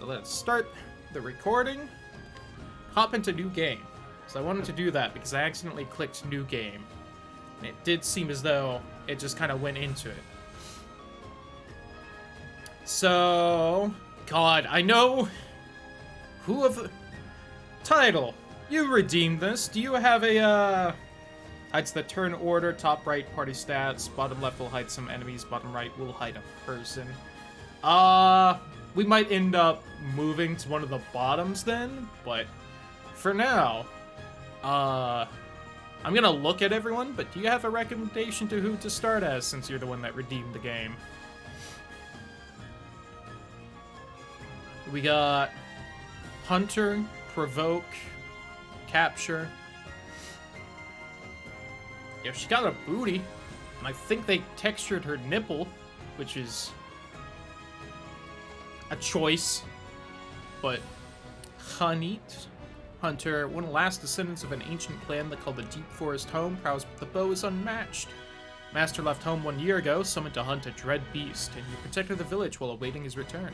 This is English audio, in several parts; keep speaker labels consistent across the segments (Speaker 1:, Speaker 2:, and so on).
Speaker 1: So let's start the recording. Hop into new game. So I wanted to do that because I accidentally clicked new game. And it did seem as though it just kind of went into it. So, God, I know who of title. You redeemed this. Do you have a it's the turn order, top right party stats, bottom left will hide some enemies, bottom right will hide a person. We might end up moving to one of the bottoms then, but for now, I'm gonna look at everyone, but do you have a recommendation to who to start as since you're the one that redeemed the game? We got Hunter, Provoke, Capture. Yeah, she got a booty, and I think they textured her nipple, which is a choice, but Hanit, Hunter, one of the last descendants of an ancient clan that called the Deep Forest Home, prowls with the bow is unmatched. Master left home 1 year ago, summoned to hunt a dread beast, and you protected the village while awaiting his return.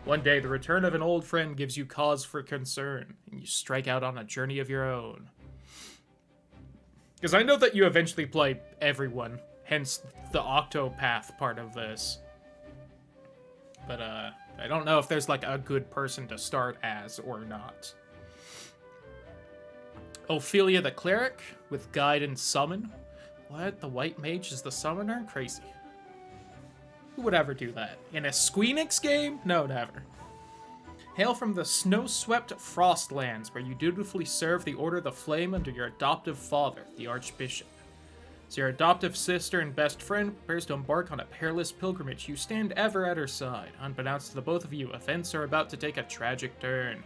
Speaker 1: One day, the return of an old friend gives you cause for concern, and you strike out on a journey of your own. Because I know that you eventually play everyone, hence the Octopath part of this. But, I don't know if there's, like, a good person to start as or not. Ophelia the Cleric, with Guide and Summon. What? The White Mage is the Summoner? Crazy. Who would ever do that? In a Squeenix game? No, never. Hail from the snow-swept Frostlands, where you dutifully serve the Order of the Flame under your adoptive father, the Archbishop. As your adoptive sister and best friend prepares to embark on a perilous pilgrimage, you stand ever at her side. Unbeknownst to the both of you, events are about to take a tragic turn.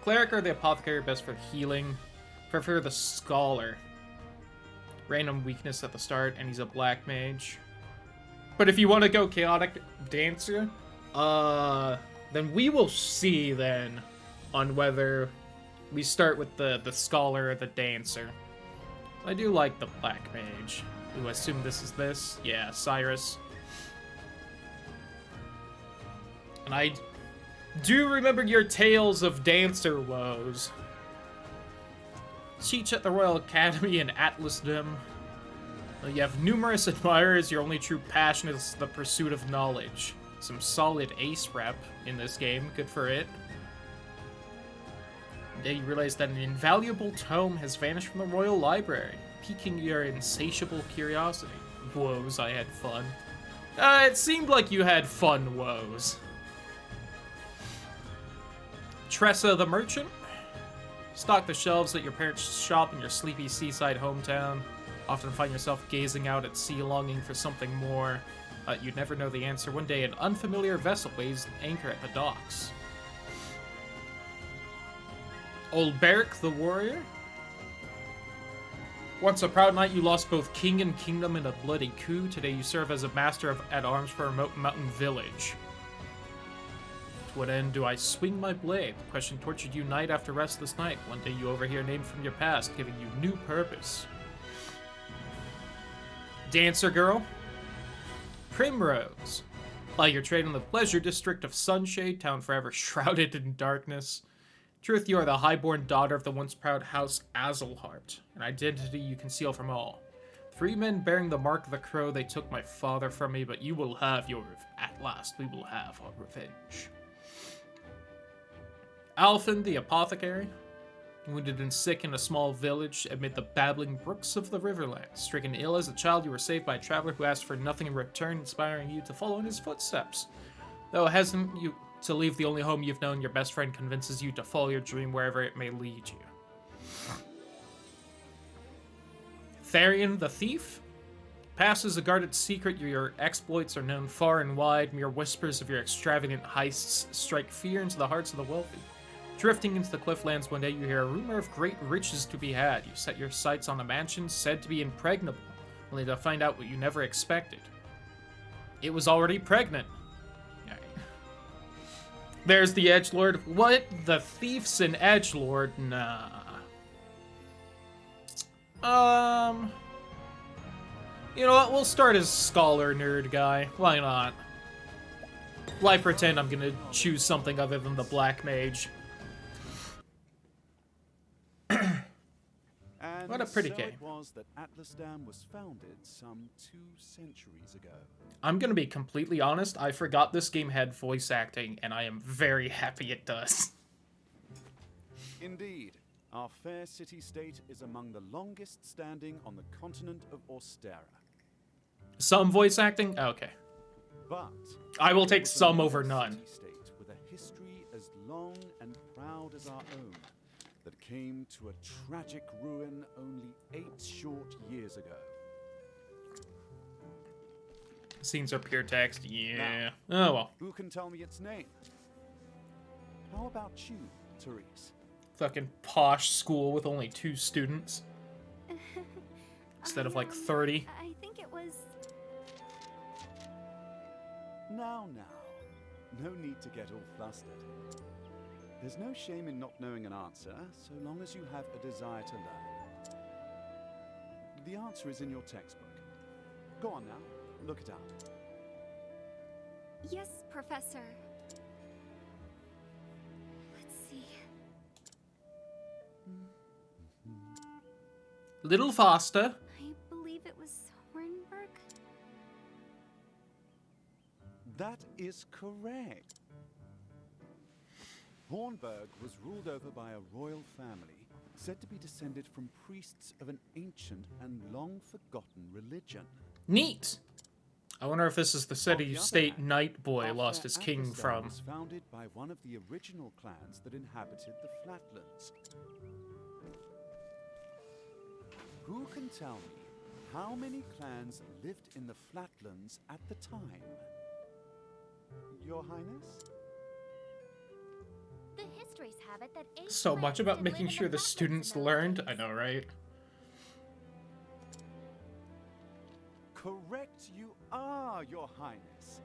Speaker 1: Cleric or the Apothecary, best for healing. Prefer the Scholar. Random weakness at the start, and he's a black mage. But if you want to go Chaotic Dancer, then we will see then on whether we start with the Scholar or the Dancer. I do like the black mage. Ooh, I assume this is this? Yeah, Cyrus. And I do remember your tales of dancer woes. Teach at the Royal Academy in Atlasdom. You have numerous admirers, your only true passion is the pursuit of knowledge. Some solid ace rep in this game, good for it. Then you realize that an invaluable tome has vanished from the Royal Library, piquing your insatiable curiosity. Woes, I had fun. It seemed like you had fun, woes. Tressa the Merchant. Stock the shelves at your parents' shop in your sleepy seaside hometown. Often find yourself gazing out at sea, longing for something more. You'd never know the answer. One day, an unfamiliar vessel weighs anchor at the docks. Old Beric the Warrior. Once a proud knight, you lost both king and kingdom in a bloody coup. Today, you serve as a master at arms for a remote mountain village. To what end do I swing my blade? The question tortured you night after restless night. One day, you overhear a name from your past, giving you new purpose. Dancer Girl. Primrose. Ply your trade in the pleasure district of Sunshade, town forever shrouded in darkness. Truth, you are the highborn daughter of the once proud house Azelhart, an identity you conceal from all. 3 men bearing the mark of the crow, they took my father from me, but you will have your at last we will have our revenge. Alphen the Apothecary. Wounded and sick in a small village amid the babbling brooks of the Riverland. Stricken ill as a child, you were saved by a traveler who asked for nothing in return, inspiring you to follow in his footsteps. Though hesitant you to leave the only home you've known, your best friend convinces you to follow your dream wherever it may lead you. Therian the Thief. Past is a guarded secret, your exploits are known far and wide. Mere whispers of your extravagant heists strike fear into the hearts of the wealthy. Drifting into the clifflands one day, you hear a rumor of great riches to be had. You set your sights on a mansion said to be impregnable, only to find out what you never expected. It was already pregnant. Right. There's the edgelord. What? The thief's an edgelord? Nah. You know what? We'll start as scholar nerd guy. Why not? Well, I pretend I'm gonna choose something other than the Black Mage.
Speaker 2: And
Speaker 1: What a pretty
Speaker 2: so
Speaker 1: game.
Speaker 2: it was that Atlasdam was founded some 2 centuries ago.
Speaker 1: I'm gonna be completely honest, I forgot this game had voice acting, and I am very happy it does.
Speaker 2: Indeed, our fair city-state is among the longest standing on the continent of Austera.
Speaker 1: Some voice acting? Okay.
Speaker 2: But
Speaker 1: I will
Speaker 2: there
Speaker 1: take
Speaker 2: was
Speaker 1: some
Speaker 2: another
Speaker 1: over none.
Speaker 2: city-state with a history as long and proud as our own that came to a tragic ruin only 8 short years ago.
Speaker 1: Scenes are pure text. Yeah.
Speaker 2: Now,
Speaker 1: Oh well.
Speaker 2: who can tell me its name? How about you, Therese?
Speaker 1: Fucking posh school with only 2 students instead of like 30.
Speaker 3: I think it was...
Speaker 2: Now, no need to get all flustered. There's no shame in not knowing an answer, so long as you have a desire to learn. The answer is in your textbook. Go on now, look it out.
Speaker 3: Yes, Professor. Let's see.
Speaker 1: Little faster.
Speaker 3: I believe it was Hornburg.
Speaker 2: That is correct. Hornburg was ruled over by a royal family, said to be descended from priests of an ancient and long-forgotten religion.
Speaker 1: Neat. I wonder if this is the
Speaker 2: On
Speaker 1: city
Speaker 2: the other
Speaker 1: state
Speaker 2: hand,
Speaker 1: Night Boy
Speaker 2: our
Speaker 1: lost
Speaker 2: fair
Speaker 1: his king
Speaker 2: Atlasdam
Speaker 1: from.
Speaker 2: was founded by one of the original clans that inhabited the Flatlands. Who can tell me how many clans lived in the Flatlands at the time? Your Highness?
Speaker 3: The histories have it that eight
Speaker 1: So much
Speaker 3: clans
Speaker 1: about
Speaker 3: did
Speaker 1: making
Speaker 3: live in
Speaker 1: sure the
Speaker 3: Flatlands
Speaker 1: students
Speaker 3: in those
Speaker 1: learned.
Speaker 3: days.
Speaker 1: I know, right?
Speaker 2: Correct you are, Your Highness.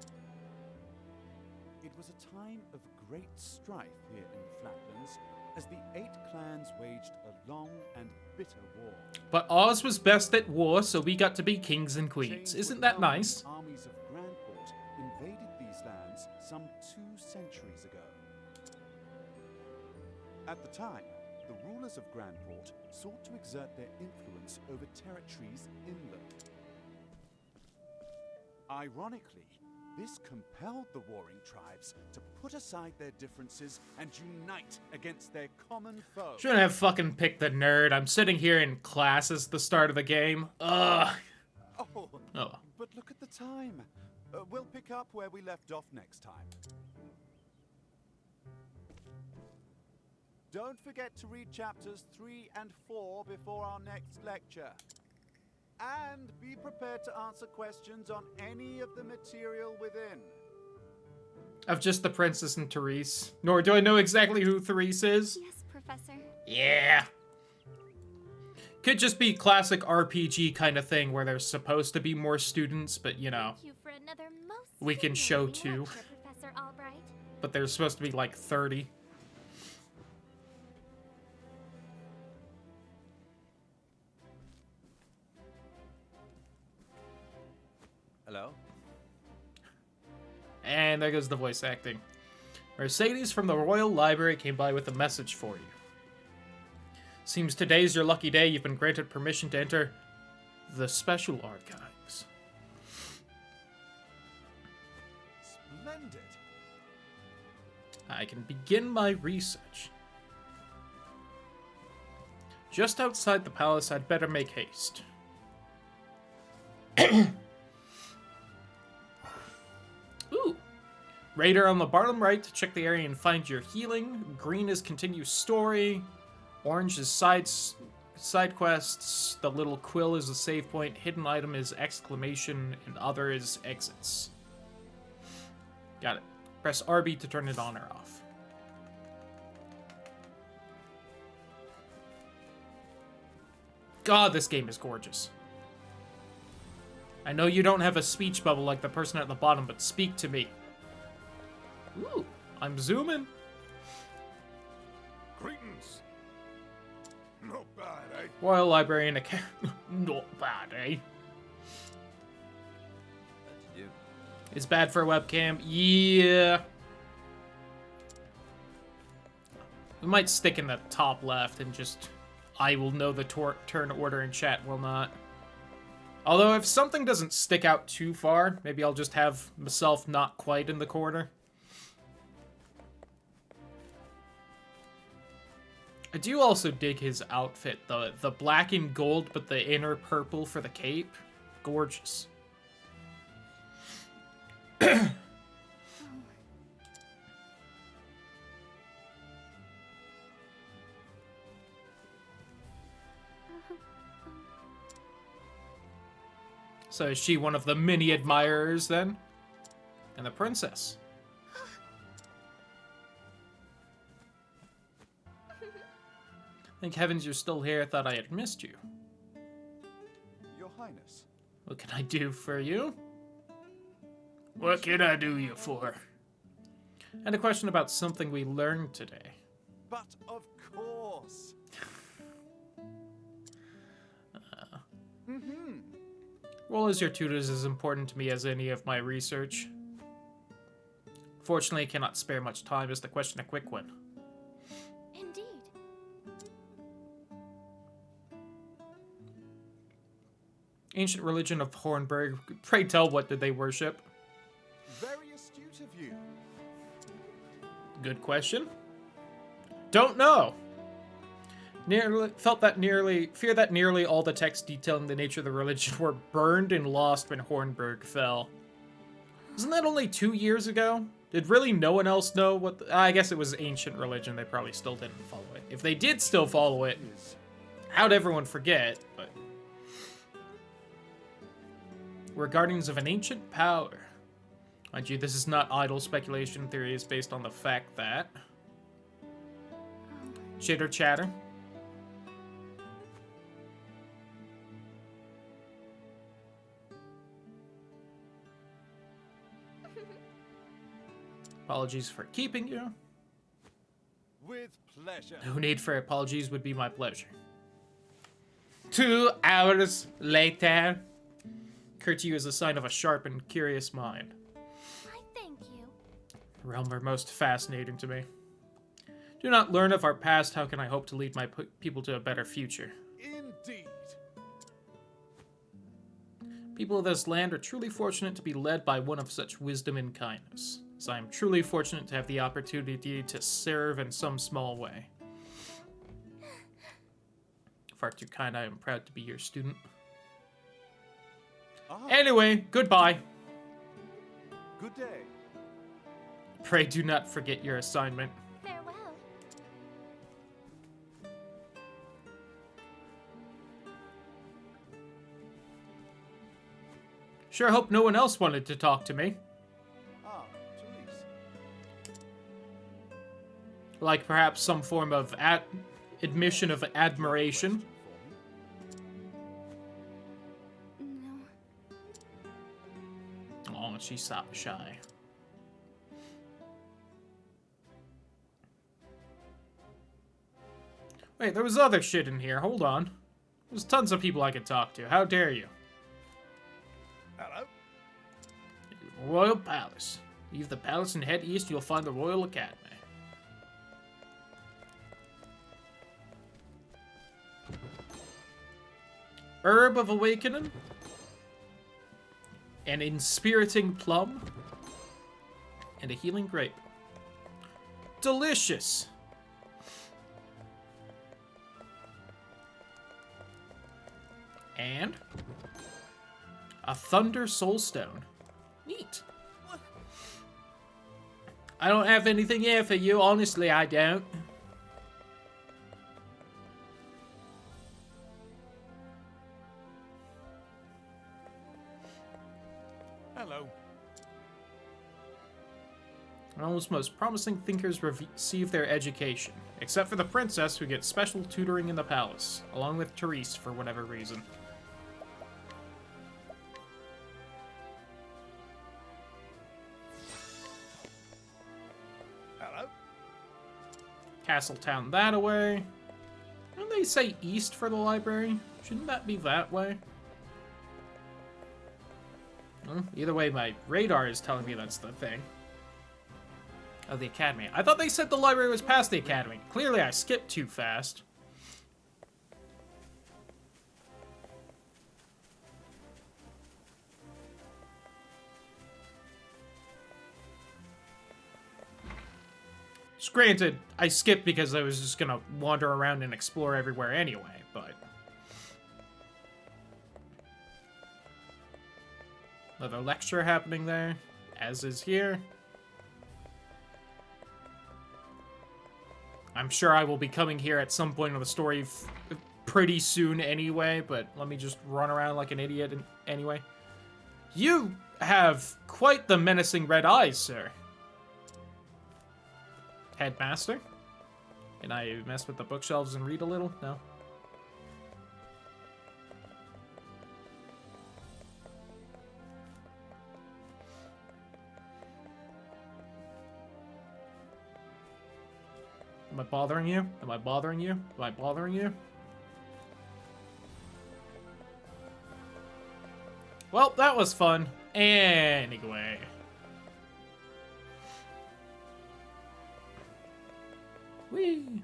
Speaker 2: It was a time of great strife here in the Flatlands as the 8 clans waged a long and bitter war.
Speaker 1: But ours was best at war, so we got to be kings and queens.
Speaker 2: Change
Speaker 1: Isn't
Speaker 2: would
Speaker 1: that
Speaker 2: come
Speaker 1: nice?
Speaker 2: when armies of Grandport invaded these lands some 2 centuries ago. At the time, the rulers of Grandport sought to exert their influence over territories inland. Ironically, this compelled the warring tribes to put aside their differences and unite against their common foe.
Speaker 1: Shouldn't have fucking picked the nerd. I'm sitting here in class as the start of the game. Ugh.
Speaker 2: Oh,
Speaker 1: Oh.
Speaker 2: but look at the time. We'll pick up where we left off next time. Don't forget to read chapters 3 and 4 before our next lecture. And be prepared to answer questions on any of the material within.
Speaker 1: Of just the princess and Therese. Nor do I know exactly who Therese is.
Speaker 3: Yes, Professor.
Speaker 1: Yeah. Could just be classic RPG kind of thing where there's supposed to be more students, but you know,
Speaker 3: Thank you for another most
Speaker 1: we can show
Speaker 3: stimulating
Speaker 1: 2.
Speaker 3: lecture, Professor Albright.
Speaker 1: But there's supposed to be like 30.
Speaker 2: Hello?
Speaker 1: And there goes the voice acting. Mercedes from the Royal Library came by with a message for you. Seems today's your lucky day. You've been granted permission to enter the Special Archives.
Speaker 2: Splendid.
Speaker 1: I can begin my research. Just outside the palace, I'd better make haste. Ooh. Radar on the bottom right to check the area and find your healing. Green is continue story. Orange is side quests. The little quill is a save point. Hidden item is exclamation, and other is exits. Got it. Press RB to turn it on or off. God, this game is gorgeous. I know you don't have a speech bubble like the person at the bottom, but speak to me. Ooh, I'm zooming.
Speaker 4: Greetings. Not bad, eh?
Speaker 1: Royal Librarian account. Not bad, eh?
Speaker 4: That's you.
Speaker 1: It's bad for a webcam. Yeah. We might stick in the top left and just... I will know the turn order and chat will not. Although if something doesn't stick out too far, maybe I'll just have myself not quite in the corner. I do also dig his outfit, the black and gold, but the inner purple for the cape. Gorgeous. So is she one of the many admirers then? And the princess. Thank heavens you're still here. I thought I had missed you.
Speaker 2: Your Highness.
Speaker 1: What can I do for you? What can I do you for? And a question about something we learned today.
Speaker 2: But of course.
Speaker 1: Role as your tutor is as important to me as any of my research. Fortunately, I cannot spare much time. Is the question a quick one?
Speaker 3: Indeed.
Speaker 1: Ancient religion of Hornburg. Pray tell, what did they worship?
Speaker 2: Very astute of you.
Speaker 1: Good question. Don't know. Fear that nearly all the texts detailing the nature of the religion were burned and lost when Hornburg fell. Isn't that only 2 years ago? Did really no one else know what... I guess it was ancient religion. They probably still didn't follow it. If they did still follow it, how'd everyone forget? But we're guardians of an ancient power. Mind you, this is not idle speculation. Theory is based on the fact that... Chitter chatter. Apologies for keeping you.
Speaker 2: With pleasure.
Speaker 1: No need for apologies, would be my pleasure. 2 hours later. Courtesy is a sign of a sharp and curious mind.
Speaker 3: I thank you.
Speaker 1: A realm are most fascinating to me. Do not learn of our past, how can I hope to lead my people to a better future?
Speaker 2: Indeed.
Speaker 1: People of this land are truly fortunate to be led by one of such wisdom and kindness. As I am truly fortunate to have the opportunity to serve in some small way. Far too kind, I am proud to be your student. Anyway, goodbye.
Speaker 2: Good day.
Speaker 1: Pray do not forget your assignment.
Speaker 3: Farewell.
Speaker 1: Sure hope no one else wanted to talk to me.
Speaker 2: Therese.
Speaker 1: Like perhaps some form of admission of admiration.
Speaker 3: No.
Speaker 1: Oh, she's so shy. Wait, there was other shit in here. Hold on. There's tons of people I could talk to. How dare you?
Speaker 4: Hello?
Speaker 1: Royal Palace. Leave the palace and head east, you'll find the Royal Academy. Herb of Awakening. An inspiriting plum. And a healing grape. Delicious! And a Thunder Soulstone. Neat. I don't have anything here for you, honestly I don't.
Speaker 4: Hello.
Speaker 1: Realm's most promising thinkers receive their education, except for the princess who gets special tutoring in the palace, along with Therese for whatever reason.
Speaker 4: Hello?
Speaker 1: Castletown that way. Don't they say east for the library? Shouldn't that be that way? Well, either way, my radar is telling me that's the thing. Oh, the academy. I thought they said the library was past the academy. Clearly, I skipped too fast. Just granted, I skipped because I was just gonna wander around and explore everywhere anyway, but... Another lecture happening there, as is here. I'm sure I will be coming here at some point in the story pretty soon anyway, but let me just run around like an idiot anyway. You have quite the menacing red eyes, sir. Headmaster? Can I mess with the bookshelves and read a little? No? Am I bothering you? Am I bothering you? Am I bothering you? Well, that was fun. Anyway. Whee!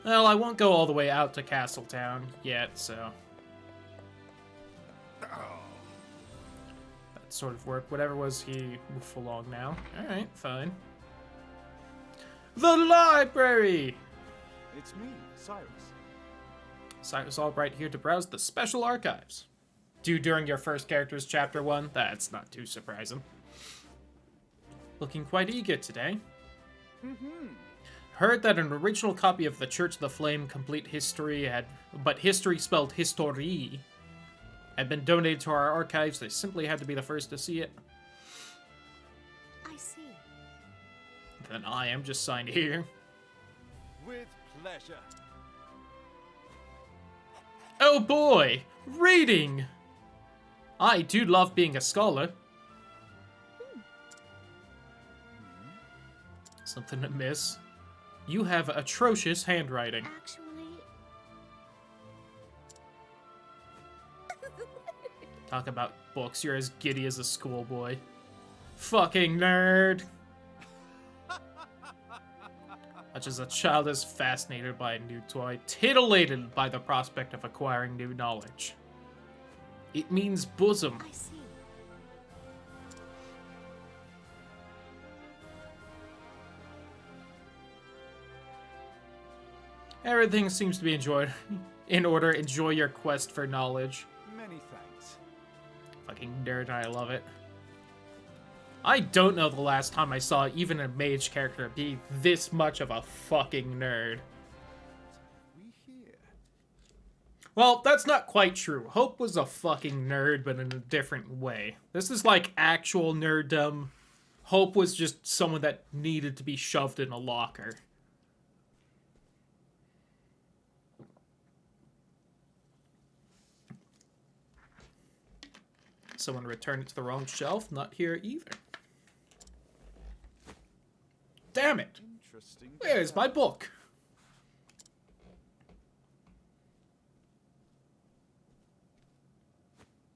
Speaker 1: Well, I won't go all the way out to Castletown yet, so... That sort of worked. Whatever was he move along now. Alright, fine. The library!
Speaker 2: It's me, Cyrus.
Speaker 1: Cyrus Albright here to browse the special archives. Due during your first character's chapter 1? That's not too surprising. Looking quite eager today. Heard that an original copy of The Church of the Flame Complete History but history spelled history, had been donated to our archives. They simply had to be the first to see it.
Speaker 3: I see.
Speaker 1: Then I am just signed here.
Speaker 2: With pleasure.
Speaker 1: Oh boy! Reading! I do love being a scholar. Something to miss. You have atrocious handwriting.
Speaker 3: Actually,
Speaker 1: Talk about books, you're as giddy as a schoolboy. Fucking nerd! Much as a child is fascinated by a new toy, titillated by the prospect of acquiring new knowledge. It means bosom.
Speaker 3: I see.
Speaker 1: Everything seems to be enjoyed. In order, enjoy your quest for knowledge.
Speaker 2: Many thanks.
Speaker 1: Fucking nerd, I love it. I don't know the last time I saw even a mage character be this much of a fucking nerd.
Speaker 2: We here.
Speaker 1: Well, that's not quite true. Hope was a fucking nerd, but in a different way. This is like actual nerddom. Hope was just someone that needed to be shoved in a locker. Someone returned it to the wrong shelf. Not here either. Damn it!
Speaker 2: Interesting.
Speaker 1: Where's my book?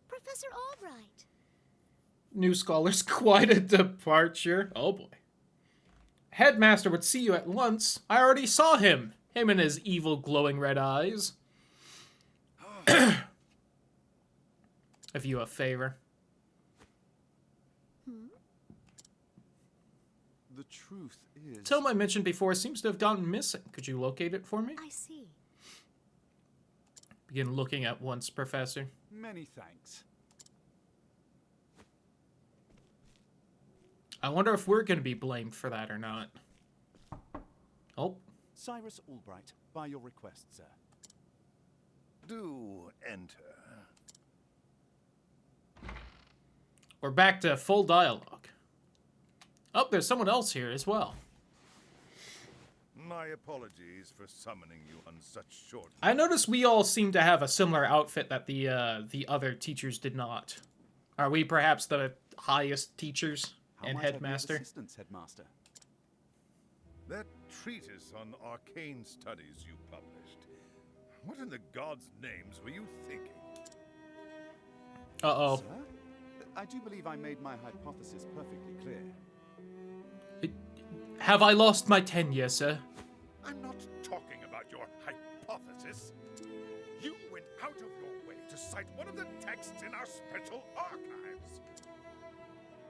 Speaker 3: Professor Albright.
Speaker 1: New scholars, quite a departure. Oh boy. Headmaster would see you at once. I already saw him. Him and his evil glowing red eyes. If you a favor.
Speaker 2: The truth is...
Speaker 1: Tome I mentioned before seems to have gone missing. Could you locate it for me?
Speaker 3: I see.
Speaker 1: Begin looking at once, Professor.
Speaker 2: Many thanks.
Speaker 1: I wonder if we're going to be blamed for that or not. Oh,
Speaker 2: Cyrus Albright, by your request, sir.
Speaker 4: Do enter.
Speaker 1: we're back to full dialogue. Oh, there's someone else here as well.
Speaker 4: My apologies for summoning you on such short
Speaker 1: I noticed we all seem to have a similar outfit that the other teachers did not. Are we perhaps the highest teachers and
Speaker 2: How might I be of
Speaker 1: headmaster?
Speaker 2: assistance, Headmaster?
Speaker 4: That treatise on arcane studies you published. What in the gods' names were you thinking?
Speaker 1: Uh-oh.
Speaker 2: Sir? I do believe I made my hypothesis perfectly clear.
Speaker 1: Have I lost my tenure, sir?
Speaker 4: I'm not talking about your hypothesis. You went out of your way to cite one of the texts in our special archives.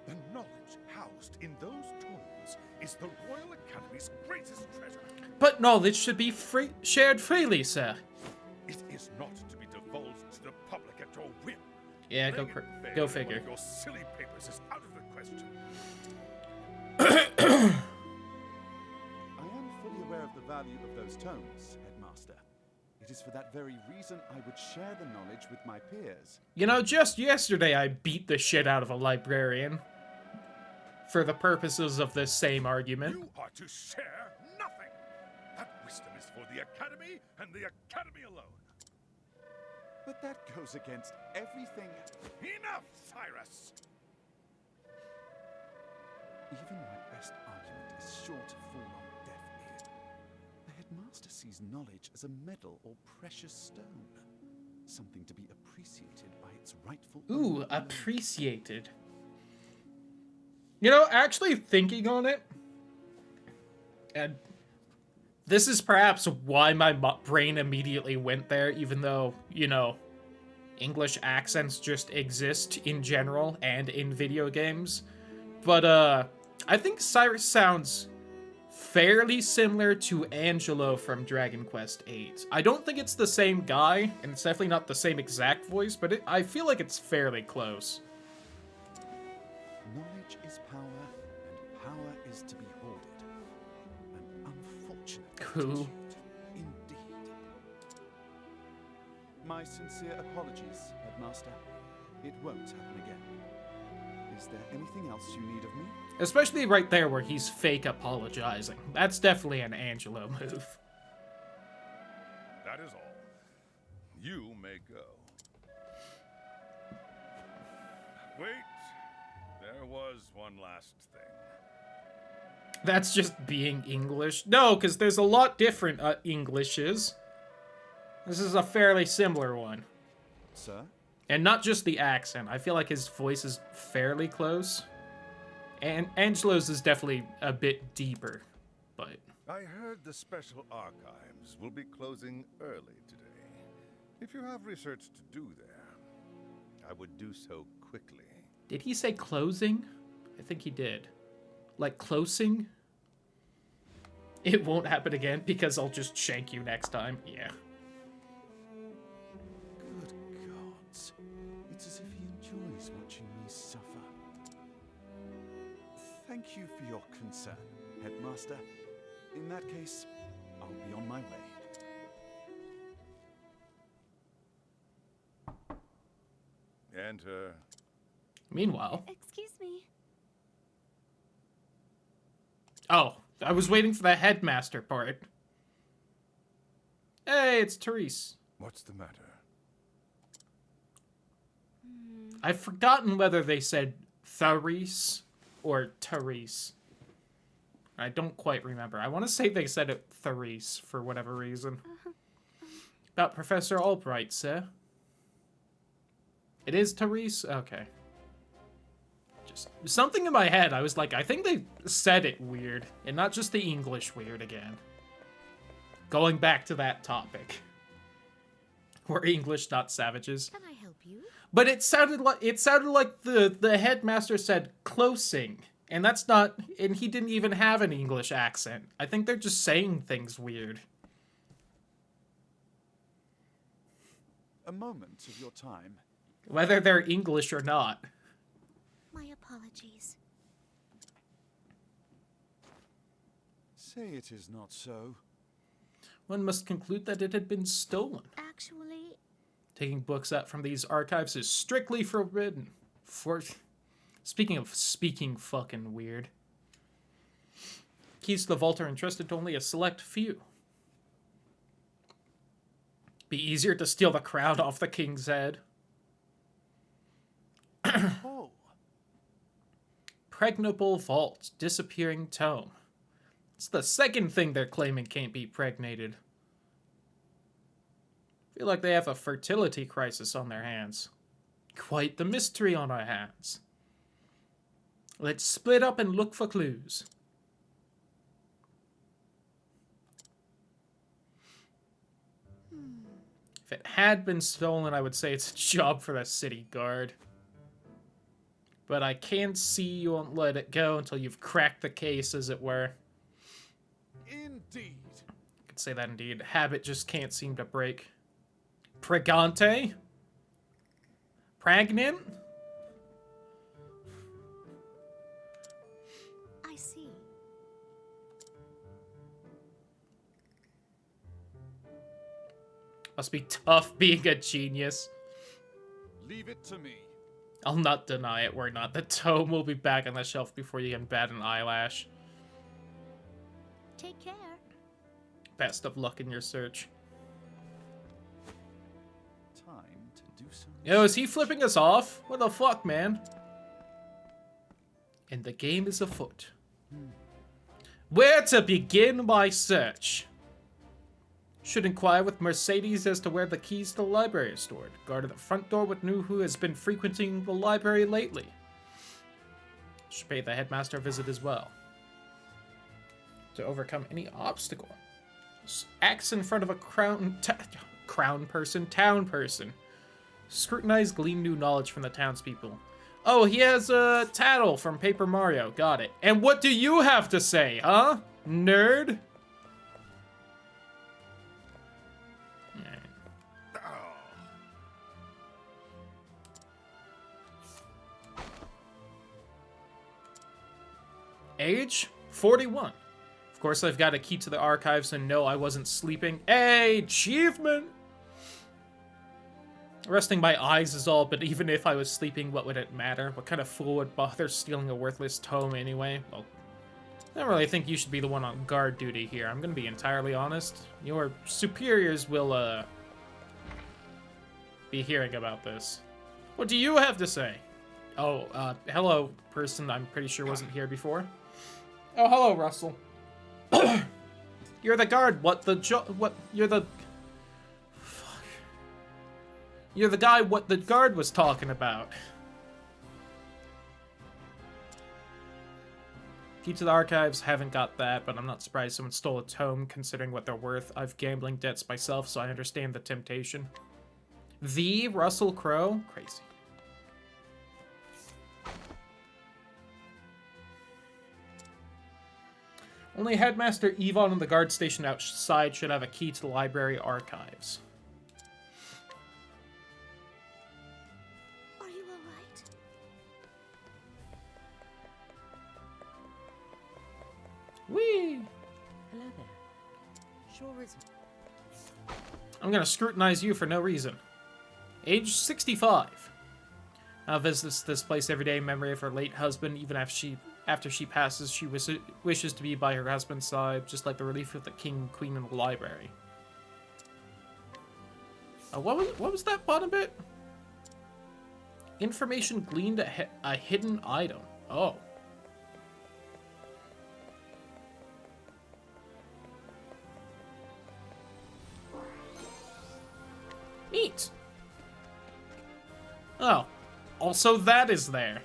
Speaker 4: The knowledge housed in those tomes is the Royal Academy's greatest treasure.
Speaker 1: But knowledge should be shared freely, sir.
Speaker 4: It is not to be divulged to the public at your whim.
Speaker 1: Yeah,
Speaker 4: Laying it bare
Speaker 1: go
Speaker 4: in
Speaker 1: figure.
Speaker 4: One of your silly papers is out of the question.
Speaker 2: I am fully aware of the value of those tomes, Headmaster. It is for that very reason I would share the knowledge with my peers.
Speaker 1: You know, just yesterday I beat the shit out of a librarian. For the purposes of this same argument.
Speaker 4: You are to share nothing. That wisdom is for the Academy and the Academy alone.
Speaker 2: But that goes against everything.
Speaker 4: Enough, Cyrus!
Speaker 2: Even my best argument is sure to fall on deaf ear. The Headmaster sees knowledge as a medal or precious stone. Something to be appreciated by its rightful
Speaker 1: Ooh,
Speaker 2: owner.
Speaker 1: appreciated. You know, actually thinking on it, and this is perhaps why my brain immediately went there, even though, you know, English accents just exist in general and in video games. But, I think Cyrus sounds fairly similar to Angelo from Dragon Quest VIII. I don't think it's the same guy, and it's definitely not the same exact voice, but I feel like it's fairly close.
Speaker 2: Knowledge is power, and power is to be hoarded. An unfortunate
Speaker 1: Cool.
Speaker 2: attitude, indeed. My sincere apologies, Headmaster. It won't happen again. Is there anything else you need of me?
Speaker 1: Especially right there where he's fake apologizing. That's definitely an Angelo move.
Speaker 4: That is all. You may go. Wait. There was one last thing.
Speaker 1: That's just being English. No, because there's a lot different Englishes. This is a fairly similar one.
Speaker 2: Sir?
Speaker 1: And not just the accent. I feel like his voice is fairly close. And Angelo's is definitely a bit deeper, but...
Speaker 4: I heard the special archives will be closing early today. If you have research to do there, I would do so quickly.
Speaker 1: Did he say closing? I think he did. Like closing? It won't happen again because I'll just shank you next time. Yeah.
Speaker 2: Good gods. It's as if he enjoys watching me suffer. Thank you for your concern, Headmaster. In that case, I'll be on my way.
Speaker 4: Enter.
Speaker 1: Meanwhile...
Speaker 3: Excuse me.
Speaker 1: Oh, I was waiting for the headmaster part. Hey, it's Therese.
Speaker 4: What's the matter?
Speaker 1: I've forgotten whether they said Therese or Therese. I don't quite remember. I want to say they said it Therese for whatever reason. About Professor Albright, sir. It is Therese? Okay. Just something in my head, I was like, I think they said it weird, and not just the English weird again. Going back to that topic. We're English, not savages.
Speaker 3: Can I help you?
Speaker 1: But it sounded like the headmaster said closing, and that's not, and he didn't even have an English accent. I think they're just saying things weird.
Speaker 2: A moment of your time.
Speaker 1: Whether they're English or not.
Speaker 3: My apologies.
Speaker 2: Say it is not so.
Speaker 1: One must conclude that it had been stolen.
Speaker 3: Actually,
Speaker 1: Taking books out from these archives is strictly forbidden. Speaking of speaking fucking weird. Keys to the vault are entrusted to only a select few. Be easier to steal the crown off the king's head.
Speaker 2: Oh,
Speaker 1: Pregnable vault, disappearing tome. It's the second thing they're claiming can't be pregnated. Feel like they have a fertility crisis on their hands. Quite the mystery on our hands. Let's split up and look for clues. If it had been stolen, I would say it's a job for the city guard. But I can't see you won't let it go until you've cracked the case, as it were.
Speaker 2: Indeed.
Speaker 1: I could say that indeed. Habit just can't seem to break. Pregante? Pregnant?
Speaker 3: I see.
Speaker 1: Must be tough being a genius.
Speaker 2: Leave it to me.
Speaker 1: I'll not deny it, we're not. The tome will be back on the shelf before you can bat an eyelash.
Speaker 3: Take care.
Speaker 1: Best of luck in your search.
Speaker 2: Time to do some.
Speaker 1: Yo, is he flipping us off? What the fuck, man? And the game is afoot. Where to begin my search? Should inquire with Mercedes as to where the keys to the library are stored. Guard at the front door would know who has been frequenting the library lately. Should pay the headmaster a visit as well. To overcome any obstacle. Axe in front of a town person. Scrutinize, glean new knowledge from the townspeople. Oh, he has a tattle from Paper Mario. Got it. And what do you have to say, huh? Nerd? Age? 41. Of course, I've got a key to the archives and no, I wasn't sleeping. Hey, achievement! Resting my eyes is all, but even if I was sleeping, what would it matter? What kind of fool would bother stealing a worthless tome anyway? Well, I don't really think you should be the one on guard duty here. I'm gonna be entirely honest. Your superiors will, be hearing about this. What do you have to say? Oh, hello, person I'm pretty sure wasn't here before. Oh, hello, Russell. You're the guard. You're the... Fuck. You're the guy what the guard was talking about. Key to the archives, haven't got that, but I'm not surprised someone stole a tome considering what they're worth. I've gambling debts myself, so I understand the temptation. The Russell Crowe? Crazy. Only Headmaster Yvonne and the guard station outside should have a key to the library archives.
Speaker 3: Are you alright?
Speaker 1: Whee!
Speaker 5: Hello there. Sure is.
Speaker 1: I'm gonna scrutinize you for no reason. Age 65. Now visits this place every day in memory of her late husband, even after she passes, she wishes to be by her husband's side, just like the relief of the king and queen in the library. What was that bottom bit? Information gleaned a hidden item. Oh. Neat. Oh. Also that is there.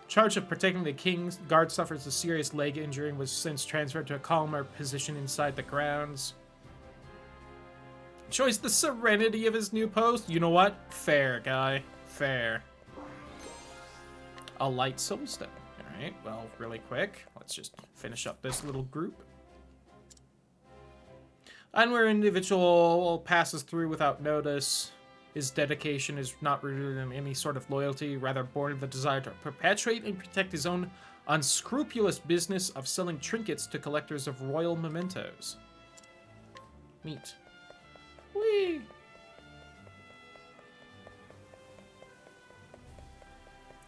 Speaker 1: Charge of protecting the king's guard suffers a serious leg injury and was since transferred to a calmer position inside the grounds. Enjoys the serenity of his new post. You know what? Fair, guy. Fair. A light soulstone. Alright, well, really quick. Let's just finish up this little group. And where an individual passes through without notice, his dedication is not rooted in any sort of loyalty, rather born of the desire to perpetuate and protect his own unscrupulous business of selling trinkets to collectors of royal mementos. Neat. Whee!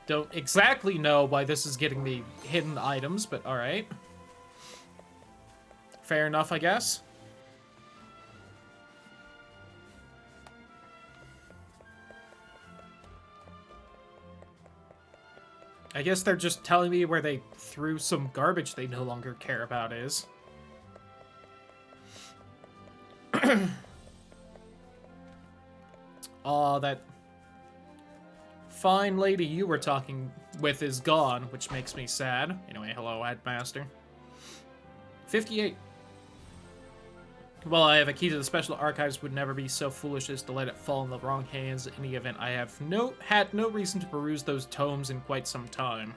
Speaker 1: Don't exactly know why this is getting me hidden items, but alright. Fair enough, I guess. I guess they're just telling me where they threw some garbage they no longer care about is. Aw, that fine lady you were talking with is gone, which makes me sad. Anyway, hello, Headmaster. 58. While I have a key to the special archives, would never be so foolish as to let it fall in the wrong hands. In any event, I have had no reason to peruse those tomes in quite some time.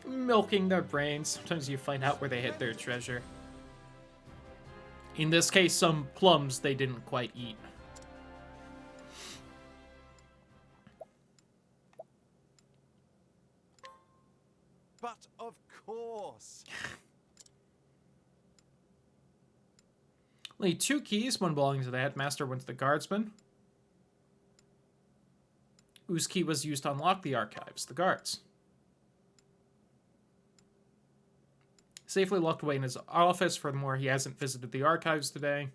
Speaker 1: Milking their brains. Sometimes you find out where they hid their treasure. In this case, some plums they didn't quite eat.
Speaker 2: But of course.
Speaker 1: Only 2 keys, one belonging to the headmaster, one to the guardsman. Whose key was used to unlock the archives? The guards. Safely locked away in his office. Furthermore, he hasn't visited the archives today.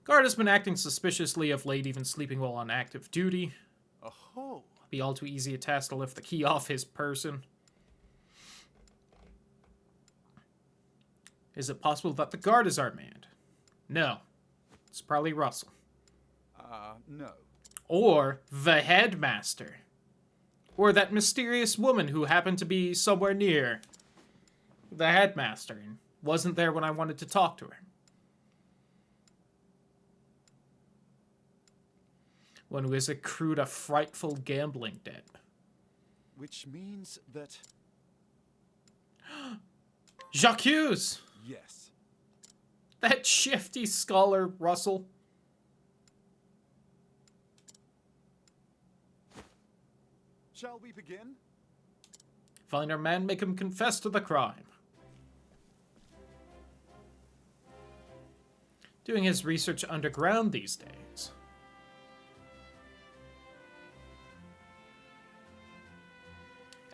Speaker 1: Guard has been acting suspiciously of late, even sleeping while on active duty.
Speaker 2: Oh.
Speaker 1: Be all too easy a task to lift the key off his person. Is it possible that the guard is Armand? No. It's probably Russell.
Speaker 2: No.
Speaker 1: Or the headmaster. Or that mysterious woman who happened to be somewhere near the headmaster and wasn't there when I wanted to talk to her. One who has accrued a frightful gambling debt.
Speaker 2: Which means that...
Speaker 1: Jacques!
Speaker 2: Yes.
Speaker 1: That shifty scholar, Russell.
Speaker 2: Shall we begin?
Speaker 1: Find our man, make him confess to the crime. Doing his research underground these days.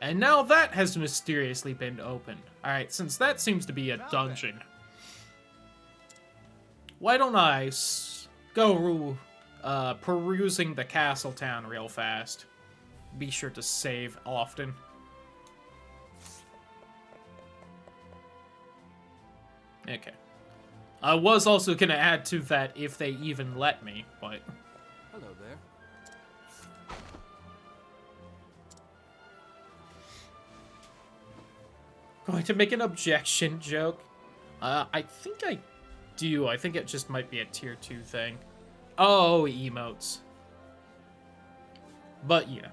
Speaker 1: And now that has mysteriously been opened. Alright, since that seems to be a dungeon, why don't I go perusing the castle town real fast. Be sure to save often. Okay. I was also going to add to that if they even let me, but...
Speaker 2: Hello there.
Speaker 1: Going to make an objection joke. I think I do. I think it just might be a tier 2 thing. Oh, emotes. But yeah.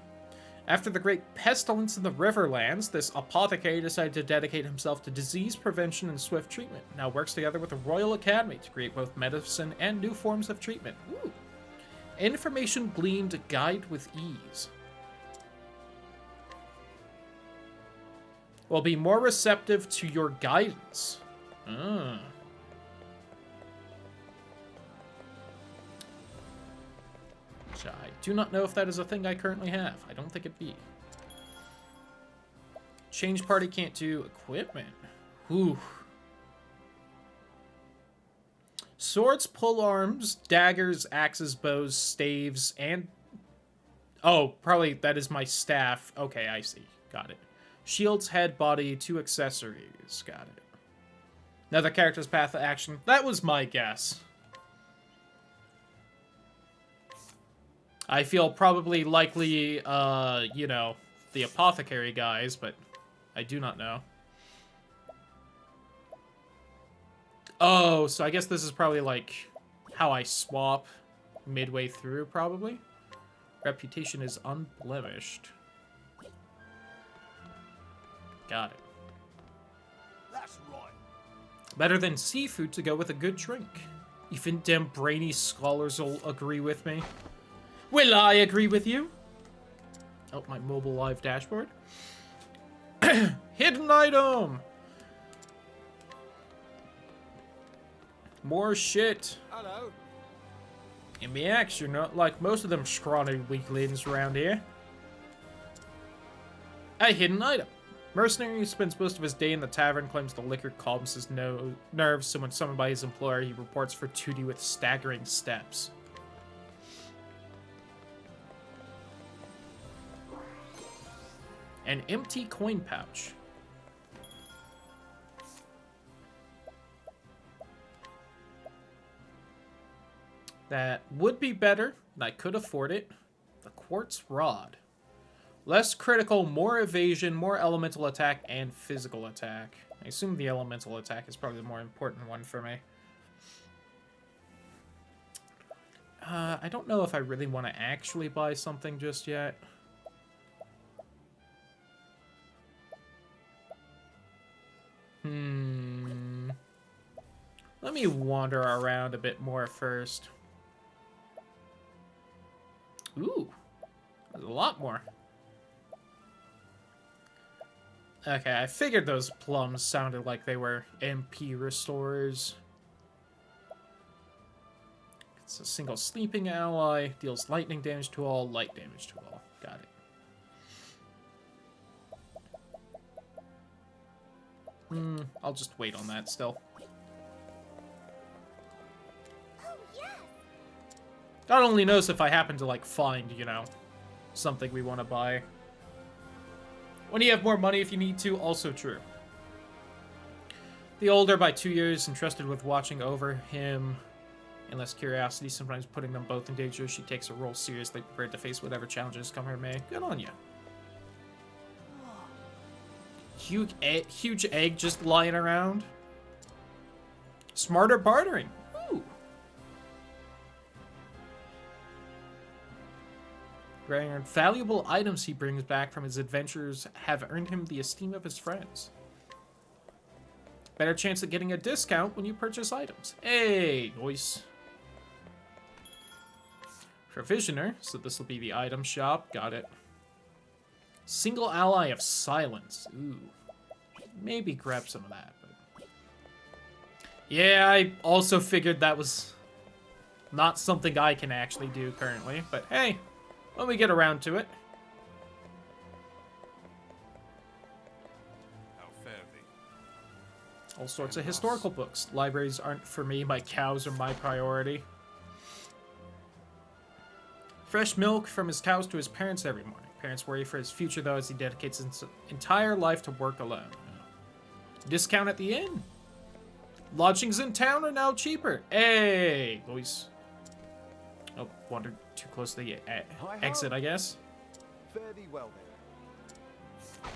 Speaker 1: After the great pestilence in the Riverlands, this apothecary decided to dedicate himself to disease prevention and swift treatment. Now works together with the Royal Academy to create both medicine and new forms of treatment. Ooh. Information gleaned guide with ease. Will be more receptive to your guidance. Ah. I do not know if that is a thing I currently have. I don't think it be. Change party can't do equipment. Ooh. Swords, polearms, daggers, axes, bows, staves, and... Oh, probably that is my staff. Okay, I see. Got it. Shields, head, body, 2 accessories. Got it. Another character's path of action. That was my guess. I feel probably likely, you know, the apothecary guys, but I do not know. Oh, so I guess this is probably, like, how I swap midway through, probably. Reputation is unblemished. Got it.
Speaker 4: That's right.
Speaker 1: Better than seafood to go with a good drink. Even them brainy scholars will agree with me. Will I agree with you? Oh, my mobile live dashboard. Hidden item! More shit.
Speaker 2: Hello.
Speaker 1: In the axe, you're not like most of them scrawny weaklings around here. A hidden item. Mercenary spends most of his day in the tavern, claims the liquor calms his nerves, so when summoned by his employer, he reports for duty with staggering steps. An empty coin pouch. That would be better, and I could afford it. The quartz rod. Less critical, more evasion, more elemental attack, and physical attack. I assume the elemental attack is probably the more important one for me. I don't know if I really want to actually buy something just yet. Let me wander around a bit more first. Ooh, there's a lot more. Okay, I figured those plums sounded like they were MP restorers. It's a single sleeping ally, deals lightning damage to all, light damage to all. Got it. I'll just wait on that still.
Speaker 3: Oh, yes!
Speaker 1: God only knows if I happen to, like, find, you know, something we want to buy. When you have more money if you need to, also true. The older by 2 years, entrusted with watching over him, and less curiosity, sometimes putting them both in danger, she takes her role seriously, prepared to face whatever challenges come her may. Good on you. Huge egg just lying around. Smarter bartering. Ooh. Valuable items he brings back from his adventures have earned him the esteem of his friends. Better chance of getting a discount when you purchase items. Hey, nice. Provisioner, so this will be the item shop. Got it. Single ally of silence. Ooh. Maybe grab some of that. But... yeah, I also figured that was not something I can actually do currently. But hey, when we get around to it.
Speaker 4: How fare thee?
Speaker 1: All sorts of historical books. Libraries aren't for me. My cows are my priority. Fresh milk from his cows to his parents every morning. Parents worry for his future, though, as he dedicates his entire life to work alone. Discount at the inn. Lodgings in town are now cheaper. Hey, boys. Oh, wandered too close to the exit, I guess.
Speaker 2: Fare thee well then.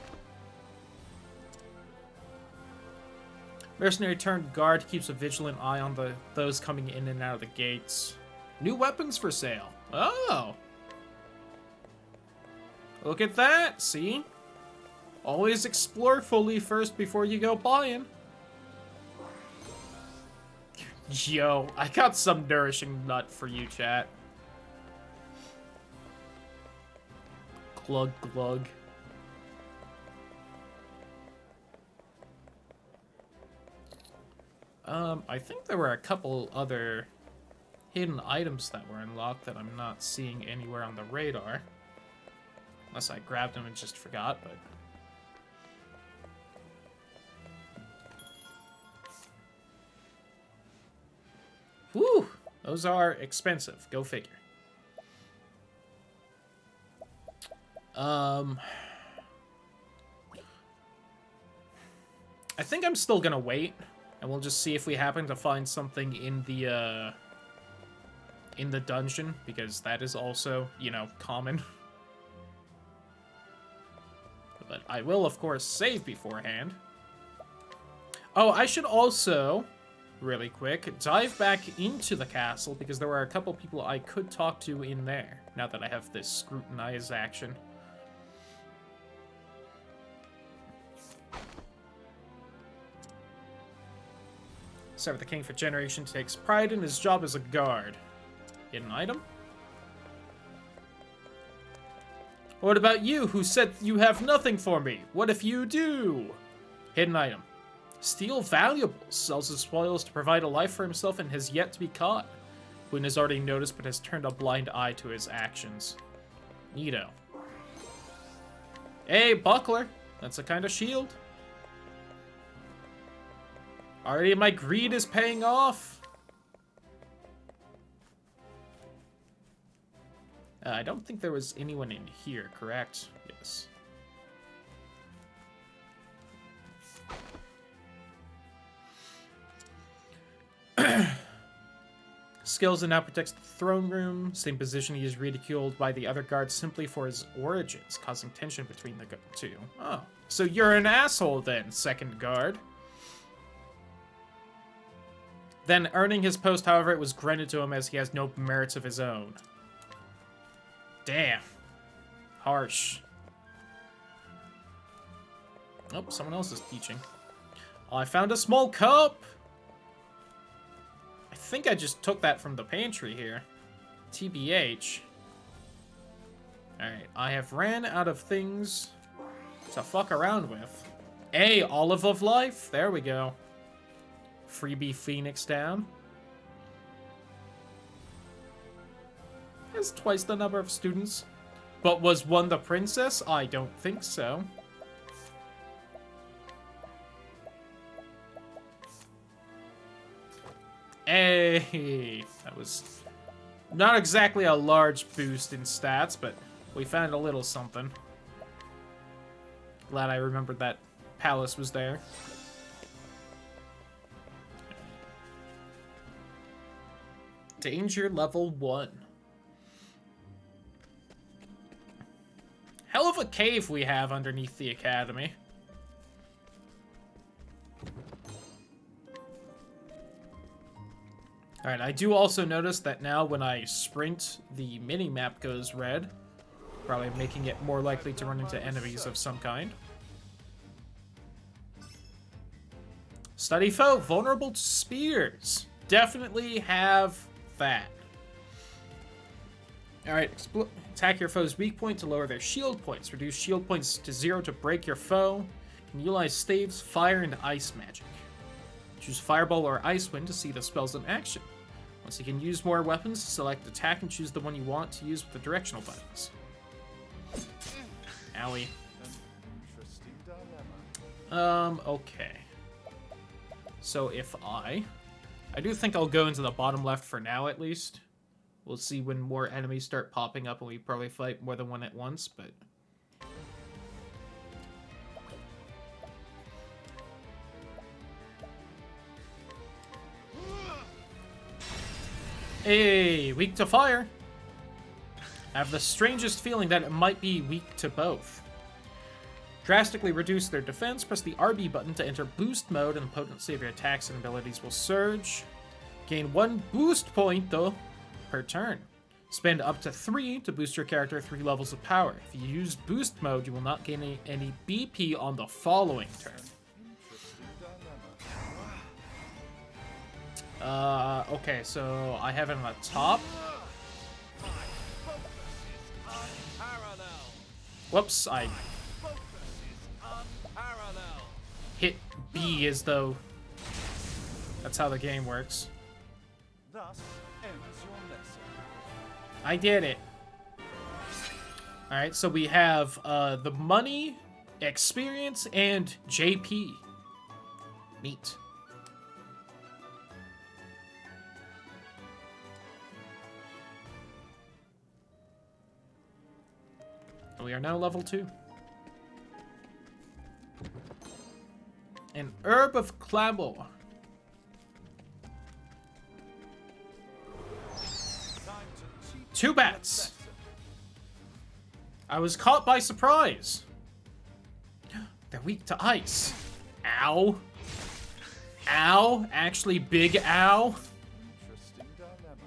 Speaker 1: Mercenary turned guard keeps a vigilant eye on those coming in and out of the gates. New weapons for sale. Oh. Look at that, see? Always explore fully first before you go buying. Yo, I got some nourishing nut for you, chat. Glug glug. I think there were a couple other hidden items that were unlocked that I'm not seeing anywhere on the radar. Unless I grabbed them and just forgot, but... whew! Those are expensive. Go figure. I think I'm still gonna wait, and we'll just see if we happen to find something in the dungeon, because that is also, you know, common. But I will, of course, save beforehand. Oh, I should also, really quick, dive back into the castle, because there were a couple people I could talk to in there, now that I have this scrutinize action. Serve the king for generations, takes pride in his job as a guard. Hidden item? What about you, who said you have nothing for me? What if you do? Hidden item. Steal valuables, sells his spoils to provide a life for himself and has yet to be caught. Quinn has already noticed but has turned a blind eye to his actions. Neato. Hey, buckler. That's a kind of shield. Already my greed is paying off. I don't think there was anyone in here, correct? Yes. Skills and now protects the throne room. Same position, he is ridiculed by the other guards simply for his origins, causing tension between the two. Oh, so you're an asshole then, second guard. Then, earning his post, however, it was granted to him as he has no merits of his own. Damn. Harsh. Oh, someone else is teaching. Oh, I found a small cup! I think I just took that from the pantry here. TBH. Alright, I have ran out of things to fuck around with. A Olive of Life. There we go. Freebie Phoenix down. Has twice the number of students. But was one the princess? I don't think so. Hey! That was not exactly a large boost in stats, but we found a little something. Glad I remembered that palace was there. Danger level 1. Hell of a cave we have underneath the academy. Alright, I do also notice that now when I sprint, the mini-map goes red. Probably making it more likely to run into enemies of some kind. Study foe, vulnerable to spears. Definitely have that. Alright, attack your foe's weak point to lower their shield points. Reduce shield points to 0 to break your foe. Can utilize staves, fire, and ice magic. Choose Fireball or Ice Wind to see the spells in action. Once you can use more weapons, select attack and choose the one you want to use with the directional buttons. Owie.
Speaker 2: Interesting dilemma.
Speaker 1: Okay. So if I do think I'll go into the bottom left for now at least. We'll see when more enemies start popping up and we probably fight more than one at once, but... Hey, weak to fire. I have the strangest feeling that it might be weak to both. Drastically reduce their defense, press the RB button to enter boost mode, and the potency of your attacks and abilities will surge. Gain 1 boost point, though, per turn. Spend up to 3 to boost your character 3 levels of power. If you use boost mode, you will not gain any BP on the following turn. Okay, so I have it on the top. Whoops, I hit B as though that's how the game works.
Speaker 2: Thus ends your lesson.
Speaker 1: I did it. Alright, so we have the money, experience, and JP. Neat. We are now level 2. An Herb of Clabble. Two bats. I was caught by surprise. They're weak to ice. Ow. Ow. Actually, big ow.
Speaker 2: Interesting dilemma.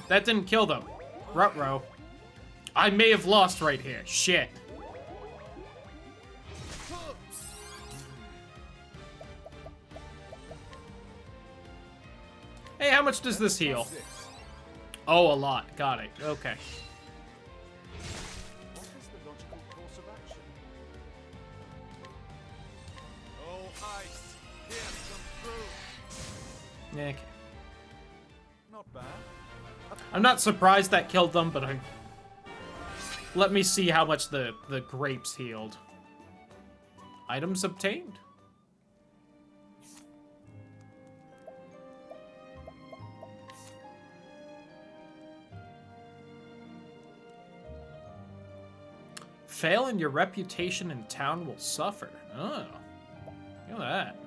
Speaker 1: That didn't kill them. Ruh-roh. I may have lost right here. Shit. Hey, how much does this heal? Oh, a lot. Got it. Okay.
Speaker 2: What is the logical course of action?
Speaker 1: Okay.
Speaker 2: Not bad.
Speaker 1: I'm not surprised that killed them, but let me see how much the grapes healed. Items obtained. Fail and your reputation in town will suffer. Oh. Look at that.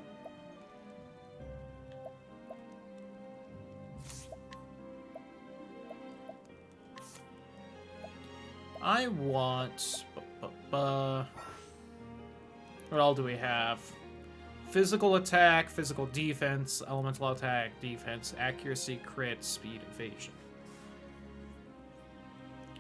Speaker 1: I want... What all do we have? Physical attack, physical defense, elemental attack, defense, accuracy, crit, speed, evasion.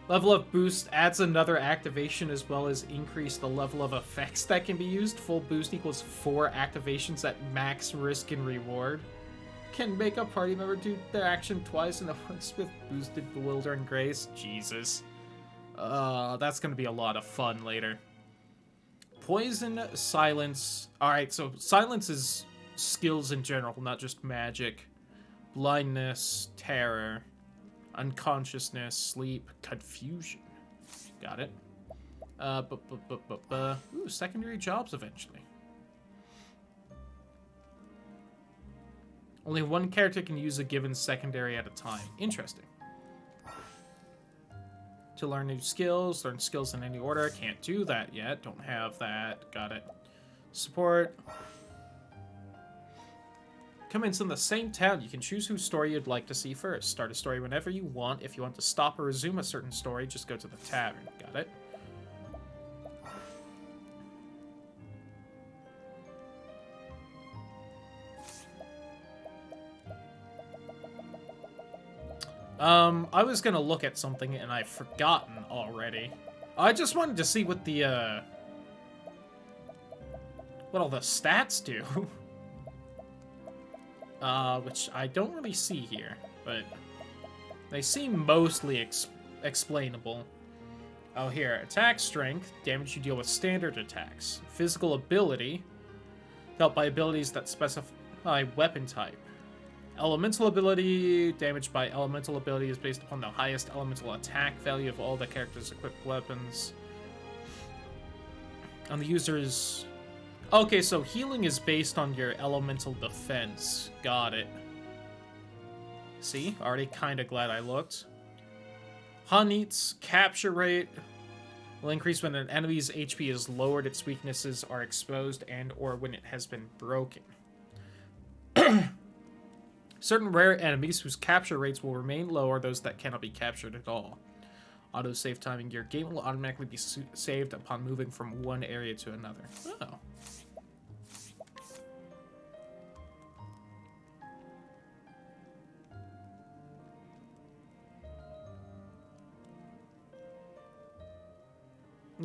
Speaker 1: Level of boost adds another activation as well as increase the level of effects that can be used. Full boost equals 4 activations at max risk and reward. Can make a party member do their action twice and it works with boosted bewildering grace. Jesus. That's gonna be a lot of fun later. Poison, silence. Alright, so silence is skills in general, not just magic. Blindness, terror, unconsciousness, sleep, confusion. Got it. Ooh, secondary jobs eventually. Only one character can use a given secondary at a time. Interesting. To learn new skills, learn skills in any order. Can't do that yet. Don't have that. Got it. Support. Commence in the same town. You can choose whose story you'd like to see first. Start a story whenever you want. If you want to stop or resume a certain story, just go to the tavern. Got it. I was gonna look at something and I've forgotten already. I just wanted to see what the, what all the stats do. Which I don't really see here, but they seem mostly explainable. Oh, here. Attack strength, damage you deal with standard attacks. Physical ability, dealt by abilities that specify weapon type. Elemental ability, damage by elemental ability is based upon the highest elemental attack value of all the character's equipped weapons. On the user's... Okay, so healing is based on your elemental defense. Got it. See? Already kind of glad I looked. Hanit's capture rate will increase when an enemy's HP is lowered, its weaknesses are exposed, and or when it has been broken. Certain rare enemies whose capture rates will remain low are those that cannot be captured at all. Autosave timing. Your game will automatically be saved upon moving from one area to another. Oh.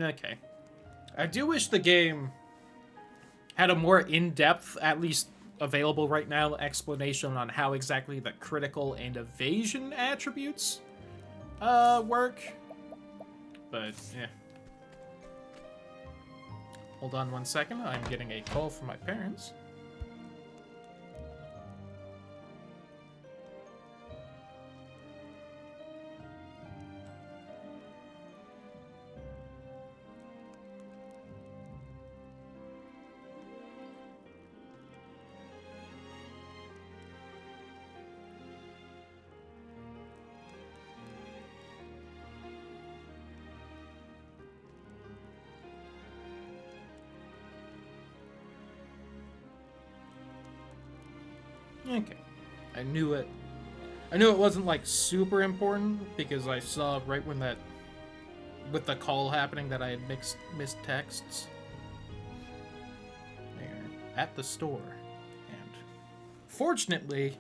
Speaker 1: Okay. I do wish the game had a more in-depth, at least available right now, explanation on how exactly the critical and evasion attributes work. But, yeah. Hold on 1 second. I'm getting a call from my parents. Okay. I knew it. I knew it wasn't, like, super important, because I saw right when that... with the call happening that I had missed texts. There. At the store. And... fortunately,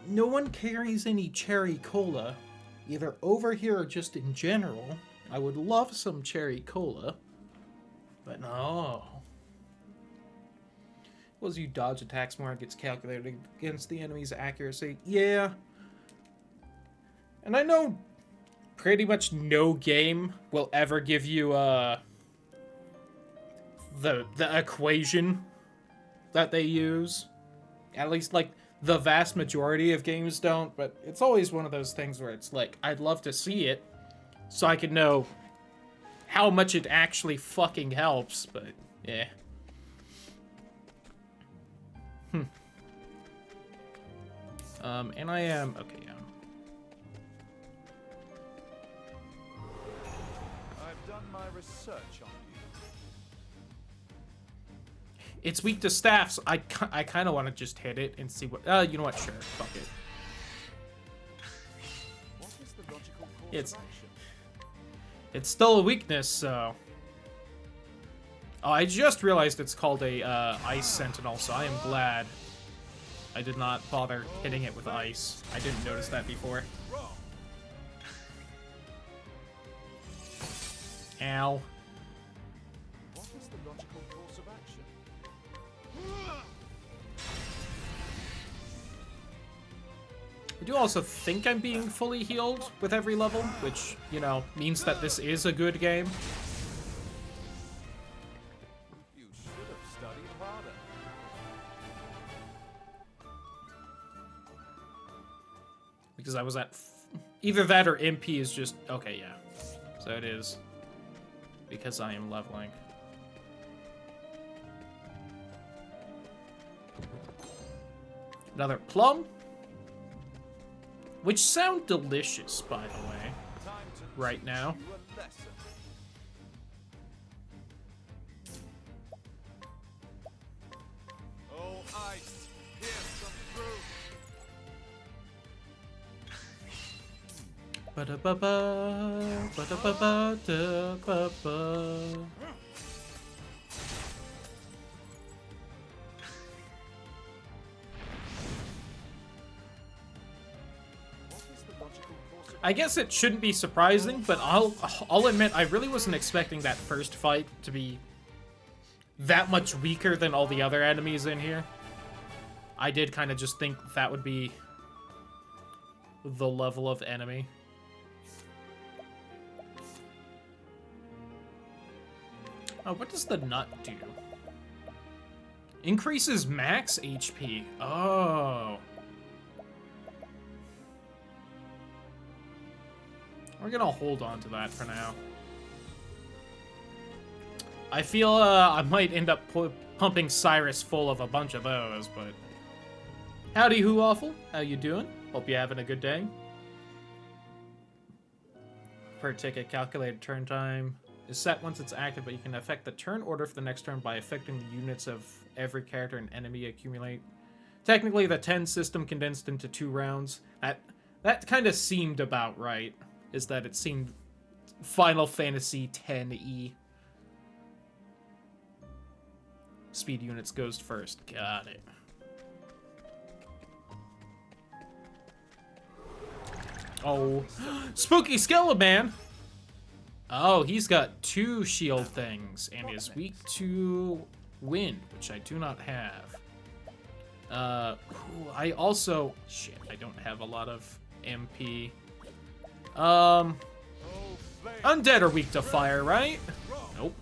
Speaker 1: no one carries any cherry cola, either over here or just in general. I would love some cherry cola. But no... Was you dodge attacks more, it gets calculated against the enemy's accuracy. Yeah. And I know pretty much no game will ever give you the equation that they use. At least, like, the vast majority of games don't, but it's always one of those things where it's like, I'd love to see it so I could know how much it actually fucking helps, but yeah. And I am... Okay, yeah.
Speaker 2: I've done my research on you.
Speaker 1: It's weak to staffs. I kind of want to just hit it and see what... you know what? Sure. Fuck it.
Speaker 2: What is the logical course
Speaker 1: It's-
Speaker 2: of action?
Speaker 1: It's still a weakness, so... Oh, I just realized it's called a Ice Sentinel, so I am glad I did not bother hitting it with ice. I didn't notice that before. Ow.
Speaker 2: What is the logical course of action?
Speaker 1: I do also think I'm being fully healed with every level, which, you know, means that this is a good game.
Speaker 2: You should have studied harder.
Speaker 1: Because I was at... Either that or MP is just... Okay, yeah. So it is. Because I am leveling. Another plum. Which sound delicious, by the way.
Speaker 2: Time to
Speaker 1: Right now.
Speaker 2: teach you a lesson. Oh, ice, here's some proof.
Speaker 1: Ba-da-ba-ba, ba-da-ba-ba-da-ba-ba.
Speaker 2: What is the logical course of
Speaker 1: I guess it shouldn't be surprising, but I'll admit I really wasn't expecting that first fight to be that much weaker than all the other enemies in here. I did kind of just think that would be the level of enemy. Oh, what does the nut do? Increases max HP. Oh. We're gonna hold on to that for now. I feel I might end up pumping Cyrus full of a bunch of those, but... Howdy, Who Awful. How you doing? Hope you're having a good day. Per ticket, calculated turn time is set once it's active, but you can affect the turn order for the next turn by affecting the units of every character and enemy accumulate. Technically, the 10 system condensed into 2 rounds. That kind of seemed about right. Is that it seemed Final Fantasy X-y. Speed units goes first. Got it. Oh. Spooky Skeleman! Oh, he's got 2 shield things and is weak to wind, which I do not have. I also... Shit, I don't have a lot of MP. Undead are weak to fire, right? Nope.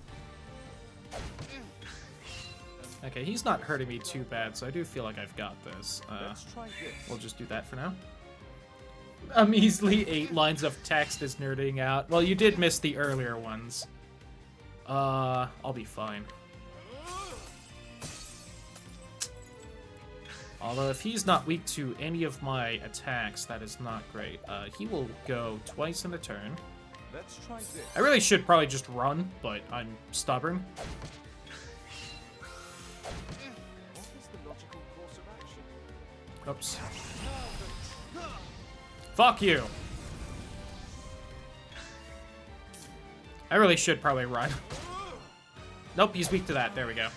Speaker 1: Okay, he's not hurting me too bad, so I do feel like I've got this.
Speaker 2: Let's try this.
Speaker 1: We'll just do that for now. A measly 8 lines of text is nerding out. Well, you did miss the earlier ones. I'll be fine. Although if he's not weak to any of my attacks, that is not great. He will go twice in a turn.
Speaker 2: Let's try this.
Speaker 1: I really should probably just run, but I'm stubborn.
Speaker 2: What is the logical course of action?
Speaker 1: Oops. Fuck you! I really should probably run. Nope, he's weak to that. There we go.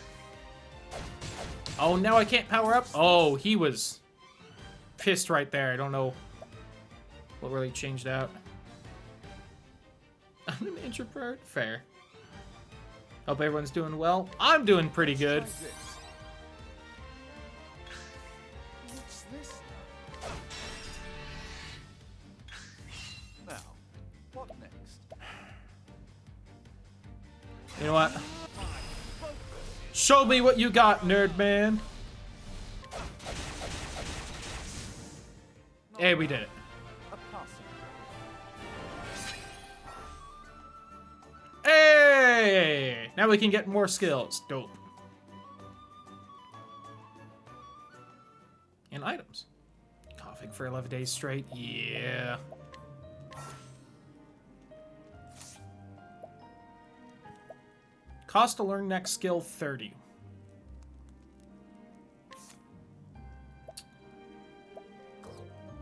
Speaker 1: Oh, now I can't power up? Oh, he was pissed right there. I don't know what really changed out. I'm an introvert. Fair. Hope everyone's doing well. I'm doing pretty good.
Speaker 2: Try this. What's this now? Now, what next?
Speaker 1: You know what? Show me what you got, nerd man. Hey, we did it.
Speaker 2: A passing.
Speaker 1: Hey! Now we can get more skills. Dope. And items. Coughing for 11 days straight. Yeah. Cost to learn next skill 30.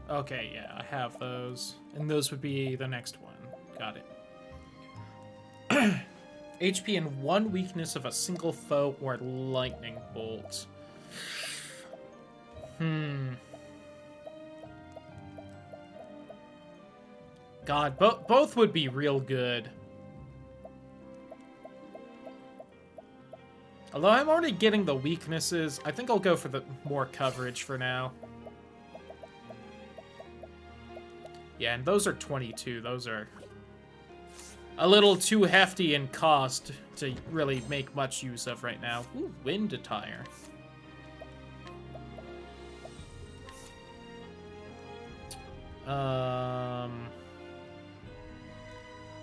Speaker 1: Okay, yeah, I have those. And those would be the next one. Got it. HP and 1 weakness of a single foe or lightning bolt. God, both would be real good. Although I'm already getting the weaknesses, I think I'll go for the more coverage for now. Yeah, and those are 22. Those are a little too hefty in cost to really make much use of right now. Ooh, wind attire.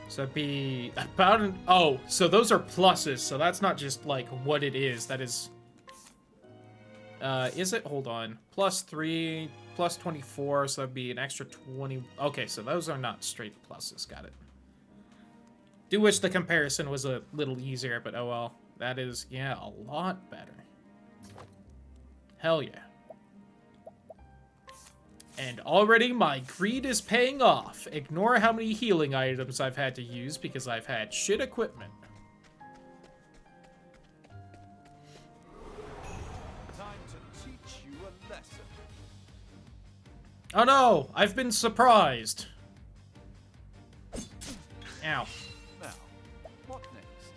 Speaker 1: So it'd be about an... Oh, so those are pluses, so that's not just, like, what it is. That is... is it? Hold on. +3, +24, so that'd be an extra 20... Okay, so those are not straight pluses. Got it. Do wish the comparison was a little easier, but oh well. That is, yeah, a lot better. Hell yeah. And already my greed is paying off. Ignore how many healing items I've had to use because I've had shit equipment.
Speaker 2: Time to teach you a lesson.
Speaker 1: Oh no, I've been surprised. Ow.
Speaker 2: Now, what next?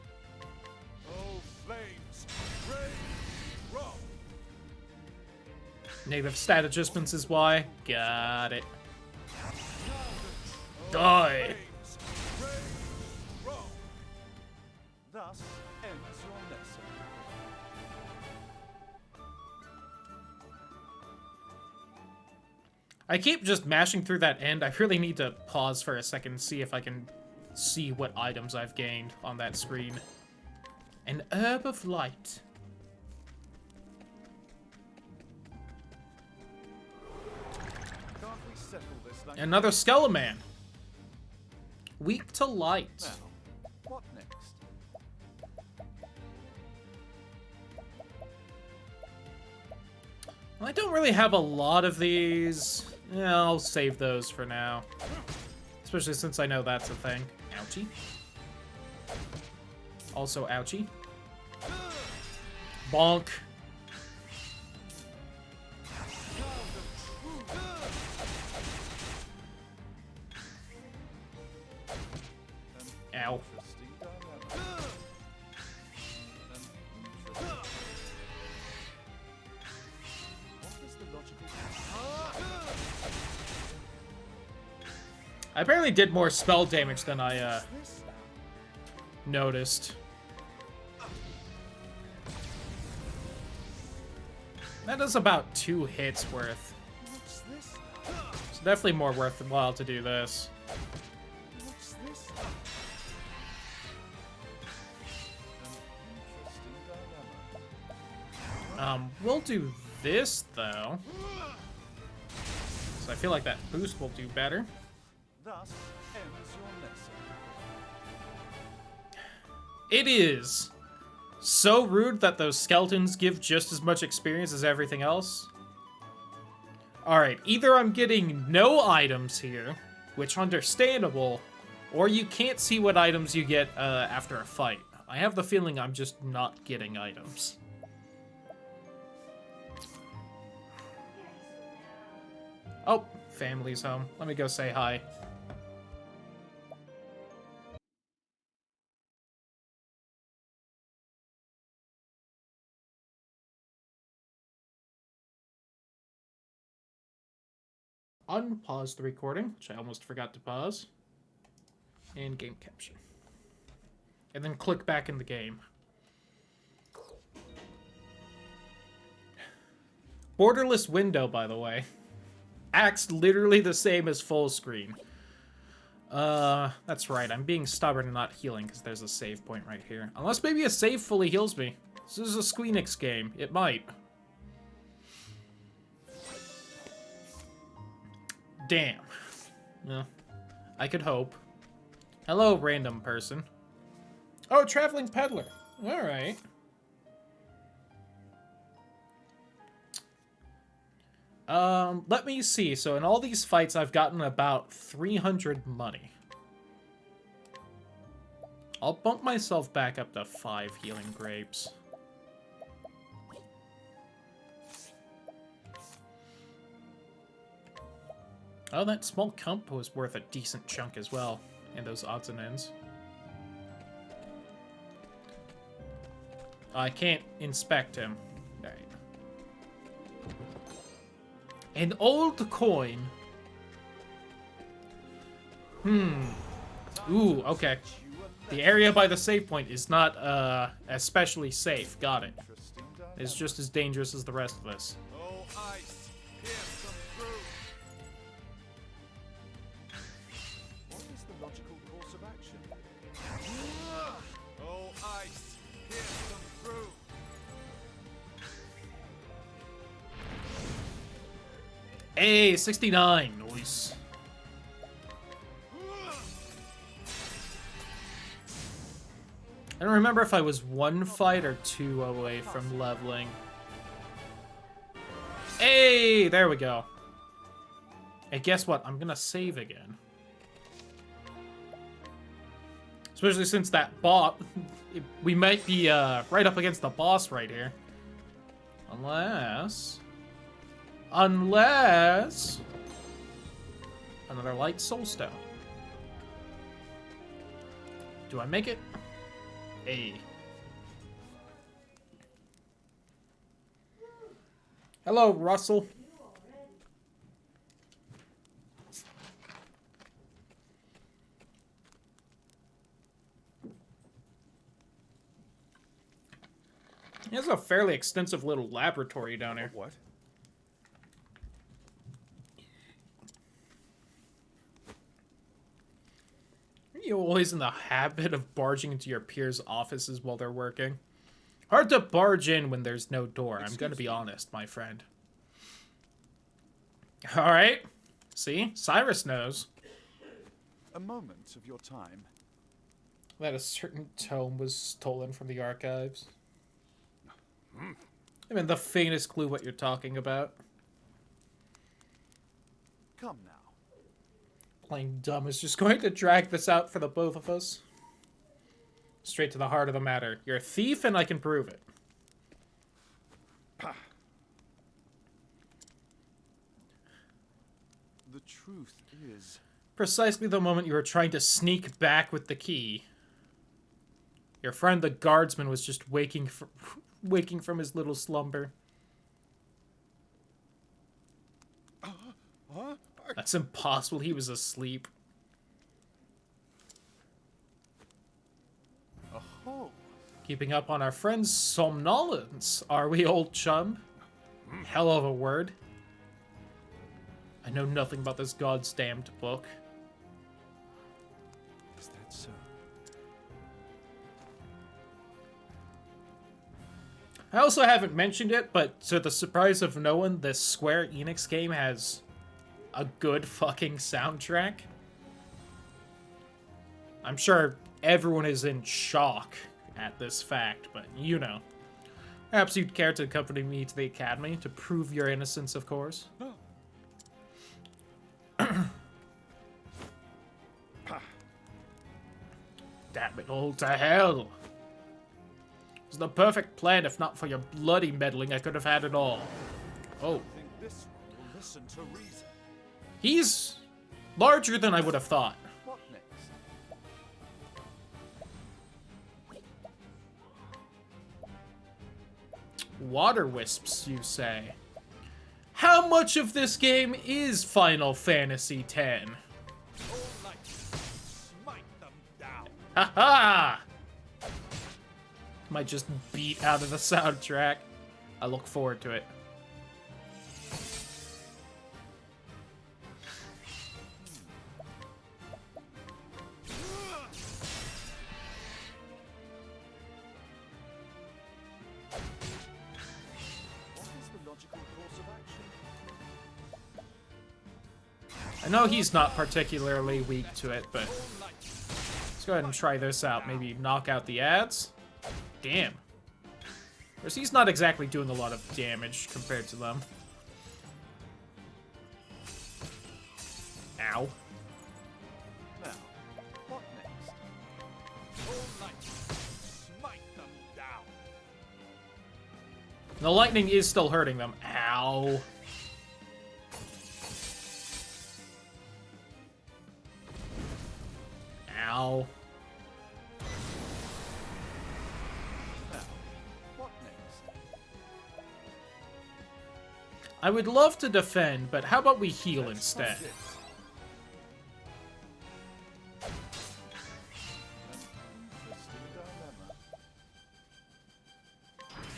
Speaker 2: Oh, flames! Rain! Rock!
Speaker 1: Negative stat adjustments is why. Got it. Die.
Speaker 2: Flames! Rain! Rock! Thus ends your lesson.
Speaker 1: I keep just mashing through that end. I really need to pause for a second and see if I can see what items I've gained on that screen. An herb of light.
Speaker 2: Can't we settle this like
Speaker 1: Another Skeleman. Weak to light.
Speaker 2: now? What next?
Speaker 1: Well, I don't really have a lot of these. Yeah, I'll save those for now. Especially since I know that's a thing. Ouchie. Also ouchie. Bonk. Ow.
Speaker 2: Interesting dilemma. What is the logical...
Speaker 1: I apparently did more spell damage than I
Speaker 2: This now?
Speaker 1: noticed. That does about 2 hits worth.
Speaker 2: What's this now?
Speaker 1: It's definitely more worthwhile to do this.
Speaker 2: What's this now? Interesting dilemma.
Speaker 1: We'll do this, though. So I feel like that boost will do better.
Speaker 2: Thus ends your lesson.
Speaker 1: It is so rude that those skeletons give just as much experience as everything else. Alright, either I'm getting no items here, which understandable, or you can't see what items you get after a fight. I have the feeling I'm just not getting items. Oh, family's home. Let me go say hi. Unpause the recording, which I almost forgot to pause. And game capture. And then click back in the game. Borderless window, by the way. Acts literally the same as full screen. That's right. I'm being stubborn and not healing because there's a save point right here. Unless maybe a save fully heals me. This is a Squeenix game. It might. Damn. Well, I could hope. Hello, random person. Oh, traveling peddler. Alright. Let me see. So in all these fights, I've gotten about 300 money. I'll bump myself back up to 5 healing grapes. Oh, that small comp was worth a decent chunk as well, and those odds and ends. I can't inspect him. Alright. An old coin. Ooh, okay. The area by the save point is not, especially safe. Got it. It's just as dangerous as the rest of this.
Speaker 2: Oh, ice, pierce them through. What is the logical course of action? Oh, ice, pierce them through.
Speaker 1: Hey, 69. Nice. I don't remember if I was 1 fight or 2 away from leveling. Hey, there we go. Hey, guess what? I'm gonna save again. Especially since that bot, we might be right up against the boss right here. Unless another light soulstone. Do I make it? Hey. Hello, Russell. He has a fairly extensive little laboratory down here.
Speaker 2: What?
Speaker 1: Are you always in the habit of barging into your peers' offices while they're working? Hard to barge in when there's no door, I'm gonna be honest, my friend. Alright. See? Cyrus knows
Speaker 2: A moment of your time.
Speaker 1: that a certain tome was stolen from the archives. I mean, the faintest clue what you're talking about.
Speaker 2: Come now.
Speaker 1: Playing dumb is just going to drag this out for the both of us. Straight to the heart of the matter. You're a thief and I can prove it.
Speaker 2: The truth is...
Speaker 1: Precisely the moment you were trying to sneak back with the key. Your friend the guardsman was just waking from his little slumber.
Speaker 2: Huh?
Speaker 1: That's impossible, he was asleep.
Speaker 2: Oh.
Speaker 1: Keeping up on our friend's somnolence, are we, old chum? Hell of a word. I know nothing about this god's damned book.
Speaker 2: Is that so?
Speaker 1: I also haven't mentioned it, but to the surprise of no one, this Square Enix game has a good fucking soundtrack. I'm sure everyone is in shock at this fact, but you know. Perhaps you'd care to accompany me to the academy to prove your innocence, of course. Damn it all to hell. It was the perfect plan. If not for your bloody meddling, I could have had it all. Oh.
Speaker 2: I think this one will listen to reason.
Speaker 1: He's larger than I would have thought.
Speaker 2: What next?
Speaker 1: Water wisps, you say? How much of this game is Final Fantasy X?
Speaker 2: All night, smite them down.
Speaker 1: Haha! Might just beat out of the soundtrack. I look forward to it.
Speaker 2: What is the logical course of action?
Speaker 1: I know he's not particularly weak to it, but let's go ahead and try this out. Maybe knock out the ads. Damn. Whereas he's not exactly doing a lot of damage compared to them. Ow.
Speaker 2: Now, what next?
Speaker 4: All night, smite them down.
Speaker 1: The lightning is still hurting them. Ow. Ow.
Speaker 2: Now, what next?
Speaker 1: I would love to defend, but how about we heal instead?
Speaker 2: This. An interesting dilemma.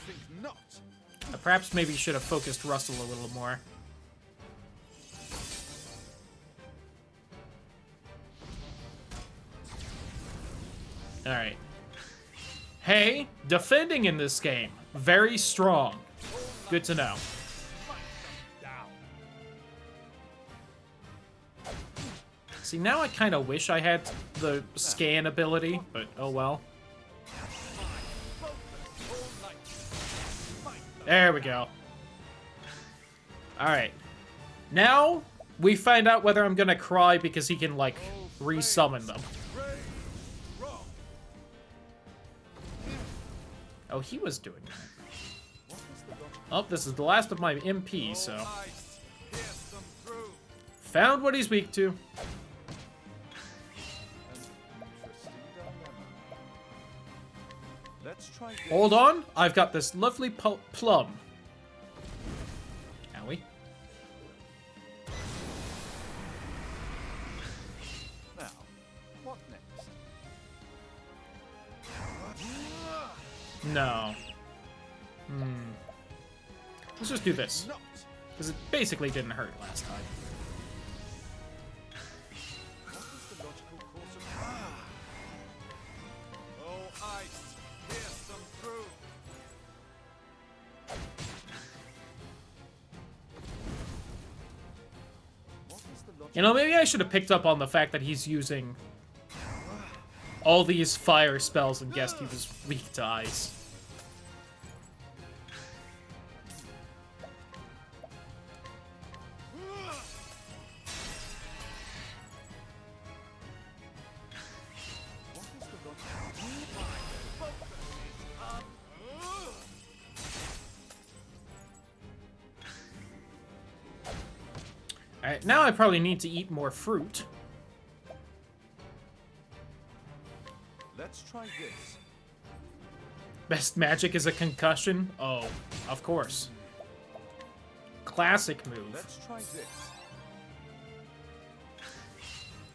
Speaker 4: Think not.
Speaker 1: Perhaps maybe should have focused Russell a little more. Alright. Hey, defending in this game. Very strong. Good to know.
Speaker 4: Down.
Speaker 1: See, now I kind of wish I had the scan ability, but oh well. There we go. Alright. Now, we find out whether I'm gonna cry because he can, like, resummon them. Oh, he was doing that. Oh, this is the last of my MP, so... Found what he's weak to.
Speaker 2: Interesting dilemma. Let's try this.
Speaker 1: Hold on, I've got this lovely plum. Owie.
Speaker 2: Now, what next?
Speaker 1: No. Let's just do this.
Speaker 2: Not.
Speaker 1: Because it basically didn't hurt last time.
Speaker 2: What is the logical course of
Speaker 4: Oh, ice, pierce them through.
Speaker 2: What is the logical
Speaker 1: You know, maybe I should have picked up on the fact that he's using all these fire spells and guessed he was weak to ice.
Speaker 2: What is the logical
Speaker 1: Alright, now I probably need to eat more fruit.
Speaker 2: Let's try this.
Speaker 1: Best magic is a concussion? Oh, of course. Classic move.
Speaker 2: Let's try this.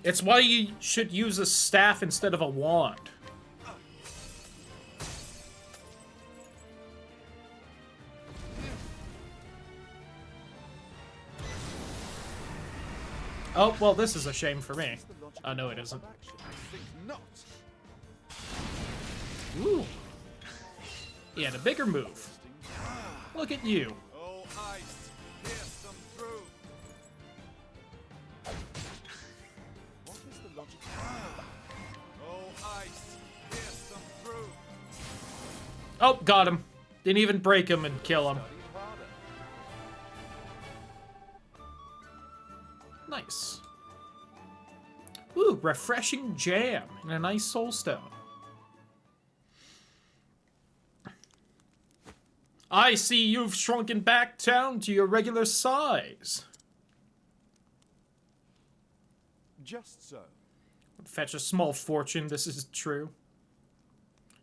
Speaker 1: It's why you should use a staff instead of a wand. Oh, well, this is a shame for me.
Speaker 2: What's the logical
Speaker 1: Oh, no, it
Speaker 2: course
Speaker 1: isn't.
Speaker 2: of action?
Speaker 4: Think not.
Speaker 1: Ooh. He had a bigger move. Look at you.
Speaker 4: Oh, ice, pierce them through.
Speaker 2: What is the logical
Speaker 4: Oh, ice, pierce them through.
Speaker 1: Oh, got him. Didn't even break him and kill him.
Speaker 2: study harder?
Speaker 1: Nice. Ooh, refreshing jam and a nice soul stone. I see you've shrunken back down to your regular size.
Speaker 2: Just so.
Speaker 1: Fetch a small fortune, this is true.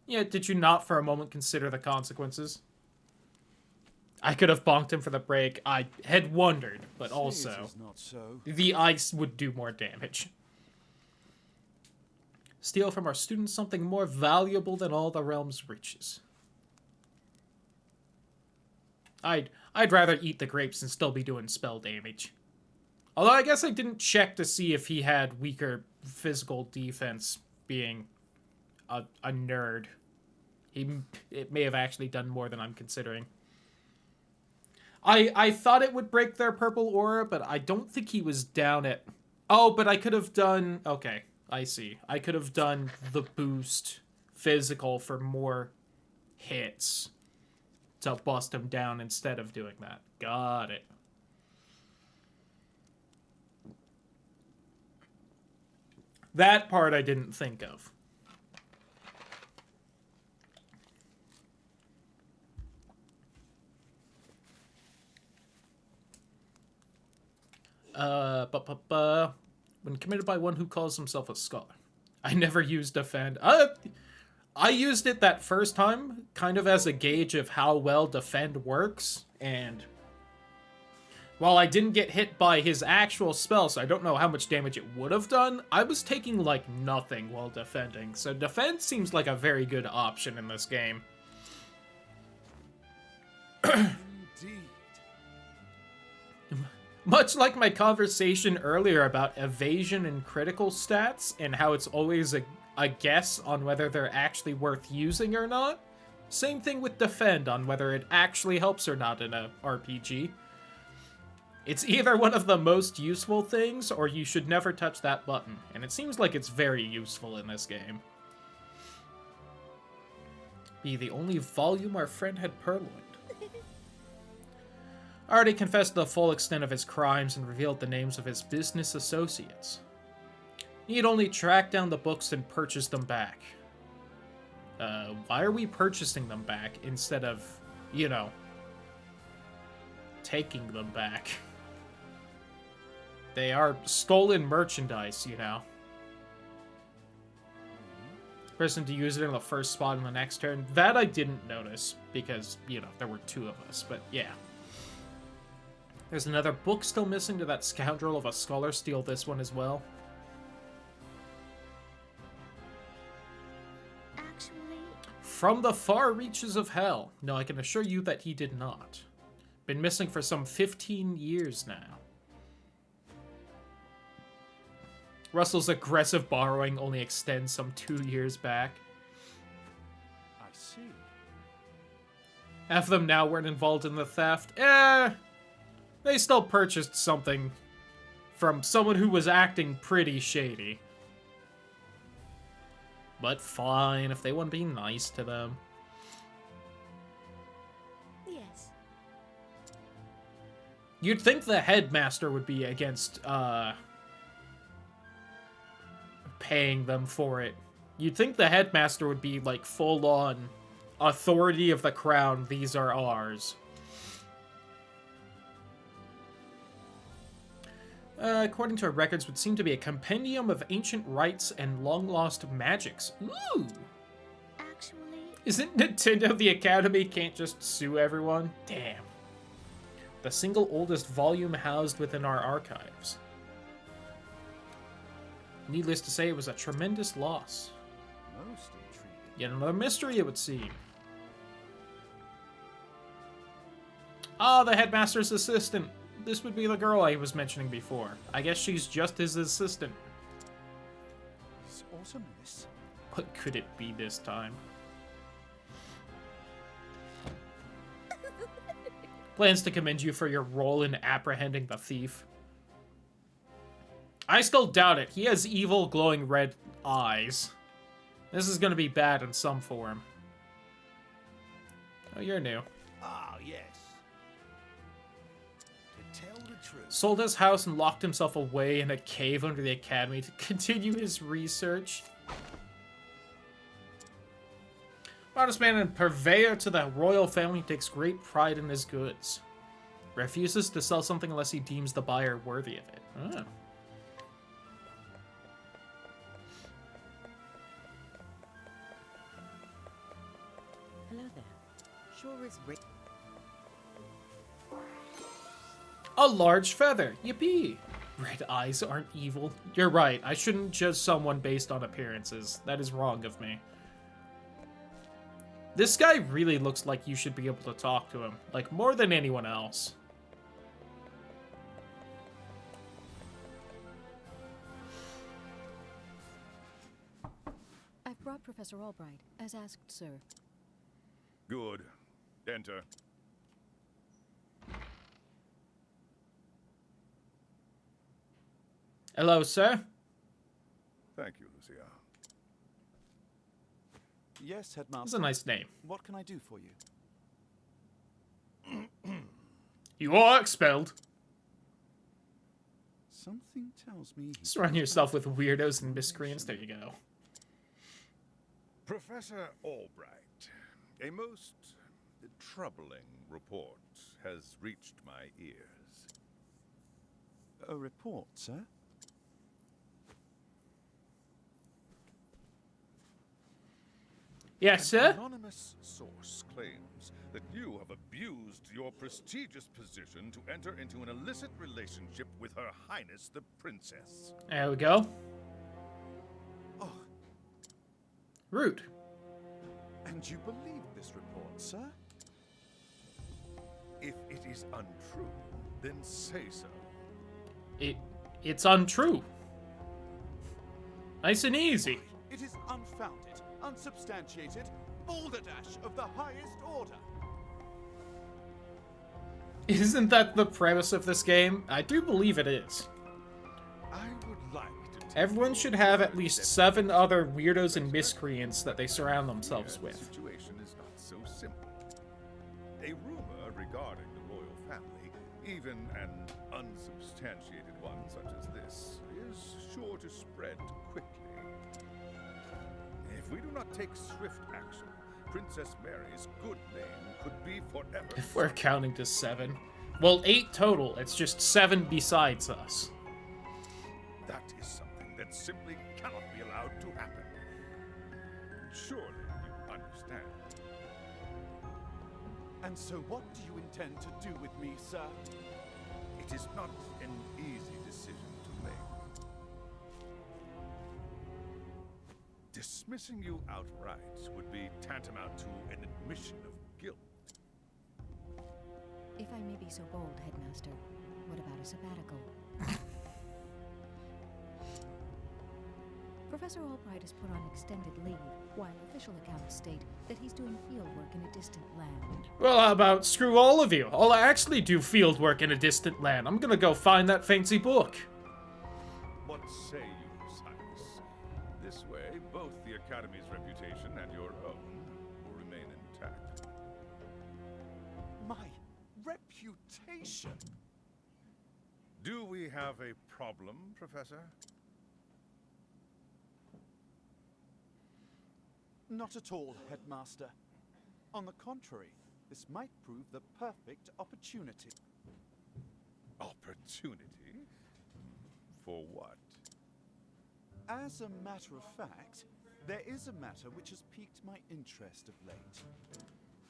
Speaker 1: Yet, did you not for a moment consider the consequences? I could have bonked him for the break. I had wondered, but also,
Speaker 2: It is not so.
Speaker 1: the ice would do more damage. Steal from our students something more valuable than all the realm's riches. I'd rather eat the grapes and still be doing spell damage. Although I guess I didn't check to see if he had weaker physical defense, being a nerd. It may have actually done more than I'm considering. I thought it would break their purple aura, but I don't think he was down at Oh, but I could have done... Okay, I see. I could have done the boost physical for more hits to bust him down instead of doing that. Got it. That part I didn't think of. When committed by one who calls himself a scholar. I never used defend. I used it that first time, kind of as a gauge of how well defend works, and while I didn't get hit by his actual spell, so I don't know how much damage it would have done, I was taking, like, nothing while defending, so defend seems like a very good option in this game.
Speaker 2: Indeed.
Speaker 1: Much like my conversation earlier about evasion and critical stats, and how it's always a guess on whether they're actually worth using or not, same thing with defend on whether it actually helps or not in a RPG. It's either one of the most useful things, or you should never touch that button, and it seems like it's very useful in this game. Be the only volume our friend had purloined. Already confessed the full extent of his crimes and revealed the names of his business associates. Need only track down the books and purchase them back. Why are we purchasing them back instead of, you know, taking them back? They are stolen merchandise, you know. Person to use it in the first spot in the next turn. That I didn't notice, because, you know, there were two of us, but yeah. There's another book still missing. Did that scoundrel of a scholar steal this one as well?
Speaker 3: Actually,
Speaker 1: From the far reaches of hell. No, I can assure you that he did not. Been missing for some 15 years now. Russell's aggressive borrowing only extends some 2 years back.
Speaker 2: I see.
Speaker 1: Half of them now weren't involved in the theft. They still purchased something from someone who was acting pretty shady. But fine, if they want to be nice to them.
Speaker 3: yes.
Speaker 1: You'd think the headmaster would be against, paying them for it. You'd think the headmaster would be, like, full-on authority of the crown, these are ours. According to our records, would seem to be a compendium of ancient rites and long-lost magics. Ooh!
Speaker 3: Actually,
Speaker 1: Isn't Nintendo the Academy can't just sue everyone? Damn. The single oldest volume housed within our archives. Needless to say, it was a tremendous loss.
Speaker 2: Most intriguing.
Speaker 1: Yet another mystery, it would seem. Ah, the headmaster's assistant. This would be the girl I was mentioning before. I guess she's just his assistant.
Speaker 2: His awesomeness.
Speaker 1: What could it be this time? Plans to commend you for your role in apprehending the thief. I still doubt it. He has evil, glowing red eyes. This is gonna be bad in some form. Oh, you're new.
Speaker 2: Ah, yes. To tell the truth.
Speaker 1: Sold his house and locked himself away in a cave under the academy to continue his research. Modest man and purveyor to the royal family, takes great pride in his goods. Refuses to sell something unless he deems the buyer worthy of it. Oh.
Speaker 5: Hello there. Sure is rich.
Speaker 1: A large feather. Yippee. Red eyes aren't evil. You're right. I shouldn't judge someone based on appearances. That is wrong of me. This guy really looks like you should be able to talk to him. Like, more than anyone else.
Speaker 5: I've brought Professor Albright, as asked, sir.
Speaker 4: Good. Enter.
Speaker 1: Hello, sir.
Speaker 4: Thank you, Lucia.
Speaker 2: Yes, Headmaster.
Speaker 1: That's a nice name.
Speaker 2: What can I do for you?
Speaker 1: You are expelled.
Speaker 2: Something tells me.
Speaker 1: Surround yourself with weirdos and miscreants. There you go.
Speaker 4: Professor Albright, a most troubling report has reached my ears.
Speaker 2: A report, sir?
Speaker 1: Yes, sir.
Speaker 4: An anonymous source claims that you have abused your prestigious position to enter into an illicit relationship with Her Highness the Princess.
Speaker 1: There we go.
Speaker 2: Oh,
Speaker 1: Rude.
Speaker 2: and you believe this report, sir?
Speaker 4: If it is untrue, then say so.
Speaker 1: It's untrue. Nice and easy.
Speaker 2: It is unfounded, unsubstantiated, balderdash of the highest order.
Speaker 1: Isn't that the premise of this game? I do believe it is.
Speaker 4: I would like to take
Speaker 1: Everyone should have at least 7 other weirdos and miscreants that they surround themselves
Speaker 4: The
Speaker 1: with.
Speaker 4: situation is not so simple. A rumor regarding the royal family, even an unsubstantiated one such as this, is sure to spread quickly. If we do not take swift action, Princess Mary's good name could be forever.
Speaker 1: If we're counting to 7. Well, 8 total. It's just 7 besides us.
Speaker 4: That is something that simply cannot be allowed to happen. Surely you understand.
Speaker 2: And so what do you intend to do with me, sir?
Speaker 4: It is not an easy decision to make. Dismissing you outright would be tantamount to an admission of guilt.
Speaker 5: If I may be so bold, Headmaster, what about a sabbatical? Professor Albright has put on extended leave, while official accounts state that he's doing fieldwork in a distant land.
Speaker 1: Well, how about screw all of you? I'll actually do field work in a distant land. I'm gonna go find that fancy book.
Speaker 4: What say you, Cyrus? This way, both the Academy's reputation and your own will remain intact.
Speaker 2: My reputation?
Speaker 4: Do we have a problem, Professor?
Speaker 2: Not at all, Headmaster. On the contrary, this might prove the perfect opportunity.
Speaker 4: Opportunity? For what?
Speaker 2: As a matter of fact, there is a matter which has piqued my interest of late.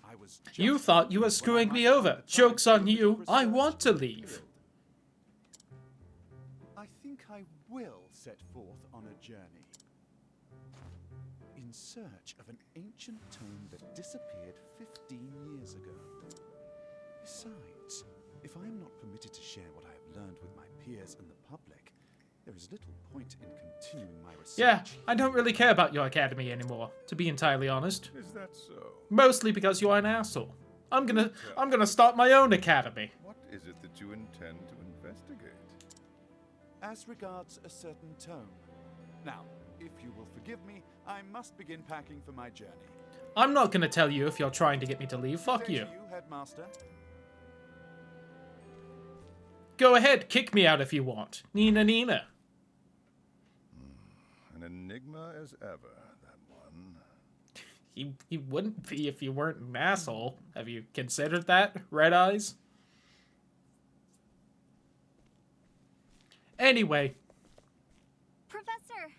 Speaker 2: I was just
Speaker 1: You thought you were
Speaker 2: wondering when I
Speaker 1: screwing
Speaker 2: might
Speaker 1: me
Speaker 2: find
Speaker 1: over.
Speaker 2: the time
Speaker 1: Joke's
Speaker 2: to
Speaker 1: on
Speaker 2: do
Speaker 1: you. I
Speaker 2: research
Speaker 1: want to
Speaker 2: in the
Speaker 1: leave.
Speaker 2: field. I think I will set forth on a journey in search of an ancient tome that disappeared 15 years ago. Besides, if I am not permitted to share what I have learned with my peers and the public, there is little point in continuing my research.
Speaker 1: Yeah, I don't really care about your academy anymore, to be entirely honest.
Speaker 4: Is that so?
Speaker 1: Mostly because you're an asshole. I'm gonna start my own academy.
Speaker 4: What is it that you intend to investigate?
Speaker 2: As regards a certain tome. Now, if you will forgive me, I must begin packing for my journey.
Speaker 1: I'm not gonna tell you if you're trying to get me to leave. Fuck
Speaker 2: Day
Speaker 1: you.
Speaker 2: to you, Headmaster.
Speaker 1: Go ahead, kick me out if you want. Nina Nina.
Speaker 4: An enigma as ever, that one.
Speaker 1: He wouldn't be if you weren't an asshole. Have you considered that, Red Eyes? Anyway.
Speaker 3: Professor!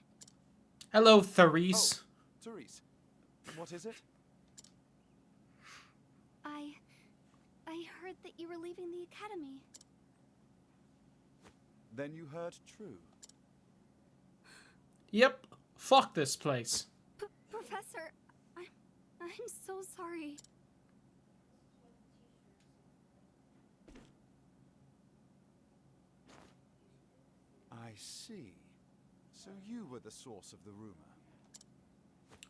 Speaker 1: Hello, Therese.
Speaker 2: Therese, what is it?
Speaker 3: I heard that you were leaving the academy.
Speaker 2: Then you heard true.
Speaker 1: Yep. Fuck this place.
Speaker 3: Professor, I'm so sorry.
Speaker 2: I see. So you were the source of the rumor.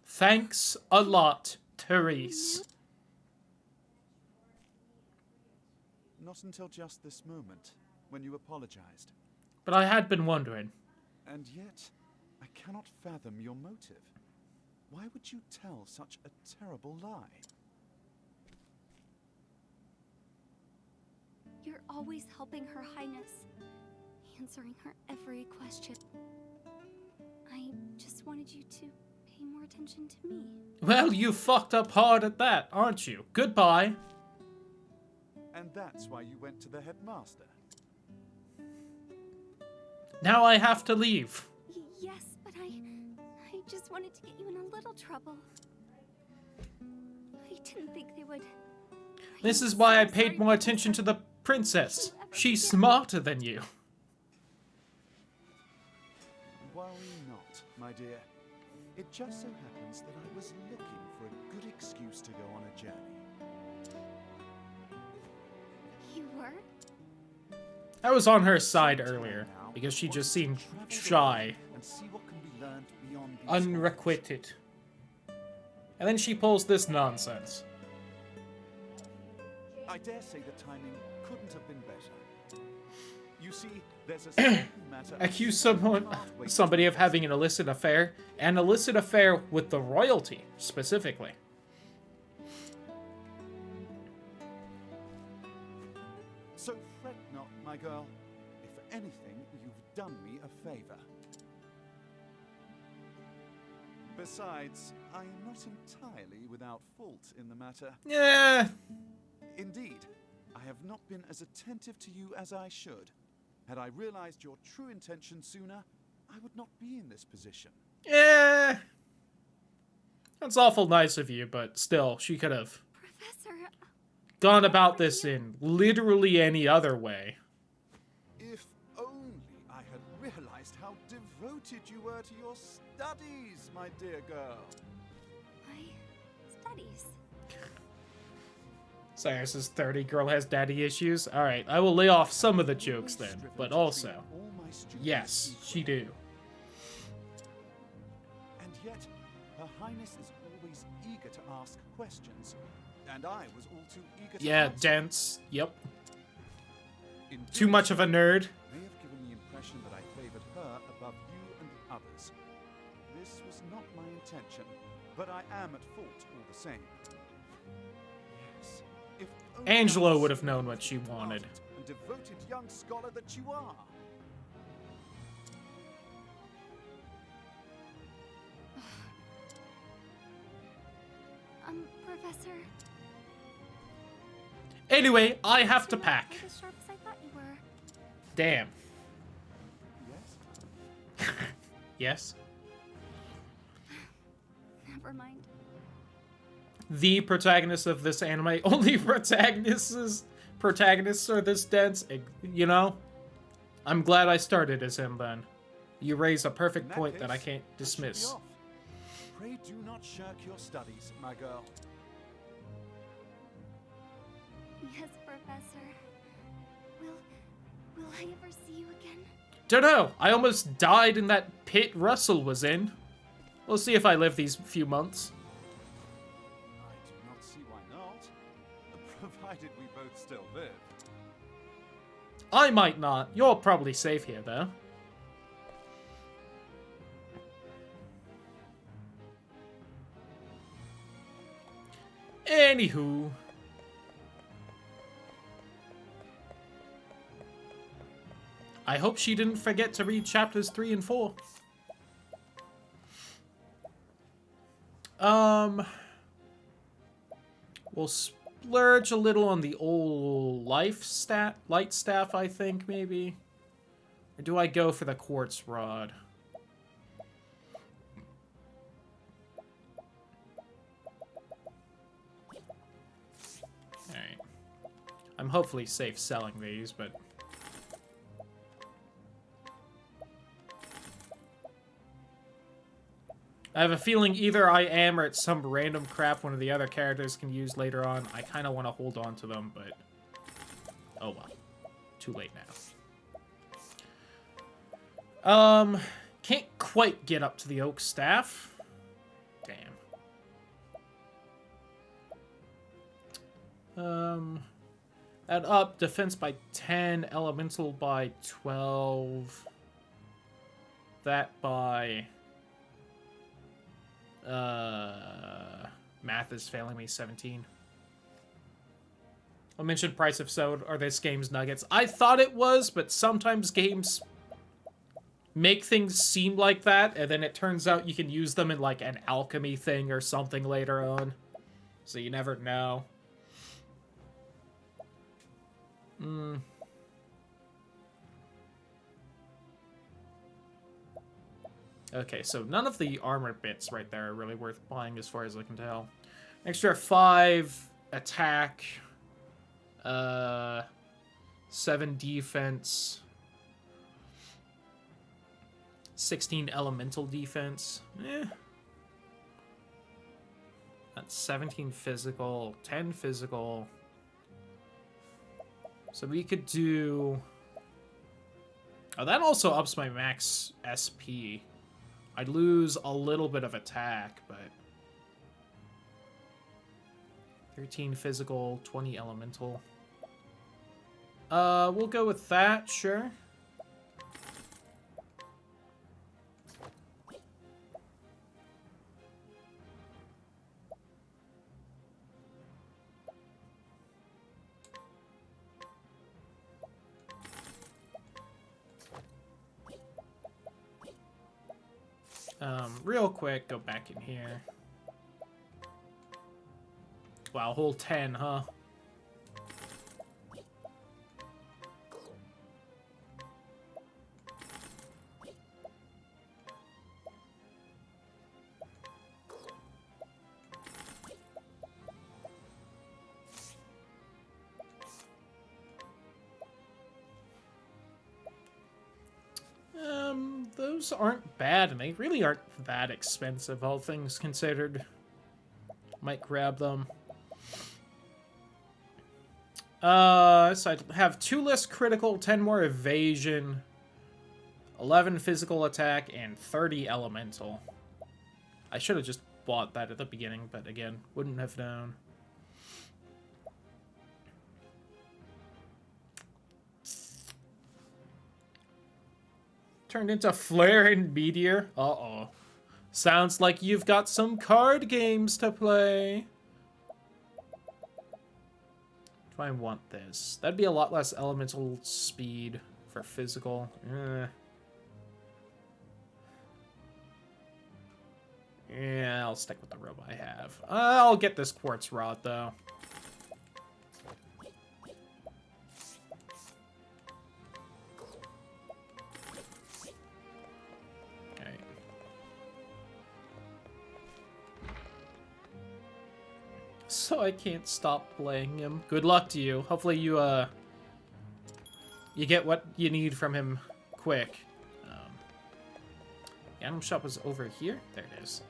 Speaker 1: Thanks a lot, Therese.
Speaker 2: Not until just this moment, when you apologized.
Speaker 1: But I had been wondering,
Speaker 2: And yet, I cannot fathom your motive. Why would you tell such a terrible lie?
Speaker 3: You're always helping Her Highness, answering her every question. I just wanted you to pay more attention to me.
Speaker 1: Well, you fucked up hard at that, aren't you? Goodbye.
Speaker 2: And that's why you went to the headmaster.
Speaker 1: Now I have to leave.
Speaker 3: Yes, but I just wanted to get you in a little trouble. I didn't think they would.
Speaker 1: This is why I paid more attention to the princess. She's smarter than you.
Speaker 2: Worry not, my dear. It just so happens that I was looking for a good excuse to go on a journey.
Speaker 3: You were?
Speaker 1: I was on her side earlier, because she just seemed shy,
Speaker 2: And see what can be learned beyond these
Speaker 1: unrequited. And then she pulls this nonsense.
Speaker 2: I dare say the timing couldn't have been better. You see, there's a certain matter.
Speaker 1: Accuse somebody of having an illicit affair, an illicit affair with the royalty, specifically.
Speaker 2: So fret not, my girl. If anything, you've done me a favor. Besides, I am not entirely without fault in the matter.
Speaker 1: Yeah.
Speaker 2: Indeed, I have not been as attentive to you as I should. Had I realized your true intention sooner, I would not be in this position.
Speaker 1: Yeah. That's awful nice of you, but still, she could have
Speaker 3: Professor,
Speaker 1: gone about this in literally any other way.
Speaker 2: If only I had realized how devoted you were to your studies, my dear girl.
Speaker 3: my studies.
Speaker 1: Cyrus's 30 girl has daddy issues. Alright, I will lay off some of the jokes then, but also, yes, she do.
Speaker 2: And yet, Her Highness is always eager to ask questions, and I was all too eager to
Speaker 1: Yeah,
Speaker 2: answer.
Speaker 1: dense, yep.
Speaker 2: In
Speaker 1: Too
Speaker 2: doing
Speaker 1: much of a
Speaker 2: so,
Speaker 1: nerd.
Speaker 2: may have given the impression that I favored her above you and the others. This was not my intention, but I am at fault all the same. Yes, if only
Speaker 1: Angelo
Speaker 2: I
Speaker 1: would have
Speaker 2: saw
Speaker 1: known
Speaker 2: the
Speaker 1: what she wanted.
Speaker 2: ardent and devoted young scholar that you are.
Speaker 3: Professor.
Speaker 1: Anyway, I have to
Speaker 3: You're not
Speaker 1: pack.
Speaker 3: quite as sharp as I thought you were.
Speaker 1: Damn.
Speaker 2: Yes?
Speaker 1: Yes?
Speaker 3: Never mind.
Speaker 1: The protagonist of this anime. Only protagonists are this dense. You know? I'm glad I started as him then. You raise a perfect
Speaker 2: In that
Speaker 1: point that I
Speaker 2: case,
Speaker 1: can't
Speaker 2: I should be
Speaker 1: dismiss.
Speaker 2: off. Pray do not shirk your studies, my girl.
Speaker 3: Yes, Professor. Will I ever see you again?
Speaker 1: Dunno. I almost died in that pit Russell was in. We'll see if I live these few months.
Speaker 2: I do not see why not, provided we both still live.
Speaker 1: I might not. You're probably safe here, though. Anywho. I hope she didn't forget to read chapters 3 and 4. We'll splurge a little on the old light staff, I think, maybe. Or do I go for the quartz rod? Alright. I'm hopefully safe selling these, but... I have a feeling either I am or it's some random crap one of the other characters can use later on. I kind of want to hold on to them, but... Oh well. Too late now. Can't quite get up to the oak staff. Damn. That up, defense by 10, elemental by 12... that by... math is failing me, 17. I mentioned price of soda. Are this game's nuggets? I thought it was, but sometimes games make things seem like that, and then it turns out you can use them in, like, an alchemy thing or something later on. So you never know. Okay, so none of the armor bits right there are really worth buying as far as I can tell. Extra 5 attack, 7 defense, 16 elemental defense. That's 17 physical, 10 physical. So we could do... Oh, that also ups my max SP. I'd lose a little bit of attack, but... 13 physical, 20 elemental. We'll go with that, sure. Real quick, go back in here. Wow, whole 10, huh? Those aren't bad, and they really aren't that expensive, all things considered. Might grab them. So I have 2 less critical, 10 more evasion, 11 physical attack, and 30 elemental. I should have just bought that at the beginning, but again, wouldn't have known. Turned into Flare and Meteor. Uh-oh. Sounds like you've got some card games to play. Do I want this? That'd be a lot less elemental speed for physical. Yeah, I'll stick with the robe I have. I'll get this quartz rod, though. So I can't stop playing him. Good luck to you. Hopefully you get what you need from him quick. The item shop was over here. There it is.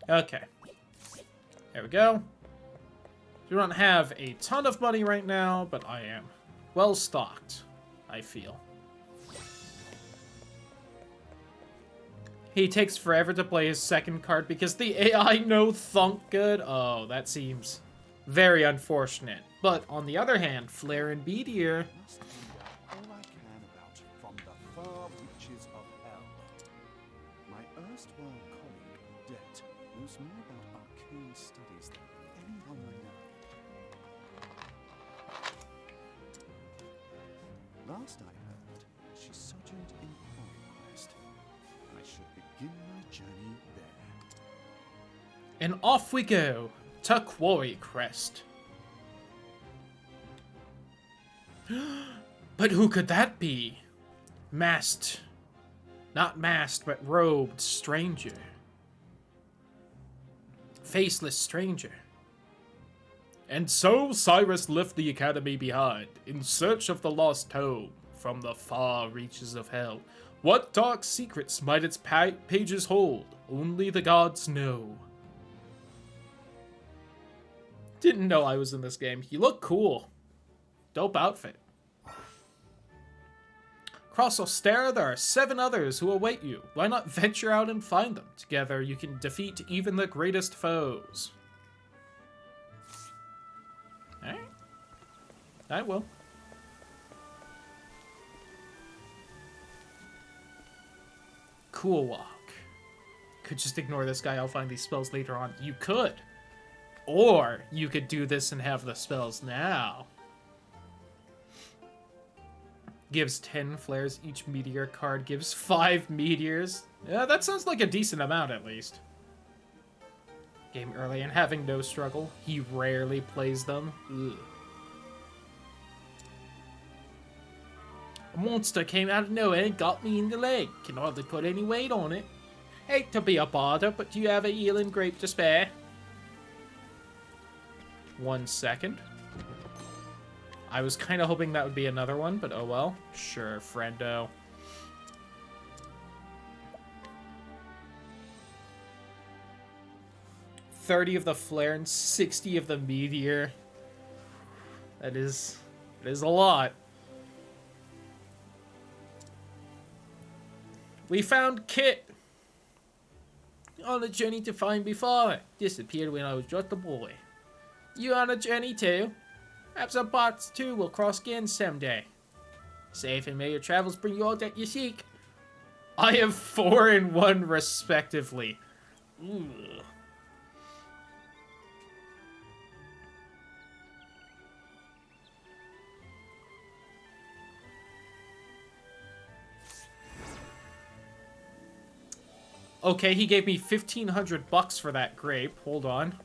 Speaker 1: Okay. There we go. Do not have a ton of money right now, but I am well stocked, I feel. He takes forever to play his second card because the AI no thunk good. Oh, that seems very unfortunate. But on the other hand, Flare and Meteor.
Speaker 2: Must find out all I can about from the far reaches of hell. My erstwhile colleague, Det, knows more about arcane studies than anyone I know. Last I heard, she sojourned in Quest. I should begin my journey there.
Speaker 1: And off we go to Quarry Crest. But who could that be? Masked. Not masked, but robed stranger. Faceless stranger. And so Cyrus left the academy behind, in search of the lost tome from the far reaches of hell. What dark secrets might its pages hold? Only the gods know. Didn't know I was in this game. You look cool. Dope outfit. Across Ostera, there are 7 others who await you. Why not venture out and find them? Together, you can defeat even the greatest foes. Alright. I will. Cool walk. Could just ignore this guy, I'll find these spells later on. You could. Or you could do this and have the spells now. Gives 10 flares. Each meteor card gives 5 meteors. Yeah, that sounds like a decent amount at least. Game early and having no struggle. He rarely plays them. Ugh. A monster came out of nowhere and got me in the leg. Can hardly put any weight on it. Hate to be a bother, but do you have a healing grape to spare? 1 second. I was kind of hoping that would be another one, but oh well. Sure, friendo. $30 of the flare and 60 of the meteor. That is a lot. We found Kit on a journey to find me father. Disappeared when I was just a boy. You on a journey too? Perhaps our paths too will cross again someday. Safe and may your travels bring you all that you seek. I have 4 and 1 respectively. Ugh. Okay, he gave me $1,500 for that grape. Hold on.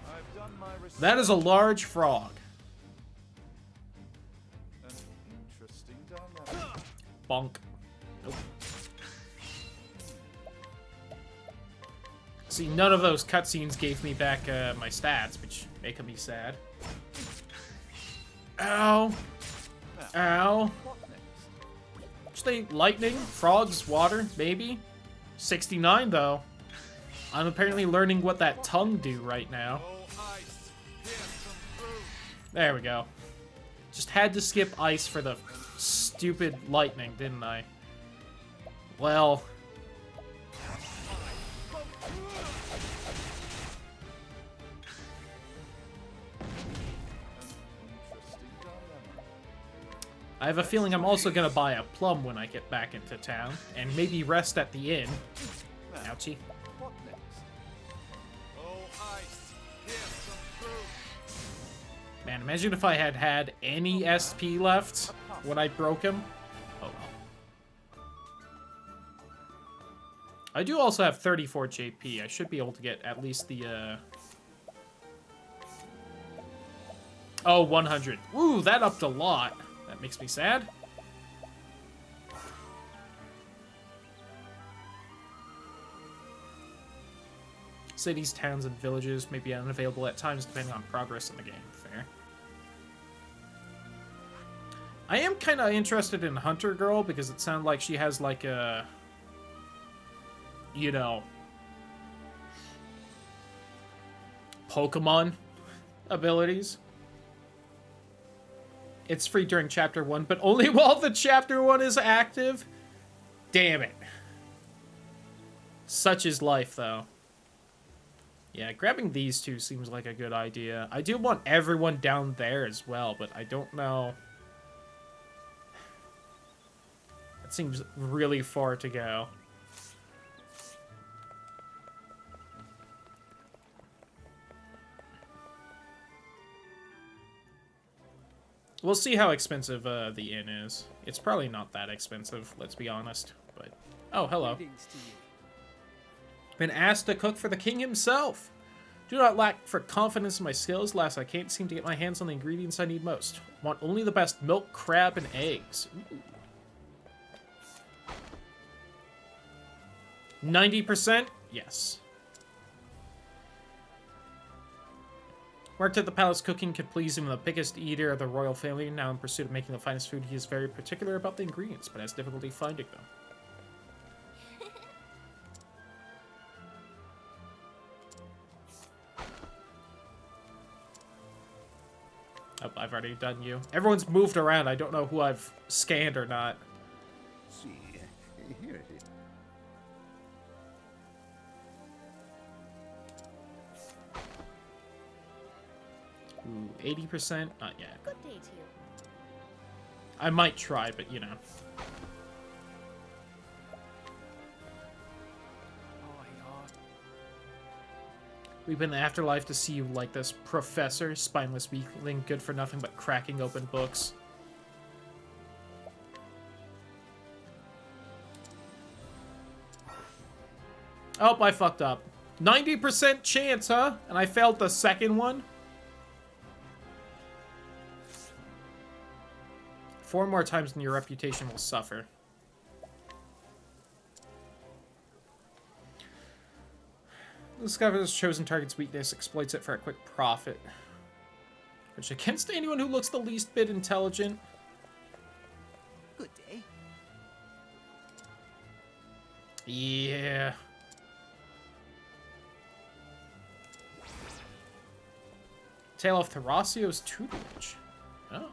Speaker 2: I've done my research.
Speaker 1: That is a large frog.
Speaker 2: An interesting dilemma.
Speaker 1: Bonk. Nope. See, none of those cutscenes gave me back my stats, which make me sad. Ow. Ow.
Speaker 2: What next?
Speaker 1: Actually, lightning, frogs, water, maybe. 69 though. I'm apparently learning what that tongue do right now. There we go. Just had to skip ice for the stupid lightning, didn't I? Well. I have a feeling I'm also gonna buy a plum when I get back into town, and maybe rest at the inn. Ouchie.
Speaker 2: What next? Oh, ice. Here's some fruit.
Speaker 1: Man, imagine if I had had any SP left when I broke him. Oh well. I do also have 34 JP. I should be able to get at least the, Oh, 100. Ooh, that upped a lot. That makes me sad. Cities, towns, and villages may be unavailable at times depending on progress in the game. Fair. I am kind of interested in Hunter Girl because it sounds like she has like a, you know, Pokemon abilities. It's free during Chapter 1, but only while the Chapter 1 is active? Damn it. Such is life, though. Yeah, grabbing these two seems like a good idea. I do want everyone down there as well, but I don't know. That seems really far to go. We'll see how expensive the inn is. It's probably not that expensive, let's be honest. But oh, hello. Been asked to cook for the king himself. Do not lack for confidence in my skills, lass. I can't seem to get my hands on the ingredients I need most. Want only the best milk, crab, and eggs. Ooh. 90%? Yes. Worked at the palace cooking could please him, the biggest eater of the royal family. Now in pursuit of making the finest food, he is very particular about the ingredients, but has difficulty finding them. Oh, I've already done you. Everyone's moved around. I don't know who I've scanned or not.
Speaker 6: See, here it is.
Speaker 1: Ooh, 80%? Not yet.
Speaker 5: Good day to you.
Speaker 1: I might try, but you know. We've been in the afterlife to see you like this, Professor, spineless weakling, good for nothing but cracking open books. Oh, I fucked up. 90% chance, huh? And I failed the second one? 4 more times and your reputation will suffer. Discovers chosen target's weakness, exploits it for a quick profit. Which against anyone who looks the least bit intelligent.
Speaker 6: Good day.
Speaker 1: Yeah. Tale of Therasio's tutelage. Oh.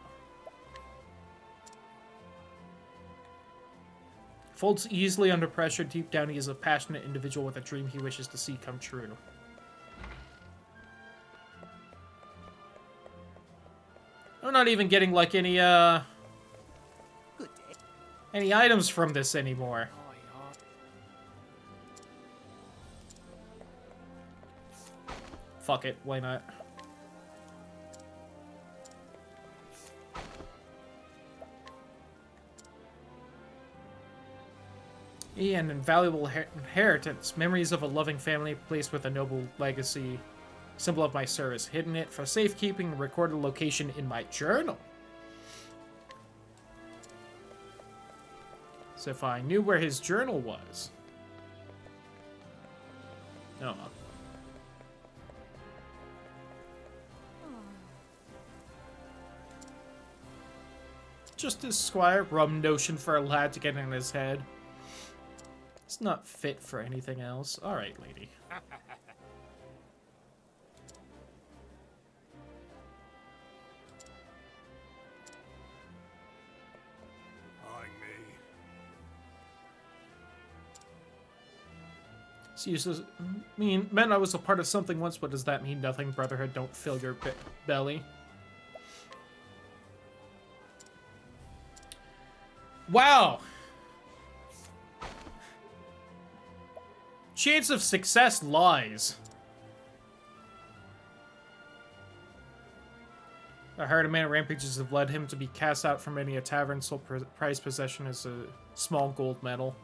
Speaker 1: Folds easily under pressure. Deep down, he is a passionate individual with a dream he wishes to see come true. I'm not even getting, like, any items from this anymore. Fuck it, why not? An invaluable inheritance, memories of a loving family placed with a noble legacy, symbol of my service, hidden it for safekeeping, recorded location in my journal. So if I knew where his journal was. Oh. Just a squire, rum notion for a lad to get in his head. It's not fit for anything else. Alright, lady.
Speaker 4: Eyeing me.
Speaker 1: It's useless. Meant I was a part of something once, but does that mean nothing? Brotherhood, don't fill your belly. Wow! Chance of success lies. The heart of man rampages have led him to be cast out from many a tavern. Sole prized possession is a small gold medal.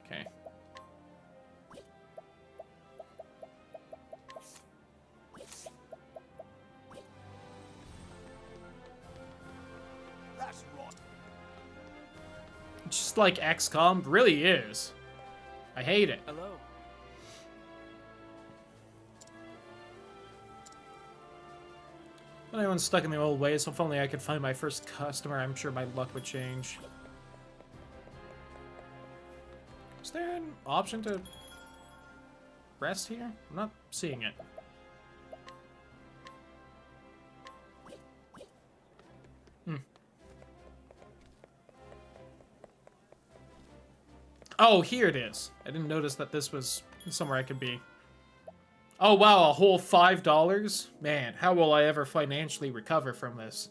Speaker 1: Okay.
Speaker 4: That's right.
Speaker 1: Just like XCOM really is. I hate it.
Speaker 7: Hello.
Speaker 1: Anyone's stuck in the old ways. If only I could find my first customer, I'm sure my luck would change. Is there an option to rest here? I'm not seeing it. Oh, here it is. I didn't notice that this was somewhere I could be. Oh, wow, a whole $5? Man, how will I ever financially recover from this?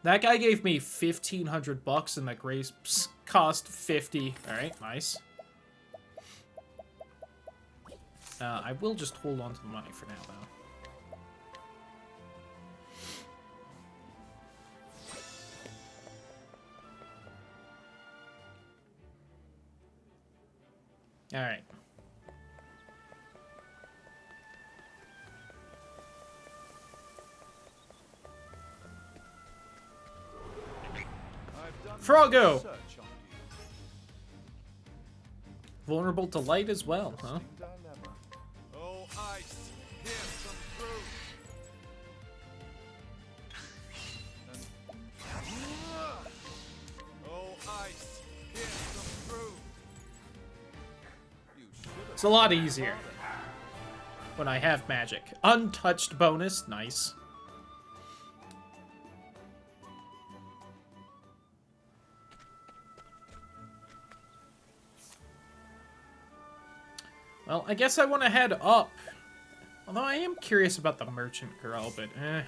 Speaker 1: That guy gave me 1,500 bucks and the grapes cost 50. Alright, nice. I will just hold on to the money for now, though. Alright. Froggo! Vulnerable to light as well, huh?
Speaker 4: Oh, ice, hit
Speaker 1: It's a lot easier when I have magic. Untouched bonus, nice. Well, I guess I want to head up. Although I am curious about the merchant girl, but eh.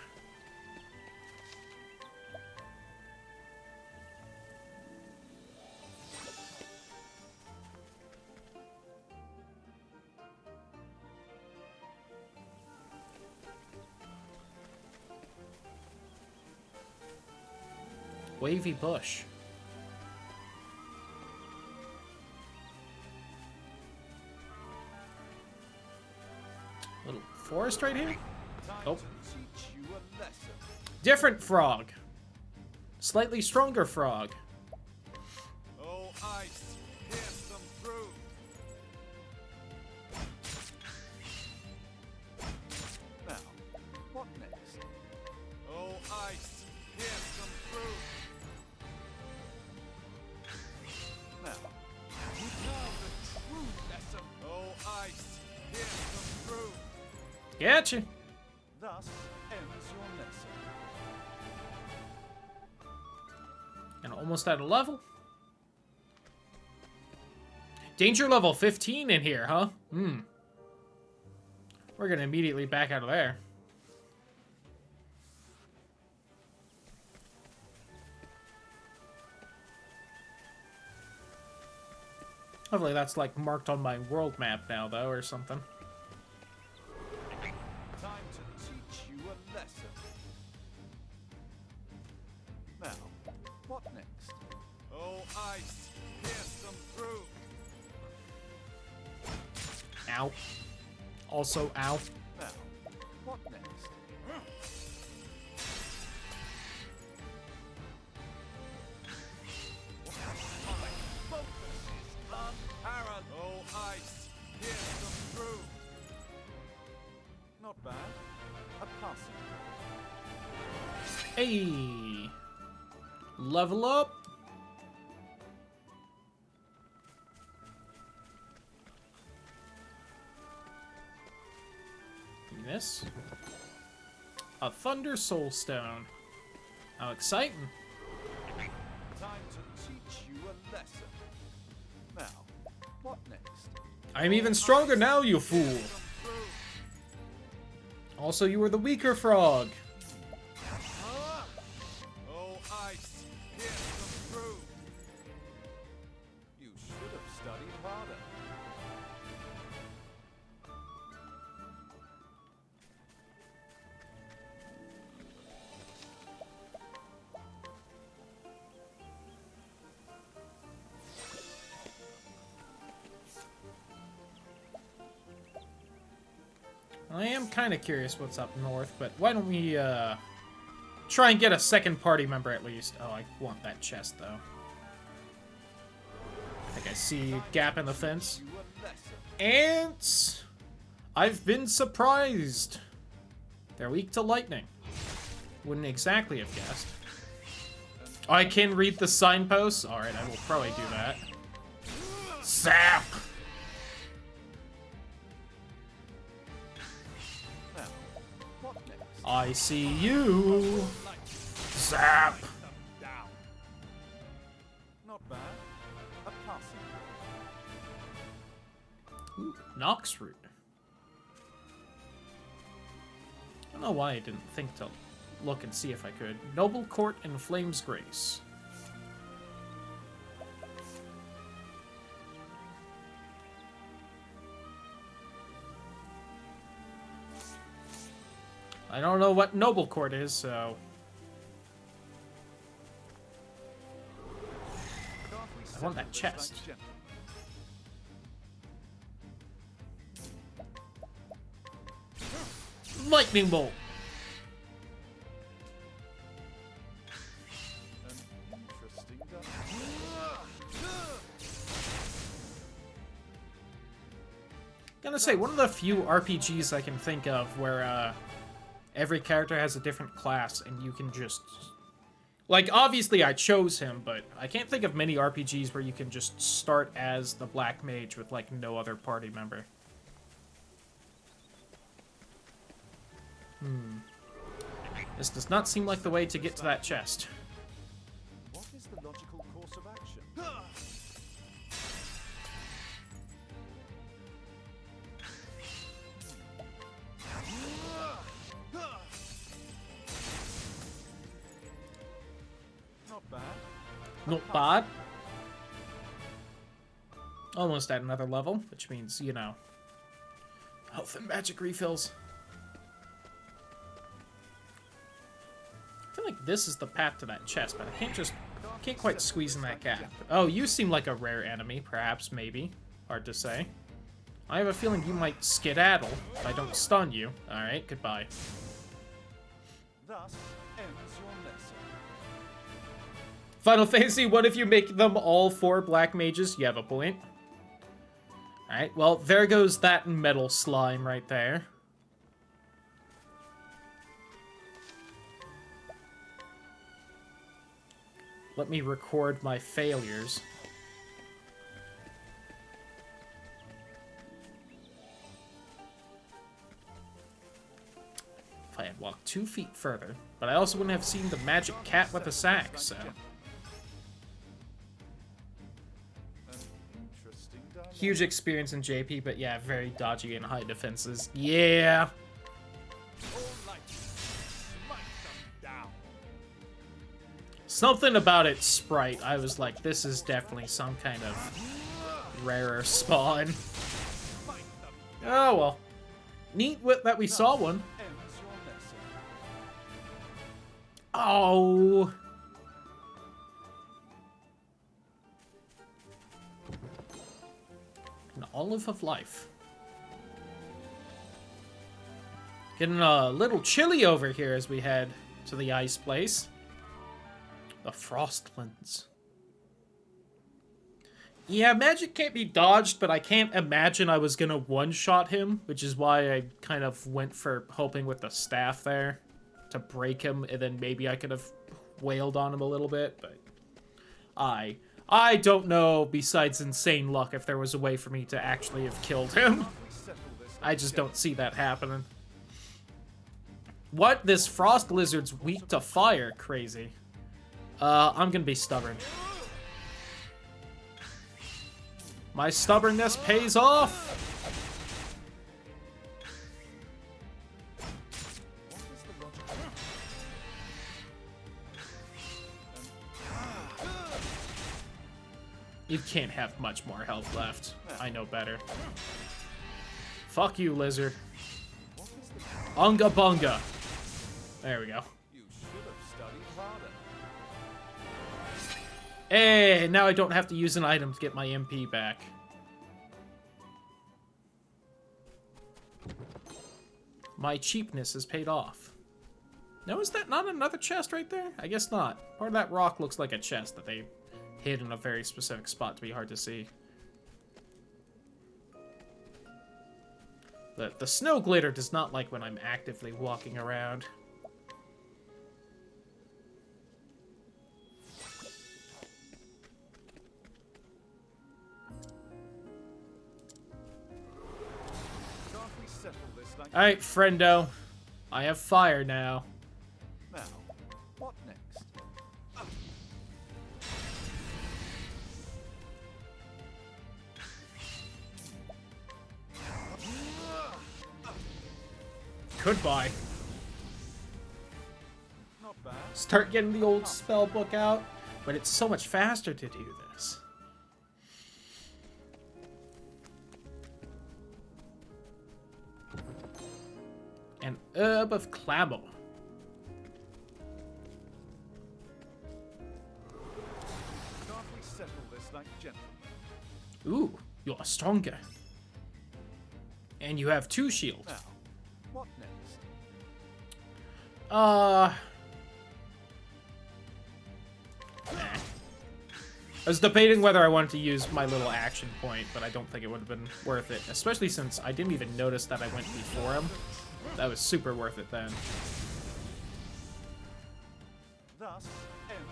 Speaker 1: Wavy bush. Little forest right here? Oh. Different frog. Slightly stronger frog.
Speaker 2: Oh, ice, pierce them through. Now, what next? Oh, ice, pierce them through. Now, you know the true lesson. Oh, ice, pierce them through.
Speaker 1: Gotcha.
Speaker 2: Thus ends your lesson.
Speaker 1: And almost at a level. Danger level 15 in here, huh? Hmm. We're gonna immediately back out of there. Hopefully that's like marked on my world map now, though, or something.
Speaker 2: Time to teach you a lesson. Now, what next? Oh, ice, pierce them through.
Speaker 1: Ow. Also, ow.
Speaker 2: Now, what next? My focus is unparalleled. Oh, ice, pierce them through. Not bad. A passing.
Speaker 1: Hey. Level up. This. A Thunder Soul Stone. How exciting.
Speaker 2: Time to teach you a lesson. Now, what next?
Speaker 1: I'm even stronger now, you fool.
Speaker 2: Them through.
Speaker 1: Also, you were the weaker frog.
Speaker 2: Oh, ice, pierce them through. You should have studied harder.
Speaker 1: I am kind of curious what's up north, but why don't we, try and get a second party member at least. Oh, I want that chest, though. I think I see a gap in the fence.
Speaker 2: You a lesson.
Speaker 1: Ants! I've been surprised. They're weak to lightning. Wouldn't exactly have guessed. I can read the signposts? Alright, I will probably do that. Zap!
Speaker 2: Now, what next?
Speaker 1: I see you. Zap!
Speaker 2: Them down. Not bad. A passing.
Speaker 1: Ooh, Nox root. I don't know why I didn't think to look and see if I could. Noble Court and Flame's Grace. I don't know what Noble Court is, so... I want that chest. Lightning Bolt!
Speaker 2: An interesting gun.
Speaker 1: Gonna say, one of the few RPGs I can think of where, every character has a different class and you can just Like, obviously I chose him, but I can't think of many RPGs where you can just start as the Black Mage with, like, no other party member. This does not seem like the way to get to that chest.
Speaker 2: What is the logical course of action? Not bad.
Speaker 1: Not bad. Almost at another level, which means, you know, health and magic refills. I feel like this is the path to that chest, but I can't quite squeeze in that gap. Oh, you seem like a rare enemy, perhaps, maybe. Hard to say. I have a feeling you might skedaddle if I don't stun you. Alright, goodbye.
Speaker 2: Thus ends your lesson.
Speaker 1: Final Fantasy, what if you make them all 4 black mages? You have a point. Alright, well, there goes that metal slime right there. Let me record my failures. If I had walked 2 feet further, but I also wouldn't have seen the magic cat with a sack, so...
Speaker 2: Interesting dialogue.
Speaker 1: Huge experience in JP, but yeah, very dodgy and high defenses. Yeah!
Speaker 4: All light, smite them down.
Speaker 1: Something about its sprite, I was like, this is definitely some kind of rarer spawn. Oh well. Neat that we saw one.
Speaker 2: Ends your lesson.
Speaker 1: Oh! An olive of life. Getting a little chilly over here as we head to the ice place. The Frostlands. Yeah, magic can't be dodged, but I can't imagine I was gonna one-shot him, which is why I kind of went for hoping with the staff there to break him, and then maybe I could have wailed on him a little bit, but I don't know, besides insane luck, if there was a way for me to actually have killed him. I just don't see that happening. What? This frost lizard's weak to fire? Crazy. I'm gonna be stubborn. My stubbornness pays off! You can't have much more health left. I know better. Fuck you, lizard. Unga bunga. There we go.
Speaker 2: You should have studied harder.
Speaker 1: Hey, now I don't have to use an item to get my MP back. My cheapness is paid off. Now, is that not another chest right there? I guess not. Part of that rock looks like a chest that they hid in a very specific spot to be hard to see. The snow glitter does not like when I'm actively walking around.
Speaker 2: Can't we settle this like
Speaker 1: Alright, friendo. I have fire now.
Speaker 2: now? What next?
Speaker 1: Goodbye.
Speaker 2: Not bad.
Speaker 1: Start getting the old spell book out, but it's so much faster to do this. An herb of clamor.
Speaker 2: Can't we settle this like gentlemen?
Speaker 1: Ooh, you're stronger. And you have 2 shields.
Speaker 2: Now, what next?
Speaker 1: Nah. I was debating whether I wanted to use my little action point, but I don't think it would have been worth it, especially since I didn't even notice that I went before him. That was super worth it then.
Speaker 2: Thus ends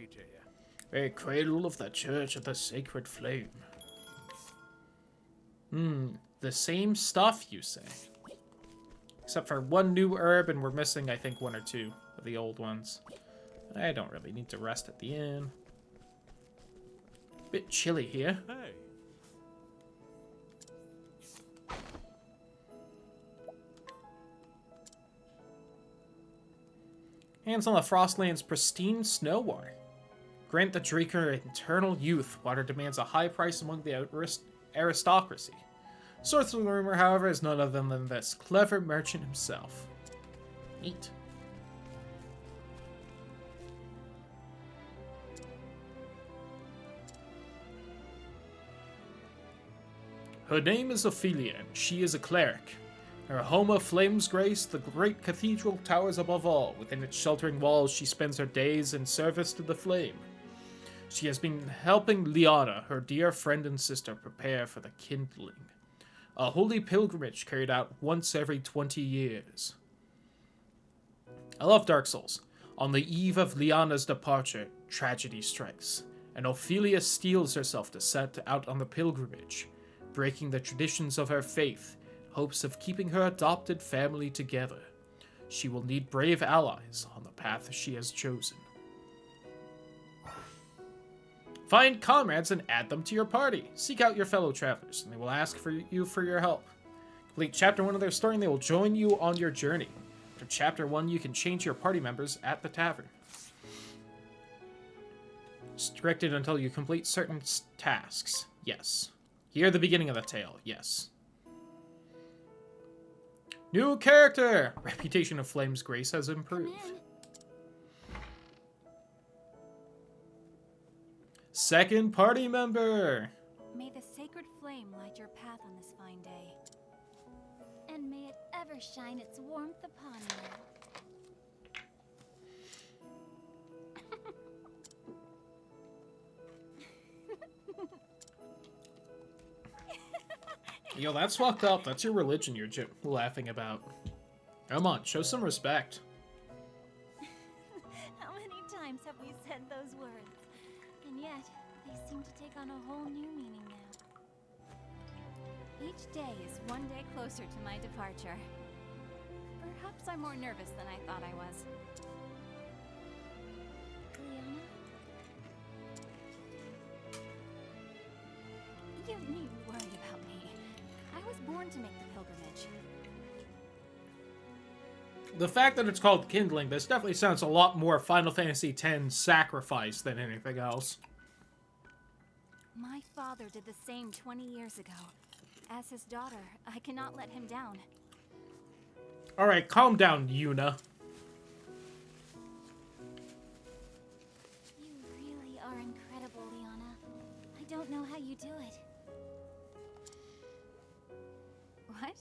Speaker 4: be to you?
Speaker 1: A cradle of the Church of the Sacred Flame. The same stuff, you say? Except for one new herb, and we're missing, I think, one or two of the old ones. I don't really need to rest at the inn. Bit chilly here.
Speaker 4: Hey.
Speaker 1: Hands on the Frostland's pristine snow water. Grant the drinker eternal youth. Water demands a high price among the aristocracy. Source of the rumor, however, is none other than this clever merchant himself. Neat. Her name is Ophelia, and she is a cleric. Her home of Flames Grace, the great cathedral, towers above all. Within its sheltering walls, she spends her days in service to the flame. She has been helping Liana, her dear friend and sister, prepare for the kindling. A holy pilgrimage carried out once every 20 years. I love Dark Souls. On the eve of Liana's departure, tragedy strikes, and Ophelia steels herself to set out on the pilgrimage, breaking the traditions of her faith, hopes of keeping her adopted family together. She will need brave allies on the path she has chosen. Find comrades and add them to your party. Seek out your fellow travelers, and they will ask for you for your help. Complete Chapter 1 of their story, and they will join you on your journey. After Chapter 1, you can change your party members at the tavern. Restricted until you complete certain tasks. Yes. Hear the beginning of the tale. Yes. New character! Reputation of Flame's Grace has improved. Second party member!
Speaker 3: May the sacred flame light your path on this fine day. And may it ever shine its warmth upon you.
Speaker 1: Yo, that's fucked up. That's your religion you're laughing about. Come on, show some respect.
Speaker 3: How many times have we said those words? And yet, they seem to take on a whole new meaning now. Each day is one day closer to my departure. Perhaps I'm more nervous than I thought I was. Liana? You needn't worry about me. I was born to make the pilgrimage.
Speaker 1: The fact that it's called Kindling, this definitely sounds a lot more Final Fantasy X Sacrifice than anything else.
Speaker 3: My father did the same 20 years ago. As his daughter, I cannot let him down.
Speaker 1: Alright, calm down, Yuna.
Speaker 3: You really are incredible, Liana. I don't know how you do it. What?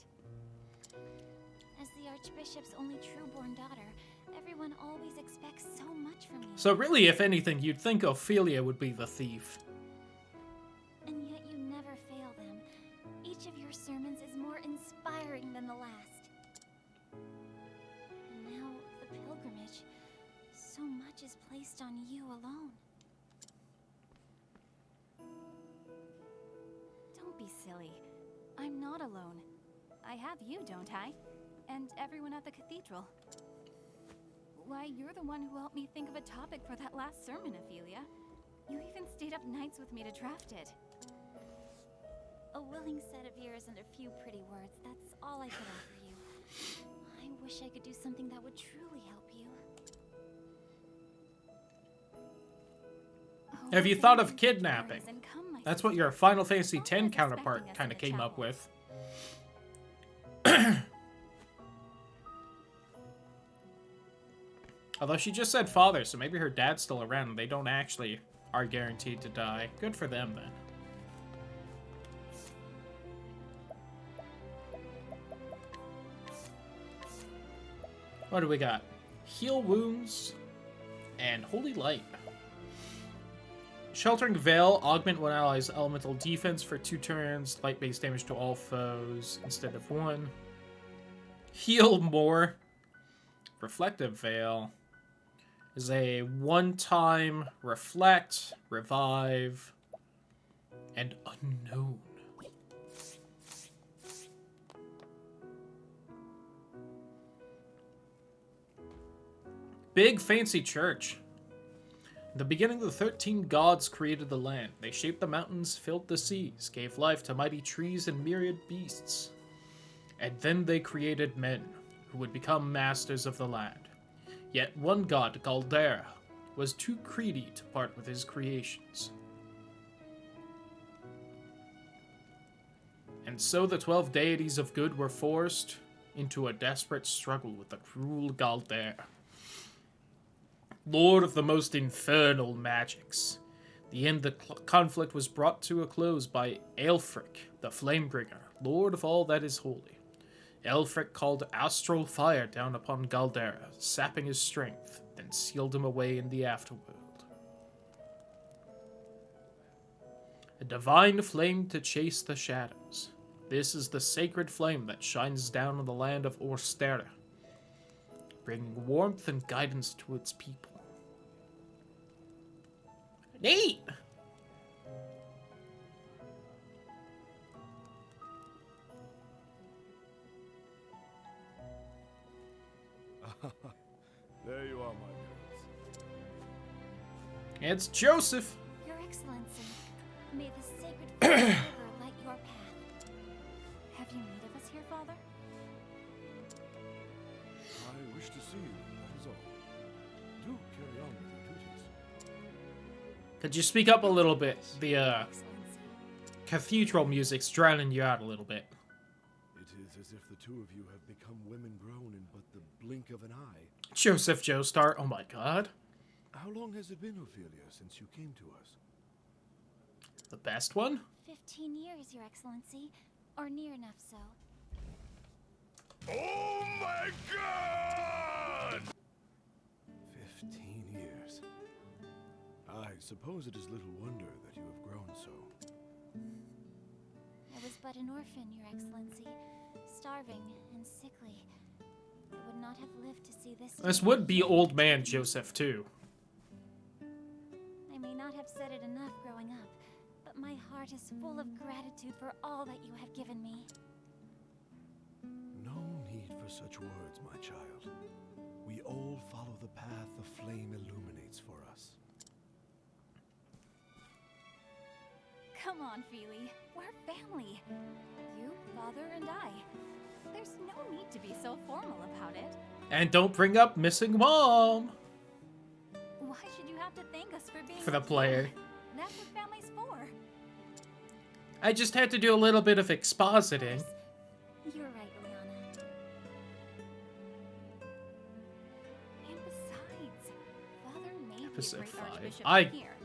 Speaker 3: As the Archbishop's only true-born daughter, everyone always expects so much from you.
Speaker 1: So really, if anything, you'd think Ophelia would be the thief.
Speaker 3: And yet you never fail them. Each of your sermons is more inspiring than the last. And now, the pilgrimage. So much is placed on you alone. Don't be silly. I'm not alone. I have you, don't I? And everyone at the cathedral. Why, you're the one who helped me think of a topic for that last sermon, Ophelia. You even stayed up nights with me to draft it. A willing set of ears and a few pretty words, that's all I could offer you. I wish I could do something that would truly help you.
Speaker 1: Have you thought of kidnapping? That's what your Final Fantasy X counterpart kind of came up with. Although she just said father, so maybe her dad's still around and they don't actually are guaranteed to die. Good for them, then. What do we got? Heal wounds and Holy Light. Sheltering Veil, augment one ally's elemental defense for 2 turns, light-based damage to all foes instead of 1. Heal more. Reflective Veil. is a one-time reflect, revive, and unknown. Big fancy church. In the beginning, the 13 gods created the land. They shaped the mountains, filled the seas, gave life to mighty trees and myriad beasts. And then they created men, who would become masters of the land. Yet one god, Galdera, was too greedy to part with his creations. And so the 12 deities of good were forced into a desperate struggle with the cruel Galdera, lord of the most infernal magics. In the end, the conflict was brought to a close by Aelfric, the Flamebringer, lord of all that is holy. Aelfric called astral fire down upon Galdera, sapping his strength, then sealed him away in the afterworld. A divine flame to chase the shadows. This is the sacred flame that shines down on the land of Orstera, bringing warmth and guidance to its people. Neat!
Speaker 2: There you are, my girls.
Speaker 1: It's Joseph!
Speaker 3: Your Excellency, may the sacred flame of the river light your path. Have you need of us here, Father?
Speaker 2: I wish to see you, that is all. Do carry on with your duties.
Speaker 1: Could you speak up a little bit? The
Speaker 3: Excellency.
Speaker 1: cathedral music's drowning you out a little bit.
Speaker 2: It is as if the two of you have become women grown in but the blink of an eye.
Speaker 1: Joseph Joestar, oh my god.
Speaker 2: How long has it been, Ophelia, since you came to us?
Speaker 1: The best one?
Speaker 3: 15 years, Your Excellency, or near enough so.
Speaker 4: Oh my god!
Speaker 2: 15 years. I suppose it is little wonder that you have grown so.
Speaker 3: I was but an orphan, Your Excellency, starving and sickly. I would not have lived to see this.
Speaker 1: This
Speaker 3: day.
Speaker 1: would be old man Joseph, too.
Speaker 3: I may not have said it enough growing up, but my heart is full of gratitude for all that you have given me.
Speaker 2: No need for such words, my child. We all follow the path the flame illuminates for us.
Speaker 3: Come on, Feely. We're family. You, Father, and I. There's no need to be so formal about it.
Speaker 1: And don't bring up missing mom!
Speaker 3: Why should you have to thank us for being
Speaker 1: For the
Speaker 3: a team?
Speaker 1: player.
Speaker 3: That's what family's for.
Speaker 1: I just had to do a little bit of expositing.
Speaker 3: You're right, Liana. And besides, Father may be a
Speaker 1: Episode
Speaker 3: great
Speaker 1: 5.
Speaker 3: archbishop
Speaker 1: I
Speaker 3: here,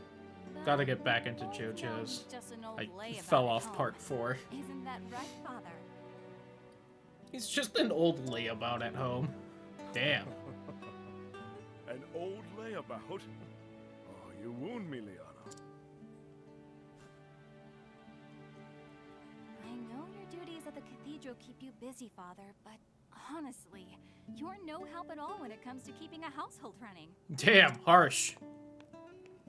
Speaker 1: gotta
Speaker 3: but
Speaker 1: get back into
Speaker 3: old
Speaker 1: JoJo's.
Speaker 3: John's just an old
Speaker 1: I
Speaker 3: lay
Speaker 1: fell
Speaker 3: about
Speaker 1: off
Speaker 3: at
Speaker 1: part
Speaker 3: home.
Speaker 1: 4.
Speaker 3: Isn't that right, Father?
Speaker 1: He's just an old layabout at home. Damn.
Speaker 2: An old layabout? Oh, you wound me, Liana.
Speaker 3: I know your duties at the cathedral keep you busy, Father, but honestly, you're no help at all when it comes to keeping a household running.
Speaker 1: Damn, harsh.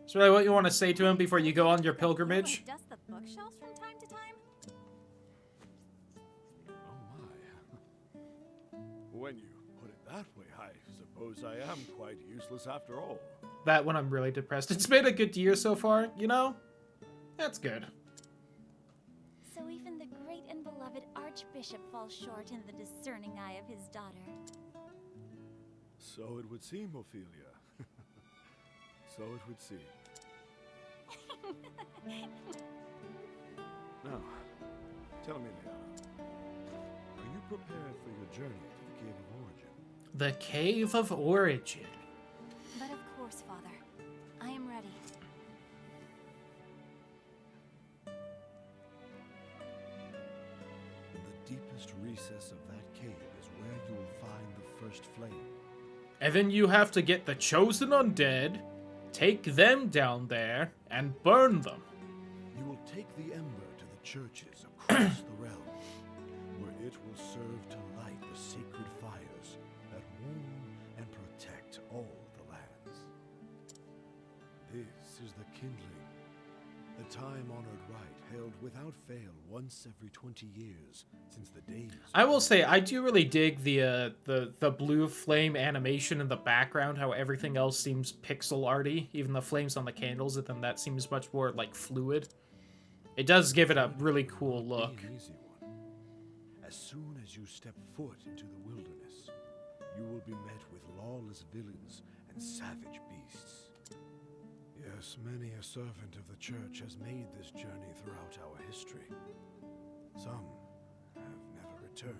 Speaker 1: Is really what you want to say to him before you go on your pilgrimage?
Speaker 3: Dust the bookshelves from time to time?
Speaker 2: Oh my. When you put it that way, I suppose I am quite useless after all.
Speaker 1: That when I'm really depressed. It's been a good year so far, you know? That's good.
Speaker 3: So even the great and beloved Archbishop falls short in the discerning eye of his daughter.
Speaker 2: So it would seem, Ophelia. So it would seem. Now, tell me, Liana, are you prepared for your journey to the Cave of Origin?
Speaker 1: The Cave of Origin.
Speaker 3: But of course, Father, I am ready.
Speaker 2: The deepest recess of that cave is where you will find the first flame.
Speaker 1: And then you have to get the chosen undead, take them down there, and burn them.
Speaker 2: You will take the ember to the churches across the realm, where it will serve to light the sacred fires that warm and protect all the lands.
Speaker 7: kindling. The time-honored rite held without fail once every 20 years since the days.
Speaker 1: I will say, I do really dig the blue flame animation in the background, how everything else seems pixel arty, even the flames on the candles, and then that seems much more, like, fluid. It does give it a really cool look.
Speaker 7: Be an easy one. As soon as you step foot into the wilderness, you will be met with lawless villains and savage beasts. Yes, many a servant of the church has made this journey throughout our history. Some have never returned.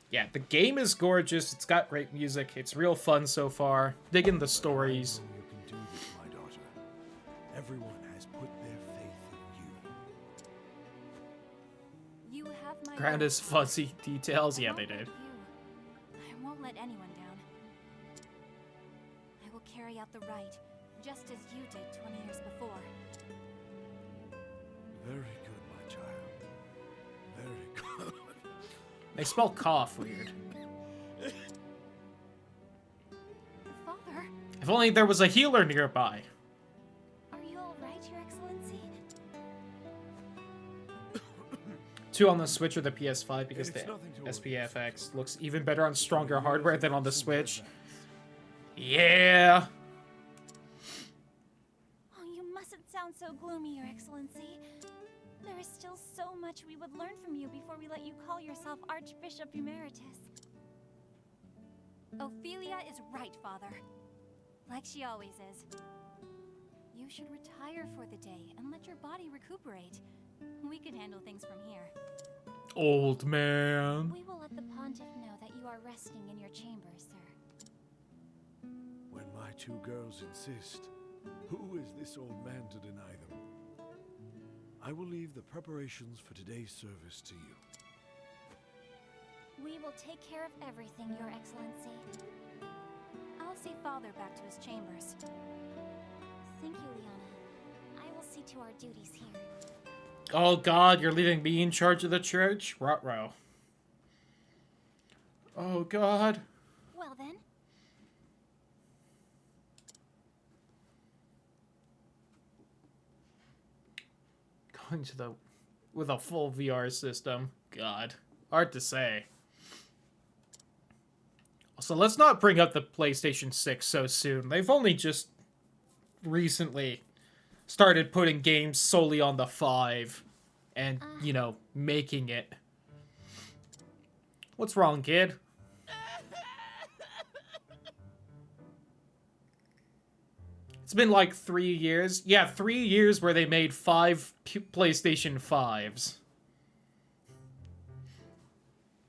Speaker 1: Yeah, the game is gorgeous. It's got great music. It's real fun so far. Digging the stories.
Speaker 7: I know you can do this, my daughter. Everyone has put their faith in you.
Speaker 3: You have my
Speaker 1: Ground
Speaker 3: word.
Speaker 1: is fuzzy details. Yeah,
Speaker 3: Along
Speaker 1: they
Speaker 3: with
Speaker 1: did.
Speaker 3: you, I won't let anyone down. I will carry out the rite, just as you did 20 years before.
Speaker 7: Very good, my child. Very good.
Speaker 1: They spell cough weird.
Speaker 3: Father,
Speaker 1: If only there was a healer nearby.
Speaker 3: are you all right, Your Excellency?
Speaker 1: 2 on the Switch or the PS5 because
Speaker 7: It's
Speaker 1: the
Speaker 7: nothing to worry
Speaker 1: SPFX looks even better on stronger hardware than on the Switch. Yeah.
Speaker 3: Oh, you mustn't sound so gloomy, Your Excellency. There is still so much we would learn from you before we let you call yourself Archbishop Emeritus. Ophelia is right, Father. Like she always is. You should retire for the day and let your body recuperate. We can handle things from here.
Speaker 1: Old man.
Speaker 3: We will let the Pontiff know that you are resting in your chambers, sir.
Speaker 7: When my 2 girls insist, who is this old man to deny them? I will leave the preparations for today's service to you.
Speaker 3: We will take care of everything, Your Excellency. I'll see Father back to his chambers. Thank you, Liana. I will see to our duties here.
Speaker 1: Oh god, you're leaving me in charge of the church? Ruh-roh. Oh god.
Speaker 3: Well then,
Speaker 1: Going to the... with a full VR system. God. Hard to say. So let's not bring up the PlayStation 6 so soon. They've only just recently started putting games solely on the 5 and, you know, making it. What's wrong, kid? It's been like 3 years. Yeah, 3 years where they made 5 PlayStation 5s.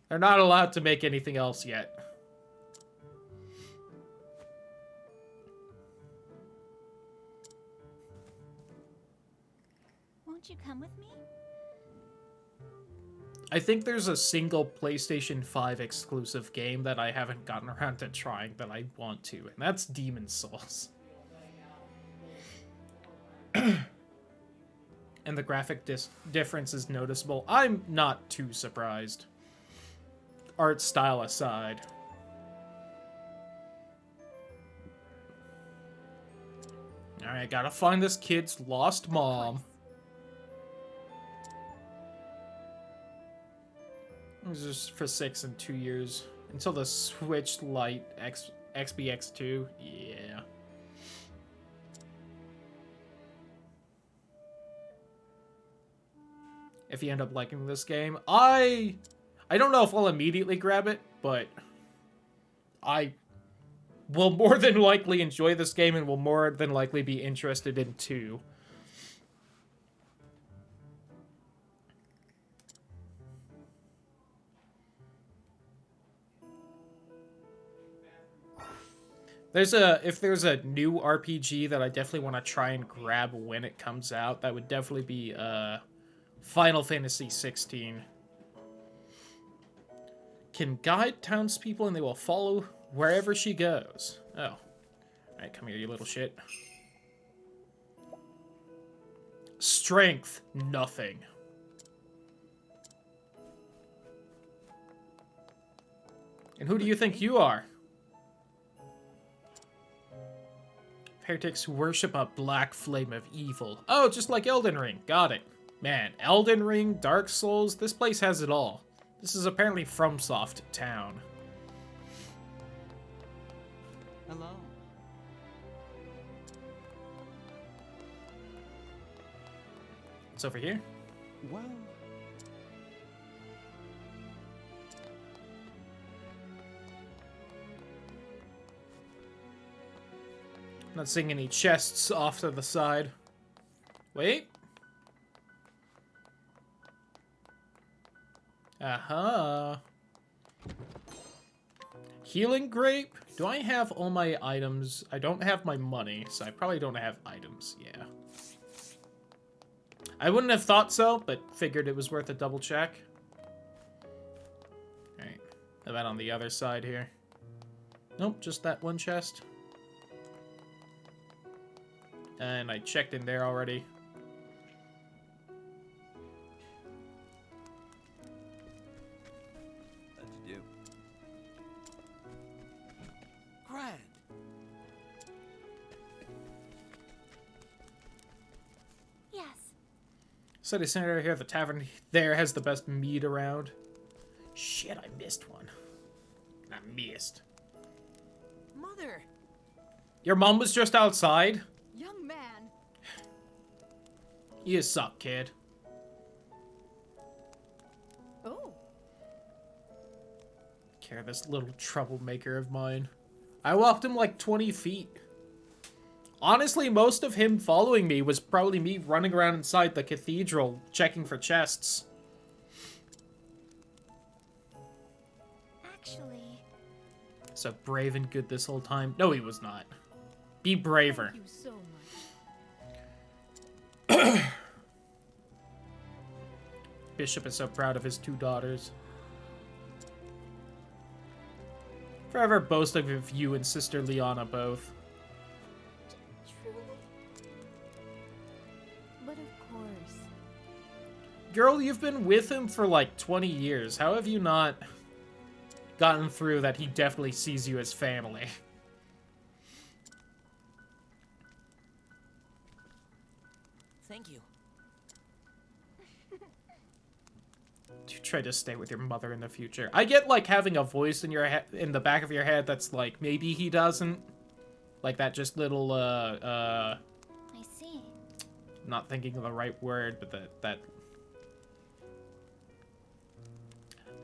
Speaker 1: They're not allowed to make anything else yet.
Speaker 3: won't you come with me?
Speaker 1: I think there's a single PlayStation 5 exclusive game that I haven't gotten around to trying that I want to, and that's Demon's Souls. And the graphic difference is noticeable. I'm not too surprised. Art style aside. Alright, gotta find this kid's lost mom. This is for 6 and 2 years. Until the Switch Lite XBX2. Yeah. If you end up liking this game. I don't know if I'll immediately grab it, but I will more than likely enjoy this game and will more than likely be interested in 2. If there's a new RPG that I definitely want to try and grab when it comes out, that would definitely be Final Fantasy 16. Can guide townspeople and they will follow wherever she goes. Oh. Alright, come here, you little shit. Strength, nothing. And who do you think you are? Heretics who worship a black flame of evil. Oh, just like Elden Ring. Got it. Man, Elden Ring, Dark Souls, this place has it all. This is apparently FromSoft town.
Speaker 6: Hello.
Speaker 1: What's over here?
Speaker 2: Well,
Speaker 1: Not seeing any chests off to the side. Wait. Aha. Healing grape? Do I have all my items? I don't have my money, so I probably don't have items. Yeah. I wouldn't have thought so, but figured it was worth a double check. Alright. How about on the other side here? Nope, just that one chest. And I checked in there already.
Speaker 6: Let's do. Grand.
Speaker 3: Yes.
Speaker 1: City center here, the tavern there has the best meat around. Shit, I missed one. I missed.
Speaker 5: Mother!
Speaker 1: Your mom was just outside?
Speaker 5: Young man!
Speaker 1: You suck, kid.
Speaker 5: Oh.
Speaker 1: Care, this little troublemaker of mine. I walked him like 20 feet. Honestly, most of him following me was probably me running around inside the cathedral, checking for chests.
Speaker 3: Actually,
Speaker 1: So brave and good this whole time? No, he was not. Be braver.
Speaker 5: Thank you so much.
Speaker 1: Bishop is so proud of his two daughters. Forever boasting of you and Sister Liana both.
Speaker 3: truly? But of course.
Speaker 1: Girl, you've been with him for like 20 years. How have you not gotten through that he definitely sees you as family?
Speaker 6: Thank you.
Speaker 1: You try to stay with your mother in the future. I get like having a voice in your in the back of your head that's like maybe he doesn't, like that just little
Speaker 3: I see.
Speaker 1: not thinking of the right word, but that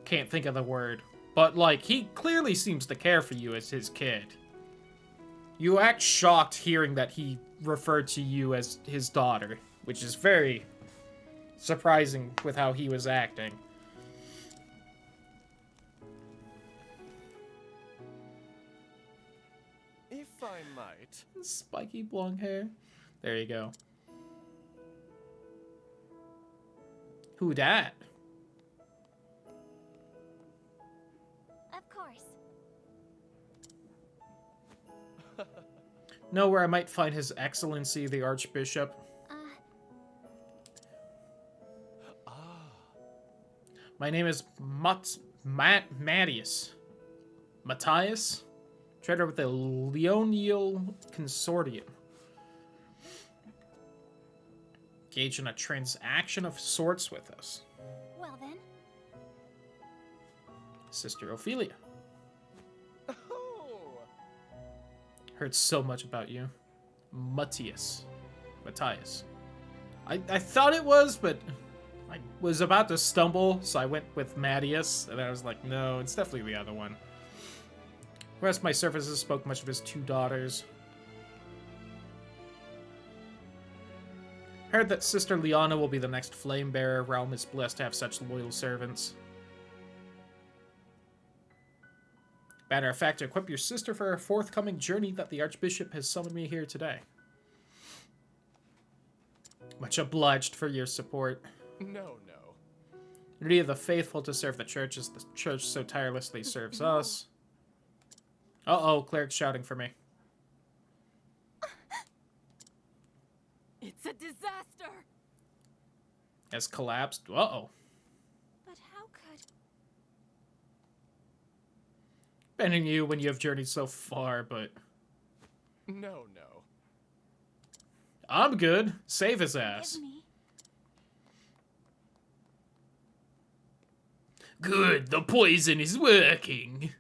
Speaker 1: can't think of the word. But like he clearly seems to care for you as his kid. You act shocked hearing that he referred to you as his daughter, which is very surprising with how he was acting.
Speaker 8: If I might.
Speaker 1: Spiky blonde hair. There you go. Who dat?
Speaker 3: Of course.
Speaker 1: Know where I might find His Excellency the Archbishop? My name is Matthias. Matthias? Trader with the Leonial Consortium. Engage in a transaction of sorts with us.
Speaker 3: Well then.
Speaker 1: Sister Ophelia.
Speaker 8: Oh.
Speaker 1: Heard so much about you. Matthias. I thought it was, but I was about to stumble, so I went with Matthias, and I was like, no, it's definitely the other one. Rest my services spoke much of his two daughters. Heard that Sister Liana will be the next flame bearer. Realm is blessed to have such loyal servants. Matter of fact, equip your sister for her forthcoming journey that the Archbishop has summoned me here today. Much obliged for your support.
Speaker 8: No.
Speaker 1: Duty of the faithful to serve the church as the church so tirelessly serves us. Uh-oh, cleric's shouting for me.
Speaker 5: It's a disaster!
Speaker 1: Has collapsed. Uh-oh.
Speaker 3: But how could...
Speaker 1: Bending you when you have journeyed so far, but...
Speaker 8: No.
Speaker 1: I'm good. Save his ass.
Speaker 3: Forgive me.
Speaker 1: Good, the poison is working.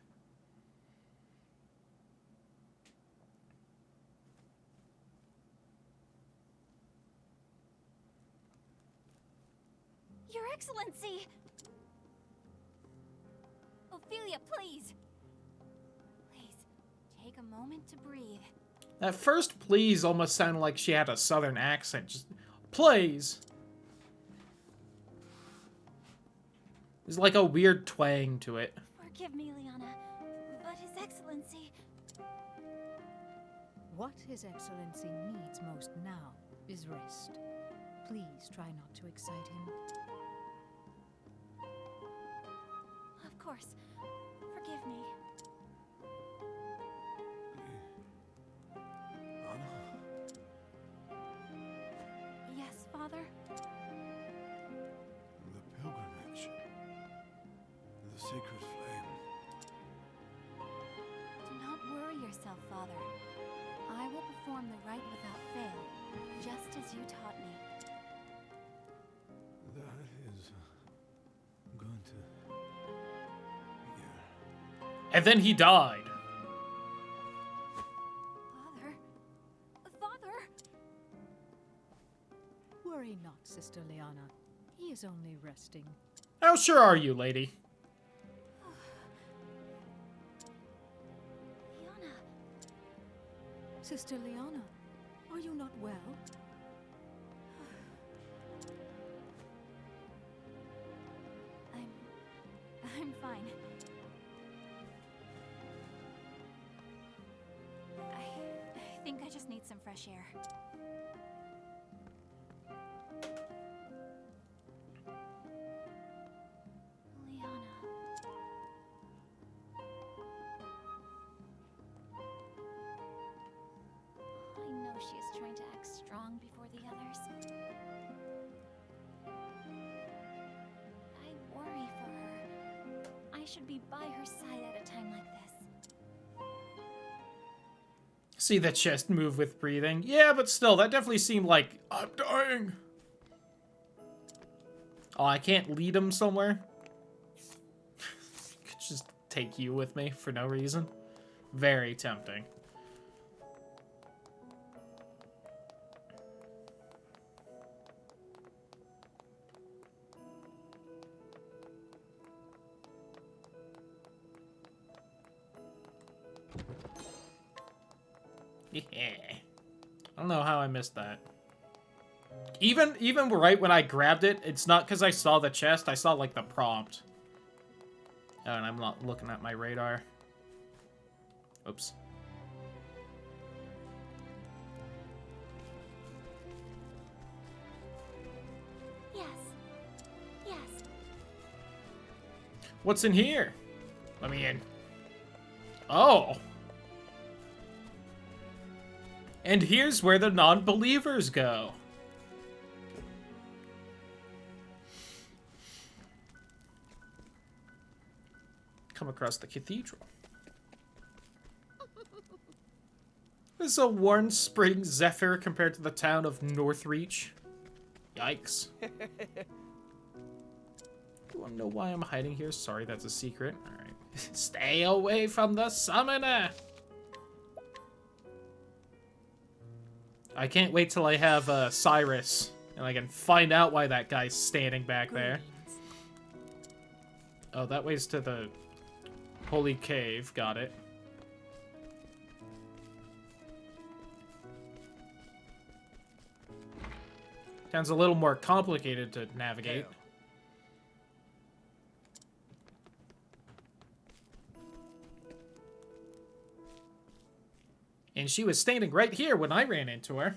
Speaker 3: Your Excellency! Ophelia, please! Please, take a moment to breathe.
Speaker 1: That first please almost sounded like she had a southern accent. Just, please. There's like a weird twang to it.
Speaker 3: Forgive me, Liana, but His Excellency...
Speaker 5: What His Excellency needs most now is rest. Please try not to excite him.
Speaker 3: Of course. Forgive me. Yes, Father?
Speaker 7: The pilgrimage. The sacred flame.
Speaker 3: Do not worry yourself, Father. I will perform the rite without fail, just as you taught me.
Speaker 7: That is going to...
Speaker 1: And then he died.
Speaker 3: Father? Father?
Speaker 5: Worry not, Sister Liana. He is only resting.
Speaker 1: How sure are you, lady?
Speaker 3: Liana,
Speaker 5: Sister Liana, are you not well?
Speaker 3: I'm fine. I think I just need some fresh air. Liana. I know she is trying to act strong before the others. I worry for her. I should be by her side at a time like this.
Speaker 1: See the chest move with breathing. Yeah, but still, that definitely seemed like, I'm dying. Oh, I can't lead him somewhere? Could just take you with me for no reason. Very tempting. Yeah. I don't know how I missed that. Even right when I grabbed it, it's not because I saw the chest, I saw like the prompt. Oh, and I'm not looking at my radar. Oops.
Speaker 3: Yes. Yes.
Speaker 1: What's in here? Let me in. Oh. And here's where the non-believers go. Come across the cathedral. This is a warm spring zephyr compared to the town of Northreach. Yikes. You wanna know why I'm hiding here? Sorry, that's a secret. Alright. Stay away from the summoner! I can't wait till I have Cyrus, and I can find out why that guy's standing back there. Oh, that way's to the Holy Cave. Got it. Sounds a little more complicated to navigate. And she was standing right here when I ran into her.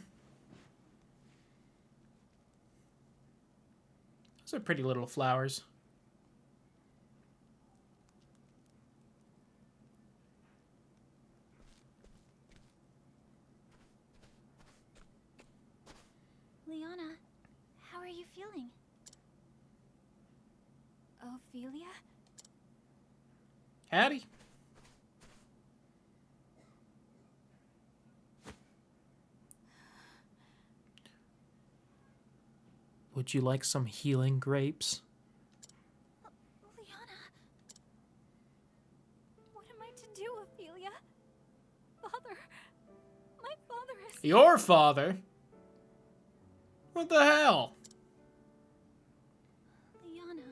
Speaker 1: Those are pretty little flowers.
Speaker 3: Liana, how are you feeling? Ophelia?
Speaker 1: Hattie. Would you like some healing grapes?
Speaker 3: Liana. What am I to do, Ophelia? Father. My father is...
Speaker 1: Your father? What the hell?
Speaker 3: Liana.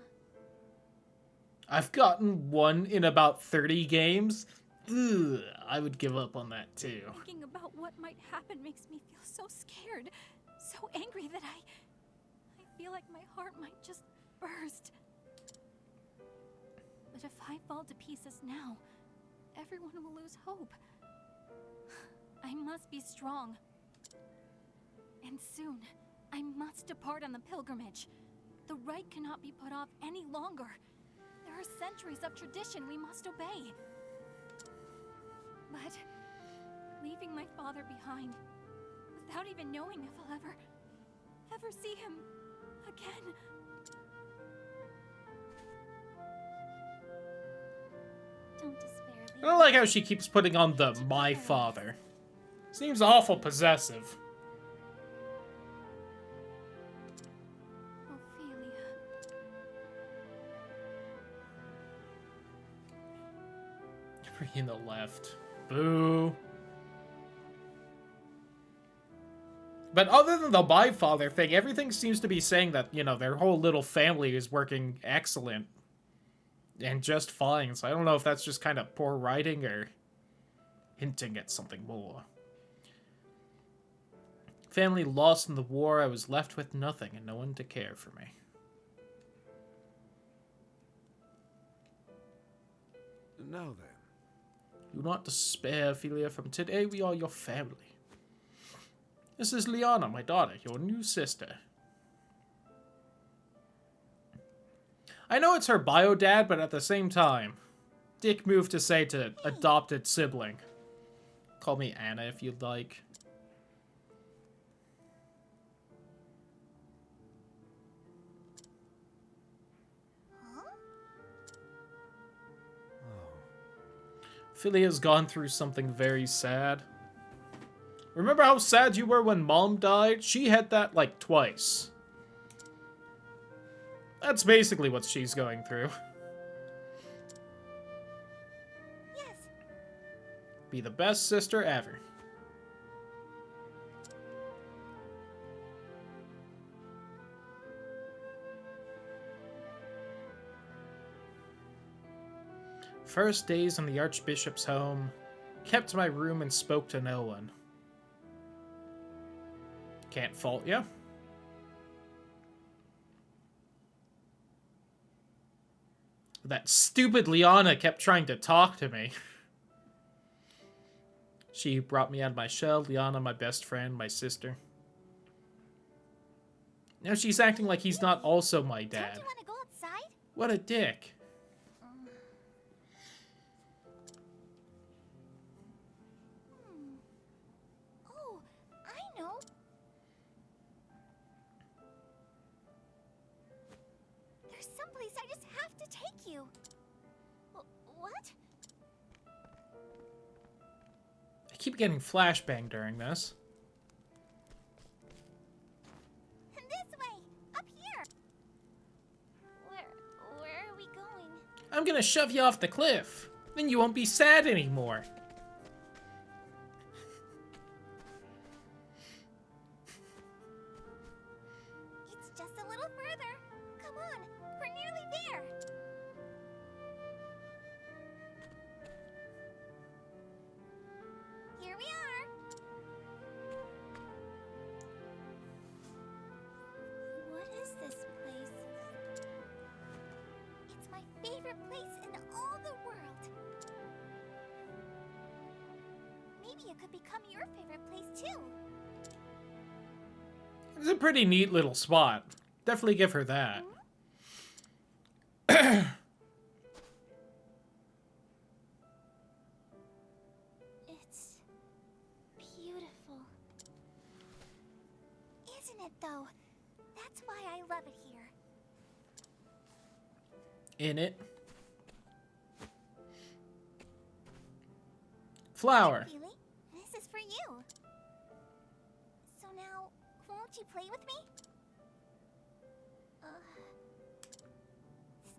Speaker 1: I've gotten one in about 30 games. Ugh, I would give up on that too.
Speaker 3: Thinking about what might happen makes me feel so scared, so angry that I feel like my heart might just burst. But if I fall to pieces now, everyone will lose hope. I must be strong. And soon, I must depart on the pilgrimage. The rite cannot be put off any longer. There are centuries of tradition we must obey. But leaving my father behind, without even knowing if I'll ever see him again. Don't despair,
Speaker 1: I don't like how she keeps putting on the my father. Seems awful possessive.
Speaker 3: Ophelia.
Speaker 1: In the left. Boo. But other than the my father thing, everything seems to be saying that, you know, their whole little family is working excellent. And just fine, so I don't know if that's just kind of poor writing or hinting at something more. Family lost in the war, I was left with nothing and no one to care for me.
Speaker 7: Now then.
Speaker 1: Do not despair, Ophelia. From today we are your family. This is Liana, my daughter, your new sister. I know it's her bio dad, but at the same time, dick move to say to adopted sibling. Call me Anna if you'd like. Ophelia's gone through something very sad. Remember how sad you were when Mom died? She had that like twice. That's basically what she's going through.
Speaker 3: Yes.
Speaker 1: Be the best sister ever. First days in the Archbishop's home. Kept my room and spoke to no one. Can't fault you. That stupid Liana kept trying to talk to me. She brought me out of my shell. Liana, my best friend, my sister. Now she's acting like he's not also my dad.
Speaker 3: Don't you want to go outside?
Speaker 1: What a dick.
Speaker 3: Oh, I know. There's someplace I just have to take you. What?
Speaker 1: I keep getting flashbang during this.
Speaker 3: This way, up here. Where are we going?
Speaker 1: I'm gonna shove you off the cliff. Then you won't be sad anymore.
Speaker 3: It's just a little further. Come on, we're nearly there. Here we are. What is this place? It's my favorite place in all the world. Maybe it could become your favorite place too.
Speaker 1: It's a pretty neat little spot. Definitely give her that.
Speaker 3: It's beautiful. Isn't it though? That's why I love it here.
Speaker 1: In it. Flower.
Speaker 3: Keely, this is for you. So now, won't you play with me?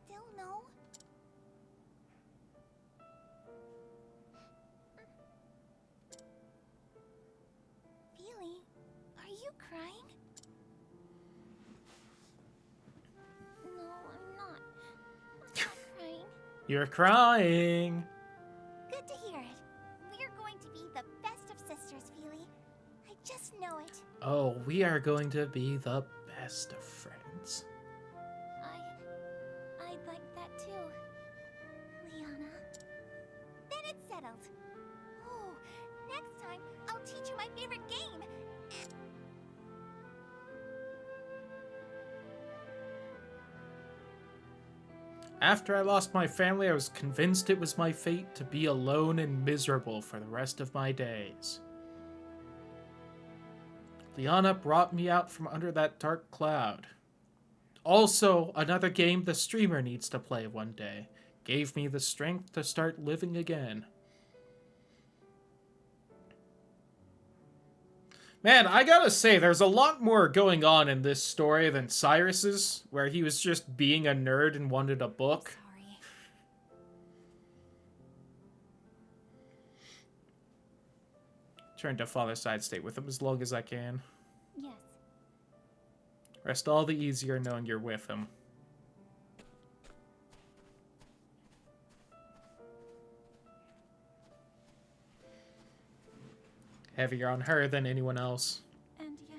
Speaker 3: Still no? Feely, are you crying? No, I'm not. I'm not crying.
Speaker 1: You're crying.
Speaker 3: Good to hear it. We're going to be the best of sisters, Feely. I just know it.
Speaker 1: Oh, we are going to be the best of friends.
Speaker 3: I'd like that too, Liana. Then it's settled. Oh, next time I'll teach you my favorite game.
Speaker 1: After I lost my family, I was convinced it was my fate to be alone and miserable for the rest of my days. Liana brought me out from under that dark cloud. Also, another game the streamer needs to play one day. Gave me the strength to start living again. Man, I gotta say, there's a lot more going on in this story than Cyrus's, where he was just being a nerd and wanted a book.
Speaker 3: Sorry.
Speaker 1: Trying to father side state with him as long as I can.
Speaker 3: Yes.
Speaker 1: Rest all the easier knowing you're with him. Heavier on her than anyone else.
Speaker 3: And yet,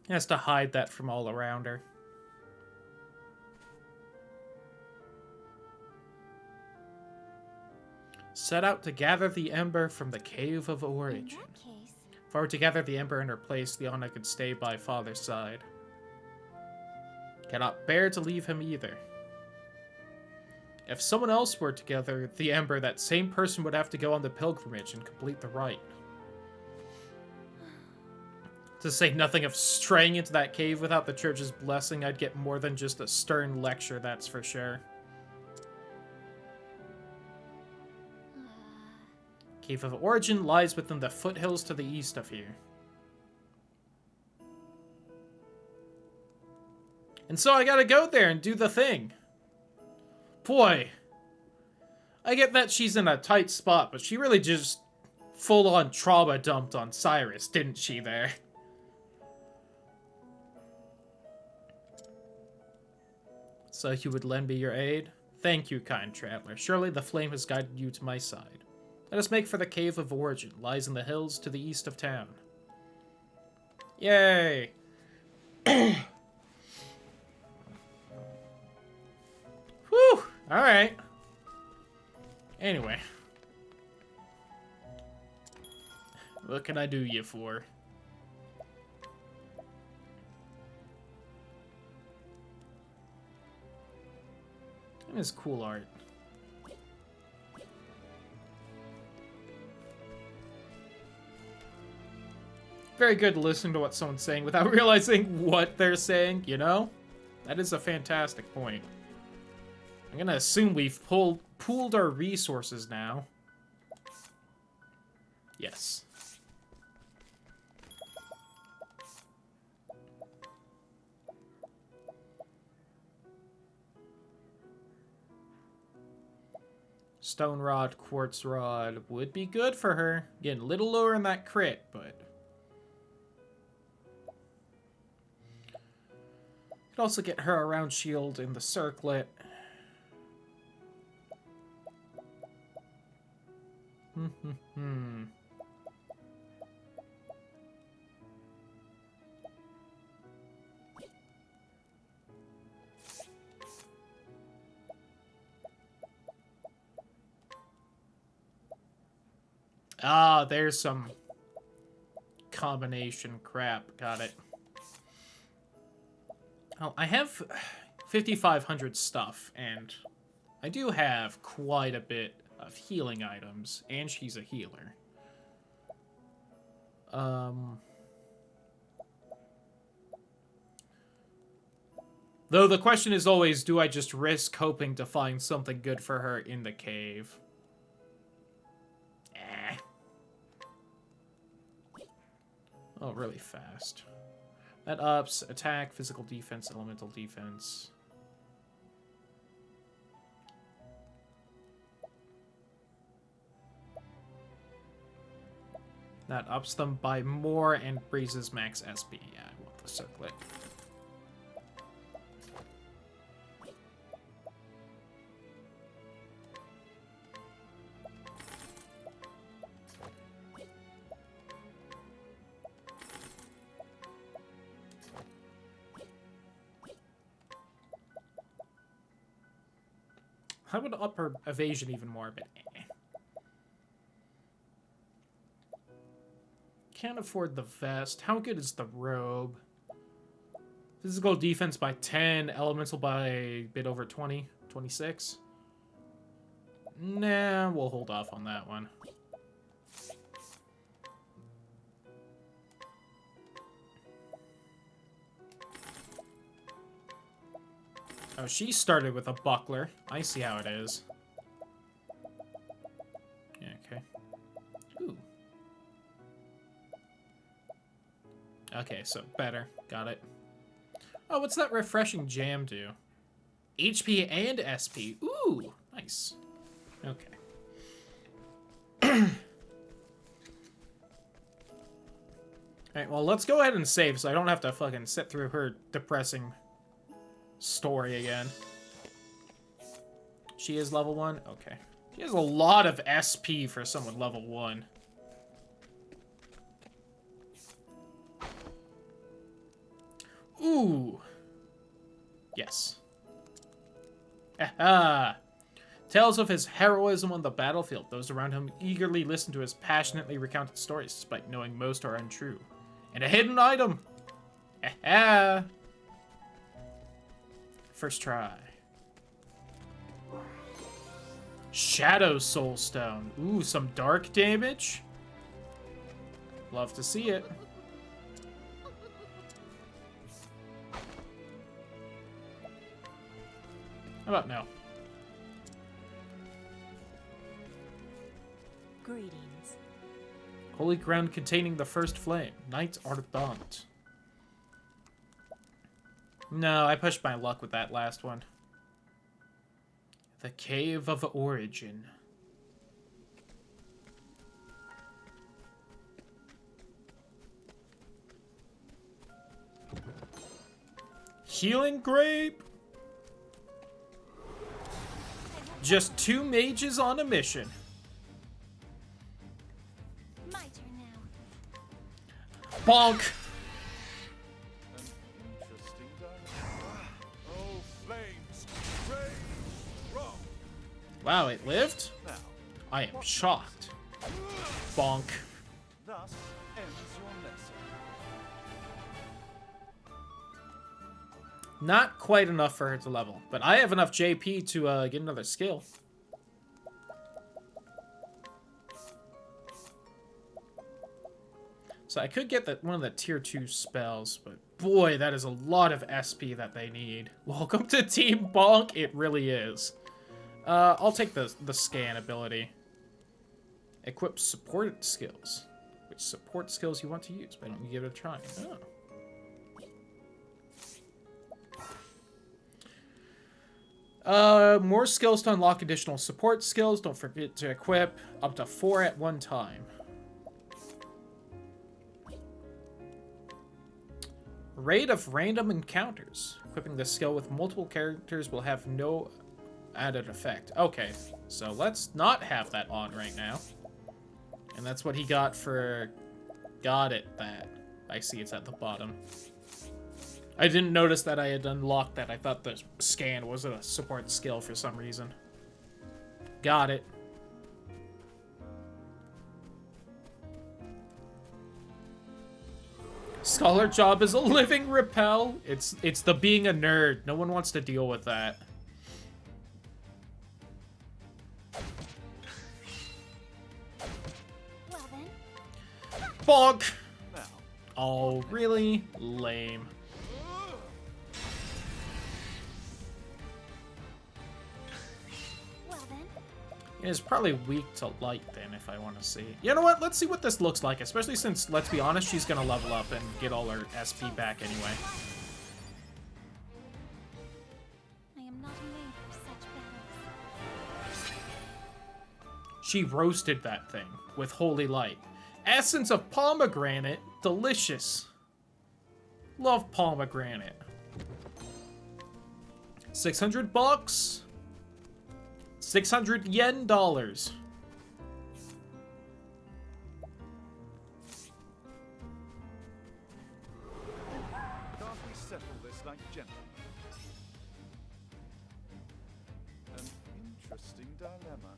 Speaker 1: Has to hide that from all around her. Set out to gather the ember from the Cave of
Speaker 3: in
Speaker 1: Origin.
Speaker 3: that case,
Speaker 1: If I were to gather the ember in her place, Liana could stay by father's side. Cannot bear to leave him either. If someone else were to gather the ember, that same person would have to go on the pilgrimage and complete the rite. To say nothing of straying into that cave without the church's blessing, I'd get more than just a stern lecture, that's for sure. Cave of Origin lies within the foothills to the east of here. And so I gotta go there and do the thing. Boy, I get that she's in a tight spot, but she really just full-on trauma dumped on Cyrus, didn't she there? So you would lend me your aid? Thank you, kind traveler. Surely the flame has guided you to my side. Let us make for the Cave of Origin. Lies in the hills to the east of town. Yay! Whew! Alright. Anyway. What can I do you for? That is cool art. Very good listening to what someone's saying without realizing what they're saying, you know? That is a fantastic point. I'm gonna assume we've pooled our resources now. Yes. Stone rod, quartz rod would be good for her. Getting a little lower in that crit, but... Could also get her a round shield in the circlet. Ah, there's some combination crap. Got it. Oh, I have 5,500 stuff, and I do have quite a bit of healing items, and she's a healer. Though the question is always, do I just risk hoping to find something good for her in the cave? Oh, really fast. That ups attack, physical defense, elemental defense. That ups them by more and raises max SP. Yeah, I want the circlet. I would up her evasion even more, but eh. Can't afford the vest. How good is the robe? Physical defense by 10, elemental by a bit over 20, 26. Nah, we'll hold off on that one. Oh, she started with a buckler. I see how it is. Yeah, okay. Ooh. Okay, so better. Got it. Oh, what's that refreshing jam do? HP and SP. Ooh, nice. Okay. Alright, well, let's go ahead and save so I don't have to fucking sit through her depressing story again. She is level 1? Okay. She has a lot of SP for someone level 1. Ooh. Yes. Aha! Tales of his heroism on the battlefield. Those around him eagerly listen to his passionately recounted stories, despite knowing most are untrue. And a hidden item! Aha! First try. Shadow Soul Stone. Ooh, some dark damage. Love to see it. How about now?
Speaker 5: Greetings.
Speaker 1: Holy ground containing the first flame. Knights are burnt. No, I pushed my luck with that last one. The Cave of Origin. Healing Grape? Just 2 mages on a mission.
Speaker 3: My turn now.
Speaker 1: Bonk!
Speaker 4: Interesting dynamic. Oh, flames, rage, strong.
Speaker 1: Wow, it lived?
Speaker 2: Now,
Speaker 1: I am shocked. Bonk.
Speaker 2: thus ends your lesson.
Speaker 1: Not quite enough for her to level, but I have enough JP to get another skill. So I could get one of the tier 2 spells, but boy, that is a lot of SP that they need. Welcome to Team Bonk, it really is. I'll take the scan ability. Equip support skills. Which support skills you want to use? Why don't you give it a try? Oh. More skills to unlock additional support skills. Don't forget to equip up to 4 at one time. Rate of random encounters. Equipping the skill with multiple characters will have no added effect. Okay, so let's not have that on right now. And that's what he got for... Got it, that. I see it's at the bottom. I didn't notice that I had unlocked that. I thought the scan was a support skill for some reason. Got it. Scholar job is a living repel. It's the being a nerd. No one wants to deal with that.
Speaker 3: Well then.
Speaker 1: Bonk!
Speaker 2: Now,
Speaker 1: Oh, really? Lame.
Speaker 3: Well then.
Speaker 1: It is probably weak to light then, if I want to see. You know what? Let's see what this looks like, especially since, let's be honest, she's going to level up and get all her SP back anyway.
Speaker 3: I am not made for such battles.
Speaker 1: She roasted that thing with holy light. Essence of pomegranate. Delicious. Love pomegranate. 600 bucks. 600 yen dollars.
Speaker 2: Can't we settle this like gentlemen? An interesting dilemma.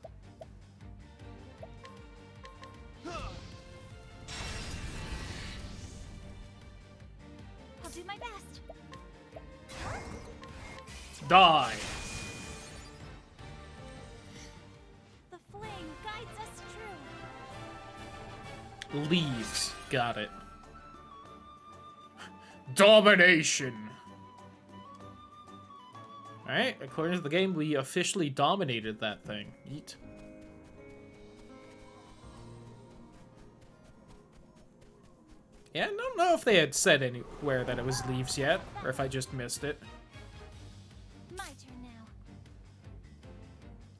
Speaker 3: I'll do my best.
Speaker 1: Die.
Speaker 3: The flame guides us true.
Speaker 1: Leaves. Got it. Domination. Alright, according to the game, we officially dominated that thing. Yeet. Yeah, I don't know if they had said anywhere that it was leaves yet, or if I just missed it.
Speaker 3: My turn now.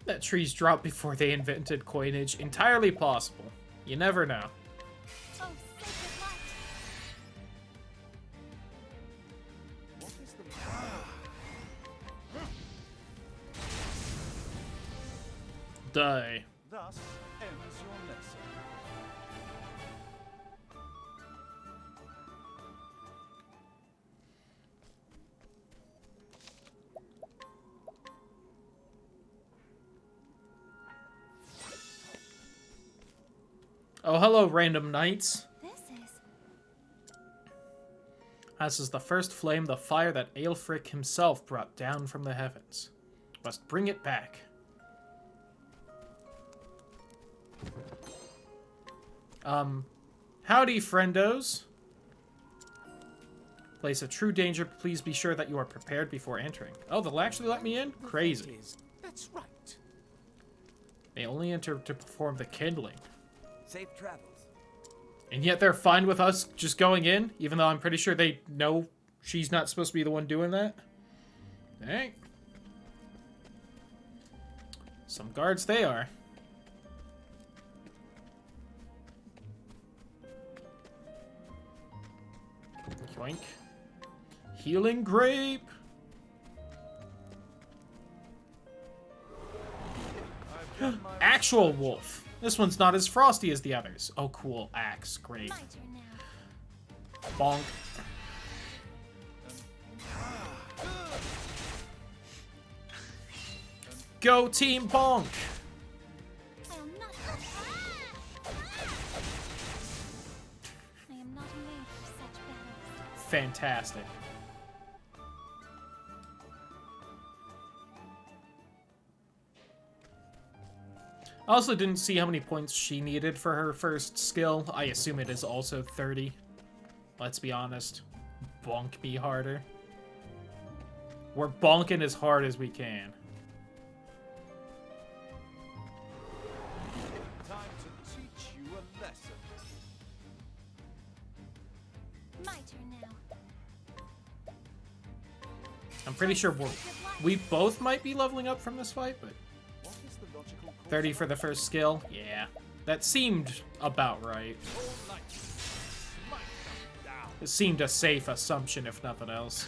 Speaker 1: That trees dropped before they invented coinage. Entirely possible. You never know.
Speaker 3: Oh, sacred light.
Speaker 2: What is the
Speaker 1: Die.
Speaker 2: Thus ends your lesson.
Speaker 1: Oh, hello, random knights.
Speaker 3: This
Speaker 1: This is the first flame, the fire that Aelfric himself brought down from the heavens. Must bring it back. Howdy, friendos. Place of true danger, please be sure that you are prepared before entering. Oh, they'll actually let me in? Crazy.
Speaker 8: That's right.
Speaker 1: They only enter to perform the kindling.
Speaker 6: Safe travels.
Speaker 1: And yet they're fine with us just going in, even though I'm pretty sure they know she's not supposed to be the one doing that. Dang. Some guards they are. Yoink. Healing grape. Actual wolf. This one's not as frosty as the others. Oh, cool. Axe. Great.
Speaker 3: my turn now.
Speaker 1: Bonk. Go Team Bonk.
Speaker 3: I am not. I am not made for such battles.
Speaker 1: Fantastic. I also didn't see how many points she needed for her first skill. I assume it is also 30. Let's be honest. Bonk me harder. We're bonking as hard as we can.
Speaker 2: Time to teach you a lesson.
Speaker 3: My turn now.
Speaker 1: I'm pretty sure we both might be leveling up from this fight, but
Speaker 2: What is the logical course
Speaker 1: 30
Speaker 2: of
Speaker 1: for the first skill? Yeah. That seemed about right. It seemed a safe assumption, if nothing else.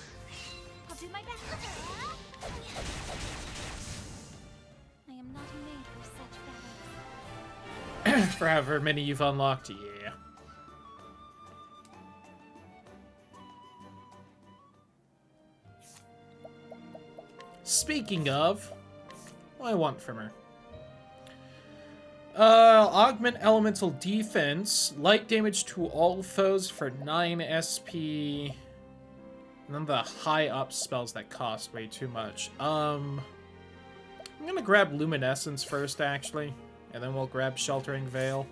Speaker 3: I'll do my best. I am not made for such battles.
Speaker 1: For however many you've unlocked, yeah. Speaking of, what do I want from her? Augment elemental defense, light damage to all foes for 9 SP. And then the high up spells that cost way too much. I'm gonna grab Luminescence first, actually. And then we'll grab Sheltering Veil.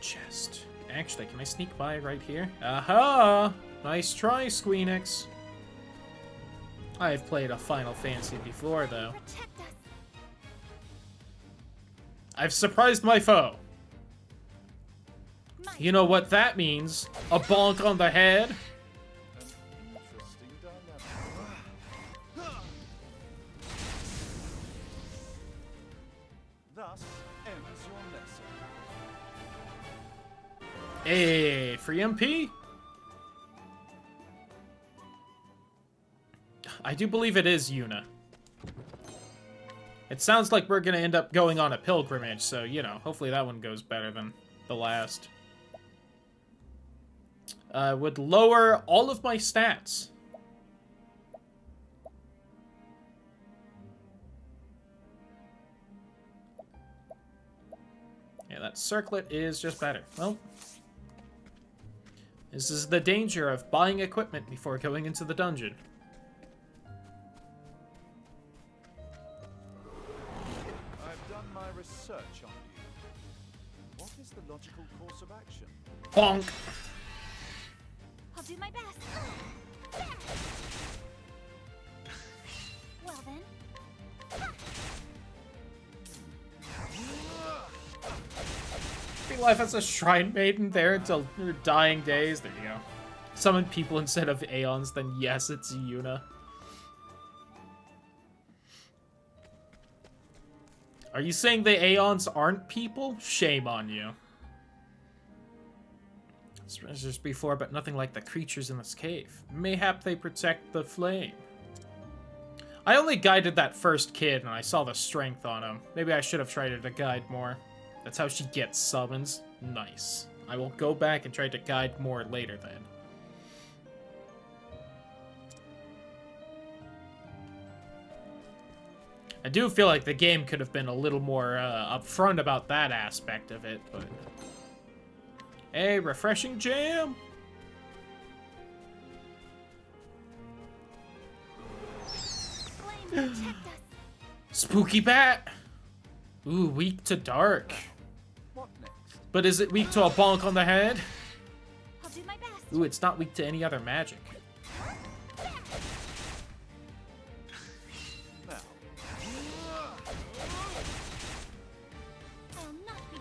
Speaker 1: chest. Actually, can I sneak by right here? Aha! Nice try, Squeenix. I've played a Final Fantasy before, though.
Speaker 3: Protect us.
Speaker 1: I've surprised my foe.
Speaker 3: My
Speaker 1: You know what that means? A bonk on the head?
Speaker 2: An interesting dilemma. Thus ends your lesson.
Speaker 1: Hey, free MP? I do believe it is Yuna. It sounds like we're gonna end up going on a pilgrimage, so, you know, hopefully that one goes better than the last. Would lower all of my stats. Yeah, that circlet is just better. Well, this is the danger of buying equipment before going into the dungeon.
Speaker 2: I've done my research on you. What is the logical course of action?
Speaker 1: Bonk!
Speaker 3: I'll do my best. Well then.
Speaker 1: Be life as a shrine maiden there until your dying days. There you go. Summon people instead of Aeons, then yes, it's Yuna. Are you saying the Aeons aren't people? Shame on you. Treasures before, but nothing like the creatures in this cave. Mayhap they protect the flame. I only guided that first kid, and I saw the strength on him. Maybe I should have tried to guide more. That's how she gets summons. Nice. I will go back and try to guide more later then. I do feel like the game could have been a little more upfront about that aspect of it, but... Hey, refreshing jam!
Speaker 3: Flame, protect us.
Speaker 1: Spooky bat! Ooh, weak to dark.
Speaker 2: What next?
Speaker 1: But is it weak to a bonk on the head?
Speaker 3: I'll do my best.
Speaker 1: Ooh, it's not weak to any other magic.
Speaker 2: Now,
Speaker 3: I'll not be.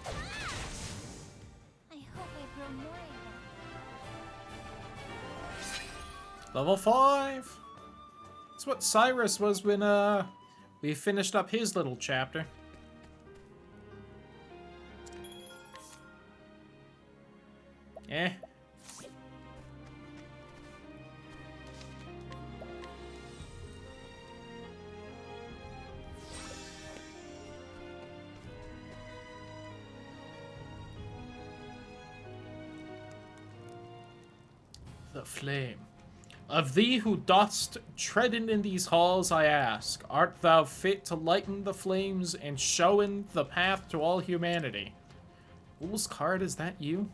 Speaker 3: I hope I grow more able.
Speaker 1: Level 5! That's what Cyrus was when, we finished up his little chapter. Eh. The flame. Of thee who dost tread in these halls, I ask, art thou fit to lighten the flames and showen the path to all humanity? Fool's card, is that you?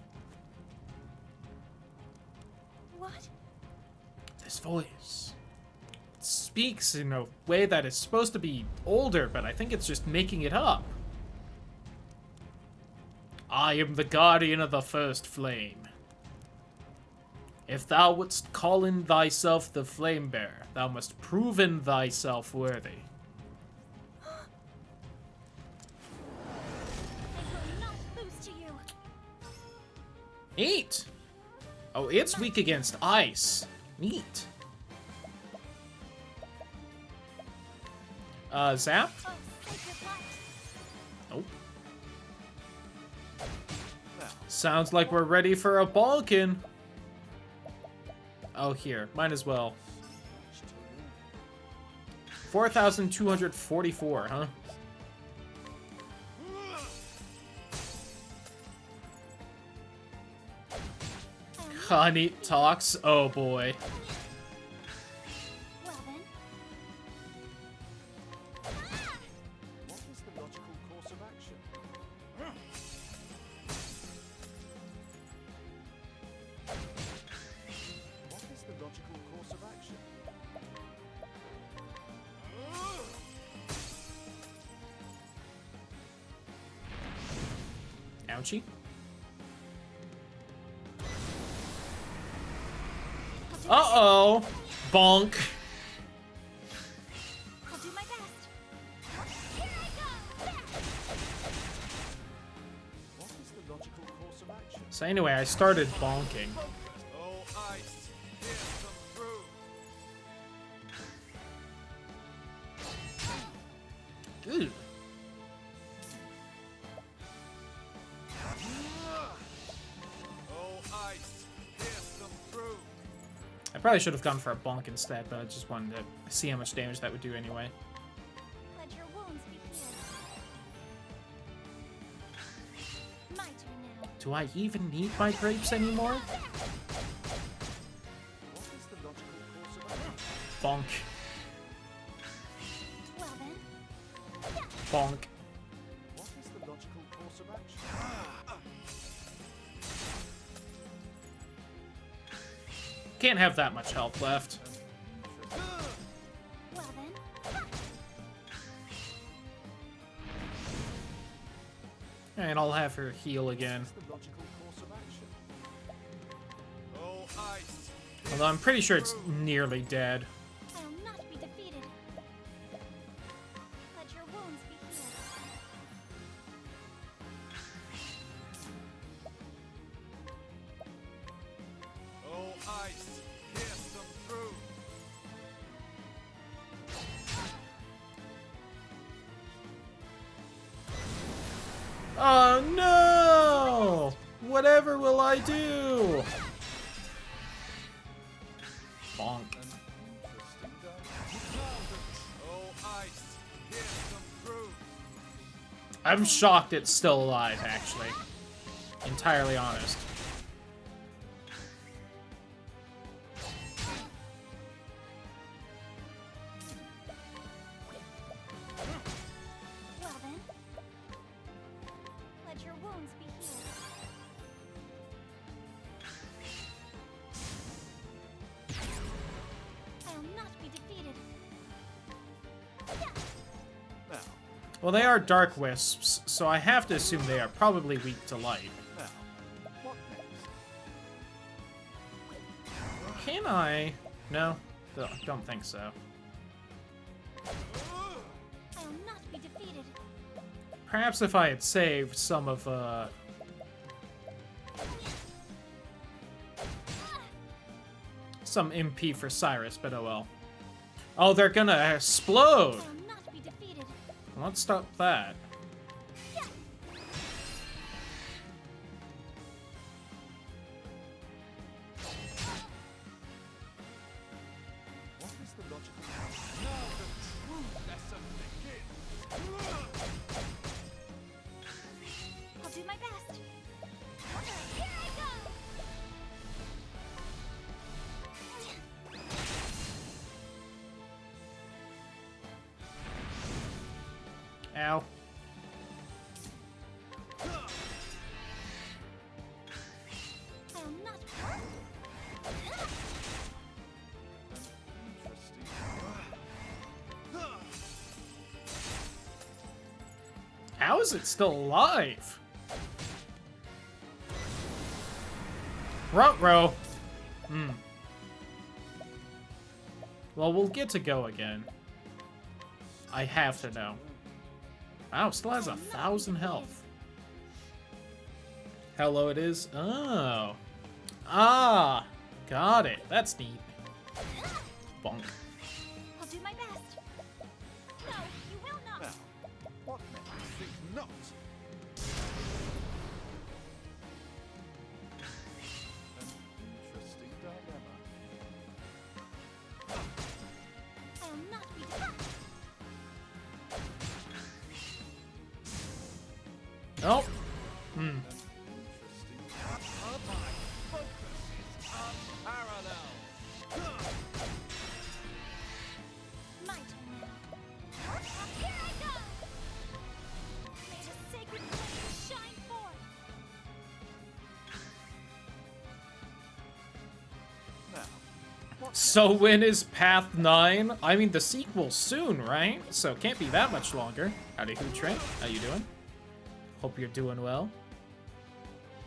Speaker 3: What?
Speaker 1: This voice speaks in a way that is supposed to be older, but I think it's just making it up. I am the guardian of the first flame. If thou wouldst call in thyself the flame bearer, thou must prove in thyself worthy.
Speaker 3: I will not lose to you.
Speaker 1: Neat! Oh, it's weak against ice. Neat. Zap?
Speaker 3: Oh, sacred light.
Speaker 1: Nope. Sounds like we're ready for a Balkan. Oh, here. Might as well. 4,244, huh? Honey talks. Oh, boy.
Speaker 3: Well then.
Speaker 2: what is the logical course of action? What is the logical course of action?
Speaker 1: Ouchie. Uh-oh. Bonk.
Speaker 3: I'll do my best. Here I go.
Speaker 2: What is the logical course of action?
Speaker 1: So anyway, I started bonking.
Speaker 4: Oh, ice, here's some through.
Speaker 1: Ooh.
Speaker 4: Oh, ice, here's some through.
Speaker 1: I probably should have gone for a bonk instead, but I just wanted to see how much damage that would do anyway.
Speaker 3: Let your wounds be healed. My turn now.
Speaker 1: Do I even need my grapes anymore?
Speaker 2: What is the logical course of action?
Speaker 1: Bonk.
Speaker 3: Well then.
Speaker 1: Bonk.
Speaker 2: What is the logical course of action?
Speaker 1: Can't have that much health left.
Speaker 3: Well then.
Speaker 1: And I'll have her heal again.
Speaker 2: What is the logical course of action?
Speaker 4: Oh, ice,
Speaker 1: Although I'm pretty sure it's nearly dead.
Speaker 3: I'll not be defeated. Let your wounds be healed.
Speaker 4: oh, ice, here's some through.
Speaker 1: Oh no! Whatever will I do? Bonk.
Speaker 4: Oh, ice, here's some through.
Speaker 1: I'm shocked it's still alive, actually. Entirely honest.
Speaker 3: Well then. Let your wounds be healed. I'll not be defeated.
Speaker 2: Now,
Speaker 1: Well, they are dark wisps, so I have to assume they are probably weak to light.
Speaker 2: now, what next?
Speaker 1: Can I? No? Don't think so.
Speaker 3: I'll not be defeated.
Speaker 1: Perhaps if I had saved some of, some MP for Cyrus, but oh well. Oh, they're gonna explode!
Speaker 3: I'll not be defeated.
Speaker 1: Let's stop that.
Speaker 2: What is the logical
Speaker 4: Now the true lesson begins.
Speaker 3: I'll do my best. Here I go.
Speaker 1: Ow.
Speaker 3: I'll not.
Speaker 1: How is it still alive? Ruh-roh. Well, we'll get to go again. I have to know. Wow, still has 1,000 health. How low it is? Oh. Ah, got it. That's neat. Bonk.
Speaker 3: I'll do my best. No, you will not.
Speaker 2: Now, what next?
Speaker 4: Think not.
Speaker 2: Interesting dilemma.
Speaker 3: I'll not be defeated.
Speaker 1: Oh.
Speaker 2: Interesting.
Speaker 4: My focus is unparalleled.
Speaker 3: My turn now. Here I go. May the sacred flame shine forth.
Speaker 2: Now,
Speaker 1: So when is Path 9? I mean, the sequel's soon, right? So it can't be that much longer. Howdy, Hootray. How you doing? Hope you're doing well.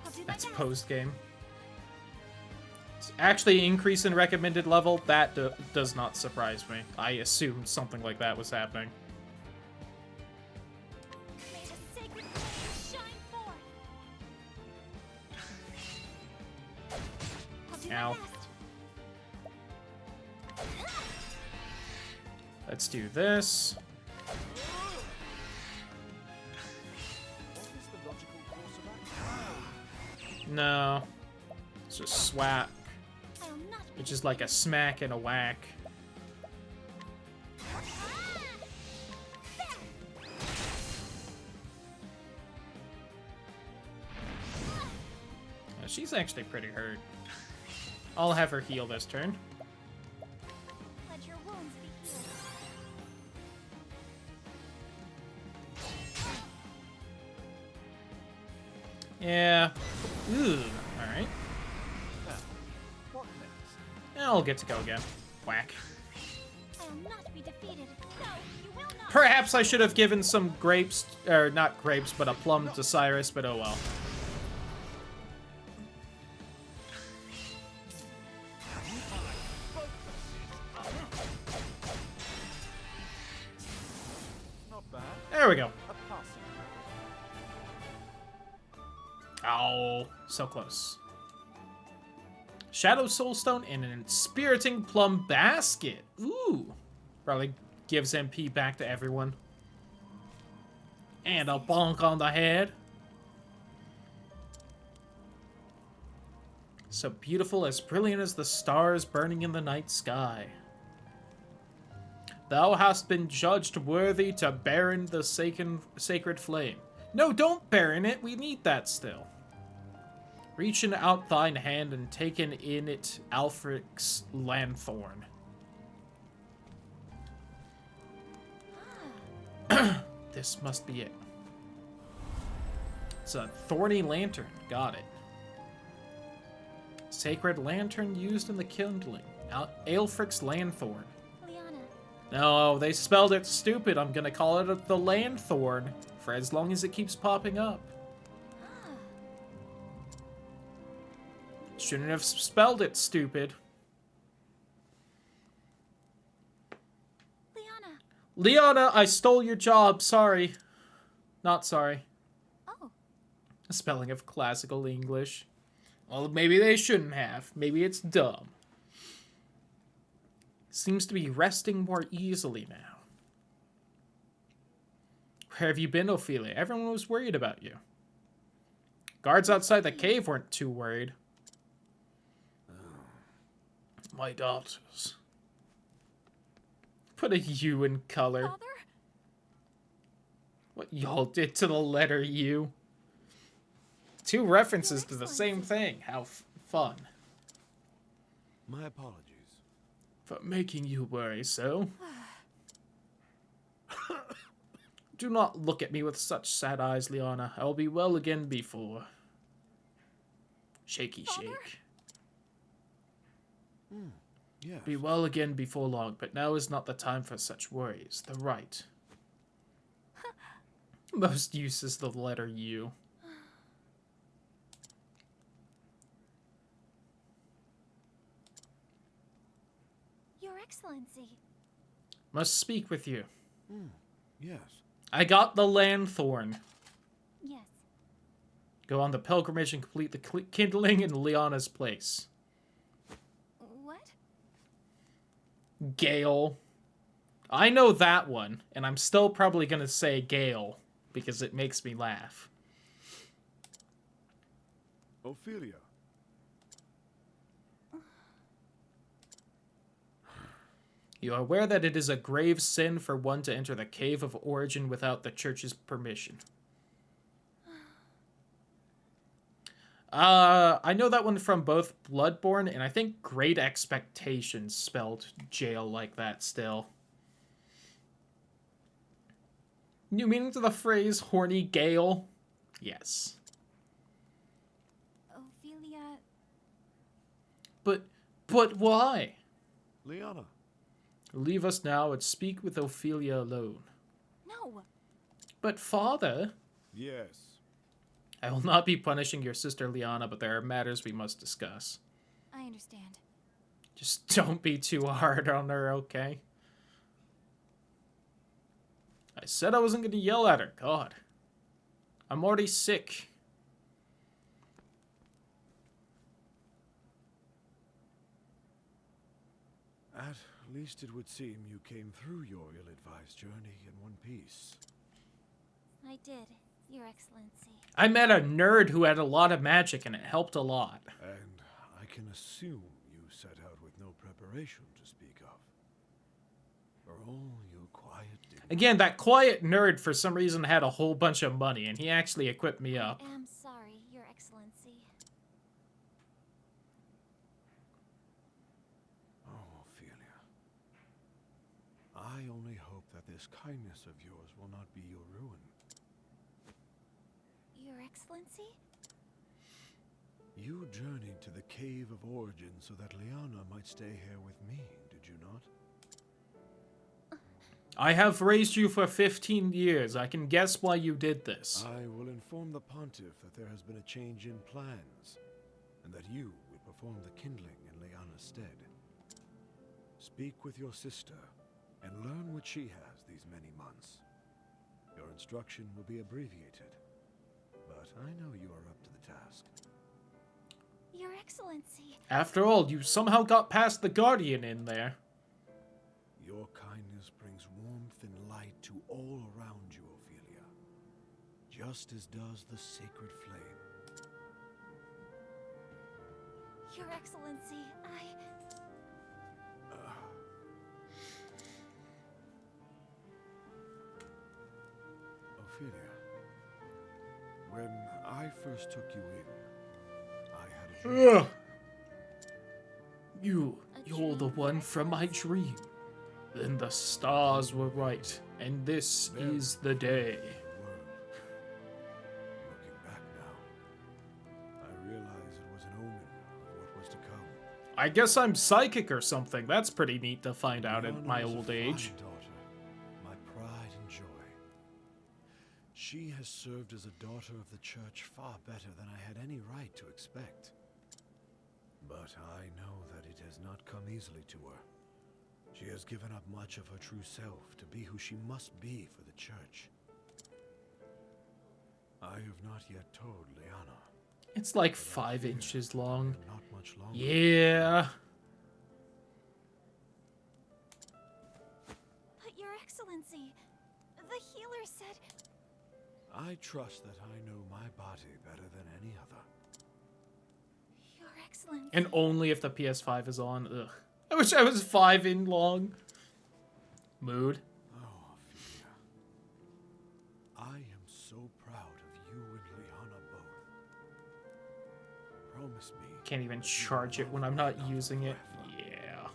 Speaker 3: I'll do my
Speaker 1: That's
Speaker 3: best.
Speaker 1: post-game. Actually, increase in recommended level, that does not surprise me. I assumed something like that was happening.
Speaker 3: May the sacred flame shine forth. I'll do my
Speaker 1: Ow.
Speaker 3: best.
Speaker 1: Let's do this.
Speaker 2: What is the logical course of action?
Speaker 1: No. It's just swap,
Speaker 3: I will not be
Speaker 1: which is like a smack and a whack. She's actually pretty hurt. I'll have her heal this turn.
Speaker 3: Let your wounds be healed.
Speaker 1: Yeah. Ooh. Alright.
Speaker 2: What next?
Speaker 1: I'll get to go again. Whack.
Speaker 3: I will not be defeated. No, you will not.
Speaker 1: Perhaps I should have given some grapes, or not grapes, but a plum to Cyrus, but oh well.
Speaker 2: Not bad.
Speaker 1: There we go.
Speaker 2: A passing.
Speaker 1: Oh, so close. Shadow Soulstone and an Inspiriting Plum Basket. Ooh. Probably gives MP back to everyone. And a bonk on the head. So beautiful, as brilliant as the stars burning in the night sky. Thou hast been judged worthy to bearen the sacred flame. No, don't bearen it. We need that still. Reaching out thine hand and taken in it Alfric's lanthorn. This must be it. It's a thorny lantern. Got it. Sacred lantern used in the kindling. Aelfric's lanthorn.
Speaker 3: Liana,
Speaker 1: No, they spelled it stupid. I'm gonna call it the lanthorn for as long as it keeps popping up. Shouldn't have spelled it stupid.
Speaker 3: Liana.
Speaker 1: Liana, I stole your job. Sorry. Not sorry.
Speaker 3: Oh,
Speaker 1: A spelling of classical English. Well, maybe they shouldn't have. Maybe it's dumb. Seems to be resting more easily now. Where have you been, Ophelia? Everyone was worried about you. Guards outside the cave weren't too worried. My daughters. Put a U in color.
Speaker 3: Father?
Speaker 1: What y'all did to the letter U. Two references to the same thing. How fun.
Speaker 7: My apologies.
Speaker 1: For making you worry so. Do not look at me with such sad eyes, Liana. I will be well again before. Shaky
Speaker 3: Father?
Speaker 1: shake.
Speaker 7: Yes.
Speaker 1: Be well again before long, but now is not the time for such worries. The right. Most uses the letter U.
Speaker 3: Your Excellency.
Speaker 1: Must speak with you.
Speaker 7: Yes.
Speaker 1: I got the lanthorn.
Speaker 3: Yes.
Speaker 1: Go on the pilgrimage and complete the kindling in Liana's place.
Speaker 3: What?
Speaker 1: Gale. I know that one, and I'm still probably gonna say Gale, because it makes me laugh.
Speaker 2: Ophelia.
Speaker 1: You are aware that it is a grave sin for one to enter the Cave of Origin without the Church's permission. I know that one from both Bloodborne and I think Great Expectations spelled jail like that still. New meaning to the phrase horny gale? Yes.
Speaker 3: Ophelia.
Speaker 1: But why?
Speaker 2: Liana.
Speaker 1: Leave us now and speak with Ophelia alone.
Speaker 3: No.
Speaker 1: But father,
Speaker 2: Yes.
Speaker 1: I will not be punishing your sister Liana, but there are matters we must discuss.
Speaker 3: I I understand.
Speaker 1: Just don't be too hard on her, okay? I said I wasn't going to yell at her. God. I'm already sick.
Speaker 7: At least it would seem you came through your ill-advised journey in one piece.
Speaker 3: I did, Your Excellency.
Speaker 1: I met a nerd who had a lot of magic and it helped a lot.
Speaker 7: And I can assume you set out with no preparation to speak of. For all your quiet
Speaker 1: Again, that quiet nerd for some reason had a whole bunch of money and he actually equipped me up.
Speaker 3: I am sorry, Your Excellency.
Speaker 7: Oh, Ophelia. I only hope that this kindness of yours will not be your ruin.
Speaker 3: Your Excellency?
Speaker 7: You journeyed to the Cave of Origin so that Liana might stay here with me, did you not?
Speaker 1: I have raised you for 15 years. I can guess why you did this.
Speaker 7: I will inform the Pontiff that there has been a change in plans, and that you will perform the kindling in Liana's stead. Speak with your sister, and learn what she has these many months. Your instruction will be abbreviated, but I know you are up to the task.
Speaker 3: Your Excellency.
Speaker 1: After all, you somehow got past the Guardian in there.
Speaker 7: Your kindness brings warmth and light to all around you, Ophelia, just as does the sacred flame.
Speaker 3: Your Excellency,
Speaker 7: Ophelia, when I first took you in, I had a dream.
Speaker 1: Ugh. You're the one from my dream. Then the stars were right, and this is the day.
Speaker 7: Looking back now, I realize it was an omen of what was to come.
Speaker 1: I guess I'm psychic or something. That's pretty neat to find out at
Speaker 7: Liana
Speaker 1: my
Speaker 7: is a
Speaker 1: old
Speaker 7: fine
Speaker 1: age.
Speaker 7: daughter, my pride and joy. She has served as a daughter of the church far better than I had any right to expect. But I know that it has not come easily to her. She has given up much of her true self to be who she must be for the church. I have not yet told Liana.
Speaker 1: It's like 5 inches long.
Speaker 7: Not much longer.
Speaker 1: Yeah.
Speaker 3: But Your Excellency, the healer said...
Speaker 7: I trust that I know my body better than any other.
Speaker 3: Your Excellency...
Speaker 1: And only if the PS5 is on. Ugh. I wish I was 5 in long. Mood.
Speaker 7: Oh, Ophelia. I am so proud of you and Liana both. Promise me.
Speaker 1: Can't even charge it when I'm not using it. Yeah.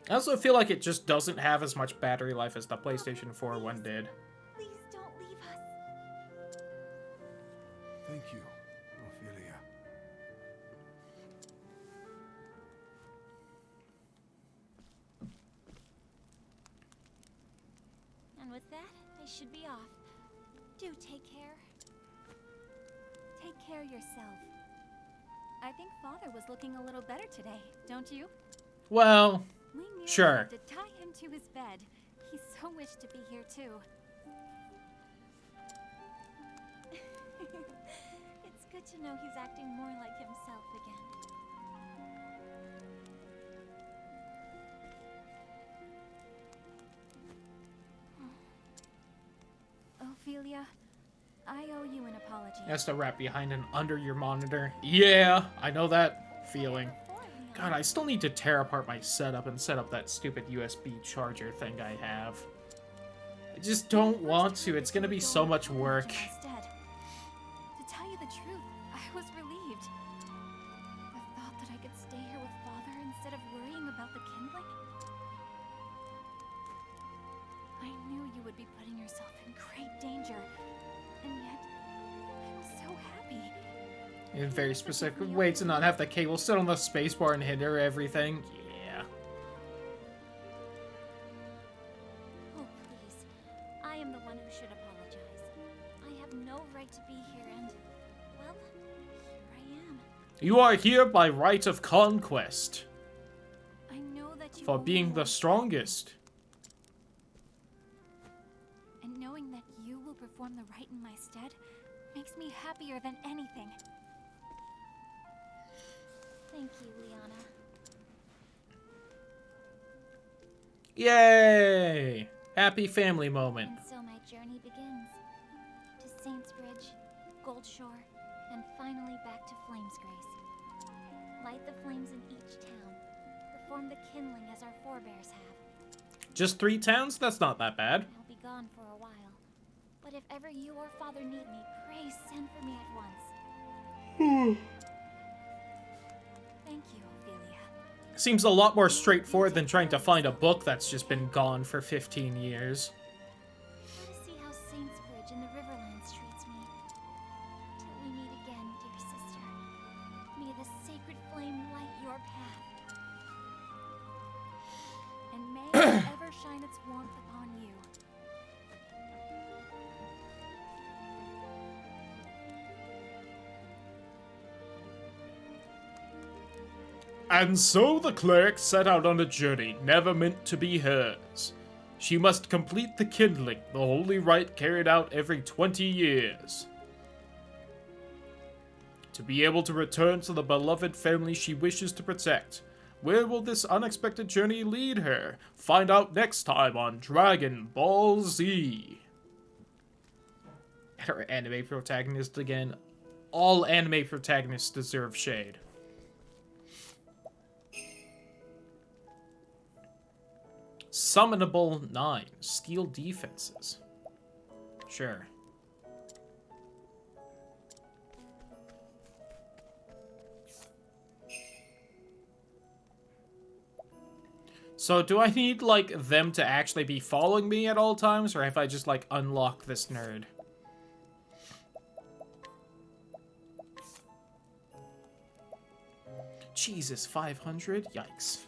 Speaker 1: I also feel like it just doesn't have as much battery life as the PlayStation 4 one did.
Speaker 3: Please don't leave us.
Speaker 7: Thank you, Ophelia.
Speaker 3: And with that, I should be off. Do take care. Take care yourself. I think Father was looking a little better today, don't you?
Speaker 1: Well,
Speaker 3: We nearly
Speaker 1: sure.
Speaker 3: had to tie him to his bed. He so wished to be here too. It's good to know he's acting more like himself again. Ophelia, I owe you an apology.
Speaker 1: Has to wrap behind and under your monitor. Yeah, I know that feeling. God, I still need to tear apart my setup and set up that stupid USB charger thing I have. I just don't want to. It's gonna be so much work.
Speaker 3: Instead. To tell you the truth, I was relieved. The thought that I could stay here with Father instead of worrying about the kindling. I knew you would be putting yourself in great danger, and yet I was so happy.
Speaker 1: In very specific way to not have the cable sit on the spacebar and hinder everything. Yeah.
Speaker 3: Oh, please. I am the one who should apologize. I have no right to be here and, well, here I am.
Speaker 1: You are here by right of conquest,
Speaker 3: I know that you
Speaker 1: for
Speaker 3: only
Speaker 1: being the
Speaker 3: want-
Speaker 1: strongest.
Speaker 3: And knowing that you will perform the right in my stead makes me happier than anything. Thank you, Liana.
Speaker 1: Yay! Happy family moment.
Speaker 3: And so my journey begins. To Saintsbridge, Goldshore, and finally back to Flamesgrace. Light the flames in each town. Perform the kindling as our forebears have.
Speaker 1: Just 3 towns? That's not that bad.
Speaker 3: I'll be gone for a while. But if ever you or Father need me, pray send for me at once. Thank you, Ophelia.
Speaker 1: Seems a lot more straightforward than trying to find a book that's just been gone for 15 years.
Speaker 3: To see how Saintsbridge and the Riverlands treats me. Till we meet again, dear sister. May the sacred flame light your path. And may it ever shine its warmth upon you.
Speaker 1: And so the cleric set out on a journey never meant to be hers. She must complete the kindling, the holy rite carried out every 20 years. To be able to return to the beloved family she wishes to protect. Where will this unexpected journey lead her? Find out next time on Dragon Ball Z. And our anime protagonist again. All anime protagonists deserve shade. Summonable 9. Steel defenses. Sure. So do I need, like, them to actually be following me at all times, or have I just, like, unlocked this nerd? Jesus, 500? Yikes.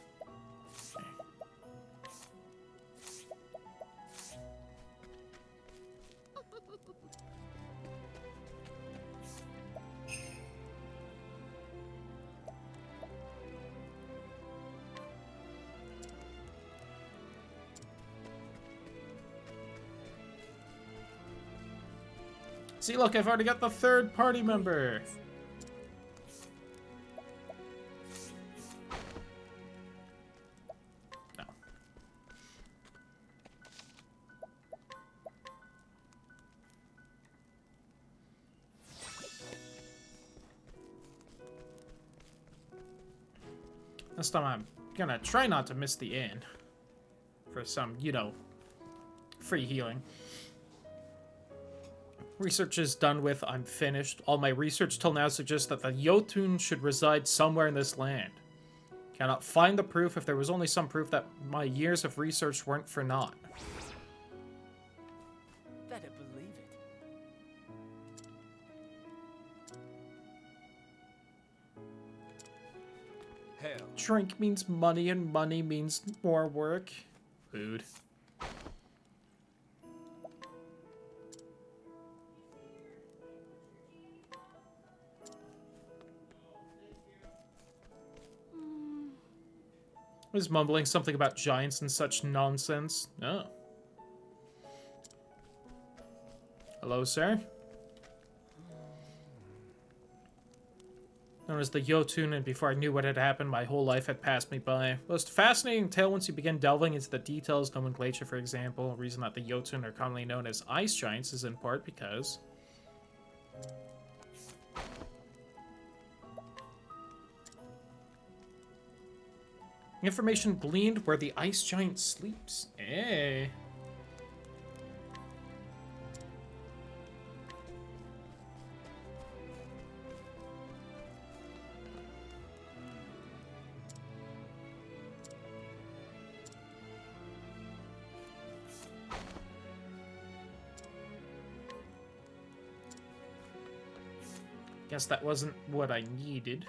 Speaker 1: See, look, I've already got the 3rd party member. No. This time I'm gonna try not to miss the inn. For some, you know, free healing. Research is done with. I'm finished. All my research till now suggests that the Jotun should reside somewhere in this land. Cannot find the proof. If there was only some proof that my years of research weren't for naught.
Speaker 6: Better believe it. Hell.
Speaker 1: Drink means money, and money means more work. Food. Was mumbling something about giants and such nonsense. Oh. Hello, sir. Known as the Jotun, and before I knew what had happened, my whole life had passed me by. Most fascinating tale once you begin delving into the details, nomenclature, for example. The reason that the Jotun are commonly known as ice giants is in part because... Information gleaned where the ice giant sleeps. Eh. Guess that wasn't what I needed.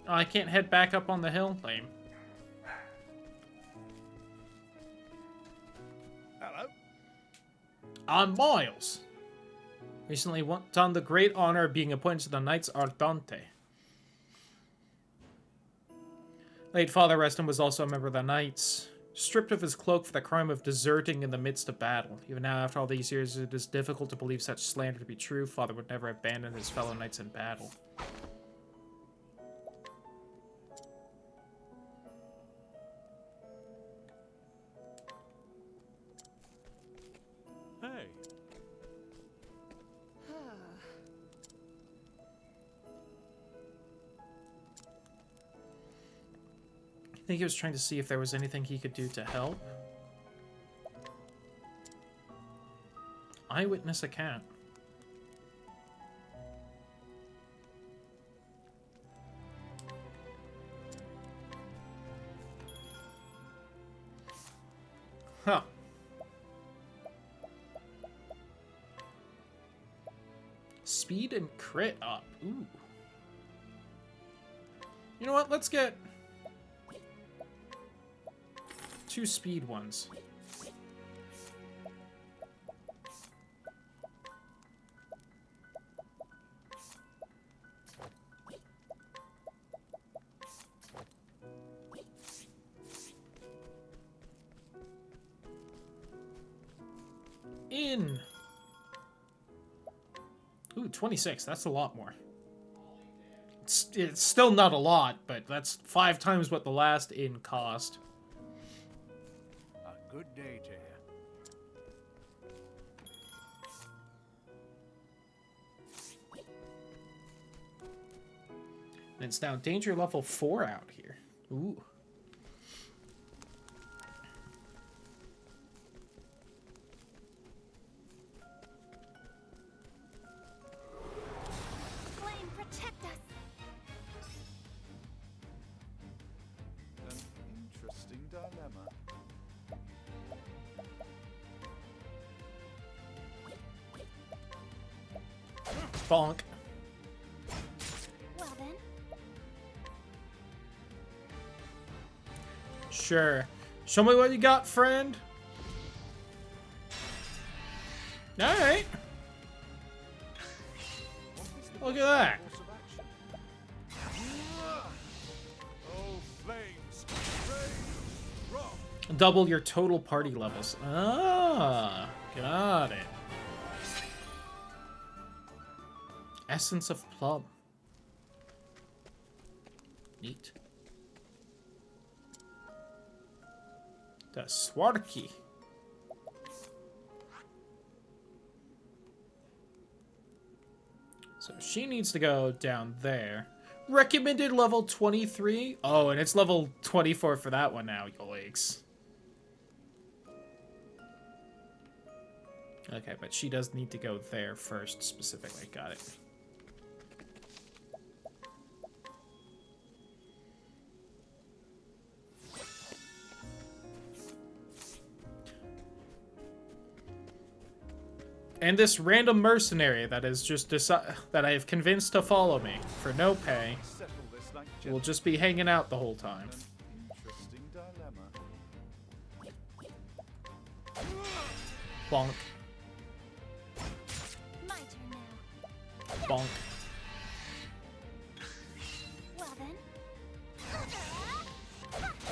Speaker 1: Oh, I can't head back up on the hill? Lame.
Speaker 4: Hello?
Speaker 1: I'm Miles. Recently done the great honor of being appointed to the Knights Ardente. Late Father Reston was also a member of the Knights, stripped of his cloak for the crime of deserting in the midst of battle. Even now, after all these years, it is difficult to believe such slander to be true. Father would never abandon his fellow knights in battle.
Speaker 4: Hey.
Speaker 1: I think he was trying to see if there was anything he could do to help. Eyewitness account. Huh. Speed and crit up. Ooh. You know what? Let's get 2 speed ones. In. Ooh, 26. That's a lot more. It's still not a lot, but that's 5 times what the last inn cost.
Speaker 4: A good day to you.
Speaker 1: And it's now danger level 4 out here. Ooh.
Speaker 3: Flame, protect us!
Speaker 2: An interesting dilemma.
Speaker 1: Bonk.
Speaker 3: Well then,
Speaker 1: Sure. Show me what you got, friend. Alright. Look at that.
Speaker 2: Course of action.
Speaker 4: Oh, flames! Rain! Rock!
Speaker 1: Double your total party levels. Ah, got it. Essence of plum. Neat. The Swarky. So she needs to go down there. Recommended level 23. Oh, and it's level 24 for that one now. Yikes. Okay, but she does need to go there first, specifically. Got it. And this random mercenary that is just that I have convinced to follow me for no pay
Speaker 2: Settle this like
Speaker 1: will
Speaker 2: gentlemen.
Speaker 1: just be hanging out the whole time.
Speaker 2: An interesting dilemma.
Speaker 1: Bonk,
Speaker 3: my turn now.
Speaker 1: bonk.
Speaker 3: Well then,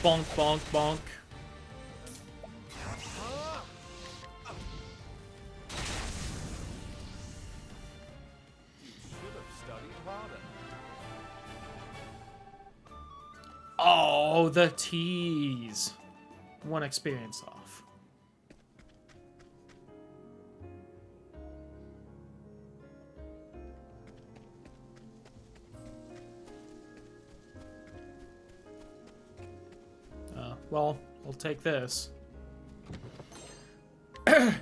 Speaker 1: Bonk, bonk, bonk.
Speaker 2: You should have studied harder.
Speaker 1: Oh, the tease. 1 experience off. Well, I'll take this.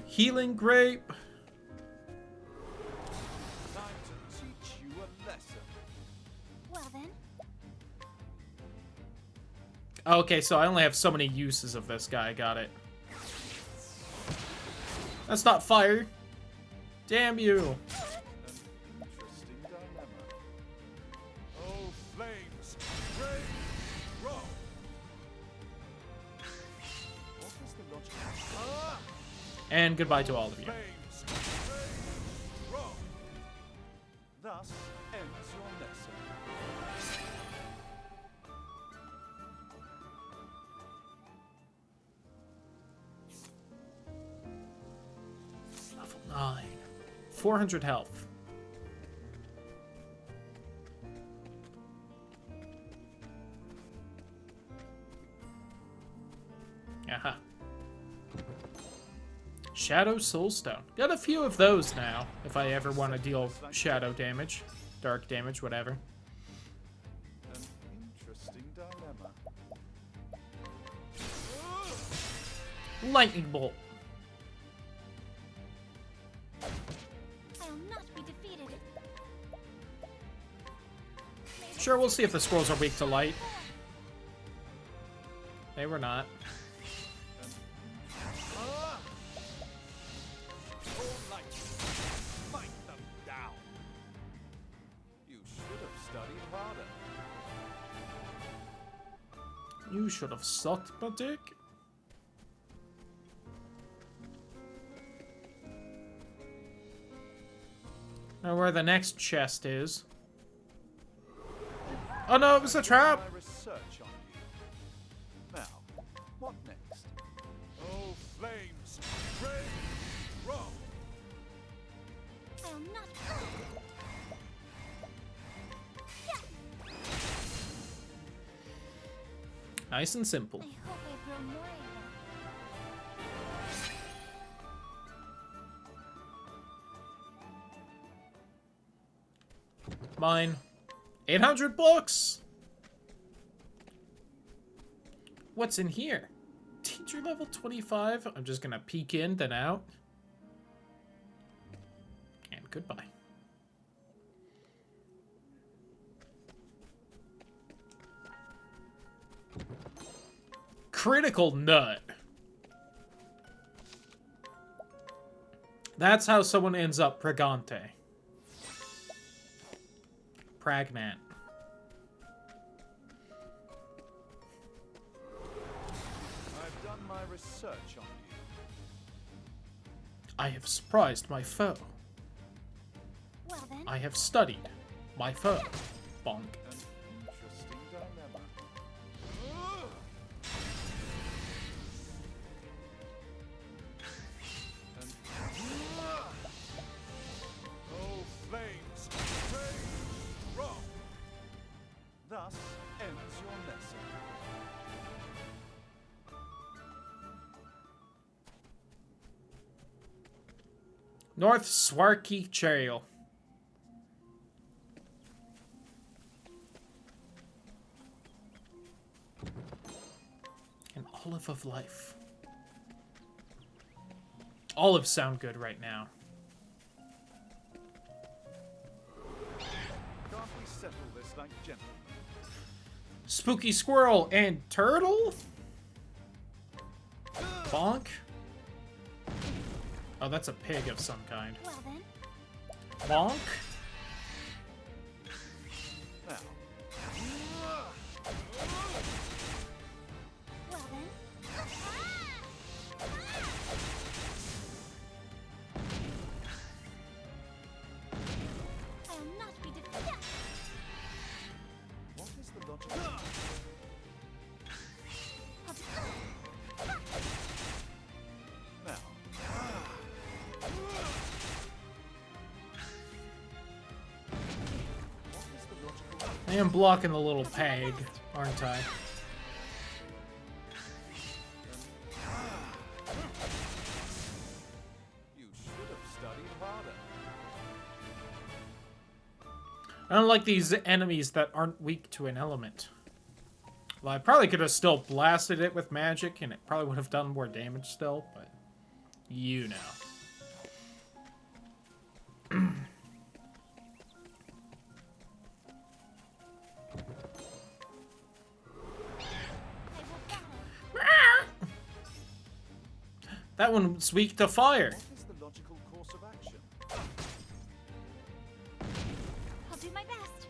Speaker 1: Healing grape.
Speaker 2: Time to teach you a lesson.
Speaker 3: well then,
Speaker 1: Okay, so I only have so many uses of this guy. Got it. That's not fire. Damn you.
Speaker 2: An interesting dilemma.
Speaker 4: Oh, flames!
Speaker 1: And goodbye to all of you.
Speaker 4: Flames, rain, rock.
Speaker 2: Thus ends your lesson.
Speaker 1: Level 9. 400 health. Aha. Shadow Soulstone. Got a few of those now, if I ever want to deal shadow damage. Dark damage, whatever.
Speaker 2: An interesting dilemma.
Speaker 1: Lightning Bolt.
Speaker 3: I'll not be defeated.
Speaker 1: Sure, we'll see if the squirrels are weak to light. They were not.
Speaker 4: All light. Fight them down.
Speaker 2: You should have studied harder.
Speaker 1: You should have sucked my dick. Now where the next chest is. Oh no, it was a trap!
Speaker 2: My research on you. Now, what next?
Speaker 4: Oh, flames, rain, rock.
Speaker 3: I'll not.
Speaker 1: Nice and simple.
Speaker 3: I hope I grow more able.
Speaker 1: Mine. 800 books! What's in here? Teacher level 25? I'm just gonna peek in, then out. And goodbye. Critical nut. That's how someone ends up pregante. Pragnant.
Speaker 2: I've done my research on you.
Speaker 1: I have surprised my foe.
Speaker 3: Well then.
Speaker 1: I have studied my foe. Bonk.
Speaker 2: An interesting dilemma.
Speaker 4: Oh, flames, rain, rock.
Speaker 2: Thus ends your lesson.
Speaker 1: North Swarky Trail. An olive of life. Olives sound good right now.
Speaker 2: Can't we settle this like gentlemen?
Speaker 1: Spooky squirrel and turtle? Bonk? Oh, that's a pig of some kind.
Speaker 3: Well then.
Speaker 1: Bonk?
Speaker 2: Now,
Speaker 3: Well then. I'll not be defeated.
Speaker 2: what is the logic? Now, what is the logical?
Speaker 1: I am blocking the little peg, aren't I?
Speaker 2: You should have studied harder.
Speaker 1: I don't like these enemies that aren't weak to an element. Well, I probably could have still blasted it with magic, and it probably would have done more damage still, but you know. That one's weak to fire.
Speaker 2: What is the logical course of action?
Speaker 3: I'll do my best.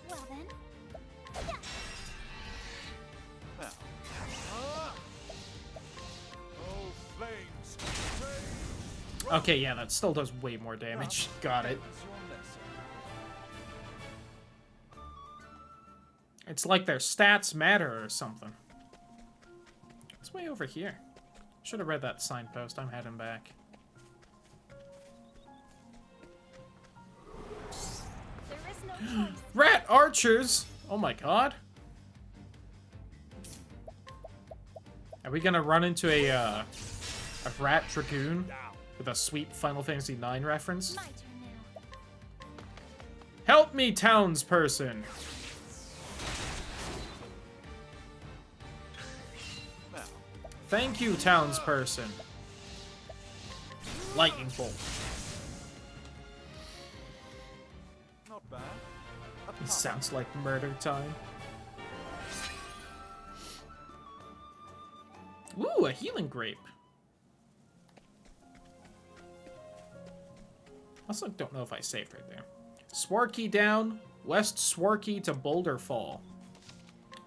Speaker 3: Well then.
Speaker 1: Okay, yeah, that still does way more damage. Got it. It's like their stats matter or something. It's way over here. Should have read that signpost. I'm heading back.
Speaker 3: There is no choice.
Speaker 1: Rat archers! Oh my god. Are we gonna run into a rat dragoon with a sweet Final Fantasy IX reference?
Speaker 3: My turn now.
Speaker 1: Help me, townsperson! Thank you, townsperson. Lightning bolt.
Speaker 2: Not bad.
Speaker 1: It sounds like murder time. Ooh, a healing grape. Also, don't know if I saved right there. Swarky down, West Swarky to Boulder Fall.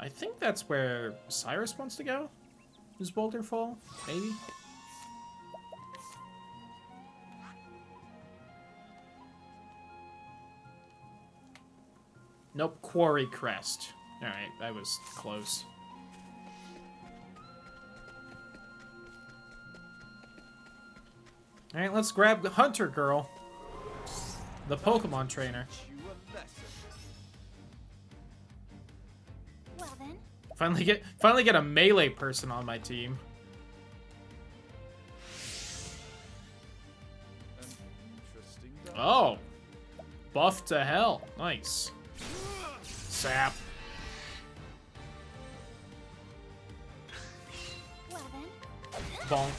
Speaker 1: I think that's where Cyrus wants to go. Is Boulder Fall? Maybe? Nope, Quarry Crest. Alright, that was close. Alright, let's grab the Hunter Girl. The Pokemon trainer.
Speaker 3: Well then,
Speaker 1: Finally get a melee person on my team. Oh. Buff to hell. Nice. Sap.
Speaker 3: well then.
Speaker 1: Bonk.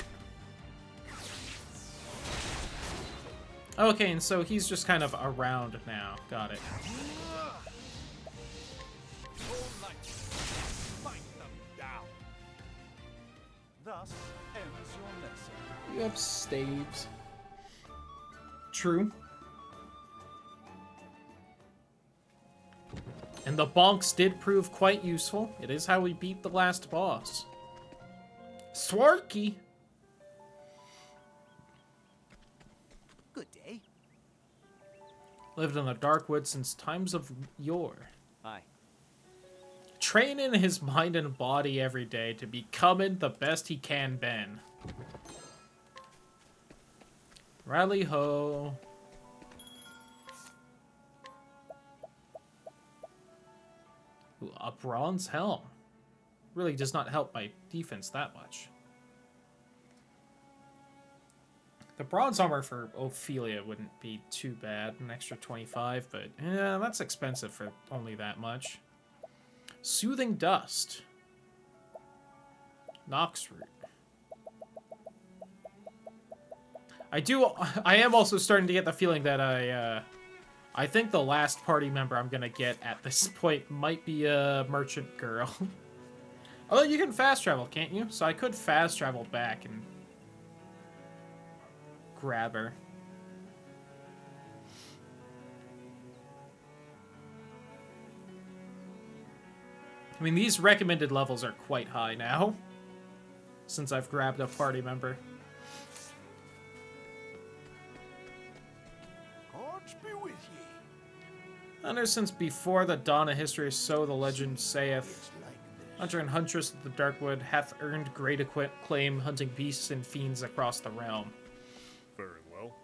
Speaker 1: Okay, and so he's just kind of around now. Got it.
Speaker 2: Thus ends your lesson.
Speaker 1: You have staves. True. And the bonks did prove quite useful. It is how we beat the last boss. Swarky!
Speaker 6: Good day.
Speaker 1: Lived in the dark woods since times of yore.
Speaker 6: Aye.
Speaker 1: Training his mind and body every day to becoming the best he can been. Rally ho. Ooh, a bronze helm. Really does not help my defense that much. The bronze armor for Ophelia wouldn't be too bad. An extra 25, but yeah, that's expensive for only that much. Soothing Dust. Nox Root. I am also starting to get the feeling that I think the last party member I'm gonna get at this point might be a merchant girl. Although you can fast travel, can't you? So I could fast travel back and grab her. I mean, these recommended levels are quite high now, since I've grabbed a party member.
Speaker 7: Gods be with ye.
Speaker 1: Hunter since before the dawn of history, so the legend saith. Hunter and Huntress of the Darkwood hath earned great acclaim hunting beasts and fiends across the realm.
Speaker 4: Very well.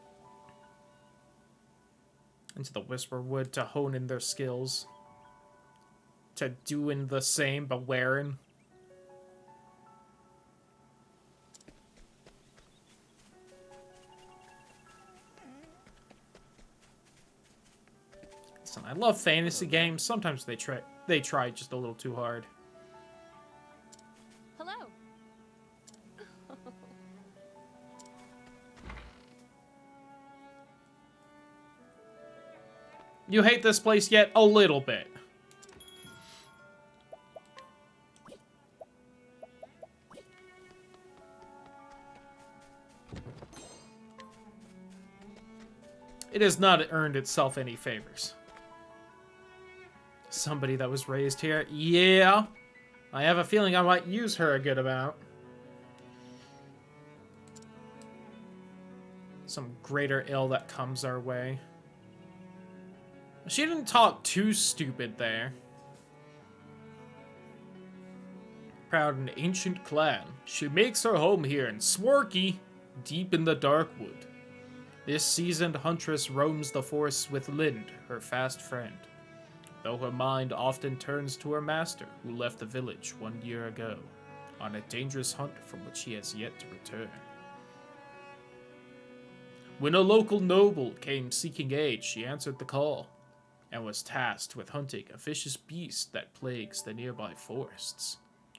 Speaker 1: Into the Whisperwood to hone in their skills. To doing the same, but wearing. Listen, I love fantasy games. Sometimes they try just a little too hard.
Speaker 3: Hello.
Speaker 1: You hate this place yet? A little bit. It has not earned itself any favors. Somebody that was raised here? Yeah. I have a feeling I might use her a good amount. some greater ill that comes our way. She didn't talk too stupid there. Proud and ancient clan, she makes her home here in Swarky, deep in the dark wood. This seasoned huntress roams the forest with Lind, her fast friend, though her mind often turns to her master, who left the village 1 year ago, on a dangerous hunt from which he has yet to return. When a local noble came seeking aid, she answered the call, and was tasked with hunting a vicious beast that plagues the nearby forests.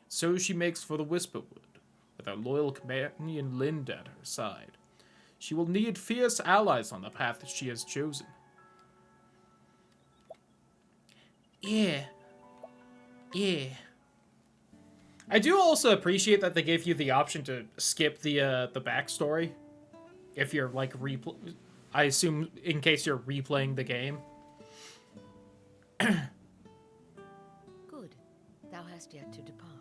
Speaker 1: So she makes for the Whisperwood, with her loyal companion Lind at her side. She will need fierce allies on the path that she has chosen. Yeah. I do also appreciate that they gave you the option to skip the backstory. If you're, like, I assume in case you're replaying the game.
Speaker 5: Good. Thou hast yet to depart.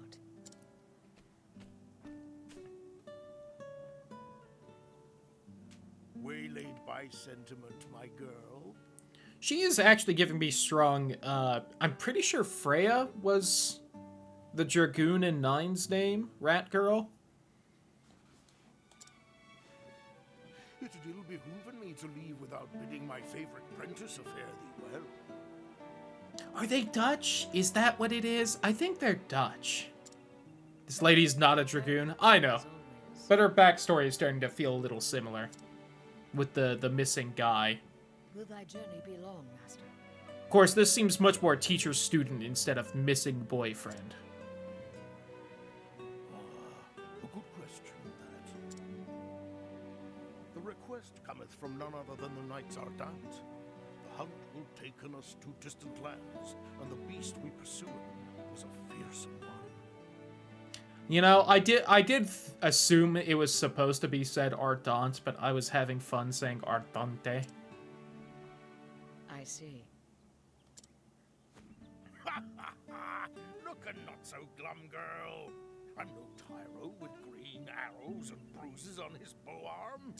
Speaker 7: Waylaid by sentiment, my girl.
Speaker 1: She is actually giving me strong, I'm pretty sure Freya was the Dragoon in 9's name, Rat Girl.
Speaker 7: It ill behooved me to leave without bidding my favorite prentice a fare thee well.
Speaker 1: Are they Dutch? Is that what it is? I think they're Dutch. This lady's not a Dragoon. I know. But her backstory is starting to feel a little similar. With the missing guy.
Speaker 5: Will thy journey be long, master?
Speaker 1: Of course, this seems much more teacher-student instead of missing boyfriend.
Speaker 7: A good question, that. The request cometh from none other than the Knights Ardent. The hunt will taken us to distant lands, and the beast we pursue is a fearsome one.
Speaker 1: You know, I did assume it was supposed to be said Ardent, but I was having fun saying Ardente.
Speaker 5: I see.
Speaker 4: Looking not so glum, girl. I'm no tyro with green arrows and bruises on his bow arm.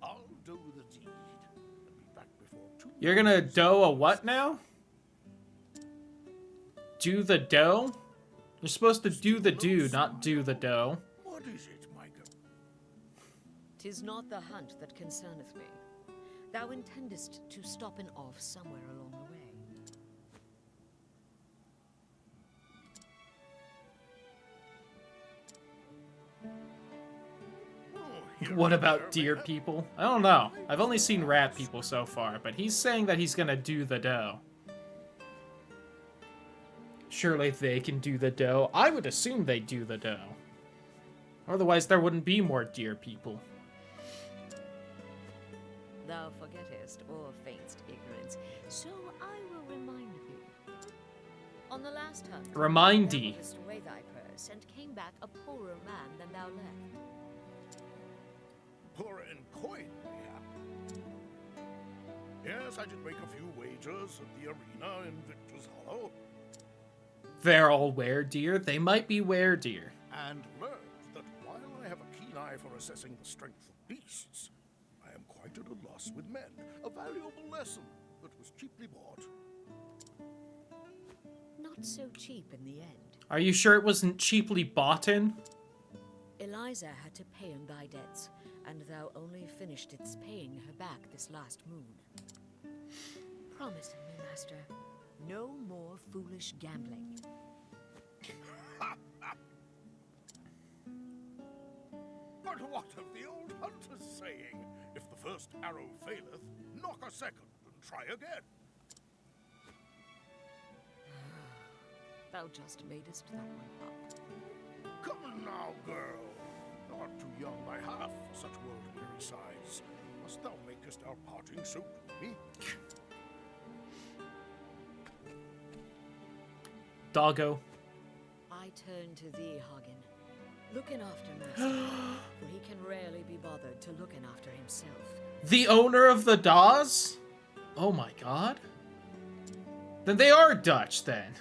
Speaker 4: I'll do the deed and be back before too.
Speaker 1: You're gonna dough a what now? Do the dough? You're supposed to do the do, not do the dough.
Speaker 4: What is it, my girl?
Speaker 5: 'Tis not the hunt that concerneth me. Thou intendest to stop and off somewhere along the way.
Speaker 1: What about deer people? I don't know. I've only seen rat people so far, but he's saying that he's gonna do the dough. Surely they can do the dough. I would assume they do the dough. Otherwise, there wouldn't be more deer people.
Speaker 5: Thou forgettest or feignest ignorance, so I will remind thee. On the last hunt,
Speaker 1: Remind
Speaker 5: thou
Speaker 1: thee.
Speaker 5: gavest away thy purse and came back a poorer man than thou left.
Speaker 4: Poorer in coin, yeah. Yes, I did make a few wagers at the arena in Victor's Hollow.
Speaker 1: They're all were-deer. They might be were-deer.
Speaker 4: And learned that while I have a keen eye for assessing the strength of beasts, I am quite at a loss with men. A valuable lesson that was cheaply bought.
Speaker 5: Not so cheap in the end.
Speaker 1: Are you sure it wasn't cheaply bought in?
Speaker 5: Eliza had to pay in thy debts, and thou only finished its paying her back this last moon. Promise me, master, no more foolish gambling.
Speaker 4: But what of the old hunter's saying? If the first arrow faileth, knock a second and try again.
Speaker 5: Thou just madest that one up.
Speaker 4: Come now, girl. Thou art too young by half for such world-weary sighs. Must thou makest our parting so gloomy?
Speaker 1: Doggo.
Speaker 5: I turn to thee, Hagen. Looking after master, for he can rarely be bothered to looking after himself.
Speaker 1: The owner of the Daws? Oh my god. Then they are Dutch, then.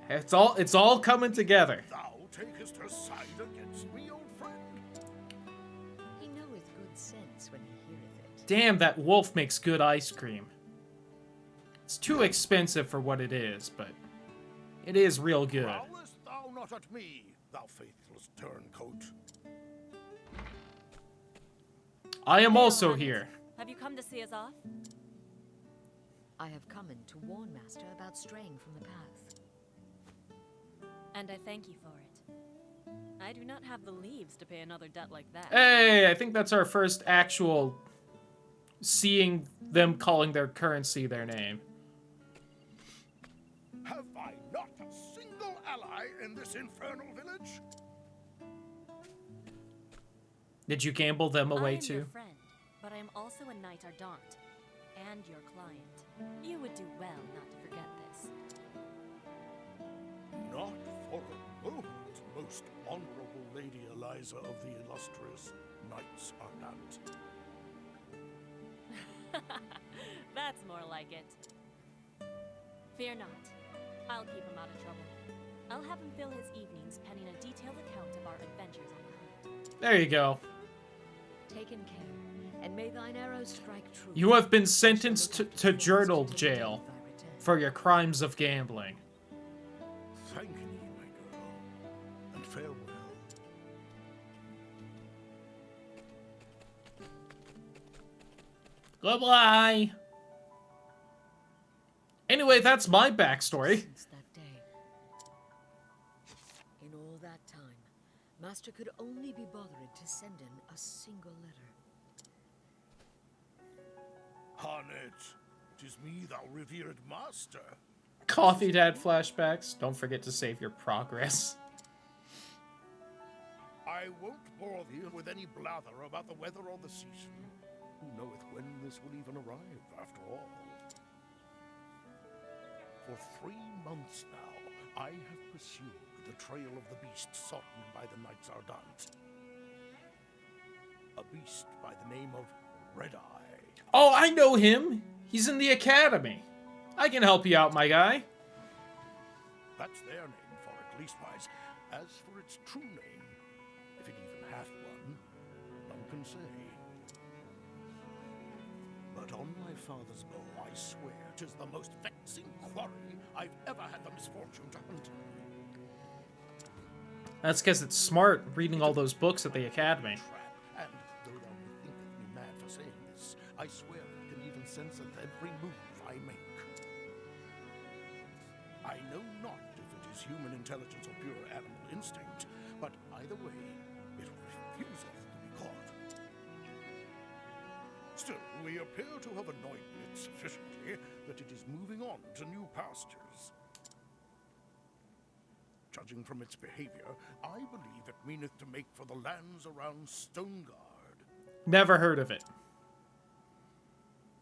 Speaker 1: It's all coming together.
Speaker 4: Thou takest her side against me, old friend?
Speaker 5: He knoweth good sense when he heareth it.
Speaker 1: Damn, that wolf makes good ice cream. It's too expensive for what it is, but it is real good.
Speaker 4: Growlest thou not at me, thou faithless turncoat?
Speaker 1: I am
Speaker 9: Hail,
Speaker 1: also
Speaker 9: Hannes.
Speaker 1: here.
Speaker 9: Have you come to see us off?
Speaker 5: I have come in to warn Master about straying from the path.
Speaker 9: And I thank you for it. I do not have the leaves to pay another debt like that.
Speaker 1: Hey, I think that's our first actual seeing them calling their currency their name.
Speaker 4: Have I not a single ally in this infernal village?
Speaker 1: Did you gamble them
Speaker 9: I
Speaker 1: away
Speaker 9: am your
Speaker 1: too?
Speaker 9: friend, but I am also a knight ardent, and your client. You would do well not to forget this.
Speaker 4: Not for a moment, most honorable Lady Eliza of the illustrious Knights Ardent.
Speaker 9: That's more like it. Fear not. I'll keep him out of trouble. I'll have him fill his evenings penning a detailed account of our adventures on the hunt.
Speaker 1: There you go.
Speaker 5: Taken care, and may thine arrows strike true.
Speaker 1: You have been sentenced to journal jail for your crimes of gambling.
Speaker 4: Thank thee, my girl, and farewell.
Speaker 1: Goodbye. Anyway, that's my backstory.
Speaker 5: Since that day. In all that time, Master could only be bothered to send in a single letter.
Speaker 4: Harnet, 'tis me, thou revered master.
Speaker 1: Coffee Dad flashbacks. Don't forget to save your progress.
Speaker 4: I won't bore thee with any blather about the weather or the season. Who knoweth when this will even arrive, after all? For 3 months now, I have pursued the trail of the beast sought by the Knights Ardent. A beast by the name of Red Eye.
Speaker 1: Oh, I know him. He's in the academy. I can help you out, my guy.
Speaker 4: That's their name for it, leastwise. As for its true name, if it even hath one, none can say. But on my father's bow, I swear 'tis the most vexing quarry I've ever had the misfortune to hunt.
Speaker 1: That's because it's smart reading all those books at the academy.
Speaker 4: Trap, and though thou may thinketh me mad for saying this, I swear it can even senseth every move I make. I know not if it is human intelligence or pure animal instinct, but either way, it refuseth to be caught. Still, we appear to have annoyed it sufficiently that it is moving on to new pastures. Judging from its behavior, I believe it meaneth to make for the lands around Stoneguard.
Speaker 1: Never heard of it.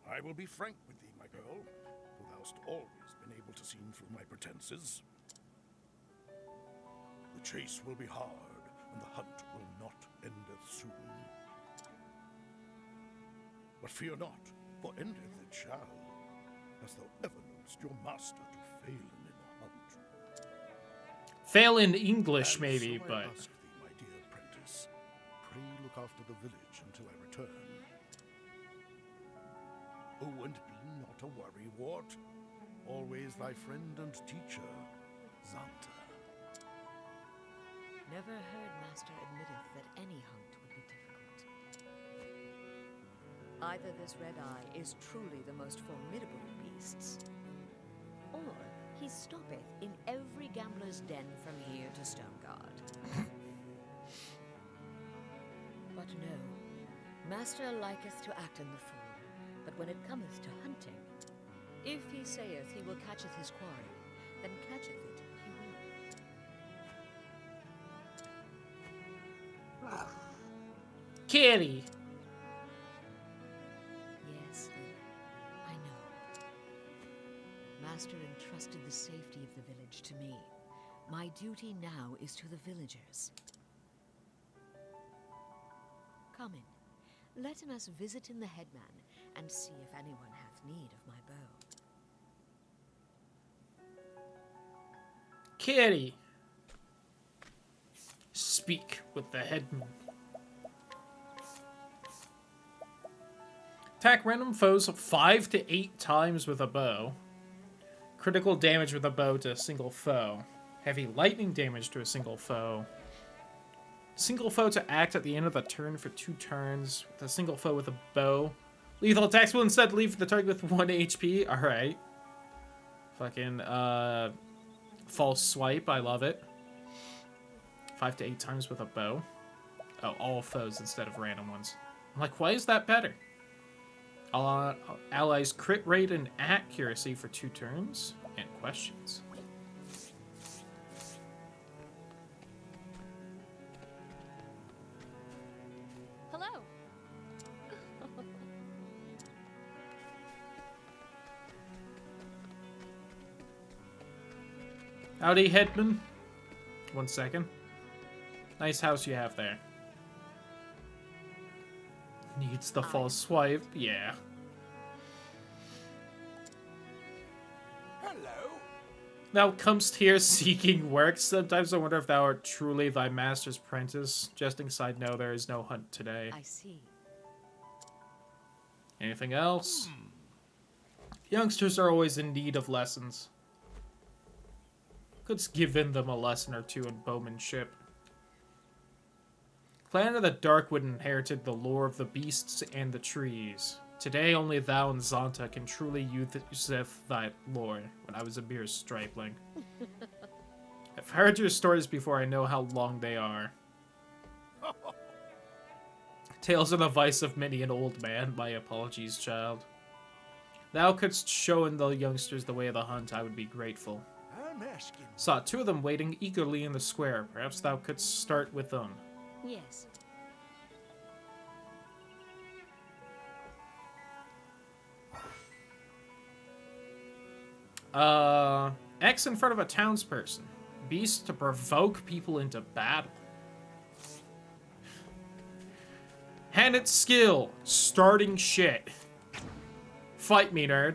Speaker 4: I will be frank with thee, my girl, who thou'st always been able to see through my pretenses. The chase will be hard, and the hunt will not endeth soon. But fear not, for endeth it shall. Hast thou ever noticed your master to fail in a hunt?
Speaker 1: Fail in English,
Speaker 4: And
Speaker 1: maybe,
Speaker 4: so I
Speaker 1: but...
Speaker 4: ask thee, my dear apprentice, pray look after the village until I return. Oh, and be not a worrywart. Always thy friend and teacher, Xanta.
Speaker 5: Never heard Master admitteth that any hunt would be difficult. Either this Red Eye is truly the most formidable of beasts, or he stoppeth in every gambler's den from here to Stoneguard. But no, Master liketh to act in the fool, but when it cometh to hunting, if he saith he will catcheth his quarry, then catcheth it he will.
Speaker 1: Kitty.
Speaker 5: Yes, I know. Master entrusted the safety of the village to me. My duty now is to the villagers. Come in. Let us visit in the headman, and see if anyone hath need of my bow.
Speaker 1: Kitty. speak with the headman. Attack random foes 5 to 8 times with a bow. Critical damage with a bow to a single foe. Heavy lightning damage to a single foe. Single foe to act at the end of the turn for 2 turns. With a single foe with a bow. Lethal attacks will instead leave the target with 1 HP. Alright. Fucking, false swipe. I love it. 5 to 8 times with a bow. Oh, all foes instead of random ones. I'm like, why is that better? Allies crit rate and accuracy for 2 turns. And questions.
Speaker 9: Hello.
Speaker 1: Howdy, Headman. 1 second. Nice house you have there. Needs the false swipe. Yeah.
Speaker 4: Hello.
Speaker 1: Thou comest here seeking work. Sometimes I wonder if thou art truly thy master's apprentice. Jesting aside, no, there is no hunt today.
Speaker 5: I see.
Speaker 1: Anything else? Youngsters are always in need of lessons. Could give in them a lesson or two in bowmanship. Clan of the Darkwood inherited the lore of the beasts and the trees. Today only thou and Zonta can truly use that lore, when I was a mere stripling. I've heard your stories before I know how long they are. Tales are the vice of many an old man. My apologies, child. Thou couldst show in the youngsters the way of the hunt, I would be grateful.
Speaker 4: I'm asking.
Speaker 1: Saw 2 of them waiting eagerly in the square. Perhaps thou couldst start with them.
Speaker 5: Yes.
Speaker 1: X in front of a townsperson. Beast to provoke people into battle. Hand it skill. Starting shit. Fight me, nerd.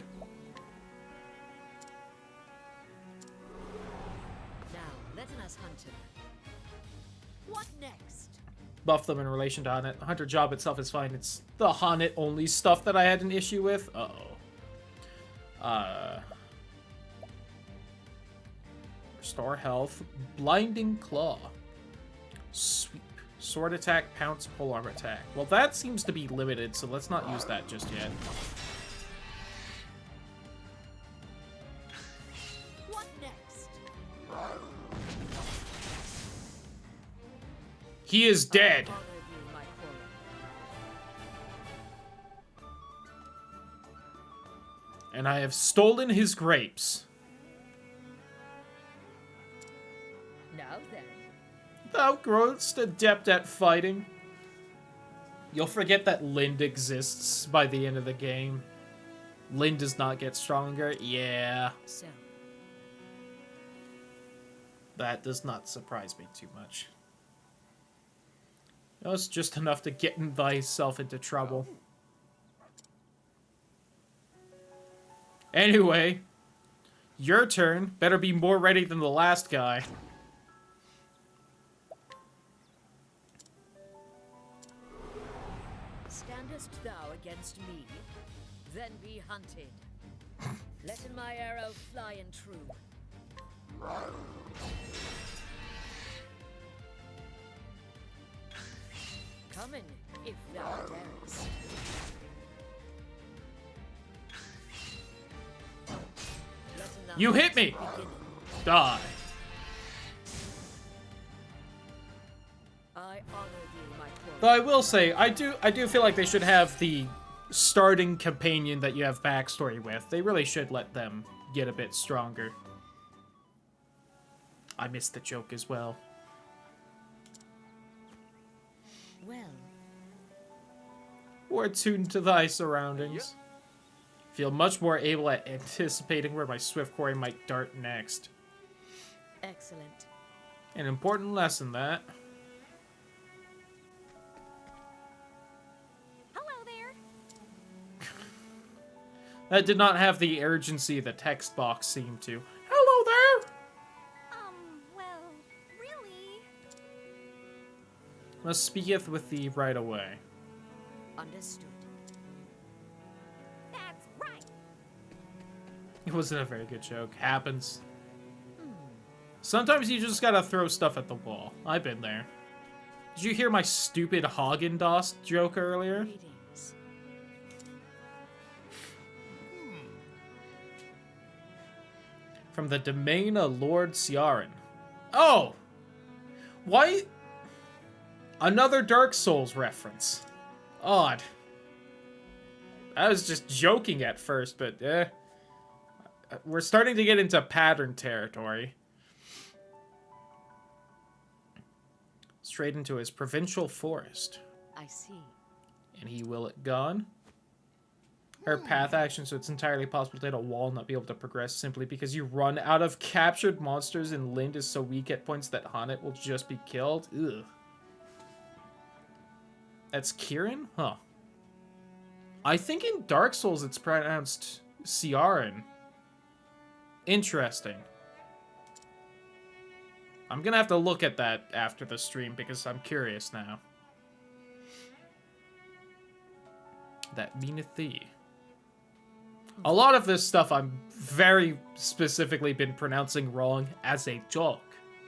Speaker 5: Now, let us hunt him. What next?
Speaker 1: Buff them in relation to Haunted. Hunter job itself is fine. It's the Haunted only stuff that I had an issue with. Restore health. Blinding Claw. Sweep. Sword attack, pounce, polearm attack. Well, that seems to be limited, so let's not use that just yet.
Speaker 5: What next?
Speaker 1: He is dead.
Speaker 5: Honor you, my quarry.
Speaker 1: And I have stolen his grapes.
Speaker 5: Now then.
Speaker 1: Thou growest adept at fighting. You'll forget that Lyn exists by the end of the game. Lyn does not get stronger. Yeah.
Speaker 5: So,
Speaker 1: That does not surprise me too much. It's just enough to get thyself into trouble. Anyway, your turn. Better be more ready than the last guy.
Speaker 5: standest thou against me? Then be hunted. Let my arrow fly and true. Come in, if thou darest.
Speaker 1: You hit me! Die.
Speaker 5: I honor thee, my
Speaker 1: Though I will say, I do feel like they should have the starting companion that you have backstory with. They really should let them get a bit stronger. I missed the joke as well.
Speaker 5: Well,
Speaker 1: More attuned to thy surroundings. Feel much more able at anticipating where my swift quarry might dart next.
Speaker 5: excellent.
Speaker 1: An important lesson, that.
Speaker 3: Hello there.
Speaker 1: That did not have the urgency the text box seemed to. Hello there!
Speaker 3: Well, really?
Speaker 1: Must speaketh with thee right away.
Speaker 5: Understood.
Speaker 3: That's right.
Speaker 1: It wasn't a very good joke. Happens. Sometimes you just gotta throw stuff at the wall. I've been there. Did you hear my stupid Haagen-Dazs joke earlier?
Speaker 5: Greetings.
Speaker 1: From the domain of Lord Ciaran. Oh! Why? Another Dark Souls reference. Odd. I was just joking at first, but we're starting to get into pattern territory. Straight into his provincial forest.
Speaker 5: I see.
Speaker 1: And he will it gone. Her path action, so it's entirely possible to hit a wall and not be able to progress simply because you run out of captured monsters and Lind is so weak at points that Hanet will just be killed. Ugh. That's Kieran? Huh. I think in Dark Souls it's pronounced Ciaran. Interesting. I'm gonna have to look at that after the stream because I'm curious now. That meaneth thee. A lot of this stuff I'm very specifically been pronouncing wrong as a joke,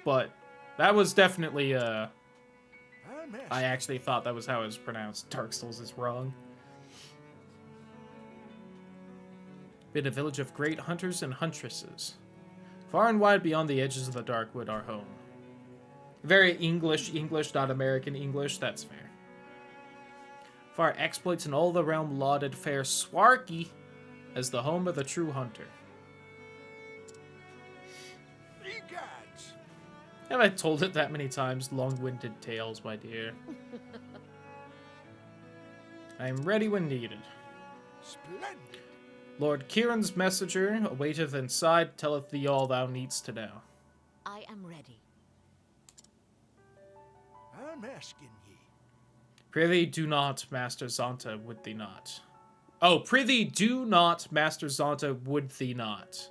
Speaker 1: but that was definitely, I actually thought that was how it was pronounced. Dark Souls is wrong. Been a village of great hunters and huntresses. Far and wide beyond the edges of the Darkwood, our home. Very English, not American English, that's fair. For our exploits in all the realm lauded fair Swarky as the home of the true hunter.
Speaker 7: Egads!
Speaker 1: Have I told it that many times? Long-winded tales, my dear. I am ready when needed.
Speaker 7: Splendid!
Speaker 1: Lord Kieran's messenger awaiteth inside, telleth thee all thou needst to know.
Speaker 5: I am ready.
Speaker 7: I'm asking ye.
Speaker 1: Prithee do not, Master Zonta, would thee not. Oh, prithee do not, Master Zonta, would thee not.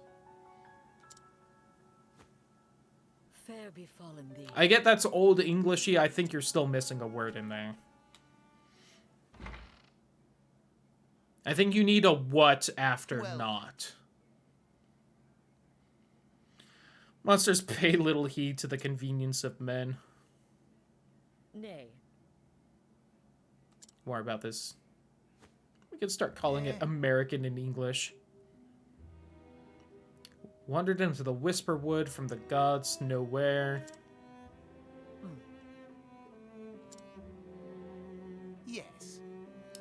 Speaker 5: Fair befallen thee.
Speaker 1: I get that's old Englishy, I think you're still missing a word in there. I think you need a what after not. Monsters pay little heed to the convenience of men.
Speaker 5: Nay.
Speaker 1: More about this. We could start calling it American in English. Wandered into the Whisperwood from the gods nowhere.
Speaker 6: Yes.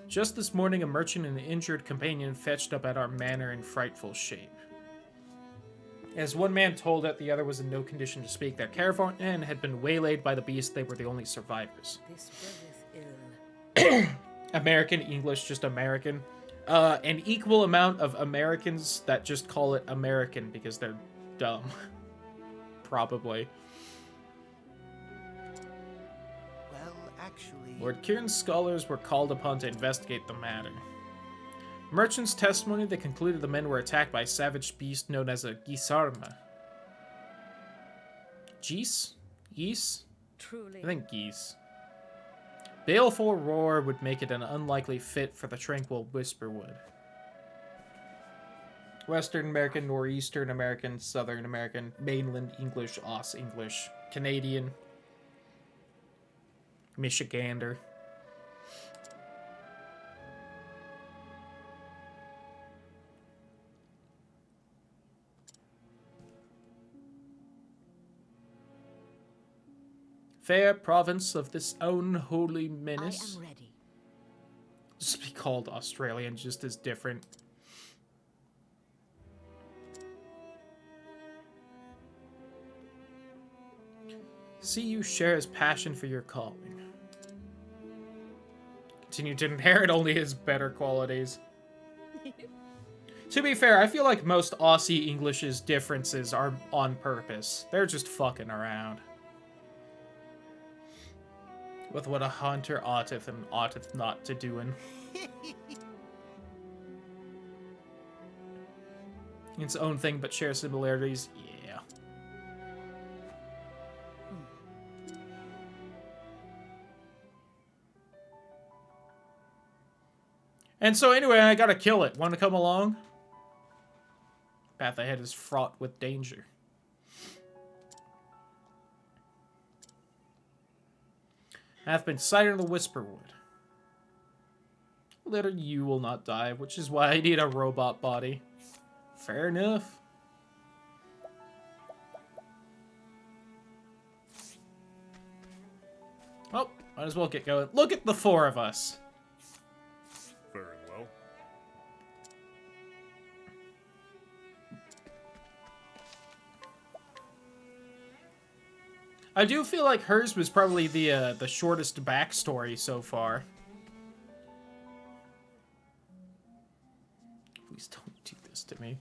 Speaker 1: Just this morning, a merchant and an injured companion fetched up at our manor in frightful shape. As one man told it, the other was in no condition to speak. Their caravan had been waylaid by the beast. They were the only survivors.
Speaker 5: This bodeth ill.
Speaker 1: American, English, just American. An equal amount of Americans that just call it American because they're dumb. Probably.
Speaker 6: Well, actually...
Speaker 1: Lord Kieran's scholars were called upon to investigate the matter. Merchant's testimony, they concluded the men were attacked by a savage beast known as a Gisarma. Geese? Geese?
Speaker 5: Truly.
Speaker 1: I think geese. Baleful roar would make it an unlikely fit for the tranquil Whisperwood. Western American, Northeastern American, Southern American, Mainland English, Oss English, Canadian, Michigander. Fair province of this own holy menace.
Speaker 5: I am ready.
Speaker 1: Just be called Australian, just as different. See you share his passion for your calling. Continue to inherit only his better qualities. To be fair, I feel like most Aussie English's differences are on purpose. They're just fucking around. With what a hunter oughteth and oughteth not to doing. Its own thing, but share similarities. Yeah. And so anyway, I gotta kill it. Want to come along? Path ahead is fraught with danger. I have been sighted in the Whisperwood. Little you will not die, which is why I need a robot body. Fair enough. Oh, might as well get going. Look at the four of us.
Speaker 4: Very well.
Speaker 1: I do feel like hers was probably the shortest backstory so far. Please don't do this to me.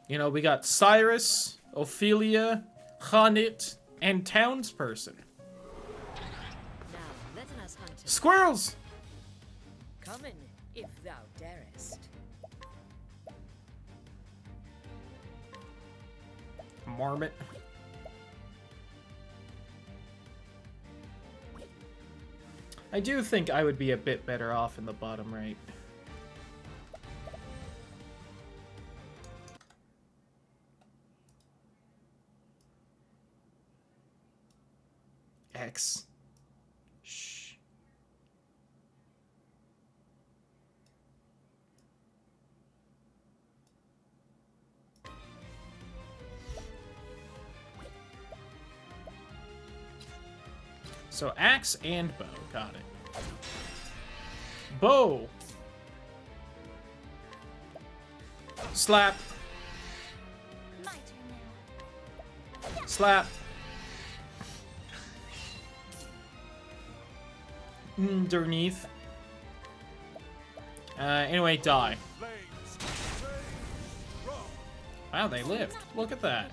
Speaker 1: You know, we got Cyrus, Ophelia, Khanit, and Townsperson.
Speaker 5: Now, let us hunt him.
Speaker 1: Squirrels!
Speaker 5: Come in, if thou darest.
Speaker 1: Marmot. I do think I would be a bit better off in the bottom right. X. Shh. So axe and bow, got it. Bow. Slap.
Speaker 3: My turn now.
Speaker 1: Slap. Underneath. Anyway, die. Wow, they lived. Look at that.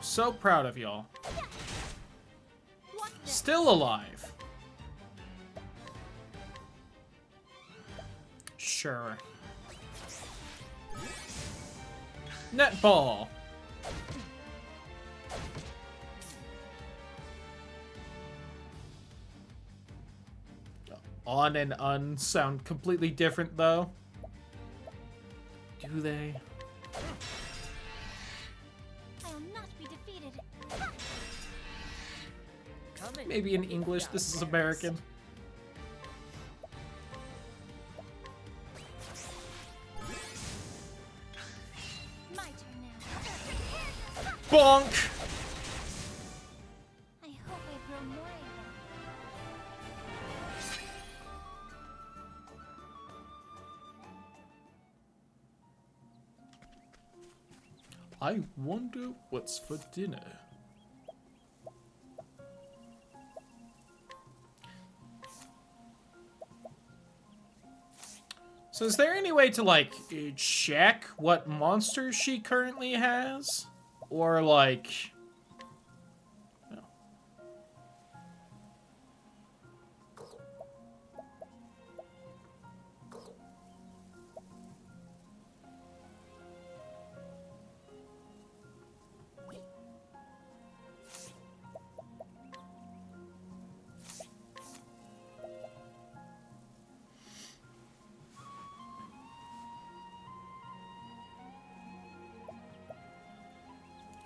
Speaker 1: So proud of y'all. Still alive. Sure. Netball. On and un sound completely different, though. Do they?
Speaker 3: I will not be defeated.
Speaker 5: Come in,
Speaker 1: Maybe in
Speaker 5: if
Speaker 1: English,
Speaker 5: thou
Speaker 1: this is
Speaker 5: darest.
Speaker 1: American.
Speaker 3: My turn now.
Speaker 1: Bonk!
Speaker 3: I hope I grow more able.
Speaker 1: I wonder what's for dinner. So is there any way to, like, check what monsters she currently has? Or, like... no.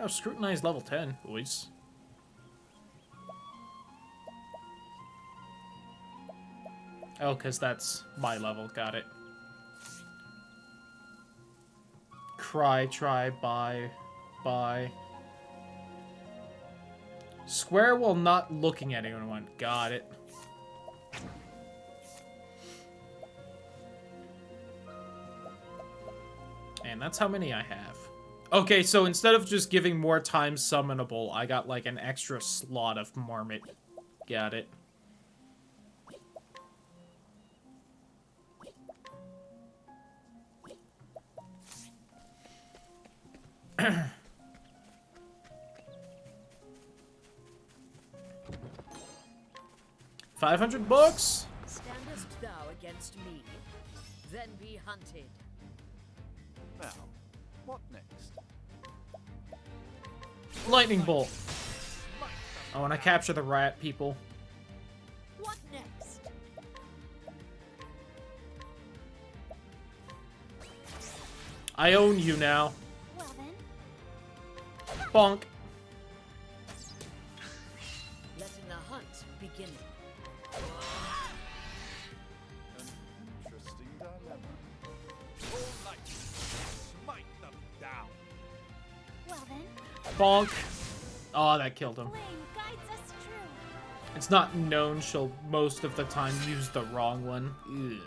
Speaker 1: Oh, scrutinize level 10, boys. Oh, because that's my level. Got it. Cry, try, buy. Square while not looking at anyone. Got it. And that's how many I have. Okay, so instead of just giving more times summonable, I got like an extra slot of Marmot. Got it. $500?
Speaker 5: Standest thou against me? Then be hunted.
Speaker 2: Now, what next?
Speaker 1: Lightning bolt. I want to capture the rat people.
Speaker 5: What next?
Speaker 1: I own you now.
Speaker 3: Well then,
Speaker 1: Bonk.
Speaker 5: Letting the hunt begin.
Speaker 2: An interesting dilemma.
Speaker 4: All light, smite them down.
Speaker 3: well then,
Speaker 1: Bonk. Oh, that killed him.
Speaker 3: flame guides us true.
Speaker 1: It's not known she'll most of the time use the wrong one. Ugh.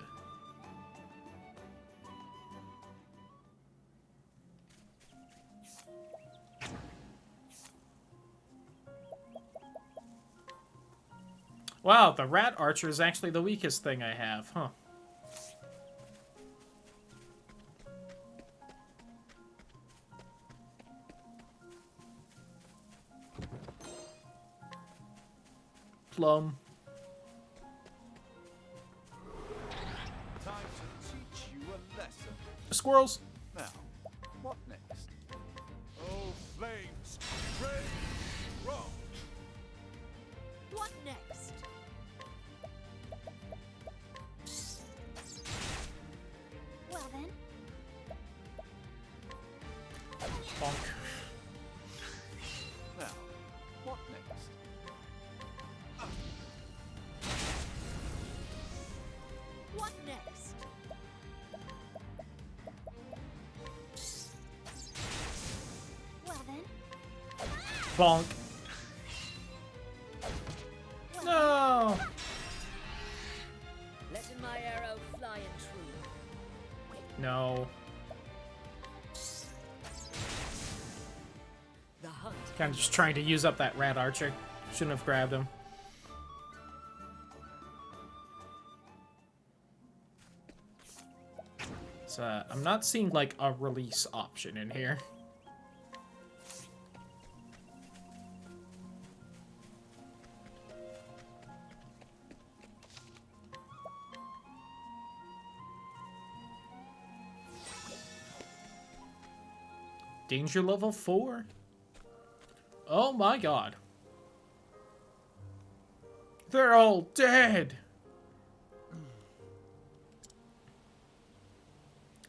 Speaker 1: Wow, the rat archer is actually the weakest thing I have, huh? Plum.
Speaker 2: Time to teach you a lesson.
Speaker 1: Squirrels.
Speaker 2: Now, what next?
Speaker 4: Oh, flames, rain, rock.
Speaker 5: What next?
Speaker 3: Well then,
Speaker 1: Bonk.
Speaker 2: Now, what next?
Speaker 5: What next?
Speaker 3: well then,
Speaker 1: Bonk. No.
Speaker 5: Letting my arrow fly and true.
Speaker 1: No.
Speaker 5: The hunt.
Speaker 1: Kind of just trying to use up that rat archer. Shouldn't have grabbed him. So, I'm not seeing like a release option in here. Danger level 4? Oh my god. They're all dead!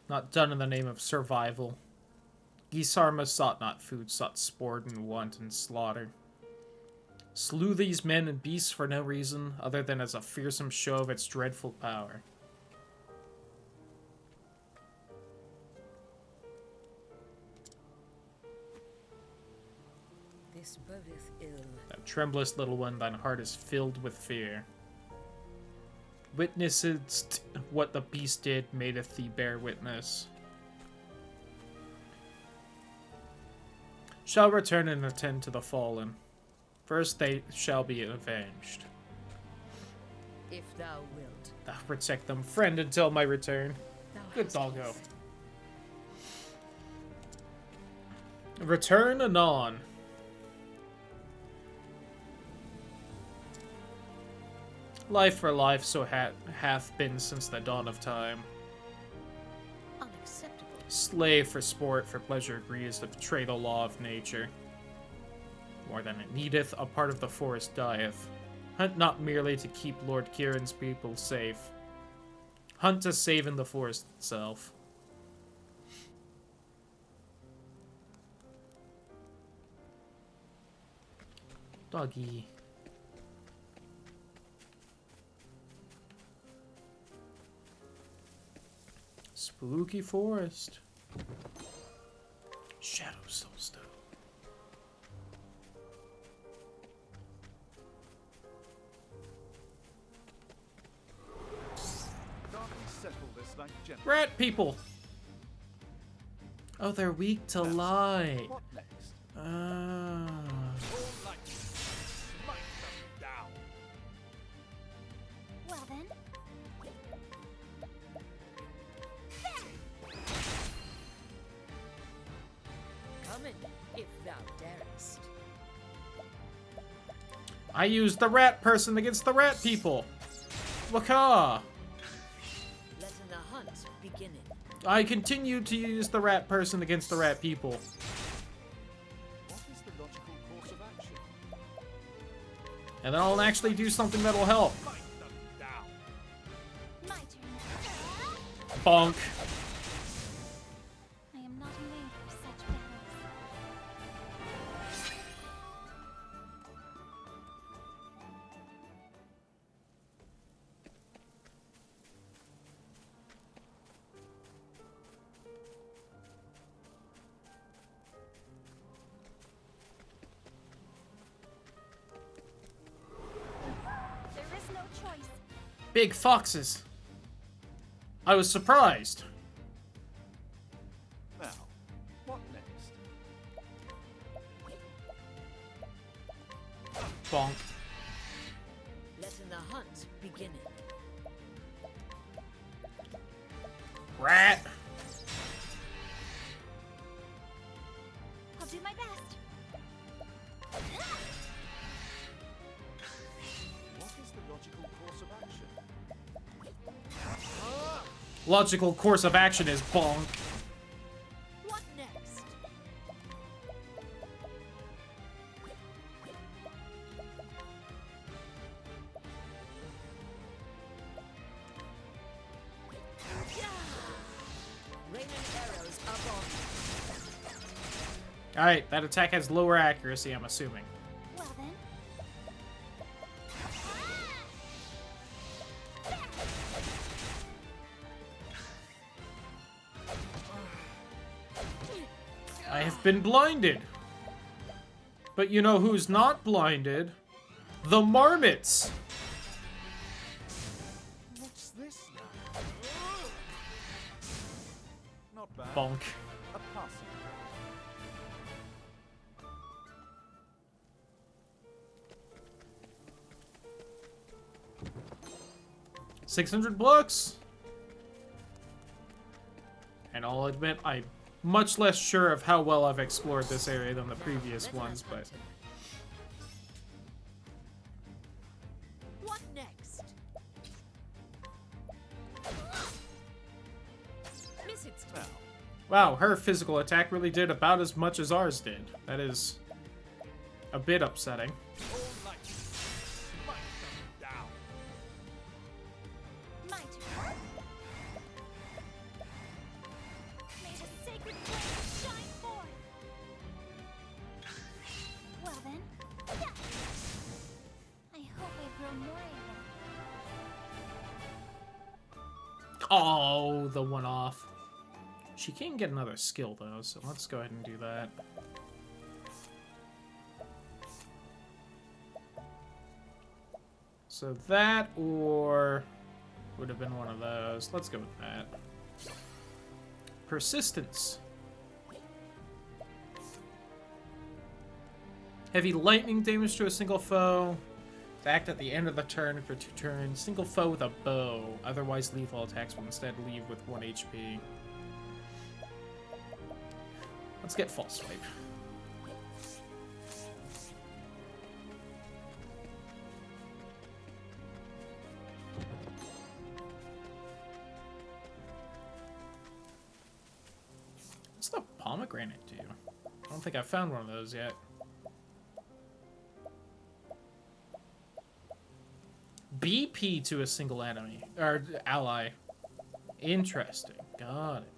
Speaker 1: Not done in the name of survival. Gisarma sought not food, sought sport and want and slaughter. Slew these men and beasts for no reason, other than as a fearsome show of its dreadful power.
Speaker 5: This bodeth ill.
Speaker 1: Thou tremblest, little one, thine heart is filled with fear. Witnessest what the beast did, madeth thee bear witness. Shall return and attend to the fallen. First they shall be avenged.
Speaker 5: If thou wilt.
Speaker 1: Thou protect them, friend, until my return.
Speaker 5: Thou
Speaker 1: Good
Speaker 5: hast
Speaker 1: doggo.
Speaker 5: haste.
Speaker 1: Return anon. Life for life, so hath been since the dawn of time.
Speaker 5: Unacceptable.
Speaker 1: Slave for sport, for pleasure agrees to betray the law of nature. More than it needeth, a part of the forest dieth. Hunt not merely to keep Lord Kieran's people safe. Hunt to save in the forest itself. Doggy. Spooky forest. Shadow Soulstone.
Speaker 2: Can't we settle this like gentlemen?
Speaker 1: Rat people! Oh, they're weak to light.
Speaker 2: What next?
Speaker 1: Ah.
Speaker 4: All light, smite them down.
Speaker 3: well then,
Speaker 5: Come in, if thou darest.
Speaker 1: I used the rat person against the rat people. Waka!
Speaker 5: Letting the hunt begin.
Speaker 1: I continue to use the rat person against the rat people.
Speaker 2: What is the logical
Speaker 1: And then I'll actually do something that'll help.
Speaker 4: Fight them down.
Speaker 3: My turn.
Speaker 1: Bonk.
Speaker 3: I am not made for such battles. There is no choice.
Speaker 1: Big foxes. I was surprised.
Speaker 2: Now, what next?
Speaker 1: Bonk.
Speaker 5: Letting the hunt begin.
Speaker 1: Rat.
Speaker 3: I'll do my best.
Speaker 2: What is the logical course of action?
Speaker 1: Logical course of action is bonk.
Speaker 5: What next? Rain and arrows up on.
Speaker 1: Alright, that attack has lower accuracy, I'm assuming.
Speaker 3: Well then.
Speaker 1: I have been blinded. But you know who's not blinded? The marmots.
Speaker 2: What's this now? Not bad.
Speaker 1: Bonk.
Speaker 2: A passing.
Speaker 1: 600 blocks. And I'll admit, I'm much less sure of how well I've explored this area than the previous ones, but...
Speaker 5: What next? Miss it.
Speaker 2: Now,
Speaker 1: Wow, her physical attack really did about as much as ours did. That is a bit upsetting.
Speaker 4: All light. Smite them down.
Speaker 3: My turn. May the sacred flame shine forth. Well then. Yeah. I hope I grow more able.
Speaker 1: Oh, the one off. She can get another skill, though, so let's go ahead and do that. So that, or would have been one of those. Let's go with that. Persistence. Heavy lightning damage to a single foe. To act at the end of the turn for 2 turns. Single foe with a bow. Otherwise, lethal attacks will instead leave with 1 HP. Let's get false swipe. What's the pomegranate do? I don't think I've found one of those yet. BP to a single enemy or ally. Interesting. Got it.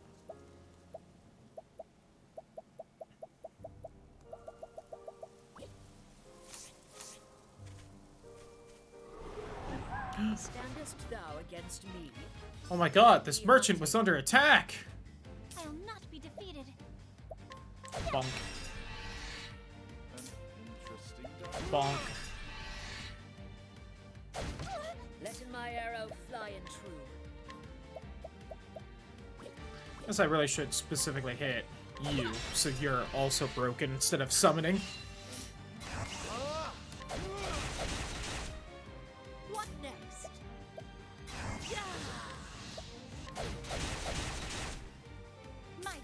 Speaker 5: Standest thou against me?
Speaker 1: Oh my god, this merchant was under attack!
Speaker 3: I'll not be defeated.
Speaker 1: Bonk.
Speaker 2: an interesting dialogue.
Speaker 1: Bonk.
Speaker 5: Letting my arrow fly and true.
Speaker 1: Guess I really should specifically hit you, so you're also broken instead of summoning.
Speaker 5: What next? Yeah!
Speaker 3: My turn.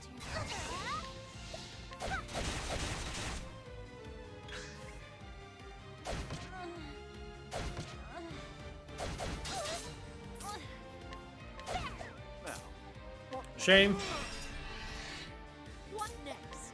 Speaker 2: Now, what
Speaker 1: Shame.
Speaker 5: What next?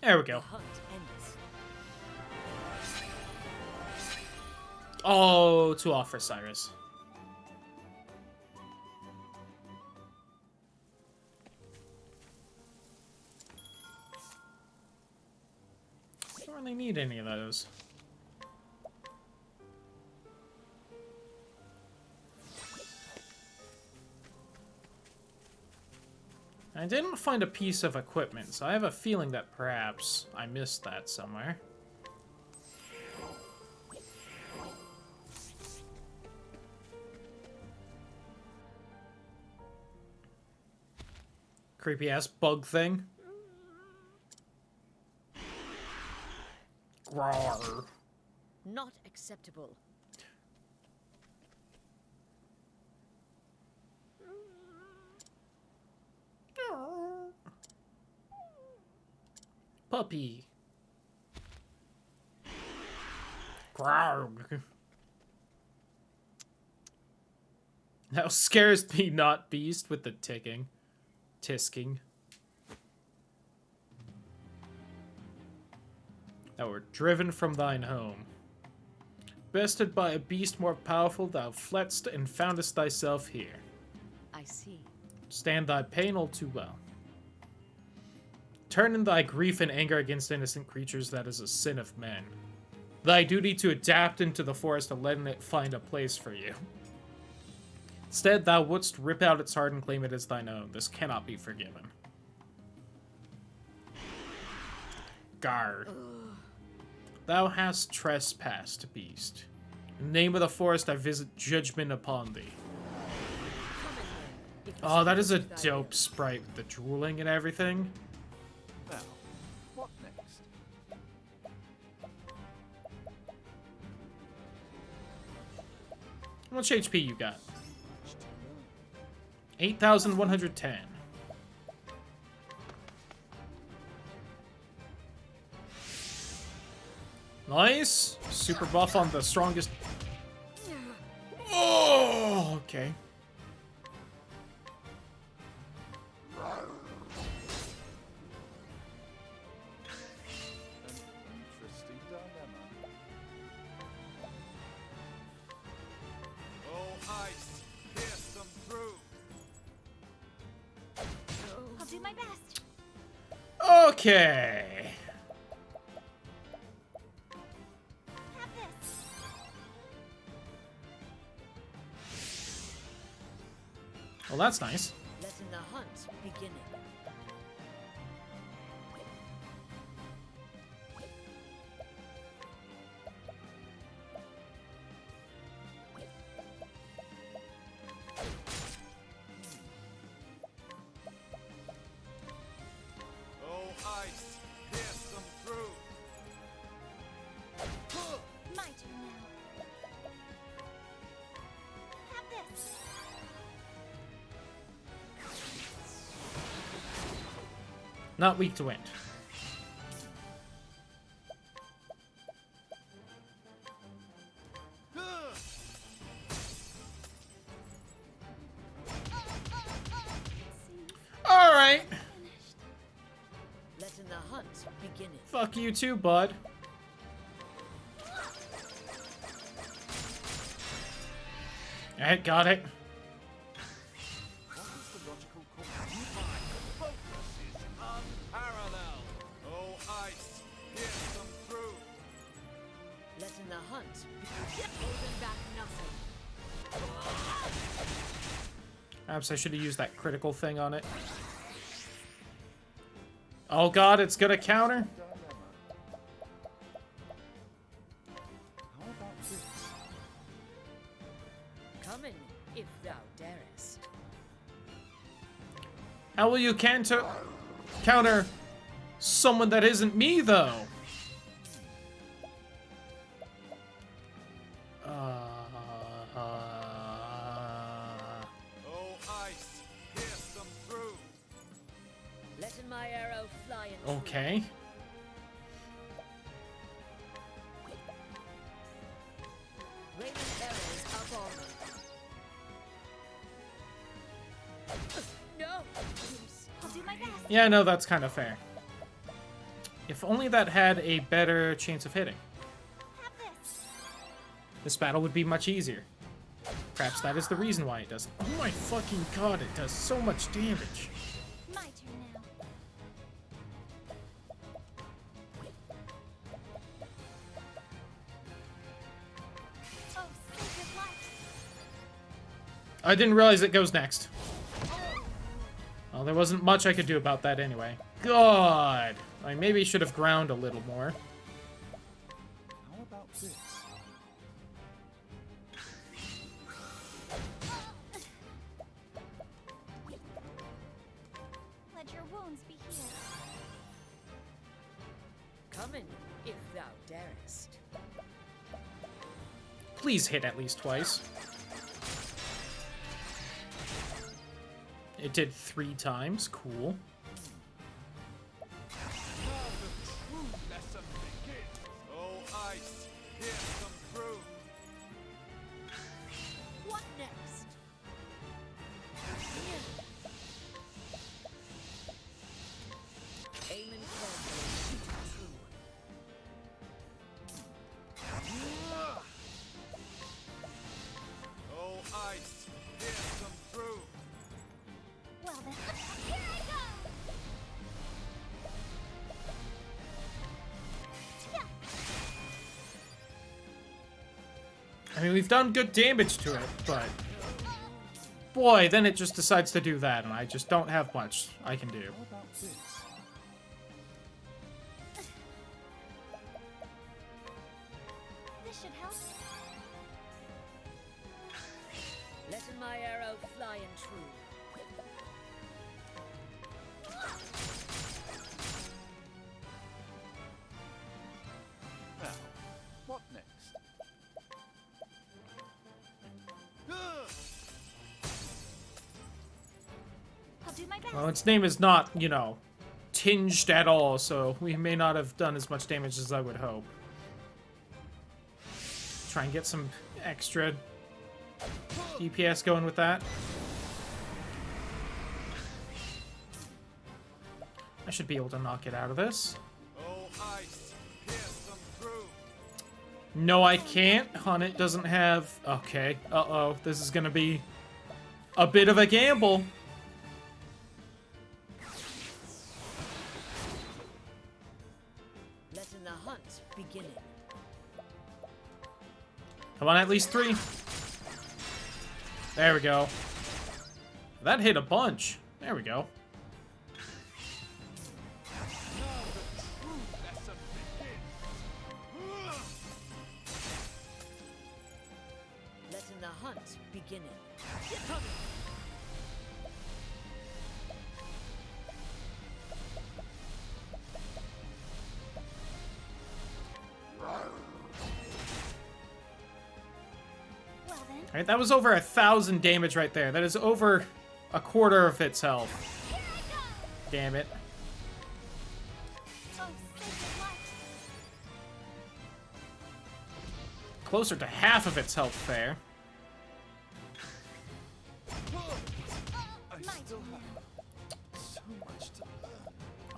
Speaker 1: There we go.
Speaker 5: The hunt endeth.
Speaker 1: Oh, too off for Cyrus. Don't really need any of those. I didn't find a piece of equipment, so I have a feeling that perhaps I missed that somewhere. Creepy ass bug thing. Grawr.
Speaker 5: Not acceptable.
Speaker 1: Puppy. Grawr. That scares me, not Beast, with the ticking. Tisking. Thou wert driven from thine home. Bested by a beast more powerful, thou fleddest and foundest thyself here.
Speaker 5: I see.
Speaker 1: Stand thy pain all too well. Turn in thy grief and anger against innocent creatures, that is a sin of men. Thy duty to adapt into the forest and letting it find a place for you. Instead, thou wouldst rip out its heart and claim it as thine own. This cannot be forgiven. Guard. Thou hast trespassed, beast. In the name of the forest, I visit judgment upon thee. Oh, that is a dope sprite with the drooling and everything.
Speaker 2: Now, what next?
Speaker 1: How much HP you got? 8,110. Nice. Super buff on the strongest. Oh, okay.
Speaker 2: Interesting dilemma. Oh, ice, pierce them through.
Speaker 3: I'll do my best.
Speaker 1: Okay.
Speaker 3: Have this.
Speaker 1: Well, that's nice.
Speaker 5: Letting the hunt beginning.
Speaker 2: Oh, ice, pierce them through.
Speaker 3: My turn now. Have this.
Speaker 1: Not weak to wind. All right.
Speaker 5: Letting the hunt beginning.
Speaker 1: Fuck you too, bud. Alright, got it.
Speaker 2: What is the logical course? My focus is unparalleled. Oh, ice, pierce them through.
Speaker 5: Letting the hunt begin. Holding back nothing.
Speaker 1: Perhaps I should have used that critical thing on it. Oh god, it's gonna counter?
Speaker 2: Dilemma. How about this?
Speaker 5: Come in, if thou darest.
Speaker 1: How will you counter someone that isn't me, though?
Speaker 2: Oh, ice, pierce them through.
Speaker 5: Letting my arrow fly in.
Speaker 1: Okay.
Speaker 5: Raining arrows up on me. No!
Speaker 3: I'll do my best.
Speaker 1: Yeah, no, that's kind of fair. If only that had a better chance of hitting.
Speaker 3: Have this.
Speaker 1: This battle would be much easier. Perhaps that is the reason why it doesn't. Oh my fucking god, it does so much damage.
Speaker 3: My turn now. Oh, sacred light.
Speaker 1: I didn't realize it goes next. Well, there wasn't much I could do about that anyway. God! I maybe should have ground a little more.
Speaker 2: How about this?
Speaker 3: Let your wounds be healed.
Speaker 5: Come in, if thou darest.
Speaker 1: Please hit at least twice. It did 3 times. Cool.
Speaker 5: What next? Aim and carefully, shoot through.
Speaker 4: Oh, ice, pierce them through.
Speaker 3: Well then, here I go!
Speaker 1: I mean, we've done good damage to it, but... Boy, then it just decides to do that, and I just don't have much I can do.
Speaker 2: How about this?
Speaker 3: This should help.
Speaker 5: Letting my arrow fly and true.
Speaker 2: Now, what next?
Speaker 3: I'll do my best.
Speaker 1: Well, its name is not, you know, tinged at all, so we may not have done as much damage as I would hope. Try and get some extra DPS going with that. I should be able to knock it out of this.
Speaker 4: Oh, ice, pierce them through.
Speaker 1: No, I can't. Hunnit doesn't have... Okay. Uh-oh. This is gonna be a bit of a gamble.
Speaker 5: Letting the hunt begin.
Speaker 1: Come on, at least 3. There we go. That hit a bunch. There we go.
Speaker 5: Letting the hunt begin.
Speaker 3: Well then,
Speaker 1: Alright, that was over 1,000 damage right there. That is over a quarter of its health.
Speaker 3: here I go!
Speaker 1: Damn it.
Speaker 3: Oh, sacred light.
Speaker 1: Closer to half of its health there.
Speaker 2: I
Speaker 3: My
Speaker 2: still
Speaker 3: turn
Speaker 2: have
Speaker 3: now.
Speaker 2: so much to learn.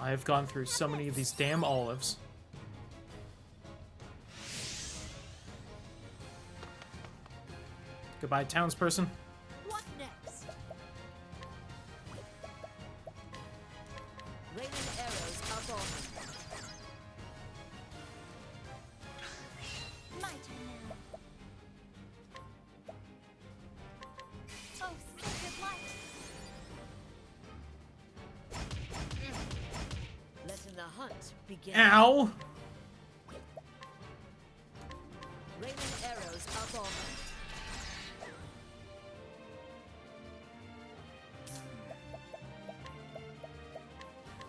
Speaker 1: I have gone through so many of these damn olives. Goodbye, townsperson.
Speaker 5: What next? Raining arrows up on him.
Speaker 3: My turn now. Oh, sacred light.
Speaker 5: Letting the hunt begin.
Speaker 1: Ow!
Speaker 5: Raining arrows up on him.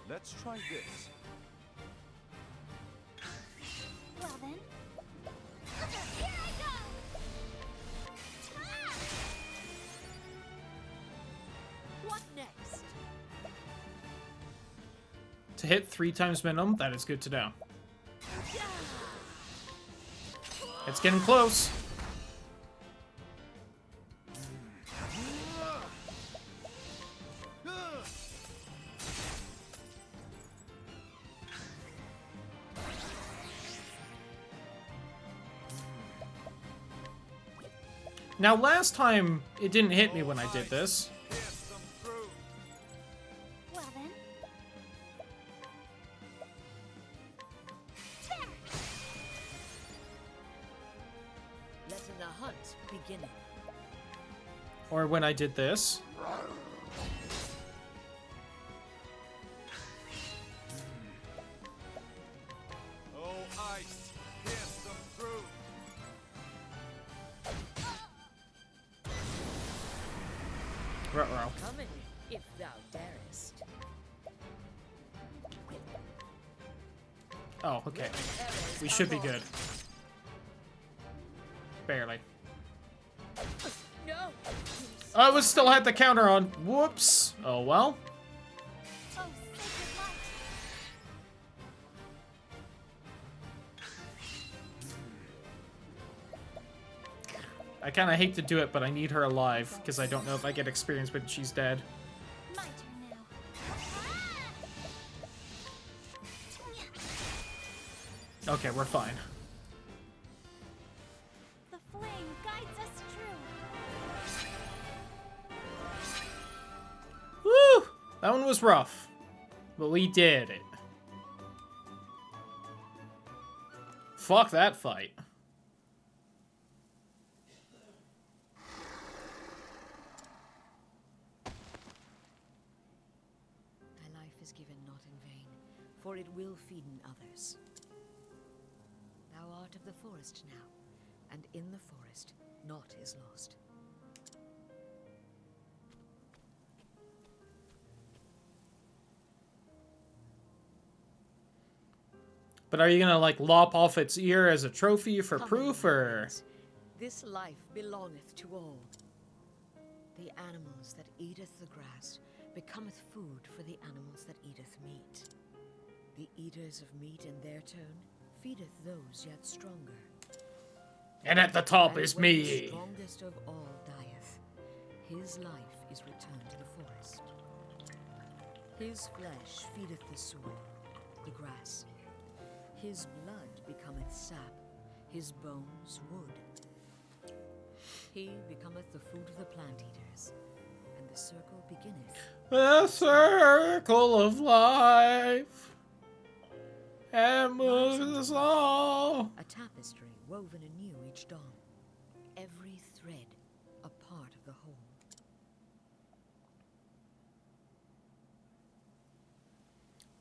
Speaker 2: Let's try this.
Speaker 3: Well then, here I go! Ah!
Speaker 5: What next?
Speaker 1: To hit 3 times minimum, that is good to know. It's getting close. Now, last time, it didn't hit me when I did this.
Speaker 3: Well then.
Speaker 5: Letting the hunt begin.
Speaker 1: Or when I did this.
Speaker 4: Oh, ice, pierce them through.
Speaker 1: Ruh-roh.
Speaker 5: Come in, if thou darest.
Speaker 1: Oh, okay. We should be good. Barely.
Speaker 5: No!
Speaker 1: Oh, we still had the counter on. Whoops. Oh, well.
Speaker 3: Oh, sacred light.
Speaker 1: I kind of hate to do it, but I need her alive, because I don't know if I get experience when she's dead.
Speaker 3: My turn now.
Speaker 1: Okay, we're fine.
Speaker 3: The flame guides us true.
Speaker 1: Woo! That one was rough. But we did it. Fuck that fight.
Speaker 5: Thy life is given not in vain, for it will feeden others. Thou art of the forest now, and in the forest naught is lost.
Speaker 1: But are you gonna, like, lop off its ear as a trophy for
Speaker 5: Come,
Speaker 1: proof,
Speaker 5: my
Speaker 1: or...?
Speaker 5: friends, this life belongeth to all. The animals that eateth the grass becometh food for the animals that eateth meat. The eaters of meat in their turn feedeth those yet stronger.
Speaker 1: And at the top
Speaker 5: And
Speaker 1: is
Speaker 5: when the
Speaker 1: me.
Speaker 5: strongest of all dieth, his life is returned to the forest. His flesh feedeth the soil, the grass. His blood becometh sap, his bones wood. He becometh the food of the plant eaters, and the circle beginneth.
Speaker 1: The circle of life. And moves us all.
Speaker 5: A tapestry woven anew each dawn, every thread a part of the whole.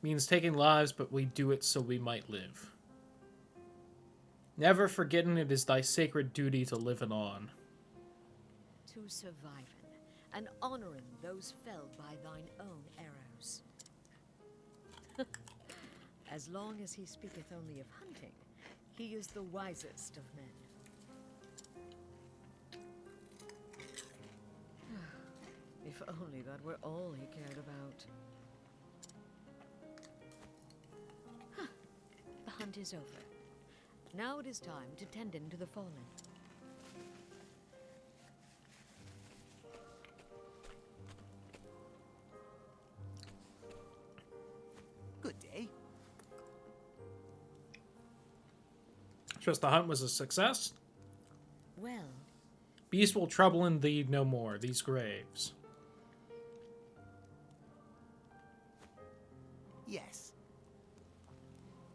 Speaker 1: Means taking lives, but we do it so we might live. Never forgetting it is thy sacred duty to live it on.
Speaker 5: To survive and honoring those felled by thine own arrows. As long as he speaketh only of hunting, he is the wisest of men. If only that were all he cared about. The hunt is over. Now it is time to tend in to the fallen.
Speaker 6: Good day.
Speaker 1: Just the hunt was a success.
Speaker 5: Well,
Speaker 1: Beast will trouble in thee no more, these graves.
Speaker 6: Yes.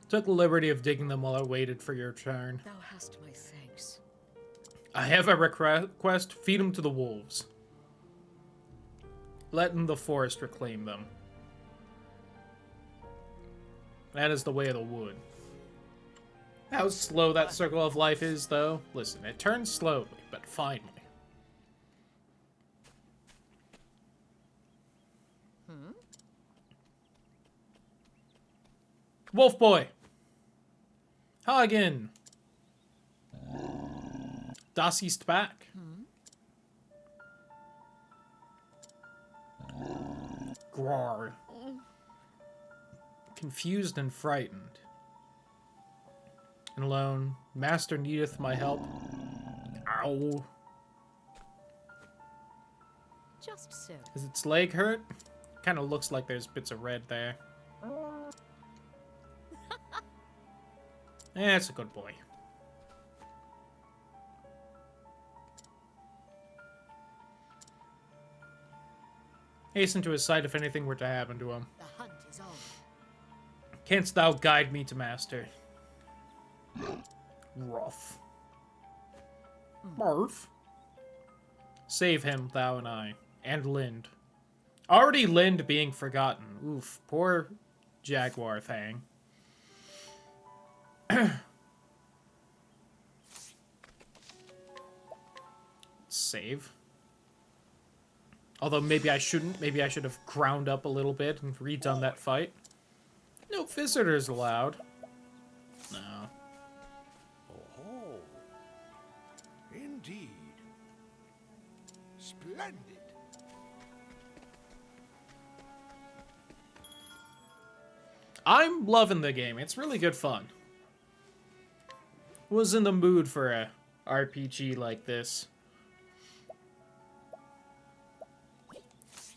Speaker 1: Took the liberty of digging them while I waited for your turn.
Speaker 5: thou hast my thanks.
Speaker 1: I have a request. Feed them to the wolves. Letting the forest reclaim them. That is the way of the wood. How slow that circle of life is, though. Listen, it turns slowly, but finally. Wolf boy. Hagen. Das ist back. Grar. Confused and frightened. And alone. Master needeth my help. Ow.
Speaker 5: Just so.
Speaker 1: Is its leg hurt? Kind of looks like there's bits of red there. That's a good boy. Hasten to his side if anything were to happen to him.
Speaker 5: The hunt is on.
Speaker 1: Canst thou guide me to master? Rough. Marv. Save him, thou and I. And Lind. Already Lind being forgotten. Oof. Poor Jaguar thing. Save. Although maybe I shouldn't. Maybe I should have ground up a little bit and redone that fight. No visitors allowed. No.
Speaker 4: Oh, indeed. Splendid.
Speaker 1: I'm loving the game. It's really good fun. Was in the mood for a RPG like this.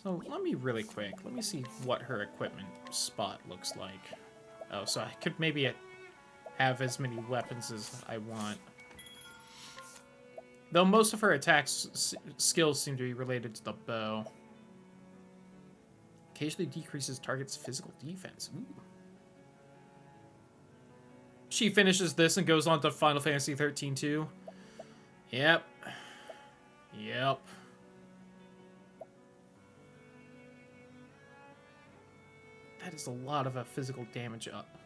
Speaker 1: So let me really quick. Let me see what her equipment spot looks like. Oh, so I could maybe have as many weapons as I want. Though most of her attacks skills seem to be related to the bow. Occasionally decreases target's physical defense. Ooh. She finishes this and goes on to Final Fantasy 13 too. Yep. Yep. That is a lot of a physical damage up,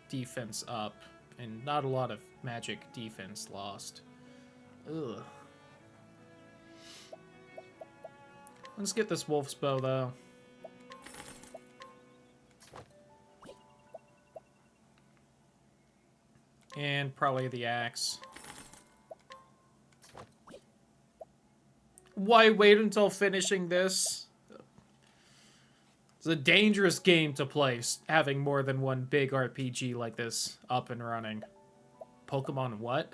Speaker 1: defense up, and not a lot of magic defense lost. Ugh. Let's get this wolf's bow though. And probably the axe. Why wait until finishing this? It's a dangerous game to play, having more than one big RPG like this up and running. Pokemon what?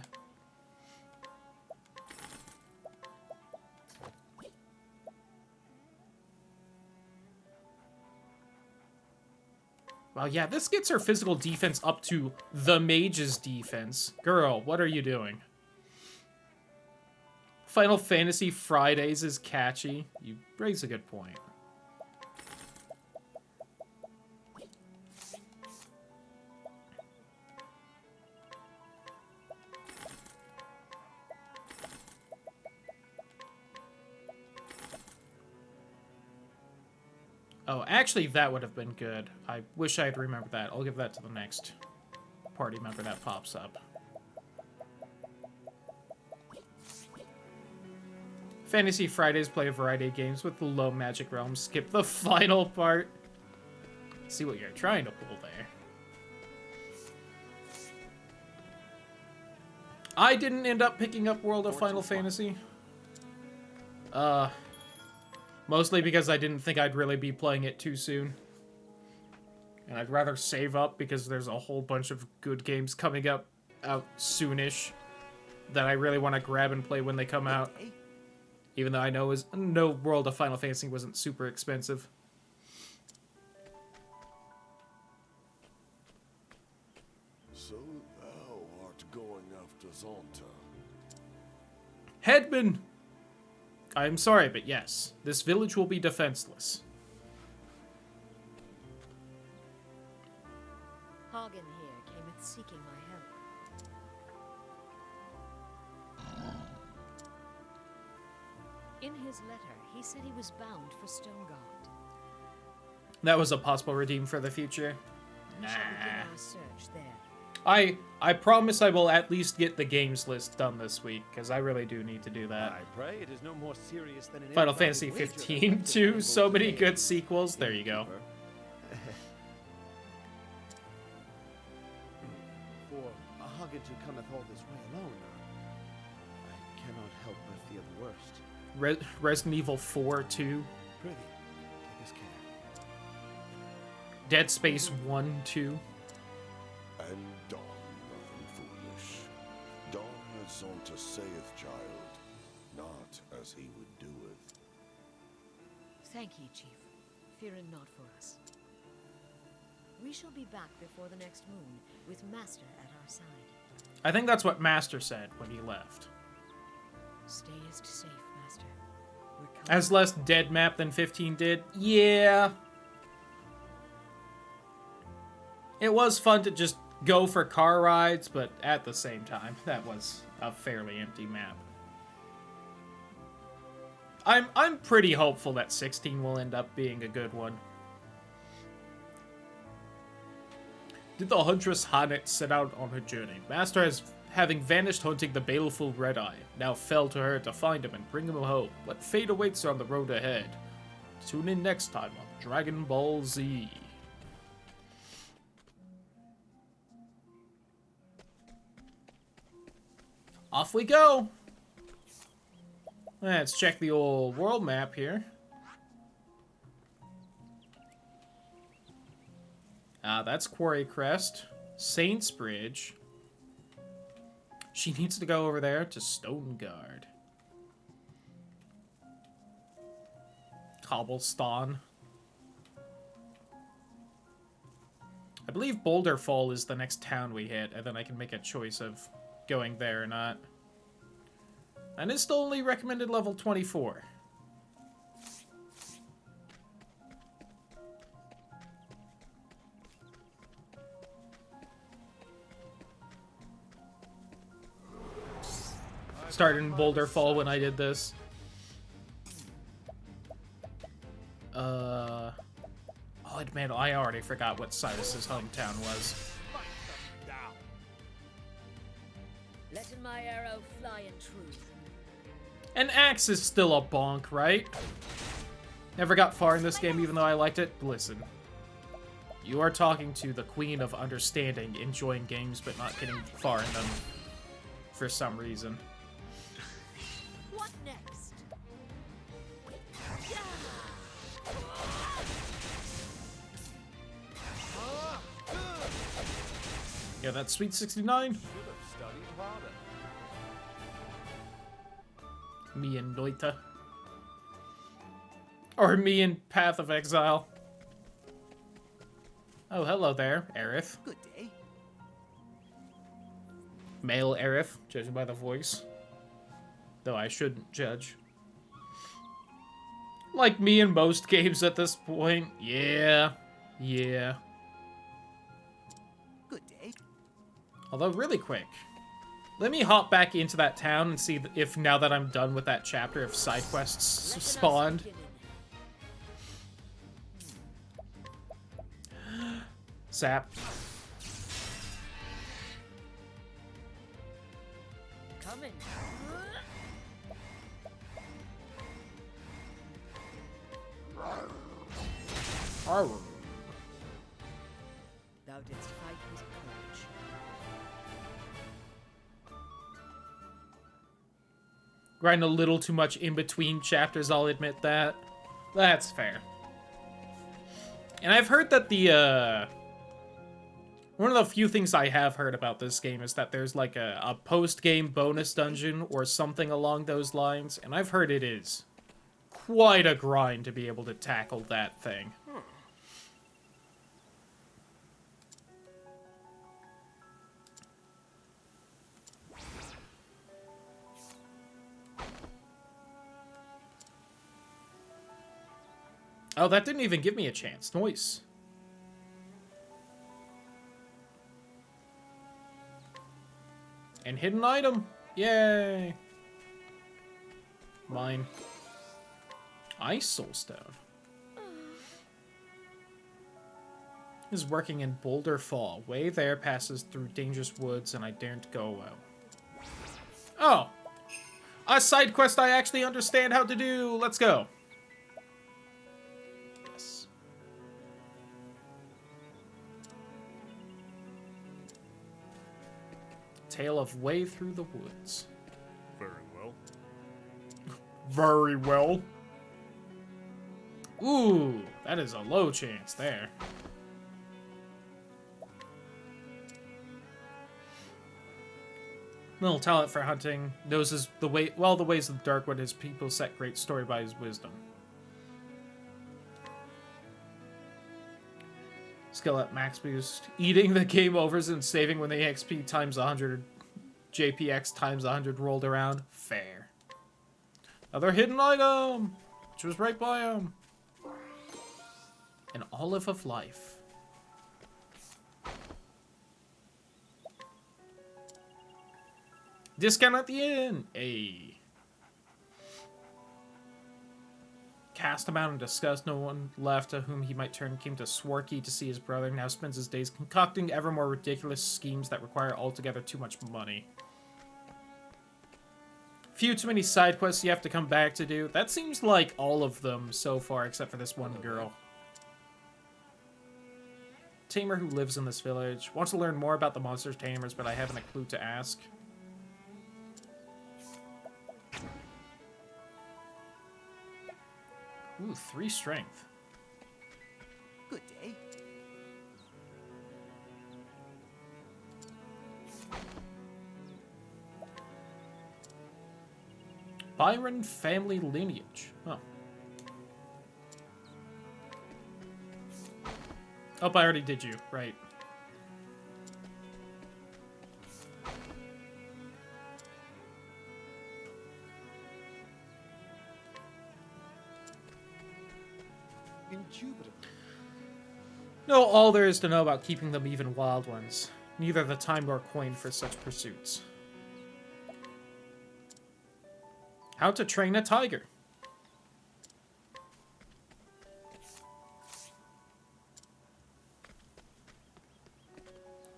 Speaker 1: Well, yeah, this gets her physical defense up to the mage's defense. Girl, what are you doing? Final Fantasy Fridays is catchy. You raise a good point. Oh, actually, that would have been good. I wish I had remembered that. I'll give that to the next party member that pops up. Fantasy Fridays play a variety of games with the low magic realms. Skip the final part. See what you're trying to pull there. I didn't end up picking up World of Final Fantasy. Mostly because I didn't think I'd really be playing it too soon. And I'd rather save up because there's a whole bunch of good games coming up out soonish that I really want to grab and play when they come out. Even though I know World of Final Fantasy wasn't super expensive.
Speaker 7: So thou art going after Zonta.
Speaker 1: Headman! I'm sorry, but yes. This village will be defenseless.
Speaker 5: Hagen here cameth seeking my help. In his letter, he said he was bound for Stonegard.
Speaker 1: That was a possible redeem for the future.
Speaker 5: We shall begin our search there.
Speaker 1: I promise I will at least get the games list done this week, because I really do need to do that.
Speaker 2: I pray it is no more serious than an
Speaker 1: Final
Speaker 2: ill-founded
Speaker 1: Fantasy
Speaker 2: wager
Speaker 1: 15
Speaker 2: affected
Speaker 1: too,
Speaker 2: by
Speaker 1: so many
Speaker 2: Voltaire.
Speaker 1: good sequels. There you go.
Speaker 2: For a Hagen to cometh all this way alone, I cannot help but fear the worst.
Speaker 1: Resident Evil 4 too.
Speaker 2: Prithee, take us care.
Speaker 1: Dead Space 1 2.
Speaker 7: And Don nothing foolish. Don as Zonta saith, child, not as he would doeth.
Speaker 5: Thank ye, Chief. Fear it not for us. We shall be back before the next moon, with Master at our side.
Speaker 1: I think that's what Master said when he left.
Speaker 5: Stayest safe, Master. We're
Speaker 1: Has less dead map than 15 did? Yeah. It was fun to just go for car rides, but at the same time, that was a fairly empty map. I'm pretty hopeful that 16 will end up being a good one. Did the huntress Hanet set out on her journey? Master has, having vanished hunting the baleful Red-Eye, now fell to her to find him and bring him home. What fate awaits her on the road ahead? Tune in next time on Dragon Ball Z. Off we go! Let's check the old world map here. That's Quarry Crest. Saints Bridge. She needs to go over there to Stone Guard. Cobblestone. I believe Boulder Fall is the next town we hit, and then I can make a choice of going there or not. And it's still only recommended level 24. Started in Boulder Fall when I did this. Oh man, I already forgot what Cyrus's hometown was.
Speaker 5: Letting my arrow fly in truth.
Speaker 1: An axe is still a bonk, right? Never got far in this game even though I liked it. Listen. You are talking to the queen of understanding, enjoying games but not getting far in them for some reason.
Speaker 5: What next?
Speaker 1: Yeah, that's Sweet 69. Me and Noita. Or me and Path of Exile. Oh, hello there, Aerith.
Speaker 6: Good day.
Speaker 1: Male Aerith, judging by the voice. Though I shouldn't judge. Like me in most games at this point. Yeah. Yeah.
Speaker 6: Good day.
Speaker 1: Although, really quick. Let me hop back into that town and see if, now that I'm done with that chapter, if side quests spawned. Zap.
Speaker 5: Coming.
Speaker 1: Arr.
Speaker 5: Thou didst fight with courage.
Speaker 1: Grinding a little too much in between chapters, I'll admit that. That's fair. And I've heard that the, one of the few things I have heard about this game is that there's like a post-game bonus dungeon or something along those lines, and I've heard it is quite a grind to be able to tackle that thing. Oh, that didn't even give me a chance. Nice. And hidden item. Yay. Mine. Ice Soulstone. Is working in Boulder Fall. Way there passes through dangerous woods and I daren't go well. Oh. A side quest I actually understand how to do. Let's go. Tale of Way Through the Woods.
Speaker 4: Very well.
Speaker 1: Very well. Ooh, that is a low chance there. Little talent for hunting. Knows his, the way, well, the ways of the Darkwood. His people set great story by his wisdom. Skill at max boost. Eating the game overs and saving when the XP times 100, JPX times 100 rolled around. Fair. Another hidden item! which was right by him. An olive of life. Discount at the end. A cast him out in disgust. No one left to whom he might turn. Came to Swarky to see his brother. Now spends his days concocting ever more ridiculous schemes that require altogether too much money. Few too many side quests you have to come back to do. That seems like all of them so far, except for this one girl. Tamer who lives in this village. Wants to learn more about the monster tamers, but I haven't a clue to ask. Ooh, 3 strength.
Speaker 6: Good day.
Speaker 1: Byron family lineage. Huh. Oh, I already did you. Right.
Speaker 2: Indubitably.
Speaker 1: No, all there is to know about keeping them even wild ones. Neither the time nor coin for such pursuits. How to train a tiger.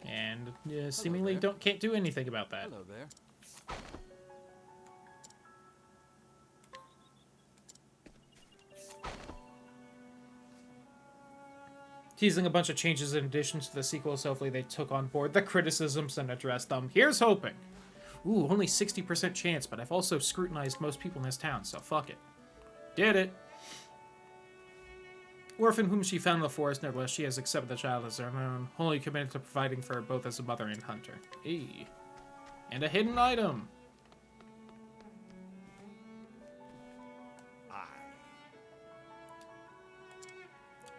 Speaker 1: And seemingly can't do anything about that.
Speaker 2: Hello there.
Speaker 1: Teasing a bunch of changes in addition to the sequel, so hopefully they took on board the criticisms and addressed them. Here's hoping. Ooh, only 60% chance, but I've also scrutinized most people in this town, so fuck it. Did it. Orphan whom she found in the forest, nevertheless, she has accepted the child as her own, wholly committed to providing for her both as a mother and hunter. Eee. And a hidden item.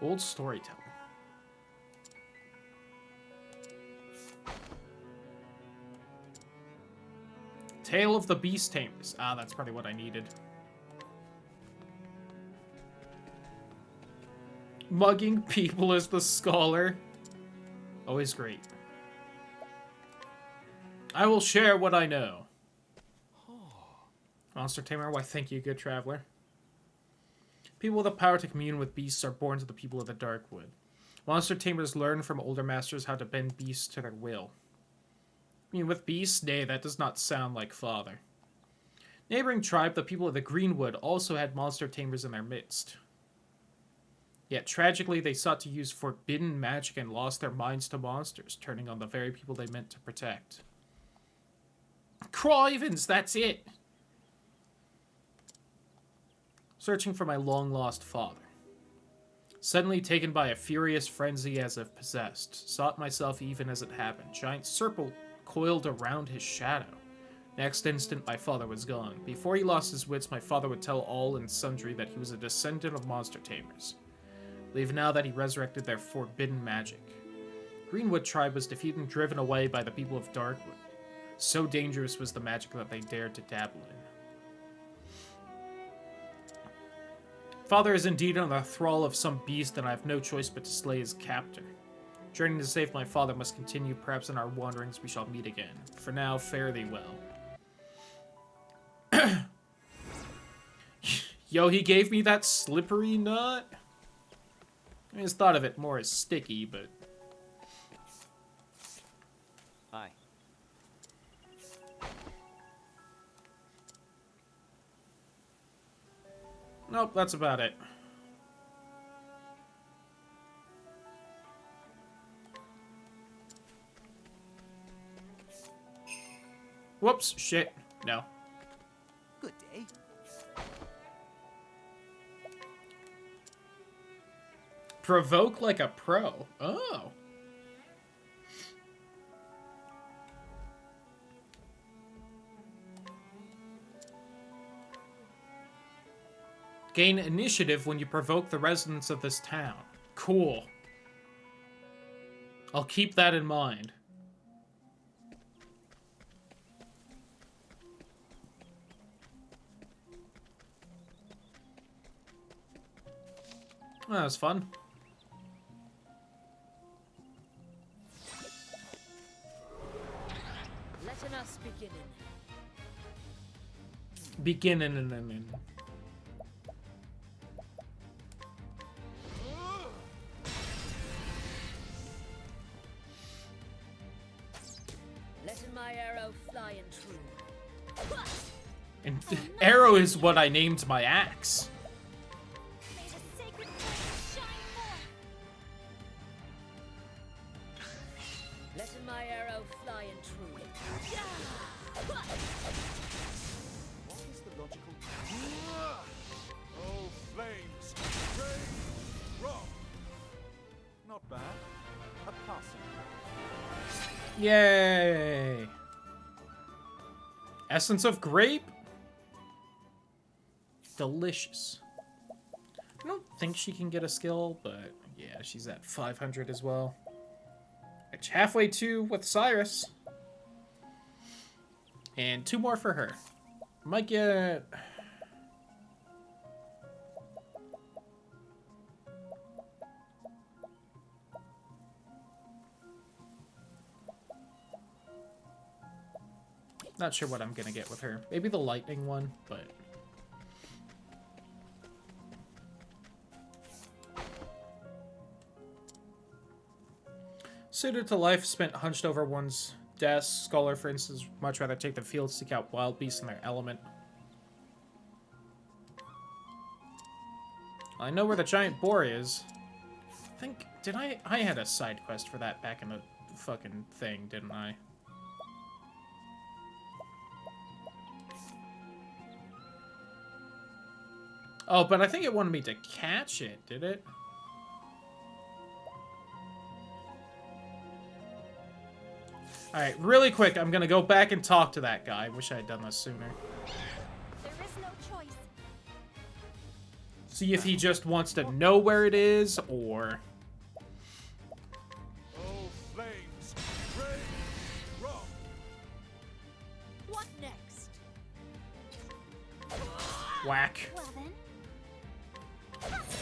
Speaker 1: Old storyteller. Tale of the Beast Tamers. Ah, that's probably what I needed. Mugging people as the scholar. Always great. I will share what I know. Monster Tamer, why thank you, good traveler. People with the power to commune with beasts are born to the people of the Darkwood. Monster Tamers learn from older masters how to bend beasts to their will. I mean, with beasts? Nay, that does not sound like father. Neighboring tribe, the people of the Greenwood, also had monster tamers in their midst. Yet, tragically, they sought to use forbidden magic and lost their minds to monsters, turning on the very people they meant to protect. Crivens, that's it! Searching for my long-lost father. Suddenly taken by a furious frenzy as if possessed. Sought myself even as it happened. Giant serpent coiled around his shadow. Next instant, my father was gone. Before he lost his wits, my father would tell all and sundry that he was a descendant of monster tamers. Believe now that he resurrected their forbidden magic. Greenwood tribe was defeated and driven away by the people of Darkwood. So dangerous was the magic that they dared to dabble in. Father is indeed on the thrall of some beast, and I have no choice but to slay his captor. Journeying to save my father must continue. Perhaps in our wanderings we shall meet again. For now, fare thee well. Yo, he gave me that slippery nut? I just thought of it more as sticky, but...
Speaker 6: Hi.
Speaker 1: Nope, that's about it. Whoops, shit. No.
Speaker 6: Good day.
Speaker 1: Provoke like a pro. Oh. Gain initiative when you provoke the residents of this town. Cool. I'll keep that in mind. That was fun.
Speaker 5: Letting us
Speaker 1: Beginning and
Speaker 5: letting my arrow fly and true.
Speaker 1: And arrow is what I named my axe.
Speaker 3: May the sacred flame shine forth.
Speaker 5: Letting my arrow fly and true.
Speaker 2: What is the logical...
Speaker 4: Oh, flames! Rain! Rock!
Speaker 2: Not bad. A passing.
Speaker 1: Yay! Essence of grape? Delicious. I don't think she can get a skill, but yeah, she's at 500 as well. It's halfway to with Cyrus. And 2 more for her. Might get... Not sure what I'm gonna get with her. Maybe the lightning one, but... Suited to life, spent hunched over one's desk. Scholar, for instance, much rather take the field, seek out wild beasts in their element. I know where the giant boar is. I think... Did I had a side quest for that back in the fucking thing, didn't I? Oh, but I think it wanted me to catch it, did it? Alright, really quick, I'm gonna go back and talk to that guy. Wish I had done this sooner.
Speaker 3: There is no choice.
Speaker 1: See if he just wants to know where it is, or...
Speaker 4: Oh, flames! Rain! Rock!
Speaker 5: What next?
Speaker 1: Whack.
Speaker 3: Well then,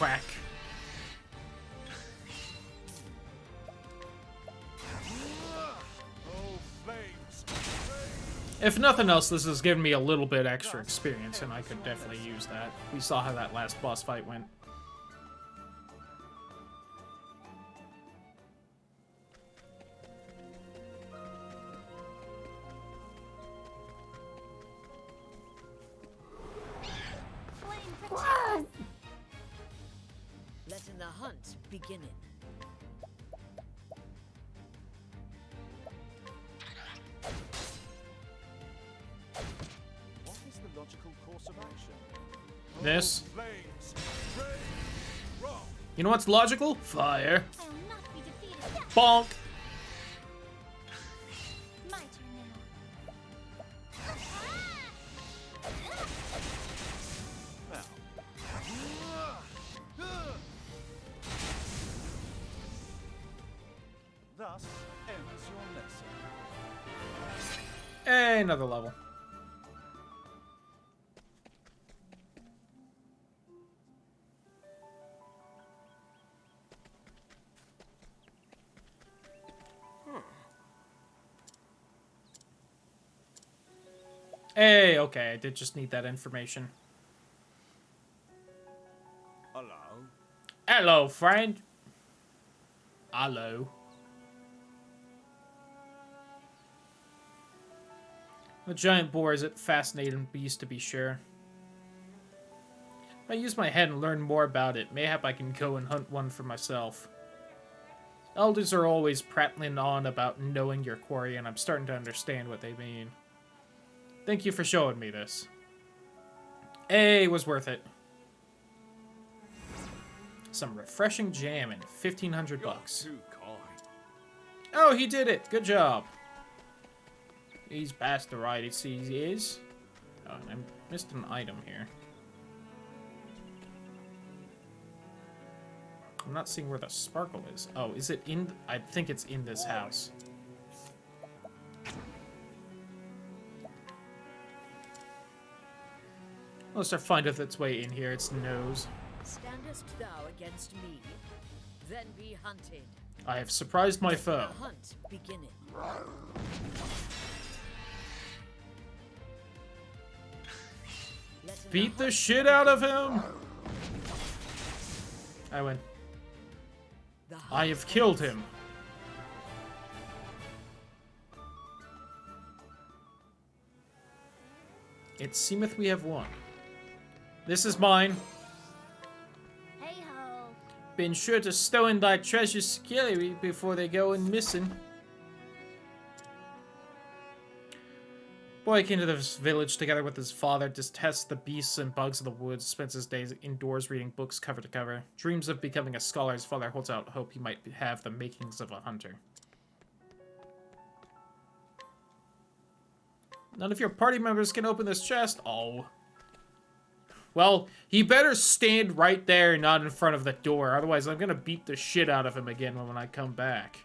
Speaker 1: Whack.
Speaker 4: Oh, flames!
Speaker 1: If nothing else, this has given me a little bit extra experience, and I could definitely use that. We saw how that last boss fight went.
Speaker 3: flame protect.
Speaker 5: Letting the hunt beginning.
Speaker 2: What is the logical course of action?
Speaker 1: This.
Speaker 4: Flames! Rain! Rock!
Speaker 1: You know what's logical? Fire.
Speaker 3: I will not be defeated.
Speaker 1: Bonk.
Speaker 3: My turn now.
Speaker 2: Thus ends your lesson.
Speaker 1: Hey, another level. Hey, okay, I did just need that information.
Speaker 2: Hello?
Speaker 1: Hello, friend. Hello. The giant boar is a fascinating beast, to be sure. If I use my head and learn more about it, mayhap I can go and hunt one for myself. Elders are always prattling on about knowing your quarry, and I'm starting to understand what they mean. Thank you for showing me this. Hey, it was worth it. Some refreshing jam and 1,500 bucks.
Speaker 4: Too kind.
Speaker 1: Oh, he did it. Good job. He's past the right, it seems he is. Oh, and I missed an item here. I'm not seeing where the sparkle is. Oh, is it in... I think it's in this house. Let's find if its way in here. Its nose.
Speaker 5: Standest thou against me? Then be hunted.
Speaker 1: I have surprised my foe.
Speaker 5: The hunt beginneth.
Speaker 1: Beat the shit out of him! I win. I have killed him. It seemeth we have won. This is mine.
Speaker 3: Hey ho.
Speaker 1: Been sure to stow in thy treasures securely before they go in missing. Boy came to this village together with his father, detests the beasts and bugs of the woods, spends his days indoors reading books cover to cover. Dreams of becoming a scholar. His father holds out hope he might have the makings of a hunter. None of your party members can open this chest. Oh. Well, he better stand right there, not in front of the door. Otherwise, I'm gonna beat the shit out of him again when I come back.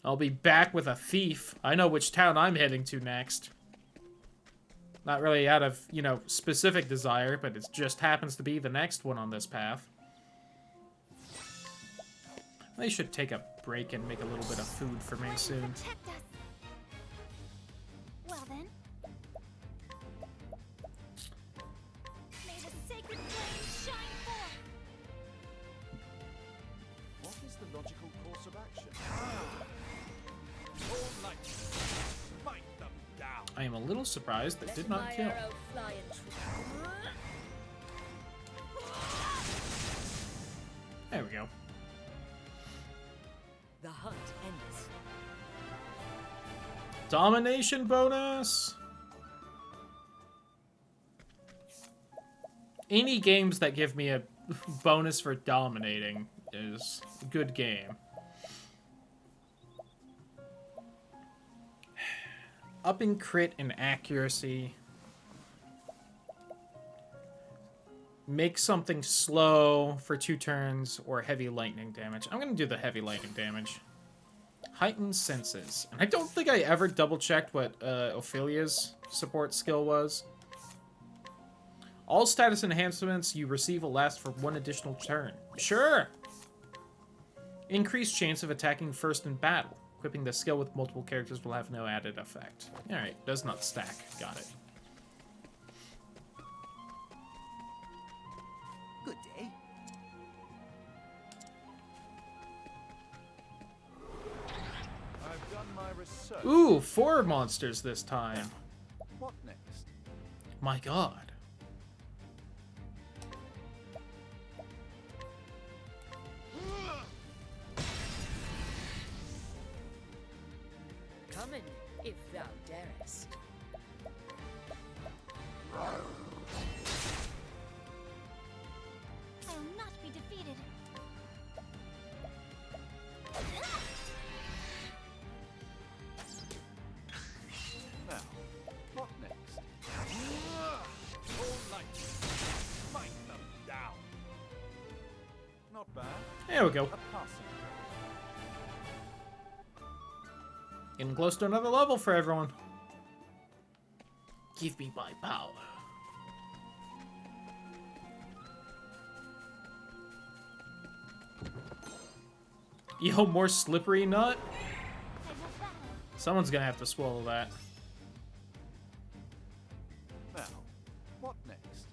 Speaker 1: I'll be back with a thief. I know which town I'm heading to next. Not really out of, you know, specific desire, but it just happens to be the next one on this path. They should take a break and make a little bit of food for me soon.
Speaker 3: Protect us. Well then. May the sacred flame shine forth.
Speaker 2: What is the logical course of action?
Speaker 4: All night. Smite them down.
Speaker 1: I am a little surprised that did not kill. There we go.
Speaker 5: The hunt ends.
Speaker 1: Domination bonus! Any games that give me a bonus for dominating is a good game. Upping crit and accuracy. Make something slow for 2 turns, or heavy lightning damage. I'm gonna do the heavy lightning damage. Heightened senses. And I don't think I ever double-checked what Ophelia's support skill was. All status enhancements you receive will last for 1 additional turn. Sure! Increased chance of attacking first in battle. Equipping the skill with multiple characters will have no added effect. Alright, does not stack. Got it.
Speaker 6: Good day.
Speaker 2: I've done my research.
Speaker 1: Ooh, 4 monsters this time.
Speaker 2: What next?
Speaker 1: My god.
Speaker 5: Come in, if thou darest.
Speaker 3: I will not be defeated.
Speaker 2: Now, what next?
Speaker 4: All night. Smite them down.
Speaker 2: Not bad.
Speaker 1: There we go.
Speaker 2: A passing.
Speaker 1: Getting close to another level for everyone. Give me my power. Yo, more slippery nut?
Speaker 3: I will battle.
Speaker 1: Someone's gonna have to swallow that.
Speaker 2: Now, what next?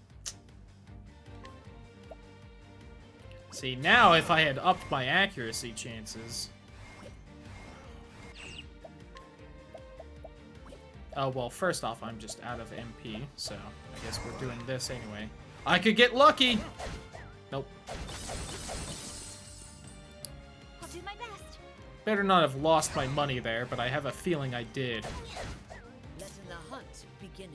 Speaker 1: See, now if I had upped my accuracy chances... Oh, well, first off, I'm just out of MP, so I guess we're doing this anyway. I could get lucky! Nope.
Speaker 3: I'll do my best.
Speaker 1: Better not have lost my money there, but I have a feeling I did.
Speaker 5: Letting the hunt begin.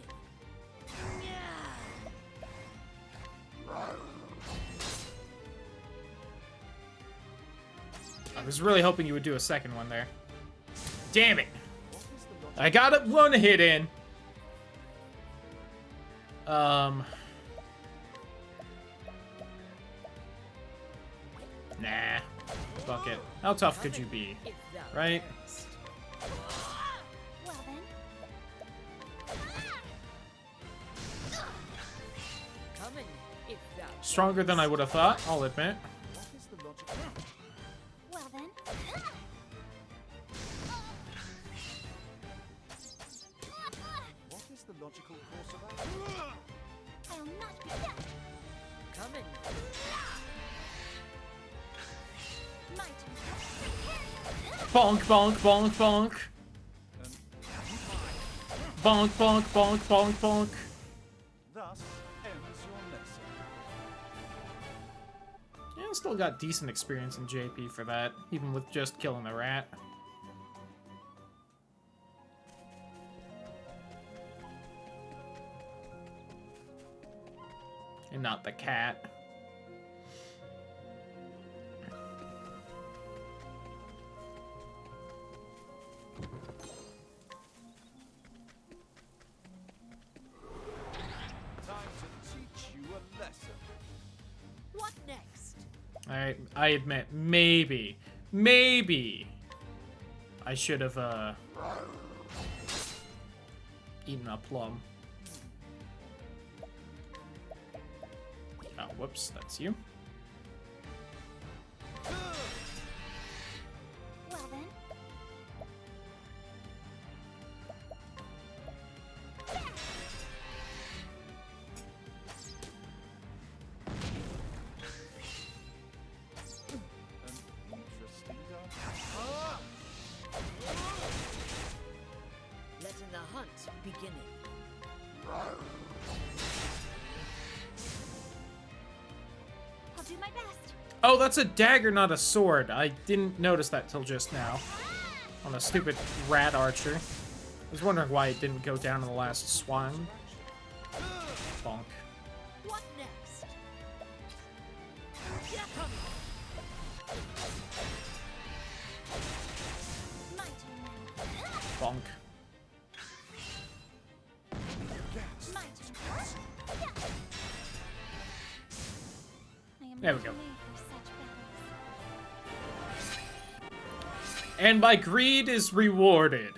Speaker 1: I was really hoping you would do a second one there. Damn it! I got it 1 hit in. Nah. Fuck it. How tough could you be? Right?
Speaker 3: Well then.
Speaker 5: Coming, if thou
Speaker 1: Stronger than I would have thought, I'll admit.
Speaker 2: What is the logical...
Speaker 3: Well then.
Speaker 2: What is the logical course of action?
Speaker 3: I'll not be dead.
Speaker 5: coming.
Speaker 3: My turn.
Speaker 1: Bonk, bonk, bonk, bonk. Bonk, bonk, bonk, bonk, bonk.
Speaker 2: Thus ends your lesson.
Speaker 1: Yeah, I still got decent experience in JP for that, even with just killing the rat. And not the cat.
Speaker 2: Time to teach you a lesson.
Speaker 5: What next?
Speaker 1: Alright, I admit, maybe I should have, eaten a plum. Oh, whoops, that's you.
Speaker 3: Well then.
Speaker 2: An interesting
Speaker 5: Letting the hunt begin.
Speaker 3: I'll do my best.
Speaker 1: Oh, that's a dagger, not a sword. I didn't notice that till just now. On a stupid rat archer. I was wondering why it didn't go down in the last swing. Bonk.
Speaker 5: What next?
Speaker 3: My turn now.
Speaker 1: Bonk.
Speaker 3: My turn. I am
Speaker 1: There we
Speaker 3: not
Speaker 1: go.
Speaker 3: made for such battles.
Speaker 1: And my greed is rewarded.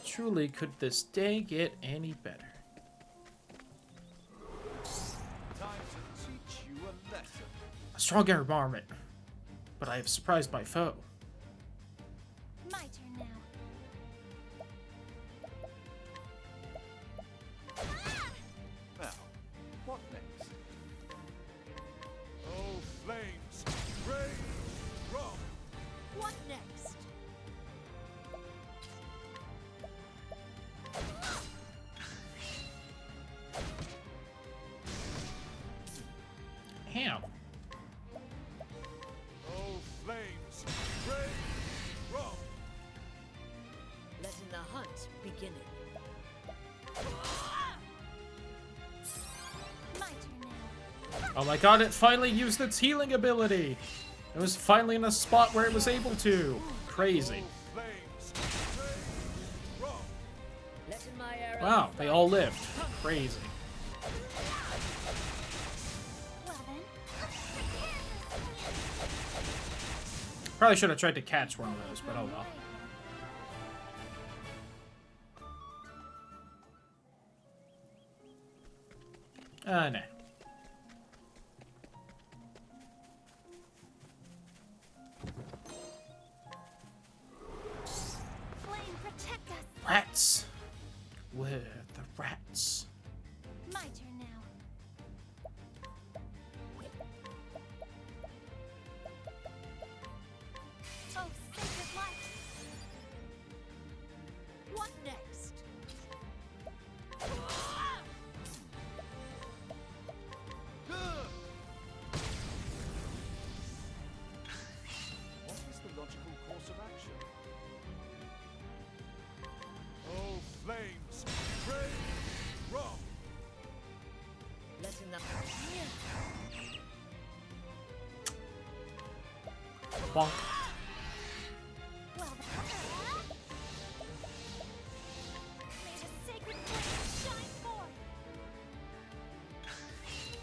Speaker 1: Truly, could this day get any better?
Speaker 2: Time to teach you a lesson.
Speaker 1: A strong armament, but I have surprised my foe.
Speaker 3: My turn now.
Speaker 2: Now, what next?
Speaker 4: Oh, flames! Rage! Wrong!
Speaker 5: What next?
Speaker 1: Ham.
Speaker 4: Oh, flames! Rage! Wrong!
Speaker 5: Letting the hunt begin.
Speaker 3: My turn now.
Speaker 1: Oh my god, it finally used its healing ability! It was finally in a spot where it was able to. Crazy.
Speaker 4: Flames! Rage! Wrong!
Speaker 5: Letting my arrow
Speaker 1: Wow, they all lived. Crazy.
Speaker 3: Well then.
Speaker 1: Probably should have tried to catch one of those, but oh well. No.
Speaker 3: Flame, protect us.
Speaker 1: Rats. Where are the rats?
Speaker 3: My turn now. Oh, sacred light.
Speaker 5: What next?
Speaker 2: What is the logical course of action?
Speaker 4: Oh, flames! Rage! Wrong!
Speaker 5: Letting the
Speaker 1: Bonk.
Speaker 3: Well then. May the sacred flame shine forth.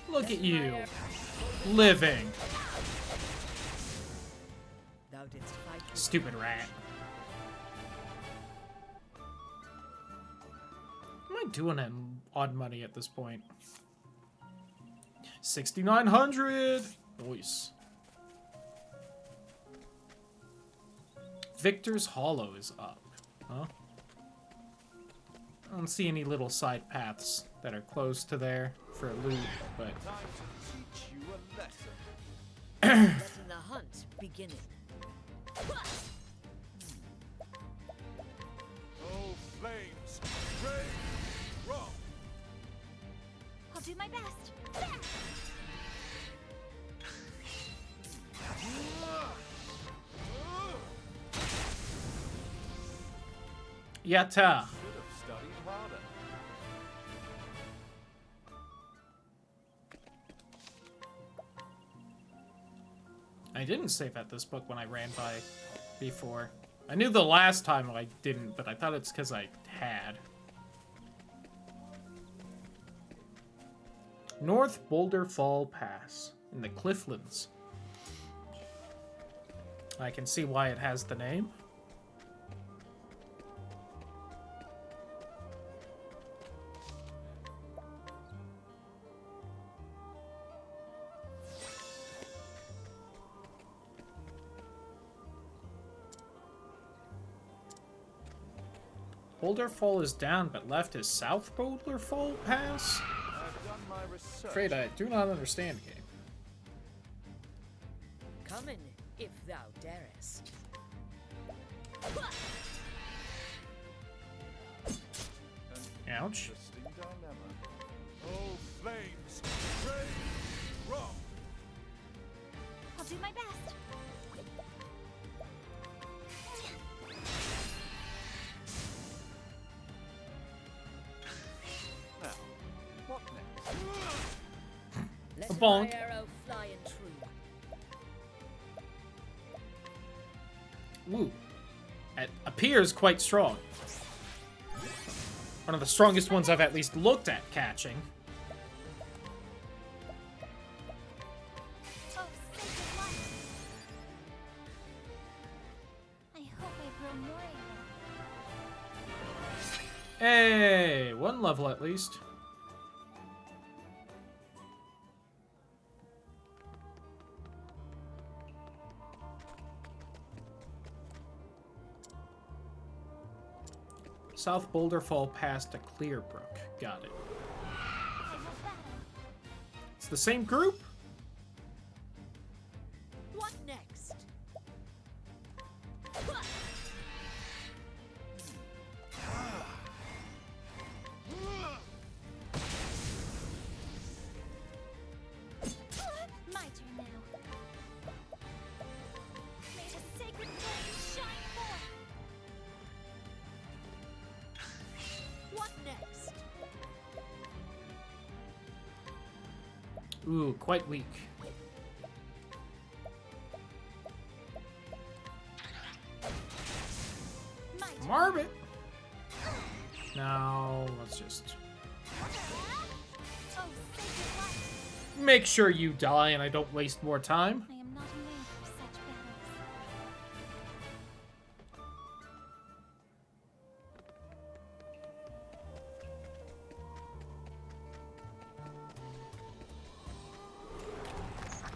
Speaker 1: Look at you. Living.
Speaker 5: thou didst fight with
Speaker 1: Stupid rat. I'm doing in odd money at this point. 6,900. Nice. Victor's Hollow is up. Huh? I don't see any little side paths that are close to there for loot, but...
Speaker 2: Time to teach you a lesson.
Speaker 5: Letting the hunt beginning.
Speaker 4: Oh, flames! Rage! Wrong!
Speaker 3: I'll do my best.
Speaker 1: Yatta.
Speaker 2: Should have studied harder.
Speaker 1: I didn't save at this book when I ran by before. I knew the last time I didn't, but I thought it's because I had. North Boulder Fall Pass in the Clifflands. I can see why it has the name. Boulder Fall is down, but left is South Boulder Fall Pass?
Speaker 2: I've done my research.
Speaker 1: Afraid I do not understand game.
Speaker 5: Come in, if thou darest.
Speaker 2: An
Speaker 1: Ouch.
Speaker 2: interesting dilemma.
Speaker 4: Oh, flames! Rage! Wrong!
Speaker 3: I'll do my best.
Speaker 2: Now, what next?
Speaker 5: Let
Speaker 1: bonk.
Speaker 5: my arrow fly and true.
Speaker 1: Ooh. It appears quite strong. One of the strongest ones I've at least looked at catching.
Speaker 3: Oh, sacred light. I hope I grow more able.
Speaker 1: Hey, one level at least. South Boulder Fall past a Clearbrook. Got it.
Speaker 3: I will battle.
Speaker 1: It's the same group?
Speaker 5: What next?
Speaker 3: My turn now. May the sacred flame shine forth.
Speaker 5: What next?
Speaker 1: Ooh, quite weak.
Speaker 3: My turn.
Speaker 1: Marvin! No, let's just
Speaker 3: Oh, sacred light.
Speaker 1: make sure you die and I don't waste more time.
Speaker 3: I am not made for such battles.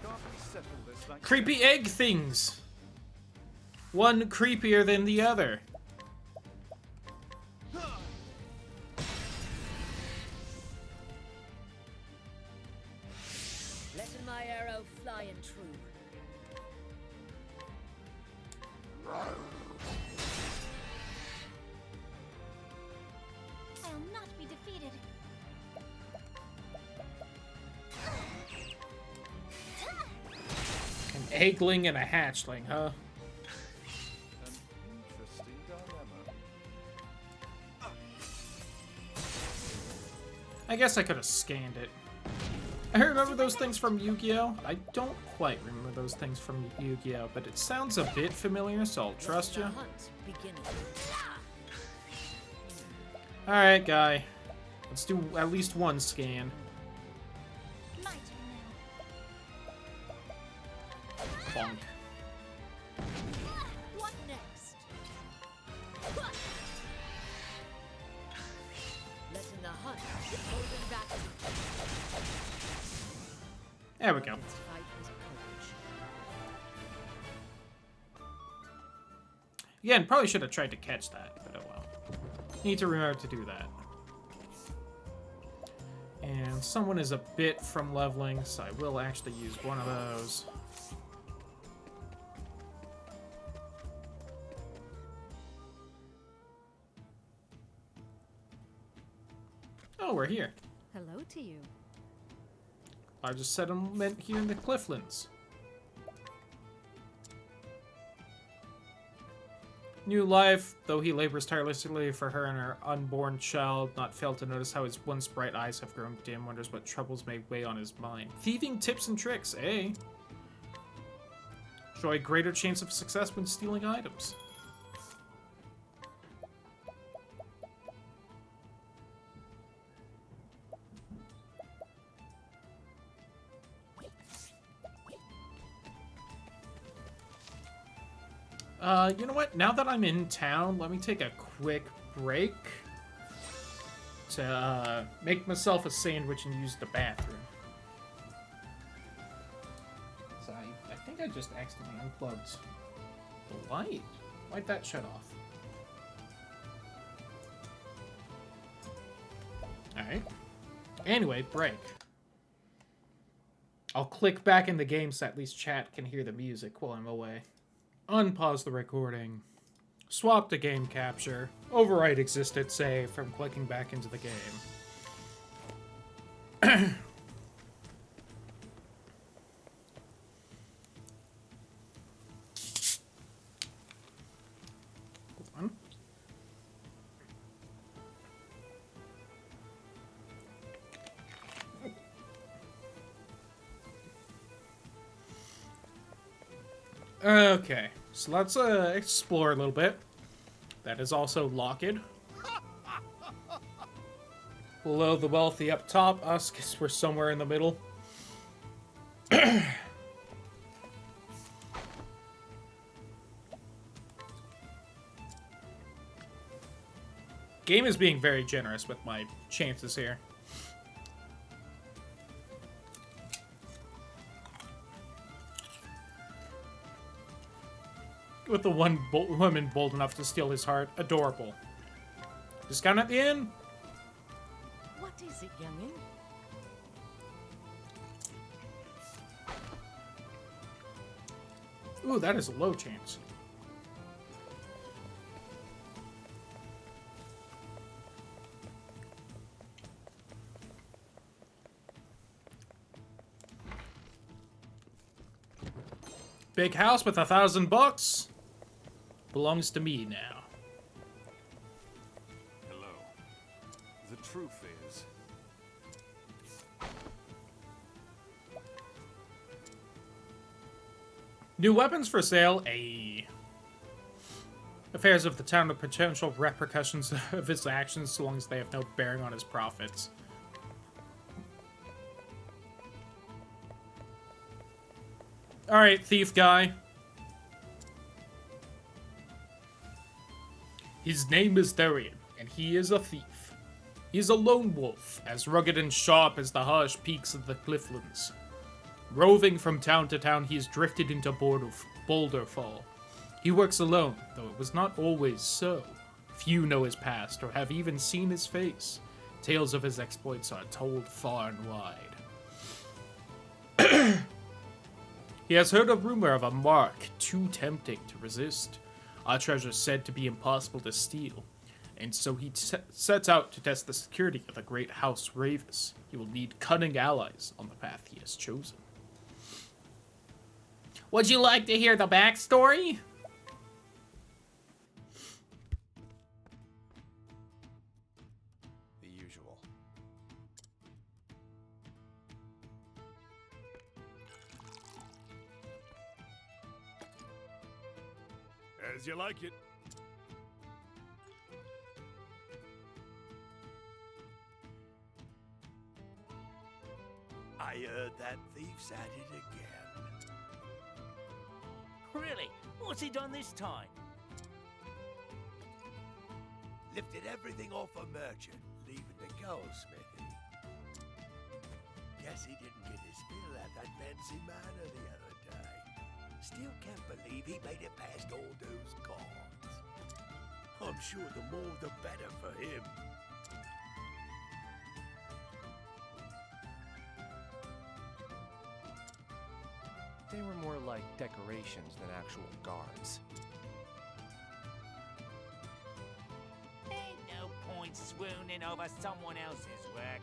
Speaker 2: Can't we settle this like
Speaker 1: Creepy egg things! One creepier than the other.
Speaker 5: Letting my arrow fly and true.
Speaker 3: I'll not be defeated.
Speaker 1: An eggling and a hatchling, huh?
Speaker 2: an interesting dilemma?
Speaker 1: I guess I could have scanned it. I remember those things from Yu-Gi-Oh! I don't quite remember those things from Yu-Gi-Oh! But it sounds a bit familiar, so I'll trust you.
Speaker 5: Letting the hunt beginning.
Speaker 1: Alright, guy. Let's do at least one scan.
Speaker 3: My turn now.
Speaker 1: Bonk.
Speaker 5: What next? Letting the Holding back.
Speaker 1: There we go.
Speaker 5: Its fight was courage.
Speaker 1: Again, probably should have tried to catch that, but oh well. Need to remember to do that. And someone is a bit from leveling, so I will actually use one of those. Oh, we're here.
Speaker 3: Hello to you.
Speaker 1: Largest settlement here in the Clifflands. New life, though he labors tirelessly for her and her unborn child, not failed to notice how his once bright eyes have grown dim, wonders what troubles may weigh on his mind. Thieving tips and tricks, eh? Enjoy greater chance of success when stealing items. You know what? Now that I'm in town, let me take a quick break to make myself a sandwich and use the bathroom. So I think I just accidentally unplugged the light. Why'd that shut off? Alright. Anyway, break. I'll click back in the game so at least chat can hear the music while I'm away. Unpause the recording. Swap to game capture. Overwrite existed save from clicking back into the game. Hold on. Okay, so let's explore a little bit. That is also locked. Below the wealthy up top, us, because we're somewhere in the middle. Game is being very generous with my chances here. With the one woman bold enough to steal his heart. Adorable. Discount at the end?
Speaker 5: What is it, youngin?
Speaker 1: Ooh, that is a low chance. Big house with $1,000. Belongs to me now.
Speaker 4: Hello. The truth is,
Speaker 1: New weapons for sale. Affairs of the town with potential repercussions of his actions so long as they have no bearing on his profits. Alright, thief guy. His name is Darian, and he is a thief. He is a lone wolf, as rugged and sharp as the harsh peaks of the Clifflands. Roving from town to town, he has drifted into Boulder Fall. He works alone, though it was not always so. Few know his past, or have even seen his face. Tales of his exploits are told far and wide. He has heard a rumor of a mark too tempting to resist. A treasure said to be impossible to steal. And so he sets out to test the security of the great House Ravis. He will need cunning allies on the path he has chosen. Would you like to hear the backstory?
Speaker 8: The usual.
Speaker 4: as you like it.
Speaker 10: I heard that thief's at it again.
Speaker 6: Really? What's he done this time?
Speaker 10: Lifted everything off a merchant, leaving the goldsmith in Guess he didn't get his fill at that fancy manor the other day. Still can't believe he made it past all those guards. I'm sure the more the better for him.
Speaker 8: They were more like decorations than actual guards.
Speaker 6: Ain't no point swooning over someone else's work.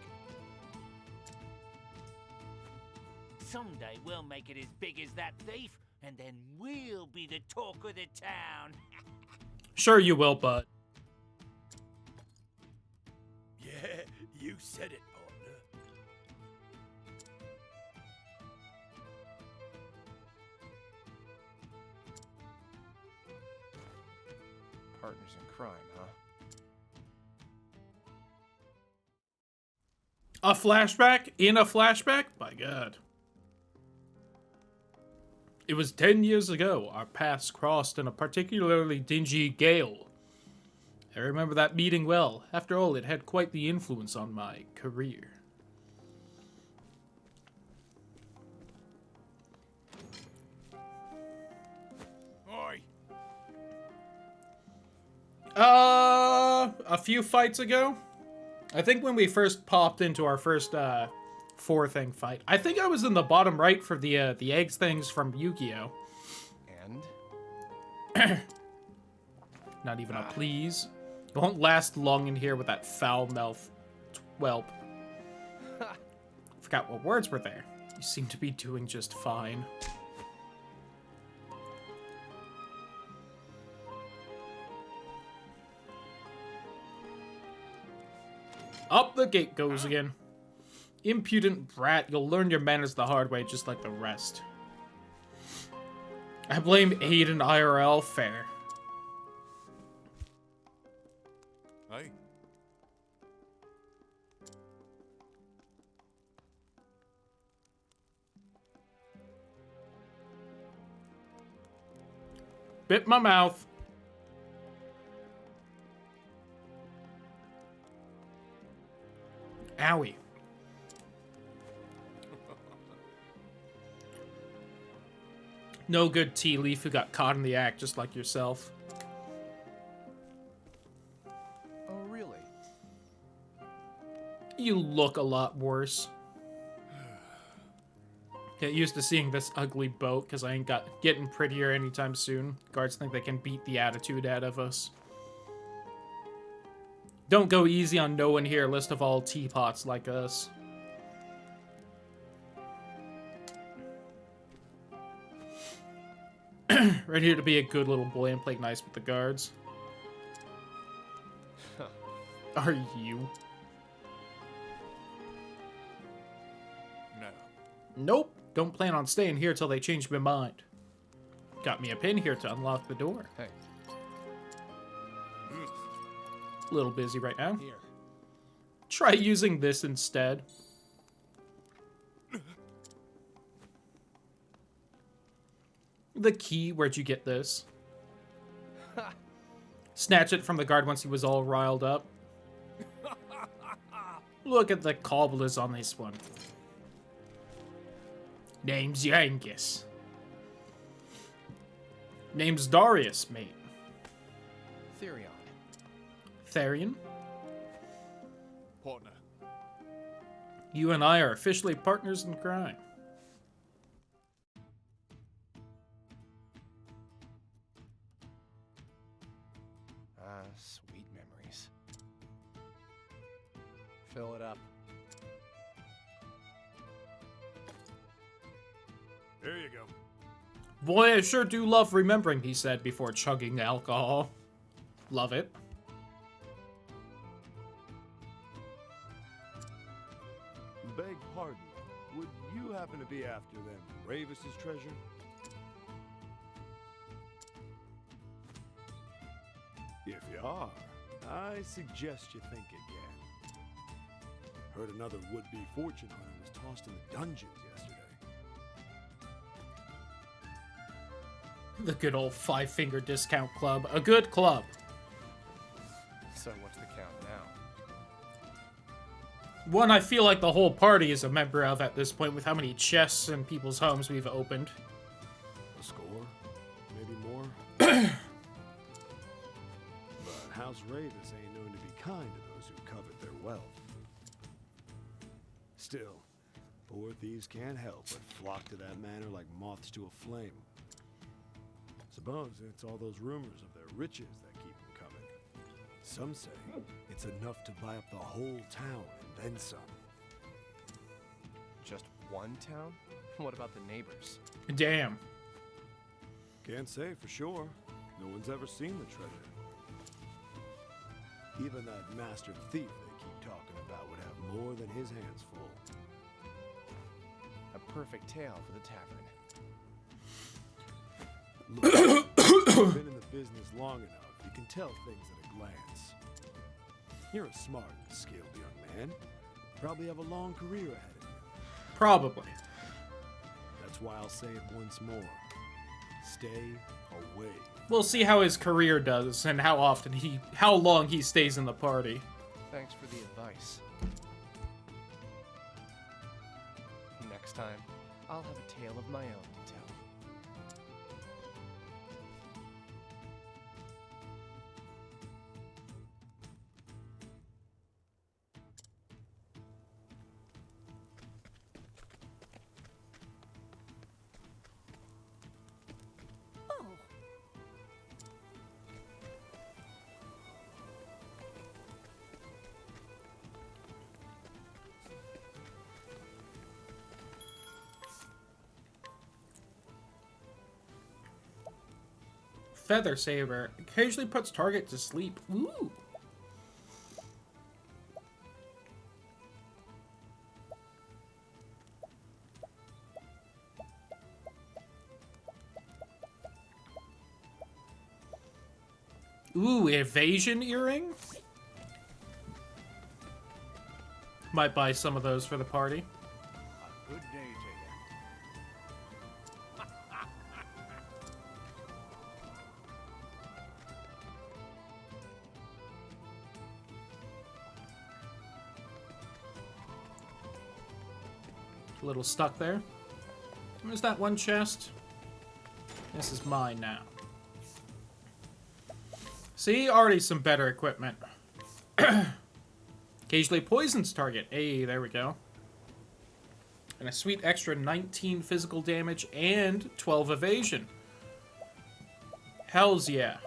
Speaker 6: Someday we'll make it as big as that thief, and then we'll be the talk of the town.
Speaker 1: Sure you will, bud.
Speaker 10: Yeah, you said it, partner.
Speaker 8: Partners in crime, huh?
Speaker 1: A flashback? In a flashback? My god. It was 10 years ago. Our paths crossed in a particularly dingy gale. I remember that meeting well. After all, it had quite the influence on my career.
Speaker 4: Oi!
Speaker 1: A few fights ago? I think when we first popped into our first, four-thing fight. I think I was in the bottom right for the eggs things from Yu-Gi-Oh!
Speaker 8: And?
Speaker 1: Not even a please. It won't last long in here with that foul-mouthed whelp. Forgot what words were there. You seem to be doing just fine. Up the gate goes again. Impudent brat, you'll learn your manners the hard way just like the rest. I blame Aiden IRL, fair.
Speaker 4: Hey.
Speaker 1: Bit my mouth. Owie. No good tea leaf who got caught in the act just like yourself.
Speaker 8: Oh, really?
Speaker 1: You look a lot worse. Get used to seeing this ugly boat, because I ain't getting prettier anytime soon. Guards think they can beat the attitude out of us. Don't go easy on no one here, list of all teapots like us. Right here to be a good little boy and play nice with the guards. Are you?
Speaker 4: No.
Speaker 1: Nope. Don't plan on staying here till they change my mind. Got me a pin here to unlock the door.
Speaker 8: Hey,
Speaker 1: A little busy right now.
Speaker 8: here.
Speaker 1: Try using this instead. The key, where'd you get this? Snatch it from the guard once he was all riled up. Look at the cobblers on this one. Name's Yangus. Name's Darius, mate.
Speaker 8: Therion.
Speaker 1: Therion?
Speaker 4: Partner.
Speaker 1: You and I are officially partners in crime.
Speaker 8: Sweet memories. Fill it up.
Speaker 4: Here you go.
Speaker 1: Boy, I sure do love remembering, he said before chugging alcohol. Love it.
Speaker 7: Beg pardon. Would you happen to be after them Ravis's treasure? If you are, I suggest you think again. Heard another would-be fortune hunter was tossed in the dungeons yesterday.
Speaker 1: The good old five-finger discount club. A good club.
Speaker 8: So what's the count now?
Speaker 1: One I feel like the whole party is a member of at this point with how many chests in people's homes we've opened.
Speaker 7: A score? Maybe more? But House Ravis ain't known to be kind to those who covet their wealth. Still, poor thieves can't help but flock to that manor like moths to a flame. Suppose it's all those rumors of their riches that keep them coming. Some say it's enough to buy up the whole town and then some.
Speaker 8: Just one town? What about the neighbors?
Speaker 1: Damn.
Speaker 7: Can't say for sure. No one's ever seen the treasure. Even that master thief they keep talking about would have more than his hands full.
Speaker 8: A perfect tale for the tavern.
Speaker 7: Look, you've been in the business long enough, you can tell things at a glance. You're a smart and skilled young man. Probably have a long career ahead of you.
Speaker 1: Probably.
Speaker 7: That's why I'll say it once more. Stay away.
Speaker 1: We'll see how his career does and how long he stays in the party.
Speaker 8: Thanks for the advice. Next time, I'll have a tale of my own to tell.
Speaker 9: Oh,
Speaker 1: Feather Saber occasionally puts target to sleep. Ooh. Ooh, evasion earring? Might buy some of those for the party.
Speaker 10: A good day to you.
Speaker 1: A little stuck there. Where's that one chest? This is mine now. See, already some better equipment. Occasionally poisons target. Hey, there we go. And a sweet extra 19 physical damage and 12 evasion. Hells yeah.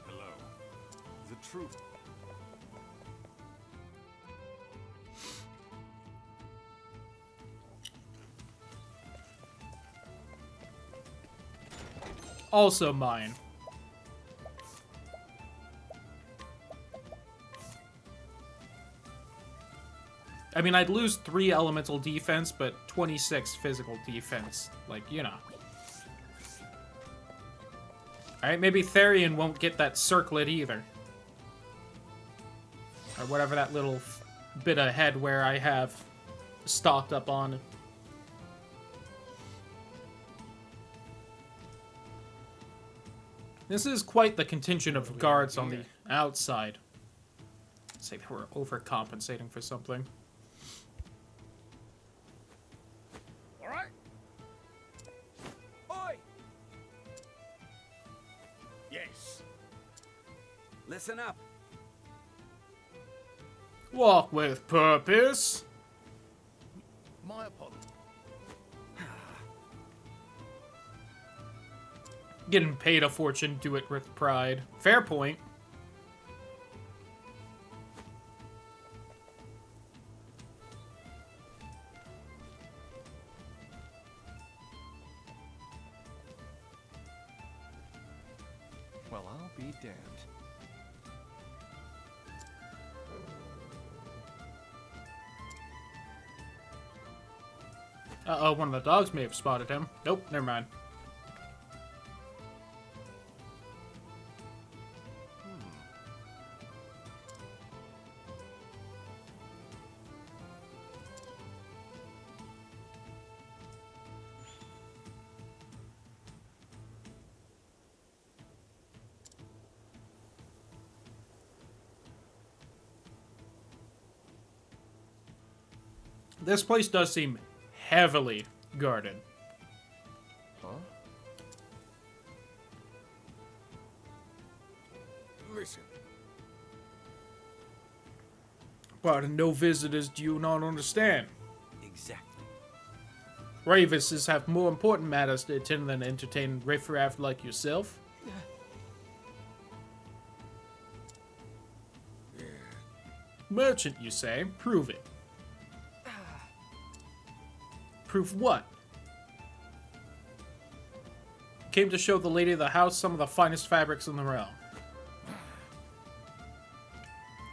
Speaker 2: Hello. The truth.
Speaker 1: Also mine. I mean, I'd lose 3 elemental defense, but 26 physical defense. Like, you know. Alright, maybe Therian won't get that circlet either. Or whatever that little bit of headwear I have stocked up on. This is quite the contingent of guards on the outside. Say they were overcompensating for something.
Speaker 4: All right?
Speaker 10: Oi!
Speaker 4: Yes.
Speaker 10: Listen up.
Speaker 1: Walk with purpose.
Speaker 4: My apologies.
Speaker 1: Getting paid a fortune, do it with pride. Fair point.
Speaker 8: Well, I'll be damned.
Speaker 1: Uh-oh, one of the dogs may have spotted him. Nope, never mind. This place does seem heavily guarded.
Speaker 8: Huh?
Speaker 10: Listen,
Speaker 1: But no visitors do you not understand.
Speaker 10: exactly.
Speaker 1: Ravises have more important matters to attend than entertain riffraff like yourself. Merchant, you say? Prove it. Prove what? Came to show the lady of the house some of the finest fabrics in the realm.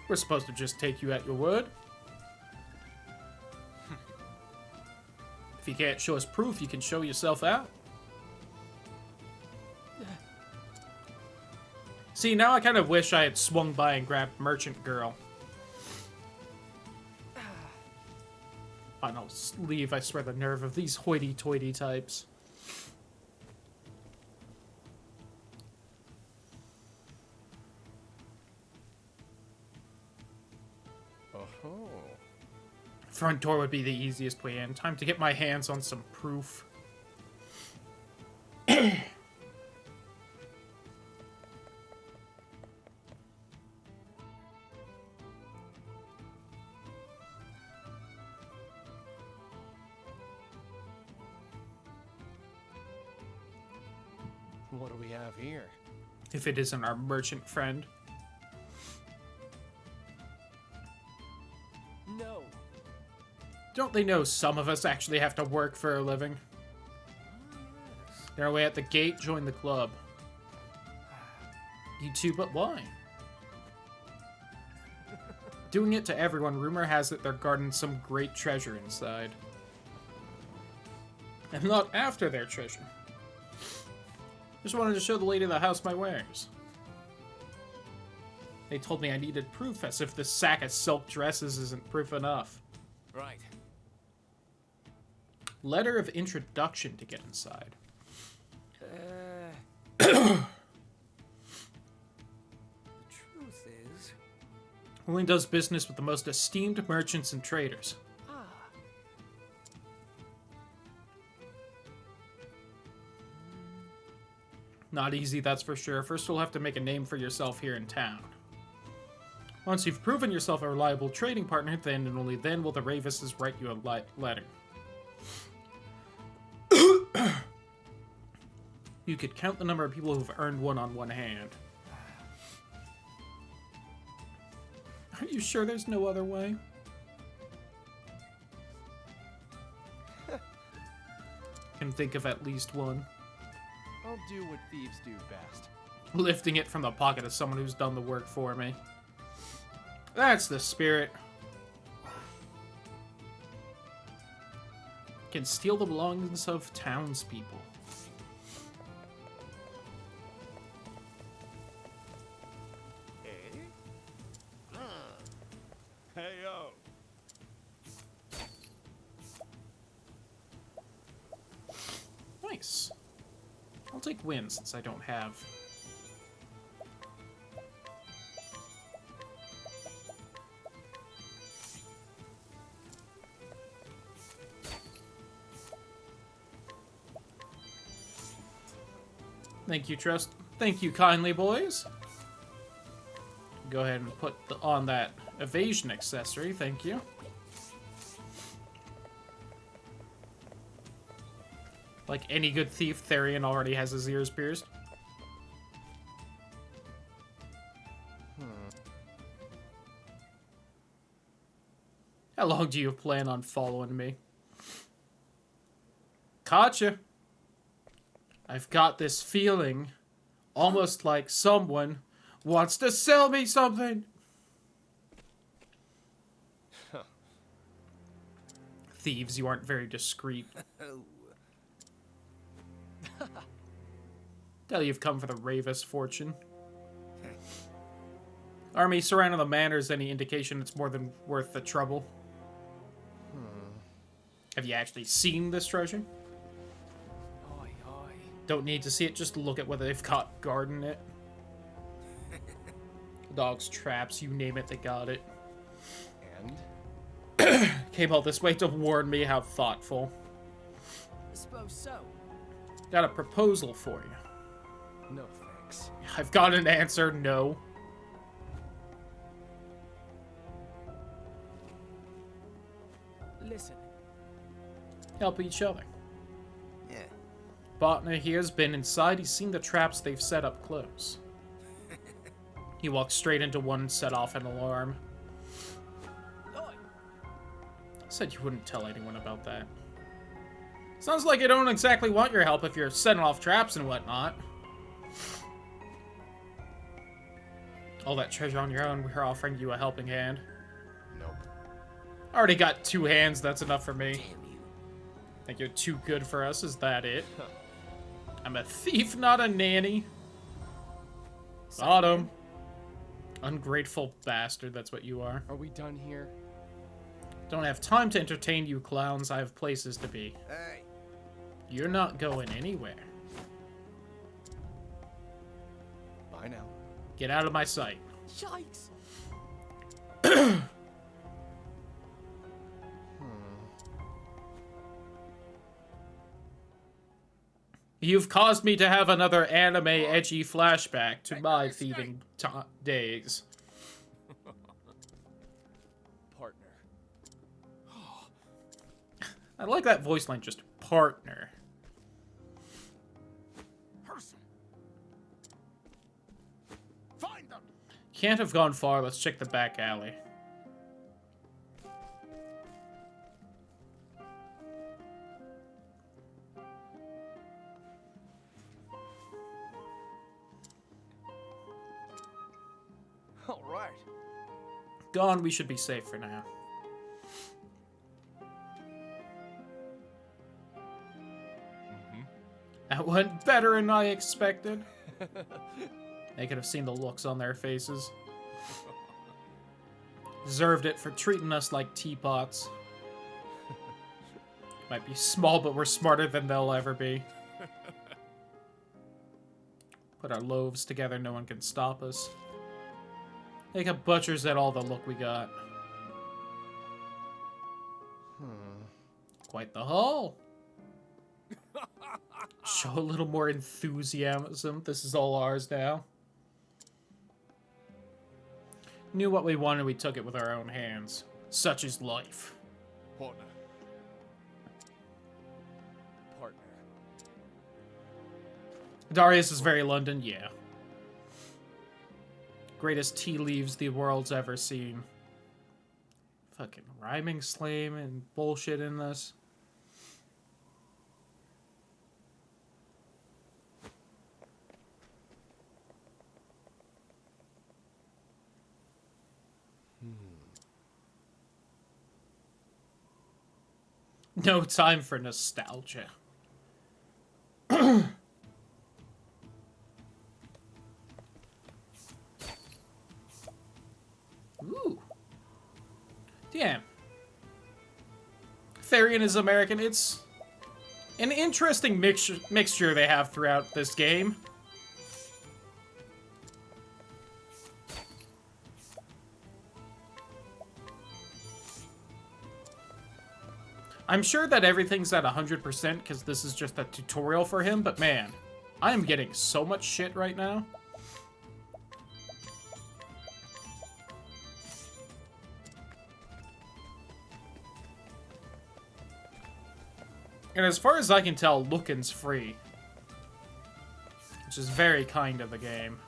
Speaker 1: We're supposed to just take you at your word. If you can't show us proof, you can show yourself out. See, now I kind of wish I had swung by and grabbed Merchant Girl. Fine, I'll leave. I swear the nerve of these hoity-toity types.
Speaker 8: Oh.
Speaker 1: Front door would be the easiest way in. Time to get my hands on some proof.
Speaker 8: What do we have here?
Speaker 1: If it isn't our merchant friend.
Speaker 8: No.
Speaker 1: Don't they know some of us actually have to work for a living? They're away at the gate, join the club. You too, but why? Doing it to everyone, rumor has it they're guarding some great treasure inside. And not after their treasure. Just wanted to show the lady of the house my wares. They told me I needed proof, as if this sack of silk dresses isn't proof enough.
Speaker 8: Right.
Speaker 1: Letter of introduction to get inside.
Speaker 10: The truth is...
Speaker 1: Only does business with the most esteemed merchants and traders. Not easy, that's for sure. First, you'll have to make a name for yourself here in town. Once you've proven yourself a reliable trading partner, then and only then will the Ravises write you a letter. You could count the number of people who've earned one on one hand. Are you sure there's no other way? Can think of at least one.
Speaker 8: I'll do what thieves do best.
Speaker 1: Lifting it from the pocket of someone who's done the work for me. That's the spirit. Can steal the belongings of townspeople.
Speaker 2: Hey-yo!
Speaker 1: Nice. I'll take win since I don't have. Thank you, Trust. Thank you kindly, boys. Go ahead and put on that evasion accessory. Thank you. Like any good thief, Therian already has his ears pierced. How long do you plan on following me? Gotcha. I've got this feeling, almost like someone wants to sell me something. Thieves, you aren't very discreet. Tell you've come for the Ravis fortune. Army surrounding the manor is any indication it's more than worth the trouble. Have you actually seen this treasure?
Speaker 8: Oi, oi.
Speaker 1: Don't need to see it, just look at what they've got guarding it. Dogs, traps, you name it, they got it.
Speaker 8: And?
Speaker 1: Came all this way to warn me. How thoughtful.
Speaker 8: Suppose so.
Speaker 1: Got a proposal for you.
Speaker 8: No thanks.
Speaker 1: I've got an answer. No.
Speaker 8: Listen.
Speaker 1: Help each other.
Speaker 10: Yeah.
Speaker 1: Botner here's been inside. He's seen the traps they've set up close. He walked straight into one and set off an alarm. Said you wouldn't tell anyone about that. Sounds like you don't exactly want your help if you're setting off traps and whatnot. All that treasure on your own, we're offering you a helping hand.
Speaker 8: Nope.
Speaker 1: Already got 2 hands, that's enough for me.
Speaker 10: Damn you.
Speaker 1: Think you're too good for us, is that it? I'm a thief, not a nanny. Got him. Ungrateful bastard, that's what you are.
Speaker 8: Are we done here?
Speaker 1: Don't have time to entertain you clowns, I have places to be.
Speaker 10: Hey.
Speaker 1: You're not going anywhere.
Speaker 8: Bye now.
Speaker 1: Get out of my sight.
Speaker 8: Yikes!
Speaker 1: You've caused me to have another anime edgy flashback to my thieving days.
Speaker 8: Partner.
Speaker 1: I like that voice line, just partner.
Speaker 4: Person. Find them.
Speaker 1: Can't have gone far, let's check the back alley.
Speaker 8: All right.
Speaker 1: Gone, we should be safe for now. That went better than I expected. They could have seen the looks on their faces. Deserved it for treating us like teapots. Might be small, but we're smarter than they'll ever be. Put our loaves together, no one can stop us. Like a butcher's at all the look we got. Quite the haul. Show a little more enthusiasm. This is all ours now. Knew what we wanted, we took it with our own hands. Such is life.
Speaker 8: Partner. Partner.
Speaker 1: Darius is very London, yeah. Greatest tea leaves the world's ever seen. Fucking rhyming slam and bullshit in this. No time for nostalgia. Ooh. Damn. Therian is American. It's an interesting mixture they have throughout this game. I'm sure that everything's at 100% because this is just a tutorial for him, but man, I am getting so much shit right now. And as far as I can tell, Lookin's free. Which is very kind of the game.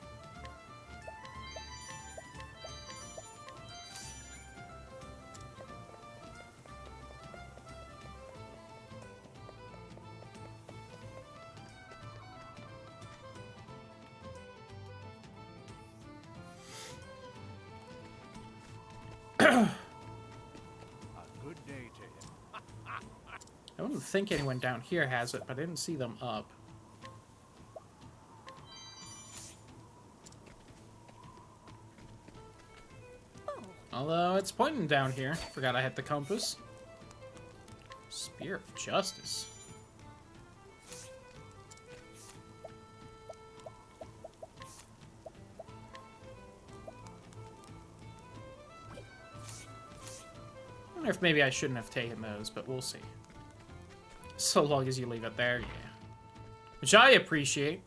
Speaker 1: I wouldn't think anyone down here has it, but I didn't see them up. Although it's pointing down here. Forgot I had the compass. Spear of Justice. wonder if maybe I shouldn't have taken those, but we'll see. So long as you leave it there, yeah. Which I appreciate.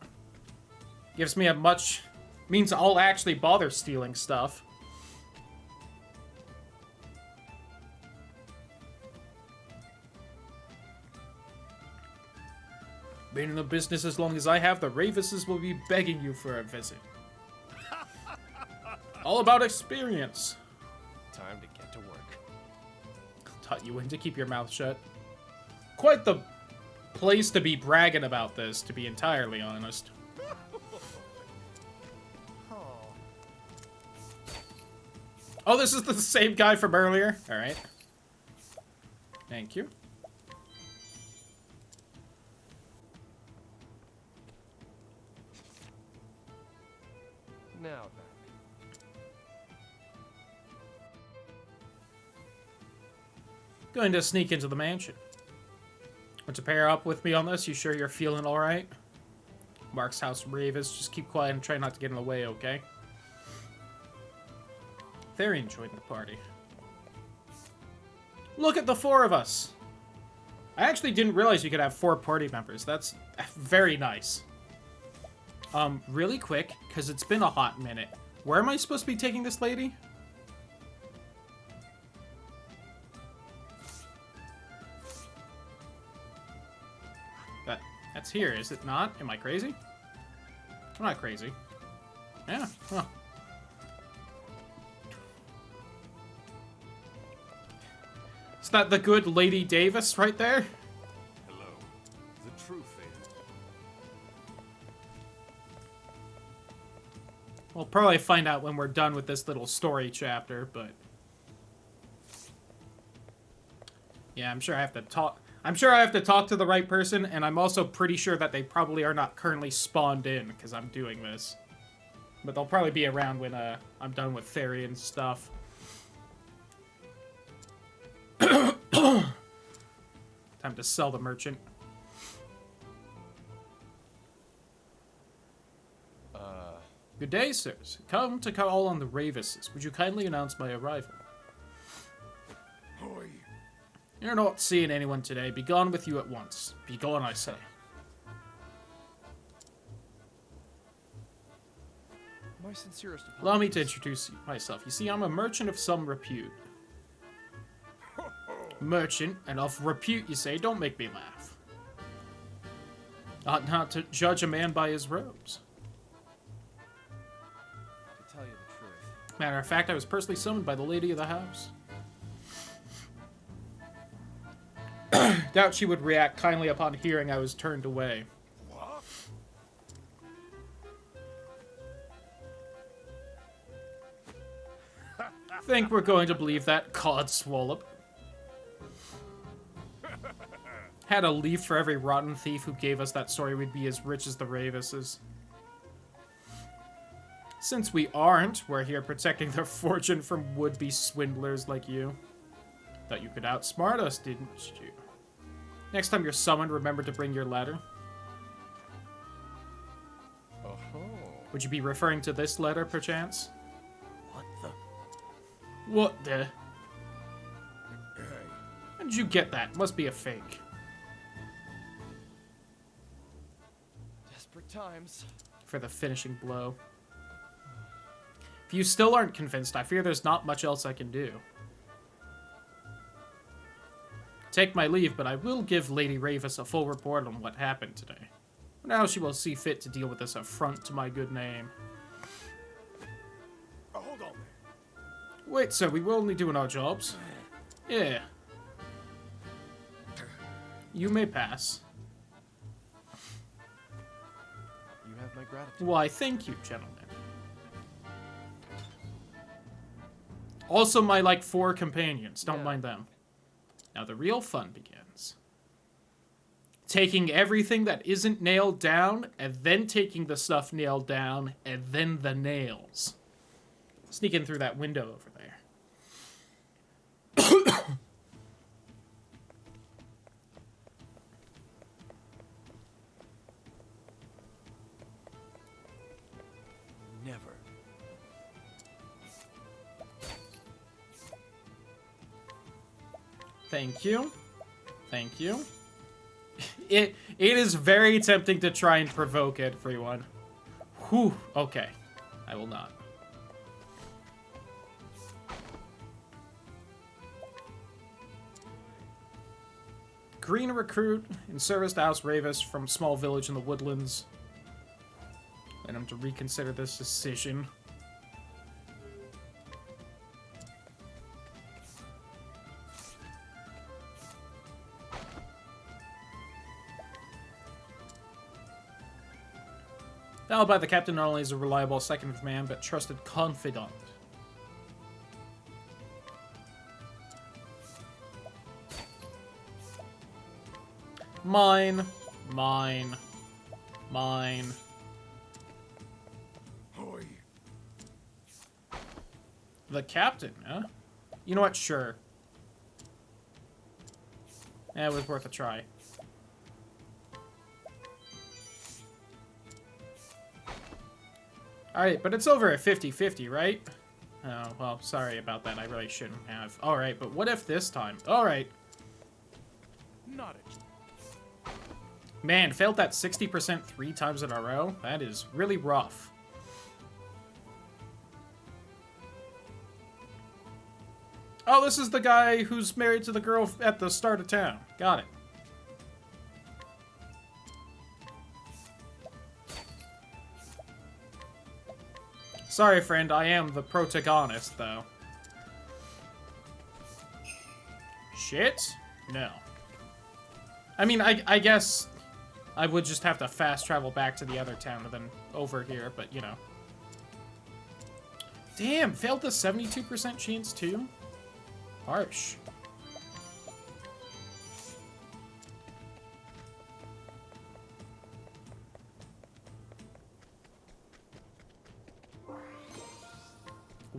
Speaker 1: Gives me a much... means I'll actually bother stealing stuff. Been in the business as long as I have, the Ravises will be begging you for a visit. All about experience.
Speaker 8: Time to get to work.
Speaker 1: Taught you when to keep your mouth shut. Quite the place to be bragging about this, to be entirely honest. Oh, this is the same guy from earlier? Alright. Thank you.
Speaker 8: Now then.
Speaker 1: Going to sneak into the mansion. Want to pair up with me on this? You sure you're feeling alright? Mark's house Ravis. Just keep quiet and try not to get in the way, okay? Therian joined the party. Look at the 4 of us! I actually didn't realize you could have 4 party members. That's very nice. Really quick, because it's been a hot minute. Where am I supposed to be taking this lady? That's here, is it not? Am I crazy? I'm not crazy. Yeah, huh. Is that the good Lady Davis right there?
Speaker 7: Hello. The truth,
Speaker 1: We'll probably find out when we're done with this little story chapter, but... yeah, I'm sure I have to talk... I'm sure I have to talk to the right person, and I'm also pretty sure that they probably are not currently spawned in, because I'm doing this. But they'll probably be around when I'm done with Therian stuff. Time to sell the merchant. Good day, sirs. Come to call on the Ravises. Would you kindly announce my arrival?
Speaker 4: Hoy.
Speaker 1: You're not seeing anyone today. Be gone with you at once. Be gone, I say.
Speaker 8: My sincerest apologies.
Speaker 1: Allow me to introduce myself. You see, I'm a merchant of some repute. Merchant, and of repute, you say? Don't make me laugh. Ought not to judge a man by his robes.
Speaker 8: To tell you the truth.
Speaker 1: Matter of fact, I was personally summoned by the lady of the house. Doubt she would react kindly upon hearing I was turned away.
Speaker 4: What?
Speaker 1: Think we're going to believe that, codswallop? Had a leaf for every rotten thief who gave us that story, we'd be as rich as the Ravises. Since we aren't, we're here protecting their fortune from would-be swindlers like you. Thought you could outsmart us, didn't you? Next time you're summoned, remember to bring your letter.
Speaker 8: Oh-ho.
Speaker 1: Would you be referring to this letter, perchance?
Speaker 10: What the?
Speaker 1: What the? How did you get that? Must be a fake.
Speaker 8: Desperate times.
Speaker 1: For the finishing blow. If you still aren't convinced, I fear there's not much else I can do. Take my leave, but I will give Lady Ravis a full report on what happened today. Now she will see fit to deal with this affront to my good name.
Speaker 4: Hold on there.
Speaker 1: Wait, sir, we were only doing our jobs. Yeah. You may pass.
Speaker 8: You have my gratitude.
Speaker 1: Why, thank you, gentlemen. Also my, 4 companions. Don't mind them. Now the real fun begins. Taking everything that isn't nailed down, and then taking the stuff nailed down, and then the nails. Sneaking through that window over there.
Speaker 10: Never.
Speaker 1: Thank you. Thank you. It is very tempting to try and provoke everyone. Whew. Okay. I will not. Green recruit in service to House Ravis from small village in the woodlands. Let him to reconsider this decision. Alibi, the captain not only is a reliable second in command, but trusted confidant. Mine.
Speaker 4: Hoy.
Speaker 1: The captain, huh? You know what? Sure. Yeah, it was worth a try. Alright, but it's over at 50-50, right? Oh, well, sorry about that. I really shouldn't have. Alright, but what if this time? Alright.
Speaker 4: Not it.
Speaker 1: Man, failed that 60% 3 times in a row? That is really rough. Oh, this is the guy who's married to the girl at the start of town. Got it. Sorry, friend, I am the protagonist, though. Shit? No. I mean, I guess I would just have to fast travel back to the other town and then over here, but, you know. Damn, failed the 72% chance, too? Harsh.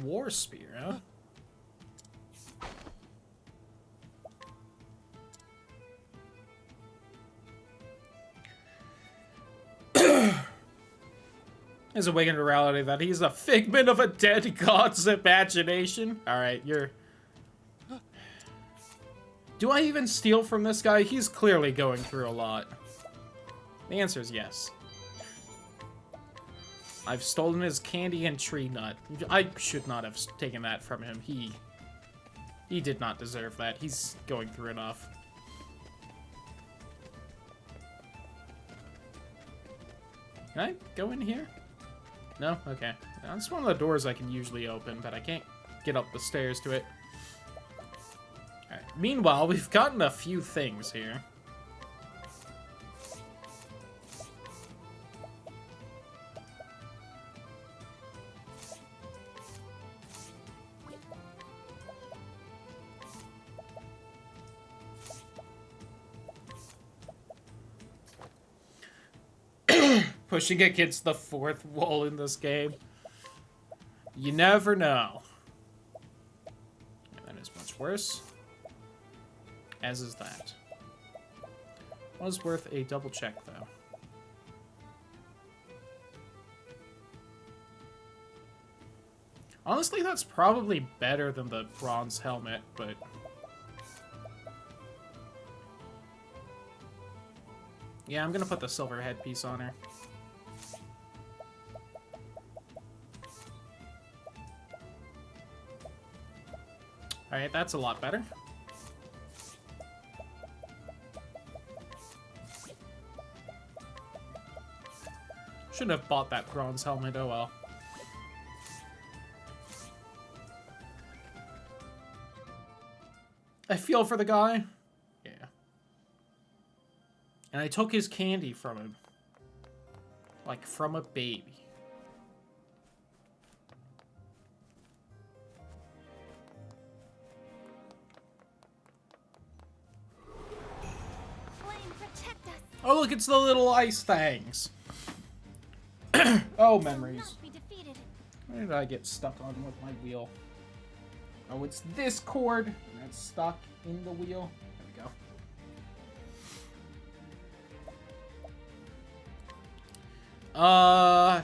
Speaker 1: War spear, huh? Is awakened to reality that he's a figment of a dead god's imagination. Alright, you're... Do I even steal from this guy? He's clearly going through a lot. The answer is yes. I've stolen his candy and tree nut. I should not have taken that from him. He did not deserve that. He's going through enough. Can I go in here? No? Okay. That's one of the doors I can usually open, but I can't get up the stairs to it. Alright. Meanwhile, we've gotten a few things here. Pushing against the fourth wall in this game. You never know. That is much worse. As is that. Was worth a double check, though. Honestly, that's probably better than the bronze helmet, but... Yeah, I'm gonna put the silver headpiece on her. Alright, that's a lot better. Shouldn't have bought that bronze helmet, oh well. I feel for the guy. Yeah. And I took his candy from him. Like from a baby. Oh, look, it's the little ice things. Oh, memories. Where did I get stuck on with my wheel? Oh, it's this cord that's stuck in the wheel. There we go.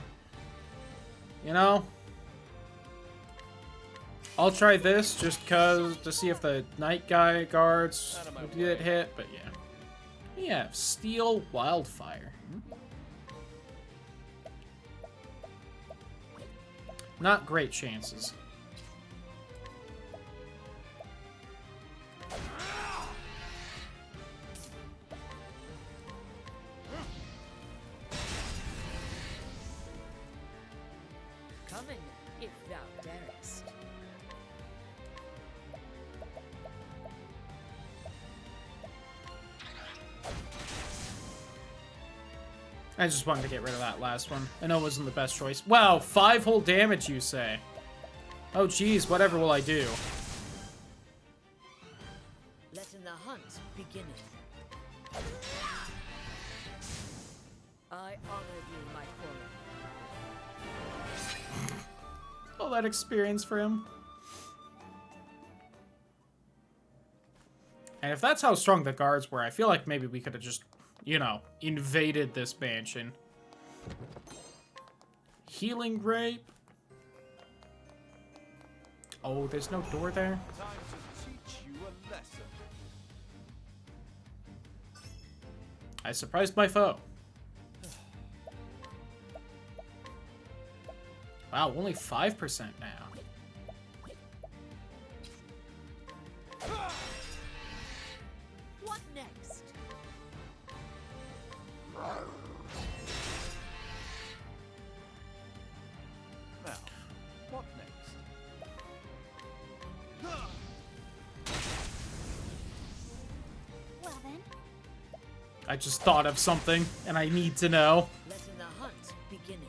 Speaker 1: You know, I'll try this just cause to see if the night guy guards would get hit, but yeah. We have Steel Wildfire. Not great chances.
Speaker 5: Come in, if thou darest.
Speaker 1: I just wanted to get rid of that last one. I know it wasn't the best choice. Wow, 5 whole damage, you say? Oh, geez, whatever will I do?
Speaker 5: Letting the hunt begin. I honor thee, my foreman.
Speaker 1: All that experience for him. And if that's how strong the guards were, I feel like maybe we could have just, you know, invaded this mansion. Healing Grape. Oh, there's no door there?
Speaker 2: Time to teach you a lesson.
Speaker 1: I surprised my foe. Wow, only 5% now.
Speaker 5: What next?
Speaker 2: Now, what next?
Speaker 3: Well then,
Speaker 1: I just thought of something, and I need to know.
Speaker 5: Letting the hunt begin.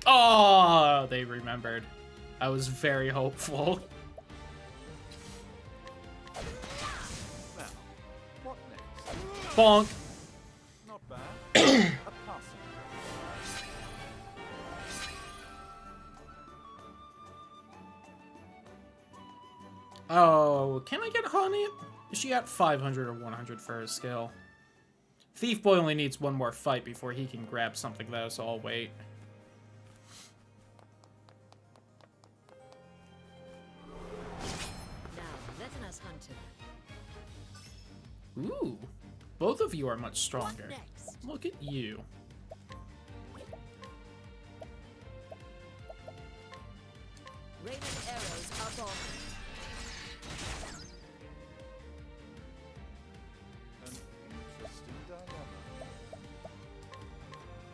Speaker 1: Oh, they remembered. I was very hopeful.
Speaker 2: Now, what next?
Speaker 1: Bonk.
Speaker 2: Not bad. A passing.
Speaker 1: Oh, can I get Honey? Is she at 500 or 100 for her skill? Thief Boy only needs one more fight before he can grab something though, so I'll wait.
Speaker 5: Now, letting us hunt him.
Speaker 1: Ooh, both of you are much stronger.
Speaker 5: What next?
Speaker 1: Look at you.
Speaker 5: Raining arrows up on me.
Speaker 2: An interesting dilemma.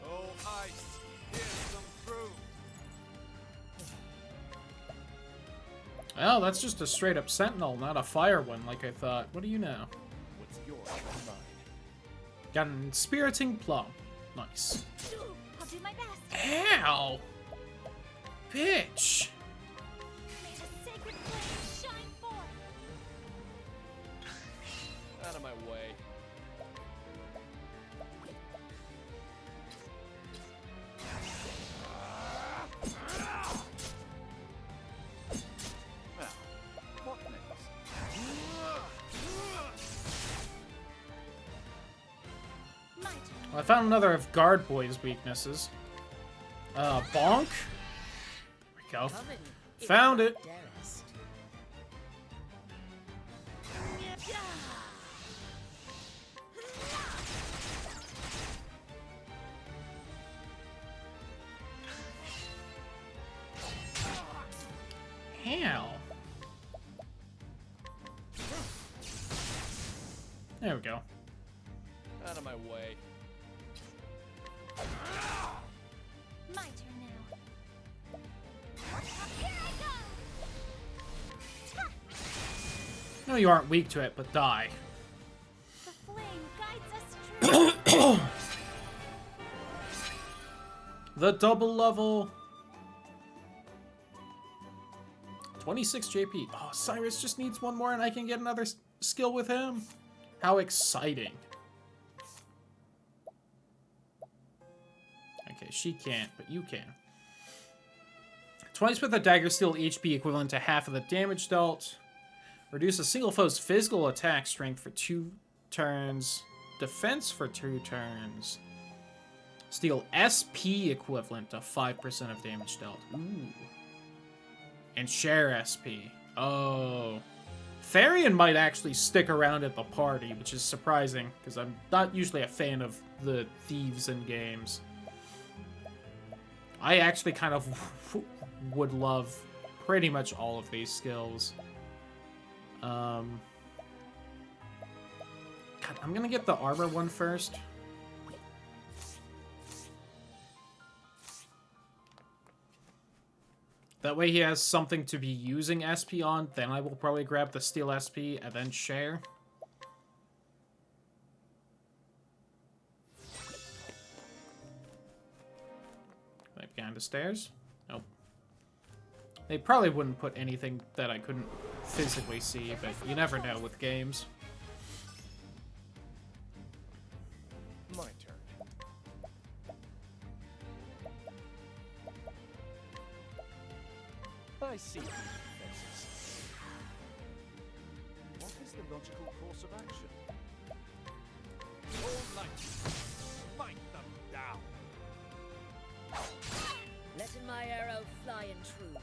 Speaker 2: Oh, ice! Here's some fruit!
Speaker 1: Well, that's just a straight up sentinel, not a fire one like I thought. What do you know?
Speaker 8: What's yours is mine.
Speaker 1: Got an inspiriting plum. Nice.
Speaker 3: I'll do my best.
Speaker 1: Ow! Bitch!
Speaker 3: May the sacred flame shine forth.
Speaker 8: Out of my way.
Speaker 2: Now, what next?
Speaker 3: My turn.
Speaker 1: Well, I found another of Guard Boy's weaknesses. Bonk? There we go.
Speaker 5: Come in, if
Speaker 1: Found
Speaker 5: thou
Speaker 1: it.
Speaker 5: darest.
Speaker 1: Hell. There we go.
Speaker 8: Out of my way.
Speaker 3: My turn now. Here I go.
Speaker 1: No, you aren't weak to it, but die.
Speaker 3: The flame guides us true.
Speaker 1: The double level. 26 JP. Oh, Cyrus just needs one more and I can get another skill with him. How exciting. Okay, she can't, but you can. Twice with a dagger steal HP equivalent to half of the damage dealt. Reduce a single foe's physical attack strength for 2 turns. Defense for 2 turns. Steal SP equivalent to 5% of damage dealt. Ooh. And share SP. Oh. Therian might actually stick around at the party, which is surprising, because I'm not usually a fan of the thieves in games. I actually kind of would love pretty much all of these skills. God, I'm gonna get the armor one first. That way he has something to be using SP on, then I will probably grab the steel SP and then share. Right behind the stairs? Nope. They probably wouldn't put anything that I couldn't physically see, but you never know with games.
Speaker 8: My turn. I see your faces.
Speaker 2: What is the logical course of action?
Speaker 4: All light, smite them down.
Speaker 5: Letting my arrow fly and true.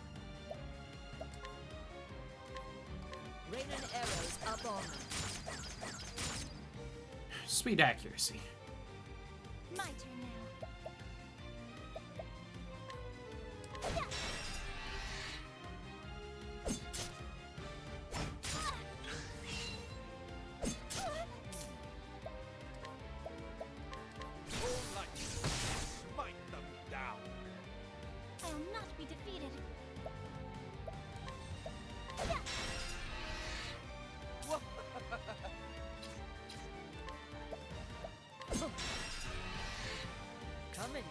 Speaker 5: Raining arrows up on them.
Speaker 1: Sweet accuracy.
Speaker 3: My turn now.
Speaker 4: All light, smite them down.
Speaker 3: I'll not be defeated.
Speaker 5: Coming.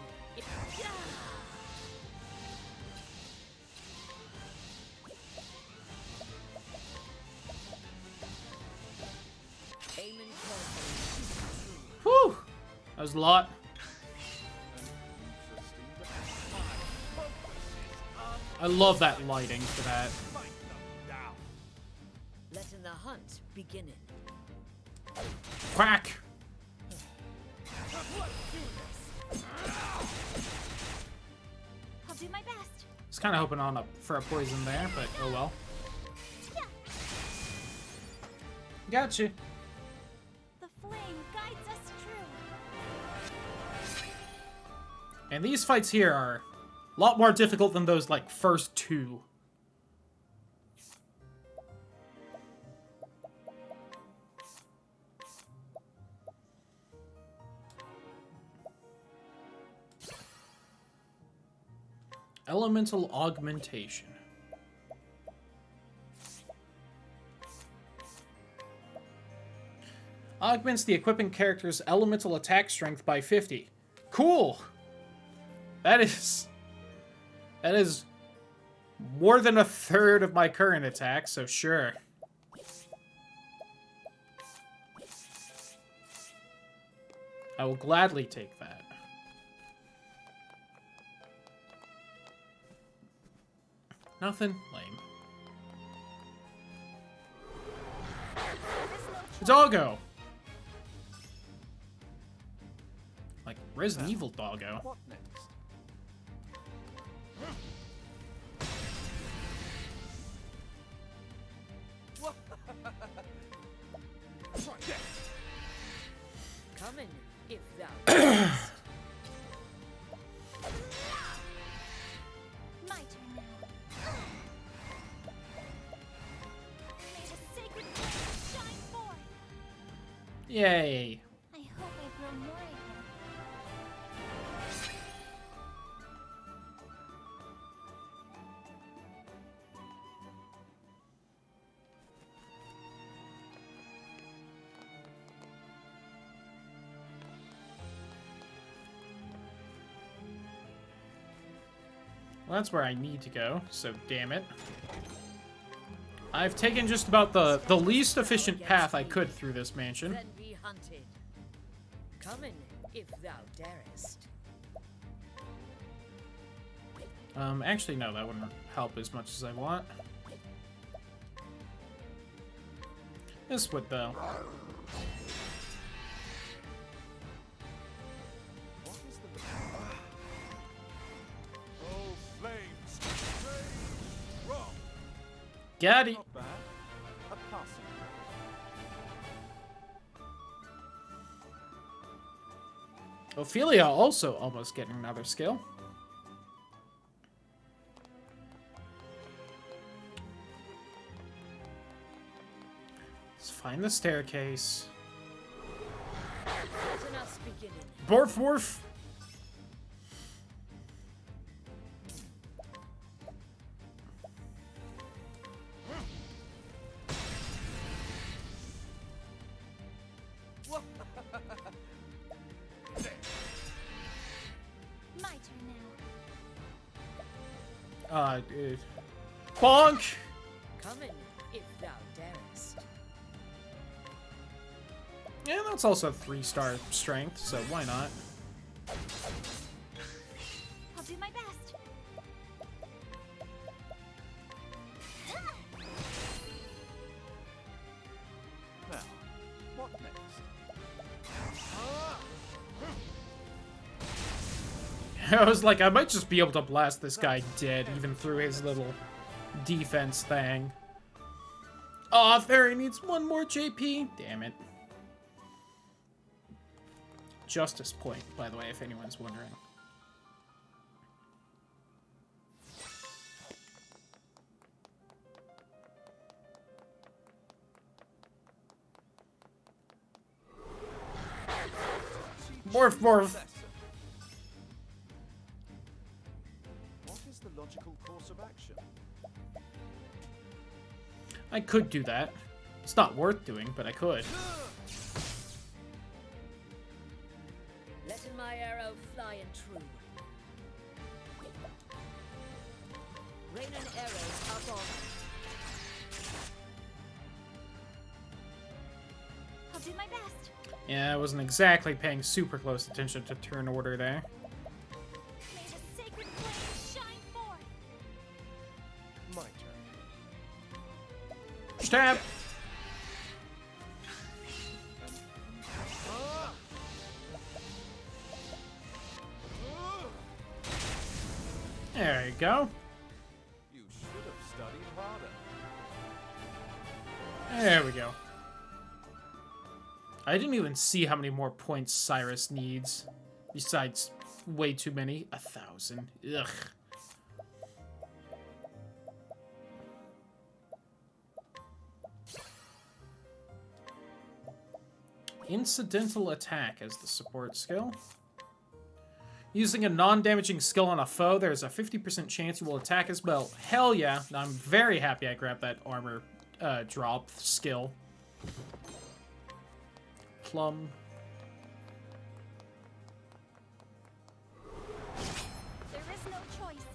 Speaker 5: Aiming carefully.
Speaker 1: Whew! That was a lot. I love that lighting for that.
Speaker 4: Smite them down.
Speaker 5: Letting the hunt begin.
Speaker 1: Quack!
Speaker 3: I'll do my best.
Speaker 1: I was kind of hoping for a poison there, but oh well. Gotcha.
Speaker 3: The flame guides us true.
Speaker 1: And these fights here are a lot more difficult than those, like, first two. Elemental augmentation. Augments the equipping character's elemental attack strength by 50. Cool! That is more than a third of my current attack, so sure. I will gladly take that. Nothing? Lame. Doggo! Like, Resident Evil Doggo.
Speaker 2: What next?
Speaker 4: Try this.
Speaker 5: Coming, if thou darest.
Speaker 3: My turn now. May the sacred flame shine forth.
Speaker 1: Yay.
Speaker 3: I hope I grow more able.
Speaker 1: Well, that's where I need to go, so damn it. I've taken just about the least efficient path I could through this mansion.
Speaker 5: Then be hunted. Coming, if thou darest.
Speaker 1: Actually, no, that wouldn't help as much as I want. This would, though.
Speaker 2: What is the...
Speaker 4: Oh, flames, rage, wrong.
Speaker 1: Got it.
Speaker 2: Not bad. A passing.
Speaker 1: Ophelia also almost getting another skill. Let's find the staircase.
Speaker 5: Let us begin.
Speaker 1: Borf Worf!
Speaker 3: My turn now.
Speaker 1: Bonk!
Speaker 5: Come in, if thou darest.
Speaker 1: Yeah, that's also 3-star strength, so why not?
Speaker 3: I'll do my best.
Speaker 2: Now, what next?
Speaker 1: I was like, I might just be able to blast this guy dead, even through his little defense thing. Aw, Fairy needs one more JP. Damn it. Justice point, by the way, if anyone's wondering. Morph, morph.
Speaker 2: What is the logical course of action?
Speaker 1: I could do that. It's not worth doing, but I could.
Speaker 5: Letting my arrow fly and true. Raining arrows up on.
Speaker 3: I'll do my best.
Speaker 1: Yeah, I wasn't exactly paying super close attention to turn order there.
Speaker 3: May the sacred flame shine forth.
Speaker 8: My turn.
Speaker 1: Stab! There you go.
Speaker 2: You should have studied harder.
Speaker 1: There we go. I didn't even see how many more points Cyrus needs. Besides, way too many. 1,000. Ugh. Incidental attack as the support skill. Using a non-damaging skill on a foe, there's a 50% chance you will attack as well. Hell yeah. I'm very happy I grabbed that armor drop skill. Plum.
Speaker 3: There is no choice.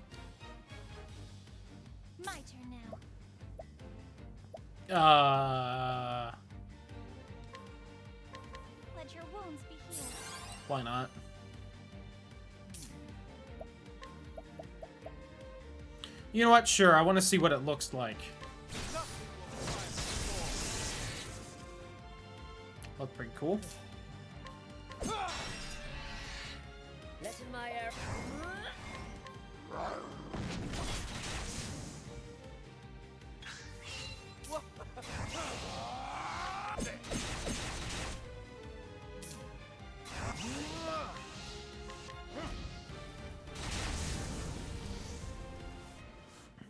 Speaker 3: My turn now. Let your wounds be healed.
Speaker 1: Why not? You know what? Sure, I want to see what it looks like. Look pretty cool.
Speaker 5: Letting my arrow.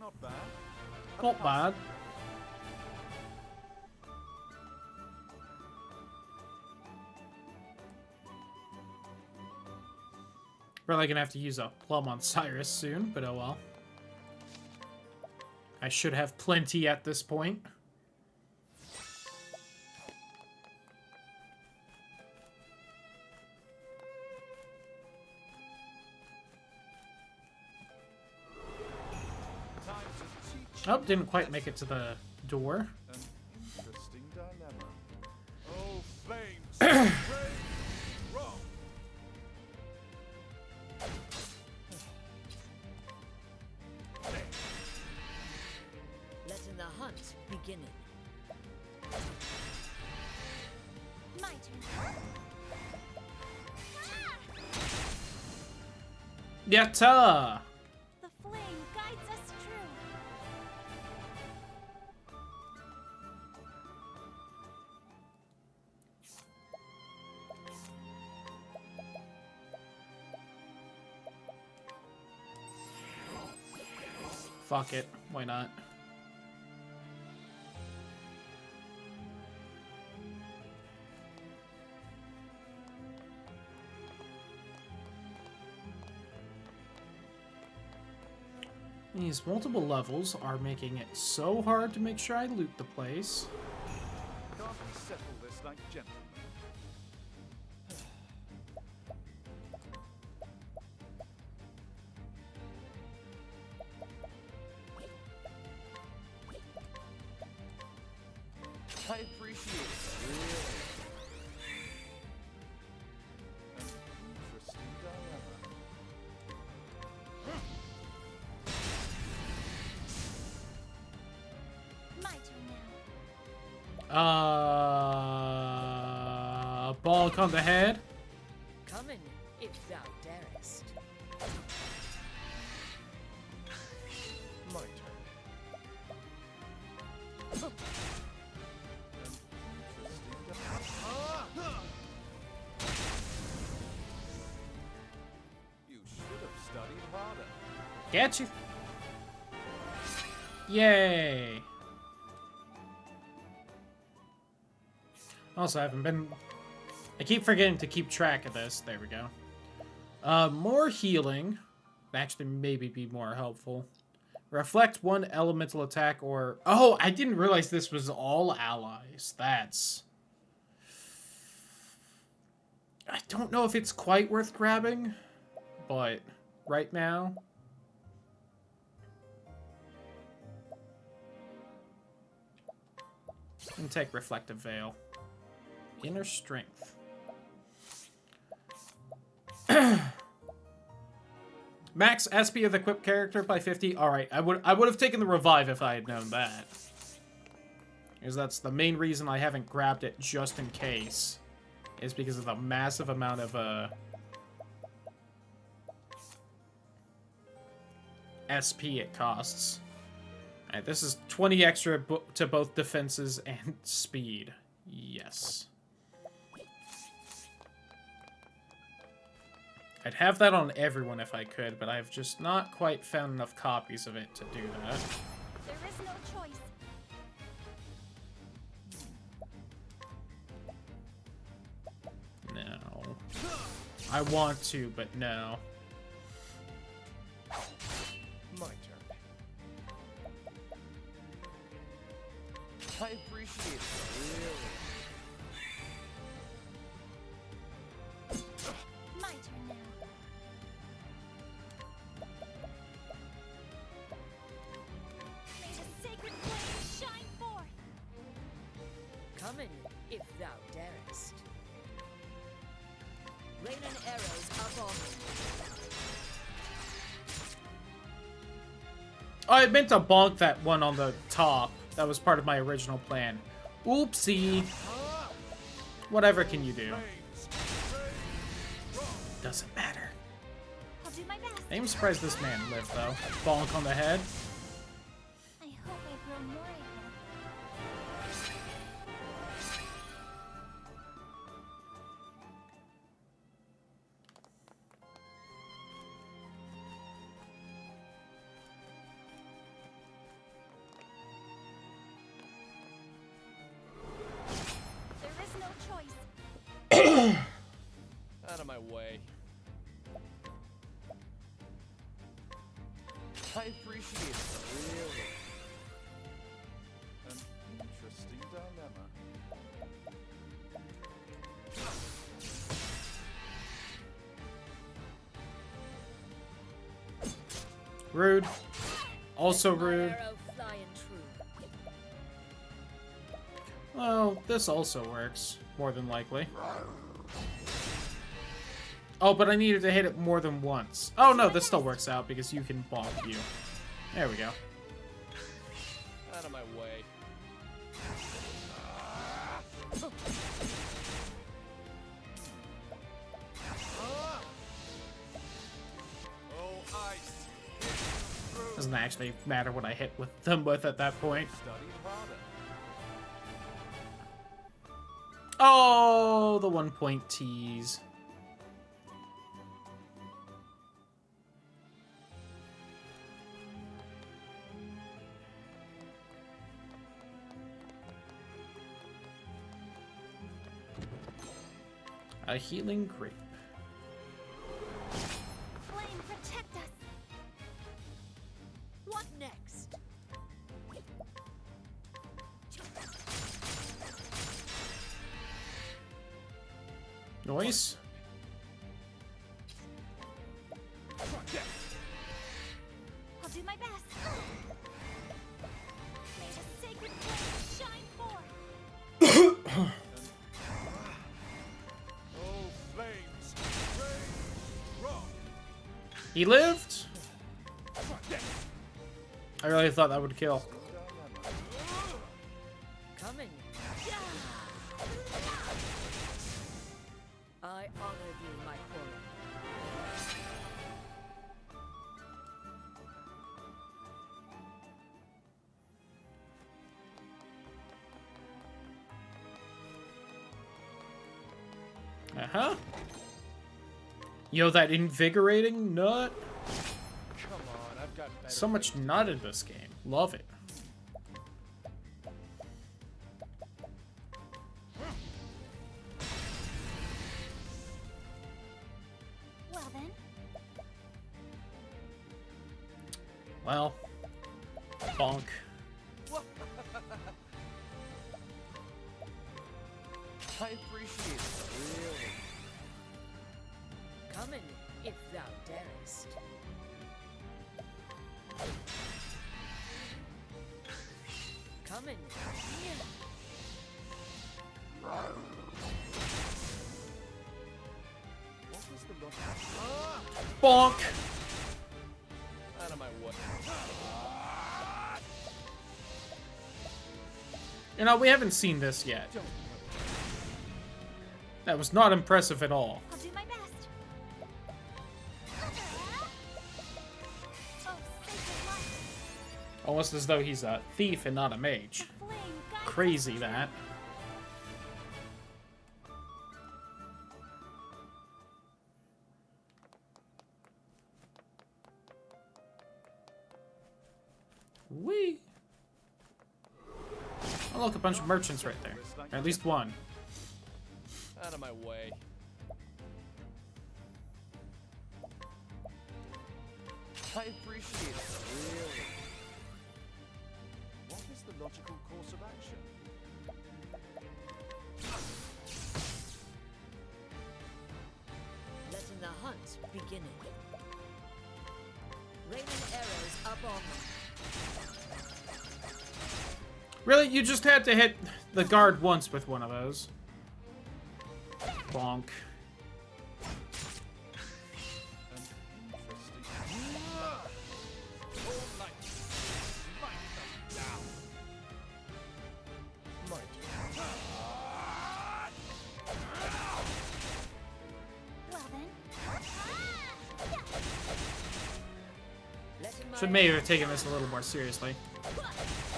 Speaker 2: Not bad.
Speaker 1: Not bad. Probably gonna have to use a plum on Cyrus soon, but oh well. I should have plenty at this point.
Speaker 2: Time to teach
Speaker 1: Oh, didn't quite make it to the door.
Speaker 2: an interesting dilemma. Oh, flames! Rain, wrong.
Speaker 5: Letting the hunt begin.
Speaker 3: My turn.
Speaker 1: Yatta!
Speaker 3: The flame guides us true.
Speaker 1: Fuck it. Why not? These multiple levels are making it so hard to make sure I loot the place.
Speaker 2: Can't we settle this like gentlemen?
Speaker 11: I appreciate it. Really.
Speaker 2: An interesting dilemma.
Speaker 3: My turn now.
Speaker 1: Bonk on the head.
Speaker 5: Come in, if thou darest.
Speaker 8: My turn.
Speaker 2: You should have studied harder.
Speaker 1: Get you. Yay. Also, I haven't been... I keep forgetting to keep track of this. There we go. More healing. Actually, maybe be more helpful. Reflect one elemental attack or... Oh, I didn't realize this was all allies. That's... I don't know if it's quite worth grabbing, but right now... And take Reflective Veil. Inner Strength. Max SP of the equipped character by 50. Alright, I would have taken the revive if I had known that. Because that's the main reason I haven't grabbed it just in case. Is because of the massive amount of SP it costs. Alright, this is 20 extra to both defenses and speed. Yes. I'd have that on everyone if I could, but I've just not quite found enough copies of it to do that.
Speaker 3: There is no choice.
Speaker 1: No. I want to, but no.
Speaker 8: My turn. I appreciate it. Really.
Speaker 3: My turn now. May the sacred flame shine forth.
Speaker 5: Come in, if thou darest. Rain and arrows upon me.
Speaker 1: Oh, I meant to bonk that one on the top. That was part of my original plan. Oopsie. Whatever can you do? Doesn't matter.
Speaker 3: I'll do my best.
Speaker 1: I'm surprised this man lived, though. Bonk on the head.
Speaker 3: I hope I grow more able. There is no choice.
Speaker 8: Out of my way. I appreciate it. Really.
Speaker 2: An interesting dilemma.
Speaker 1: Rude. Also
Speaker 5: My
Speaker 1: rude.
Speaker 5: arrow flying true.
Speaker 1: Well, this also works, more than likely. Oh, but I needed to hit it more than once. Oh no, this still works out because you can bonk you. There we go.
Speaker 8: Out of my way.
Speaker 2: Oh, ice.
Speaker 1: Doesn't actually matter what I hit with them with at that point.
Speaker 2: Studied harder.
Speaker 1: Oh, the 1 point tease. A healing grape.
Speaker 3: Flame, protect us!
Speaker 5: What next?
Speaker 1: Noise.
Speaker 3: I'll do my best. May the sacred flame shine forth.
Speaker 4: Oh, flames! Rain! Wrong!
Speaker 1: He lived? I really thought that would kill.
Speaker 5: Coming. I honor thee, my quarry.
Speaker 1: Uh-huh. Yo, that invigorating nut.
Speaker 8: Come on, I've got better
Speaker 1: So much nut in this game. Love it.
Speaker 3: Well then,
Speaker 1: Well, bonk.
Speaker 8: I appreciate it, really.
Speaker 5: Coming, if thou darest. Coming.
Speaker 8: What was the look?
Speaker 1: Bonk!
Speaker 8: Out of my way.
Speaker 1: You know, we haven't seen this yet. That was not impressive at all.
Speaker 3: I'll do my best. Oh, sacred light.
Speaker 1: Almost as though he's a thief and not a mage.
Speaker 3: The flame guides
Speaker 1: Crazy
Speaker 3: us.
Speaker 1: that. Whee! Oh, look, a bunch of merchants right there. Or at least one.
Speaker 8: Out of my way. I appreciate it, really.
Speaker 2: What is the logical course of action?
Speaker 5: Letting the hunt begin. Raining arrows up on them.
Speaker 1: Really? You just had to hit the guard once with one of those. Bonk.
Speaker 3: Well then.
Speaker 5: Letting my
Speaker 1: Should maybe have taken this a little more seriously.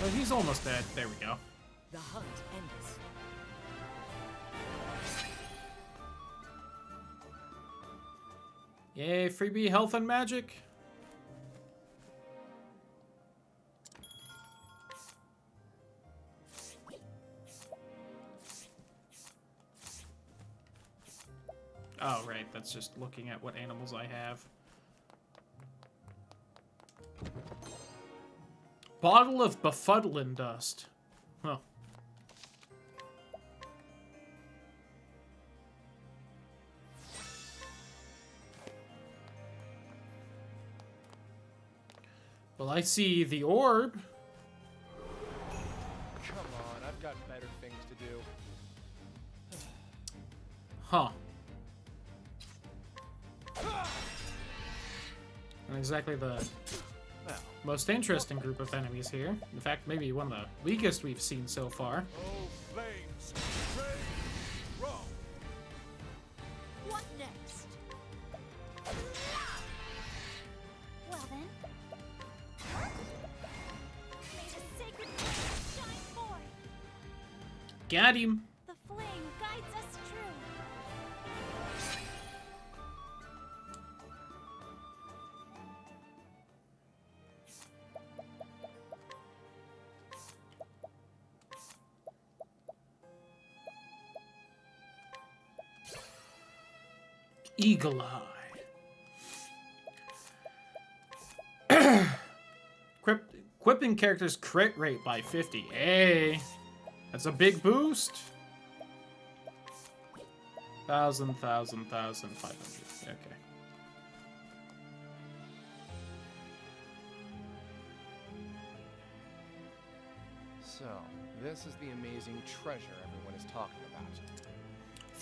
Speaker 1: Oh, he's almost dead. There we go.
Speaker 5: The hunt endeth.
Speaker 1: Yay, freebie health and magic. Oh, right. That's just looking at what animals I have. Bottle of befuddling dust. Huh. Well, I see the orb.
Speaker 8: Come on, I've got better things to do.
Speaker 1: Huh. Not exactly the most interesting group of enemies here. In fact, maybe one of the weakest we've seen so far.
Speaker 4: Oh, flames! Rain! Wrong!
Speaker 5: What next?
Speaker 3: Well then. May the sacred flame shine forth.
Speaker 1: Got him.
Speaker 3: The flame guides us true.
Speaker 1: Eagle Eye. Equipping characters crit rate by 50. Hey, that's a big boost. 1,000, 1,000, 1,500. Okay.
Speaker 8: So, this is the amazing treasure everyone is talking about.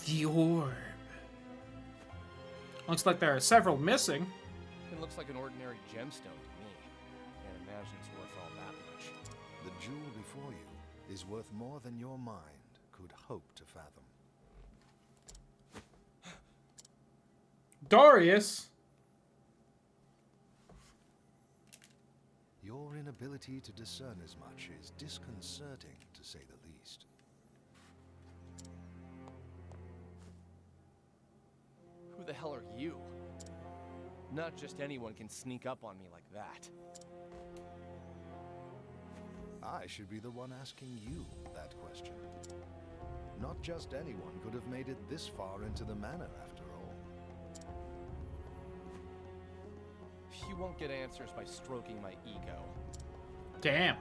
Speaker 1: The orb. Looks like there are several missing.
Speaker 8: It looks like an ordinary gemstone to me. Can't imagine it's worth all that much.
Speaker 7: The jewel before you is worth more than your mind could hope to fathom.
Speaker 1: Darius.
Speaker 7: Your inability to discern as much is disconcerting, to say the least.
Speaker 8: Who the hell are you? Not just anyone can sneak up on me like that.
Speaker 7: I should be the one asking you that question. Not just anyone could have made it this far into the manor, after all.
Speaker 8: You won't get answers by stroking my ego.
Speaker 1: Damn.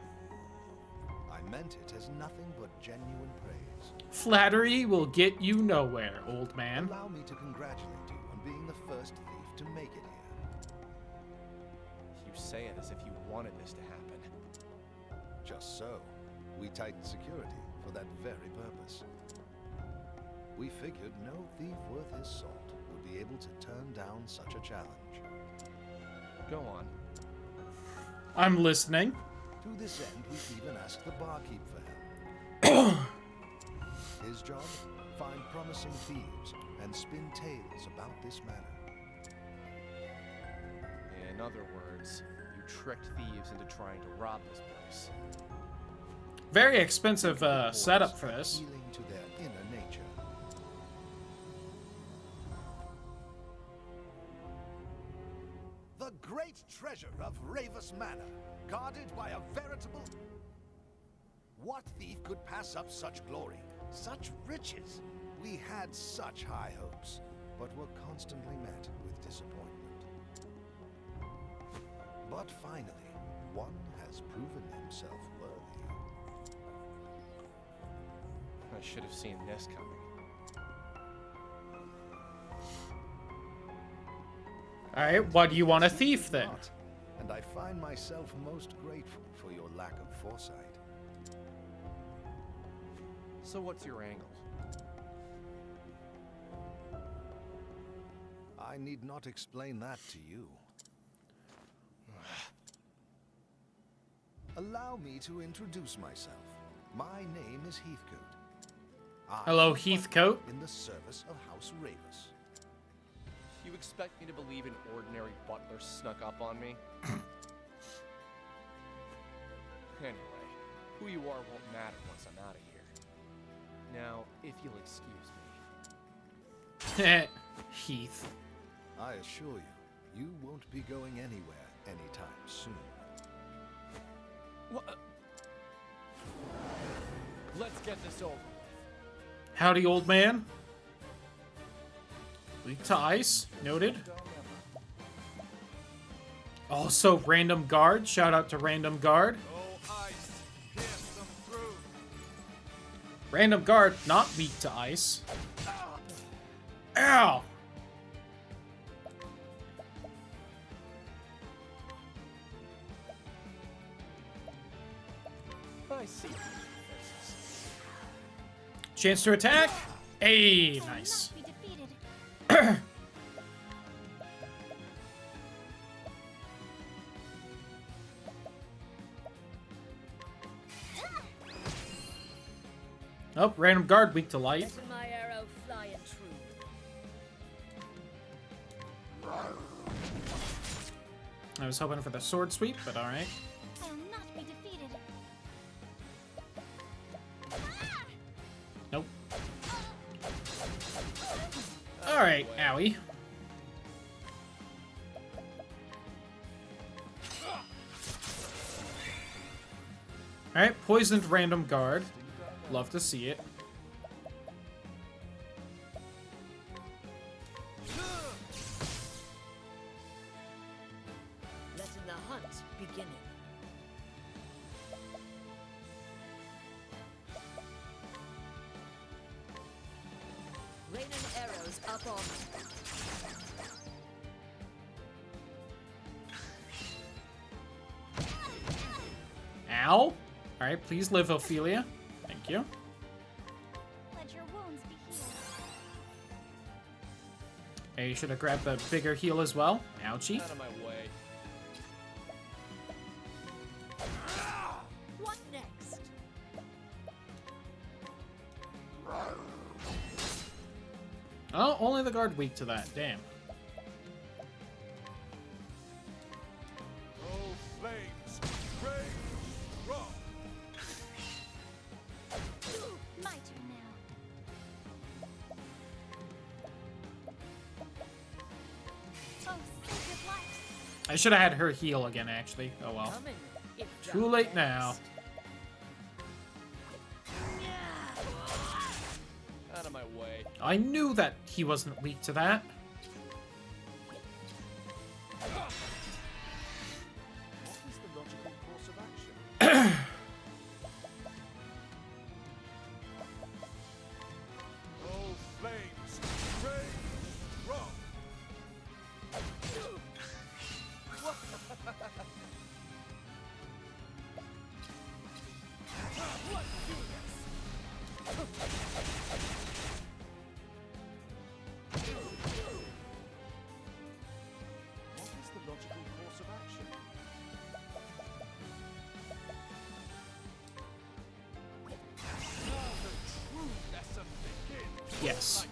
Speaker 7: I meant it as nothing but genuine praise.
Speaker 1: Flattery will get you nowhere, old man.
Speaker 7: Allow me to congratulate you on being the first thief to make it here.
Speaker 8: You say it as if you wanted this to happen.
Speaker 7: Just so. We tightened security for that very purpose. We figured no thief worth his salt would be able to turn down such a challenge.
Speaker 8: Go on.
Speaker 1: I'm listening.
Speaker 7: To this end, we even asked the barkeep for help. His job? Find promising thieves and spin tales about this manor.
Speaker 8: In other words, you tricked thieves into trying to rob this place.
Speaker 1: Very expensive setup for this.
Speaker 7: Appealing to their inner nature. The great treasure of Ravus Manor, guarded by a veritable... What thief could pass up such glory, such riches? We had such high hopes, but were constantly met with disappointment. But finally, one has proven himself worthy.
Speaker 8: I should have seen this coming.
Speaker 1: Alright, what do you want a thief then?
Speaker 7: Not, and I find myself most grateful for your lack of foresight.
Speaker 8: So what's your angle?
Speaker 7: I need not explain that to you. Allow me to introduce myself. My name is Heathcote.
Speaker 1: Hello, Heathcote.
Speaker 7: In the service of House Ravus.
Speaker 8: You expect me to believe an ordinary butler snuck up on me? Anyway, who you are won't matter once I'm out of here. Now, if you'll excuse me.
Speaker 1: Heath.
Speaker 7: I assure you, you won't be going anywhere anytime soon.
Speaker 8: What? Let's get this over with.
Speaker 1: Howdy, old man. Weak to ice. Noted. Also, Random Guard. Shout out to Random Guard. Random Guard, not weak to ice. Ow!
Speaker 8: I see.
Speaker 1: Chance to attack. Hey, nice.
Speaker 3: Be defeated.
Speaker 1: Oh, Random Guard, weak to light.
Speaker 5: Let my arrow fly and true.
Speaker 1: I was hoping for the sword sweep, but alright.
Speaker 3: I will not be defeated.
Speaker 1: Nope. Alright, owie. Alright, poisoned Random Guard. Love to see it.
Speaker 5: Shadows up on me.
Speaker 1: Ow. Alright, please live, Ophelia. Thank you.
Speaker 3: Let your wounds be healed.
Speaker 1: Hey, you should have grabbed the bigger heal as well. Ouchie.
Speaker 8: Out of my way.
Speaker 5: What next?
Speaker 1: Oh, only the guard weak to that. Damn.
Speaker 4: Oh, flames! Rage! Rock!
Speaker 3: My turn now. Oh, sacred light.
Speaker 1: I should have had her heal again, actually. Oh well.
Speaker 5: Coming, if
Speaker 1: Too
Speaker 5: thou
Speaker 1: late now.
Speaker 5: darest.
Speaker 8: Out of my way.
Speaker 1: I knew that he wasn't weak to that.
Speaker 7: What is the logical course of action?
Speaker 4: Oh, flames! Rage! Rock!
Speaker 7: What is the logical course of action?
Speaker 4: Now the true lesson begins!
Speaker 1: Yes.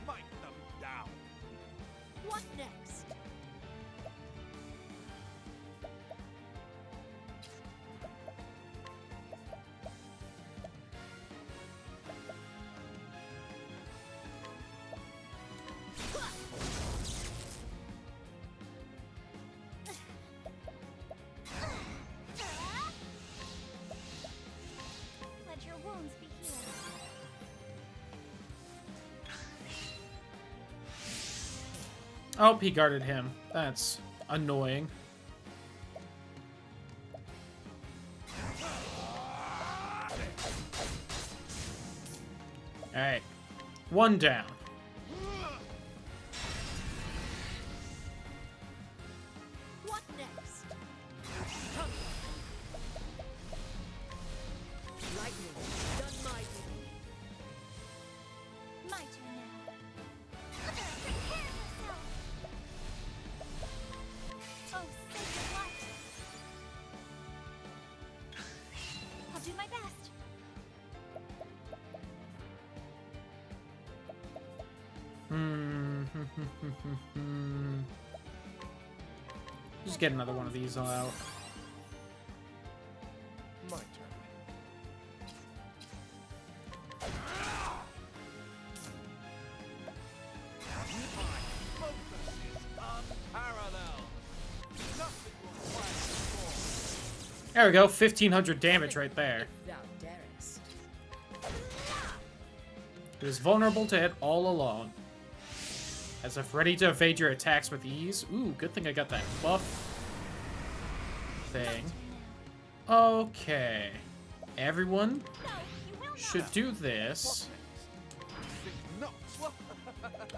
Speaker 4: Smite them down!
Speaker 5: What next?
Speaker 3: Let your wounds be healed.
Speaker 1: Oh, he guarded him. That's annoying. Alright. One down.
Speaker 5: What next? Lightning, done my bidding.
Speaker 3: My turn now. Prepare yourself. Oh, sacred light. I'll do my best.
Speaker 1: Just get another one of these all out.
Speaker 8: My turn.
Speaker 4: Focus is unparalleled! Nothing will quite before.
Speaker 1: There we go. 1,500 damage right there.
Speaker 5: If thou darest.
Speaker 1: He was vulnerable to it all along. As if ready to evade your attacks with ease. Ooh, good thing I got that buff thing. Okay. Everyone should do this.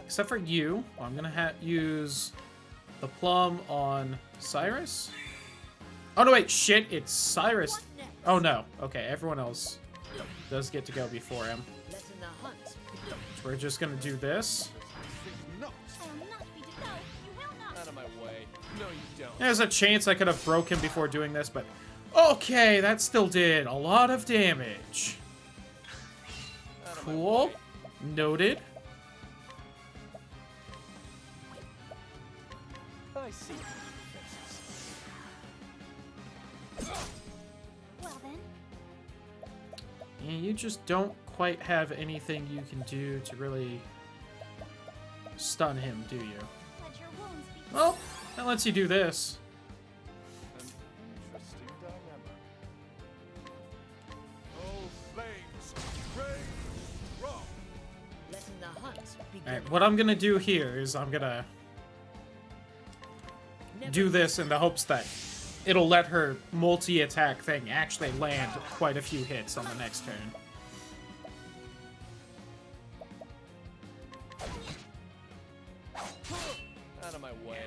Speaker 1: Except for you. I'm gonna use the plum on Cyrus. Oh no, wait, shit, it's Cyrus. Oh no. Okay, everyone else does get to go before him.
Speaker 5: Let in the hunt.
Speaker 1: So we're just gonna do this.
Speaker 3: I will not be defeated. You will not.
Speaker 8: Out of my way. No, you don't.
Speaker 1: There's a chance I could have broke him before doing this, but okay, that still did a lot of damage.
Speaker 8: Out of my
Speaker 1: Cool.
Speaker 8: way.
Speaker 1: Noted.
Speaker 8: I see.
Speaker 3: Well then,
Speaker 1: Yeah, you just don't quite have anything you can do to really stun him, do you?
Speaker 3: let your wounds be healed.
Speaker 1: Well, that lets you do this.
Speaker 4: An interesting dilemma. Oh, flames! Rage! Rock!
Speaker 5: Let in the hunt. Begin.
Speaker 1: Alright, what I'm gonna do here is I'm gonna do this in the hopes that it'll let her multi-attack thing actually land quite a few hits on the next turn.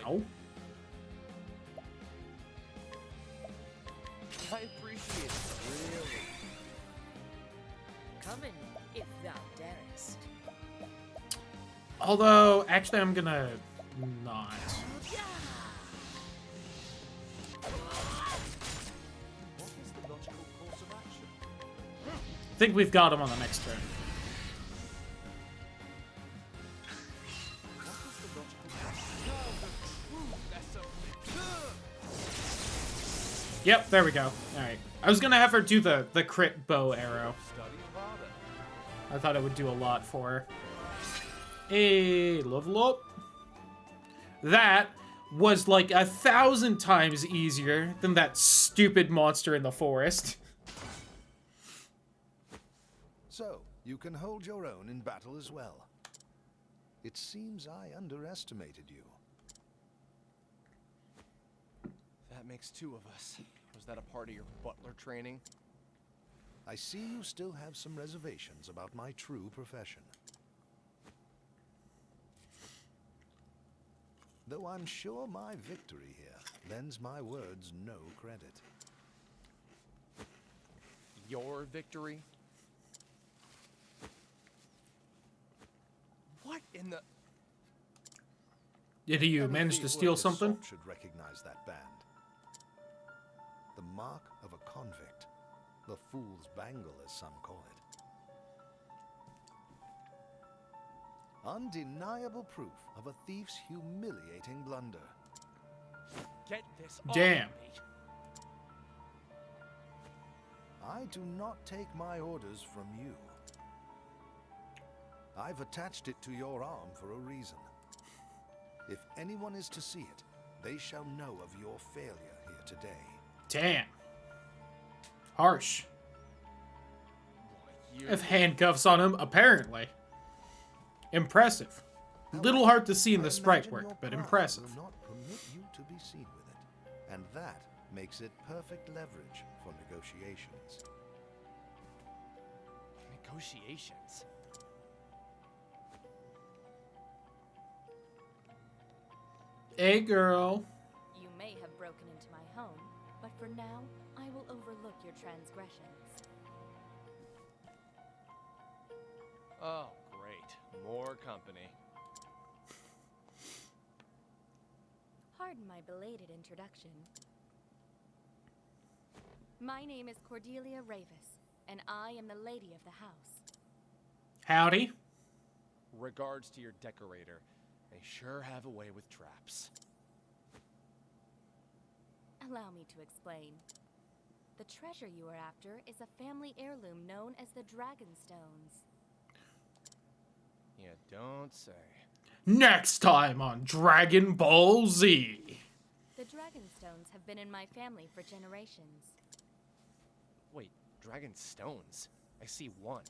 Speaker 1: now.
Speaker 8: I appreciate it, really.
Speaker 5: Come in, if thou darest.
Speaker 1: Although, actually, I'm gonna not.
Speaker 7: What is the logical course of action?
Speaker 1: I think we've got him on the next turn.
Speaker 7: What is the logical
Speaker 1: Yep, there we go. Alright. I was gonna have her do the crit bow arrow.
Speaker 8: Study harder.
Speaker 1: I thought it would do a lot for her. Hey, level up. That was like 1,000 times easier than that stupid monster in the forest.
Speaker 12: So, you can hold your own in battle as well. It seems I underestimated you.
Speaker 8: That makes 2 of us. Was that a part of your butler training?
Speaker 12: I see you still have some reservations about my true profession. Though I'm sure my victory here lends my words no credit.
Speaker 8: Your victory? What in the...
Speaker 1: Did you manage to
Speaker 12: Anything
Speaker 1: steal
Speaker 12: worth his
Speaker 1: something?
Speaker 12: salt should recognize that band. The mark of a convict. The fool's bangle, as some call it. Undeniable proof of a thief's humiliating blunder.
Speaker 8: Get this off
Speaker 1: Damn.
Speaker 8: me.
Speaker 12: I do not take my orders from you. I've attached it to your arm for a reason. If anyone is to see it, they shall know of your failure here today.
Speaker 1: Damn. Harsh. Have handcuffs on him, apparently. Impressive. Little hard to see in the
Speaker 12: I
Speaker 1: sprite
Speaker 12: imagine
Speaker 1: work,
Speaker 12: your
Speaker 1: but
Speaker 12: pride
Speaker 1: impressive.
Speaker 12: will not permit you to be seen with it, and that makes it perfect leverage for negotiations.
Speaker 8: Negotiations?
Speaker 1: Hey, girl.
Speaker 9: You may have broken into my home, but for now, I will overlook your transgressions.
Speaker 8: Oh, great. More company.
Speaker 9: Pardon my belated introduction. My name is Cordelia Ravis, and I am the lady of the house.
Speaker 1: Howdy.
Speaker 8: Regards to your decorator. They sure have a way with traps.
Speaker 9: Allow me to explain. The treasure you are after is a family heirloom known as the Dragonstones.
Speaker 8: You don't say.
Speaker 1: Next time on Dragon Ball Z.
Speaker 9: The Dragonstones have been in my family for generations.
Speaker 8: Wait, dragon stones? I see one.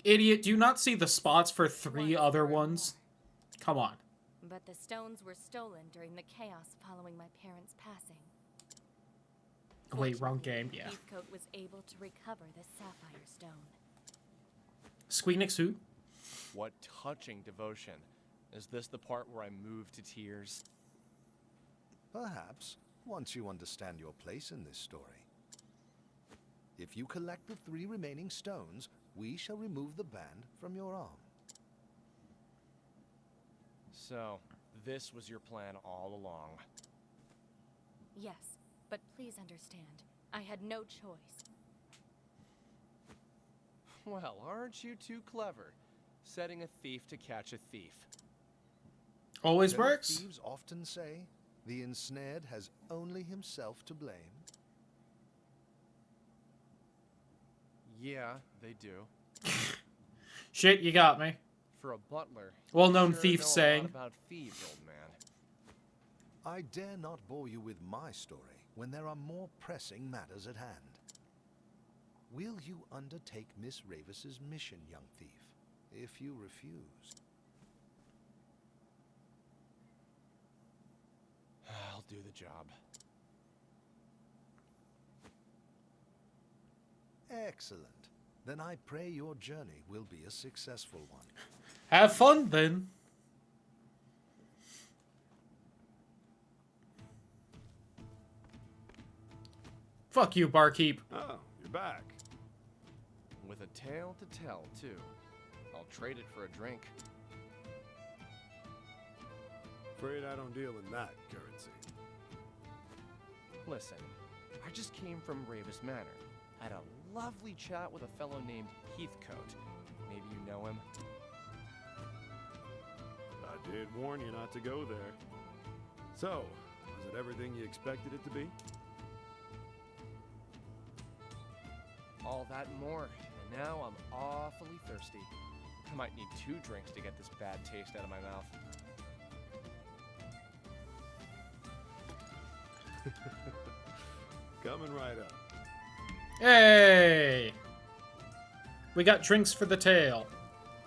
Speaker 1: Idiot, do you not see the spots for 3
Speaker 9: Once
Speaker 1: other
Speaker 9: there were
Speaker 1: ones? Come on.
Speaker 9: But the stones were stolen during the chaos following my parents' passing.
Speaker 1: Wait, wrong
Speaker 9: Fortunately,
Speaker 1: game, yeah.
Speaker 9: Heathcote was able to recover the Sapphire Stone.
Speaker 1: Squeenix who?
Speaker 8: What touching devotion. Is this the part where I move to tears?
Speaker 12: Perhaps, once you understand your place in this story. If you collect the 3 remaining stones, we shall remove the band from your arm.
Speaker 8: So, this was your plan all along.
Speaker 9: Yes, but please understand, I had no choice.
Speaker 8: Well, aren't you too clever? Setting a thief to catch a thief.
Speaker 1: Always
Speaker 12: Don't
Speaker 1: works.
Speaker 12: thieves often say, the ensnared has only himself to blame?
Speaker 8: Yeah, they do.
Speaker 1: Shit, you got me.
Speaker 8: For a butler,
Speaker 1: Well-known
Speaker 8: you sure
Speaker 1: thief
Speaker 8: know
Speaker 1: saying.
Speaker 8: a lot about thieves, old man.
Speaker 12: I dare not bore you with my story when there are more pressing matters at hand. Will you undertake Miss Ravis's mission, young thief? If you refuse...
Speaker 8: I'll do the job.
Speaker 12: Excellent. Then I pray your journey will be a successful one.
Speaker 1: Have fun, then. Fuck you, barkeep.
Speaker 2: Oh, you're back.
Speaker 8: With a tale to tell, too. I'll trade it for a drink.
Speaker 7: Afraid I don't deal in that currency.
Speaker 8: Listen, I just came from Ravis Manor. Had a lovely chat with a fellow named Heathcote. Maybe you know him?
Speaker 7: I did warn you not to go there. So, was it everything you expected it to be?
Speaker 8: All that and more. And now I'm awfully thirsty. I might need 2 drinks to get this bad taste out of my mouth.
Speaker 7: Coming right up.
Speaker 1: Hey! We got drinks for the tale.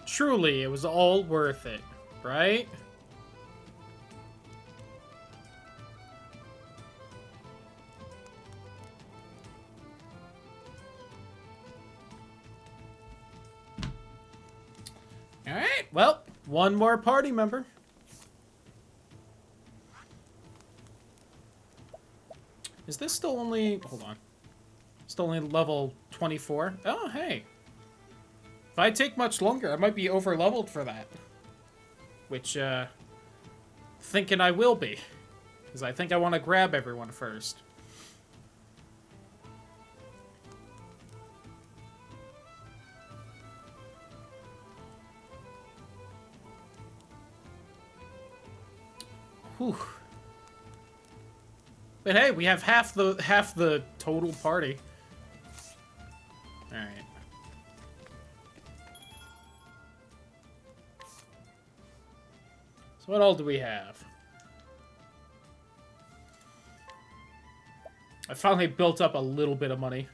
Speaker 1: Truly, it was all worth it, right? Alright, well, one more party member. Is this still only... Hold on. Still only level 24? Oh, hey. If I take much longer, I might be over-leveled for that. Which, thinking I will be. Because I think I want to grab everyone first. Whew. But hey, we have half the total party. All right. So what all do we have? I finally built up a little bit of money.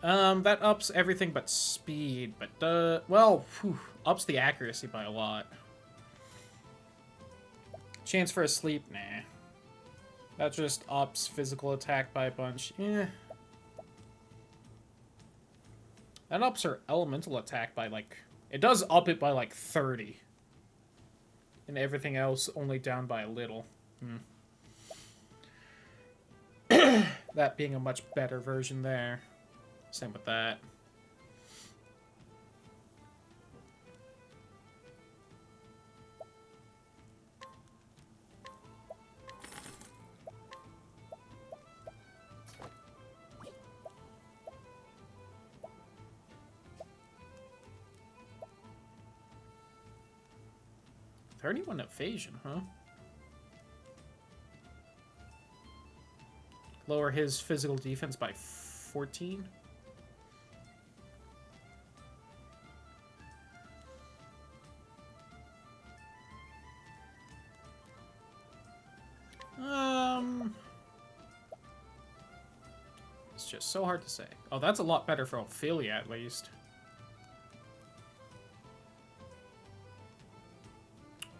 Speaker 1: That ups everything but speed, but well, whew, ups the accuracy by a lot. Chance for a sleep? Nah. That just ups physical attack by a bunch. Eh. That ups her elemental attack by, like... It does up it by, like, 30. And everything else only down by a little. That being a much better version there. Same with that. $31 evasion, huh? Lower his physical defense by 14. It's just so hard to say. Oh, that's a lot better for Ophelia, at least.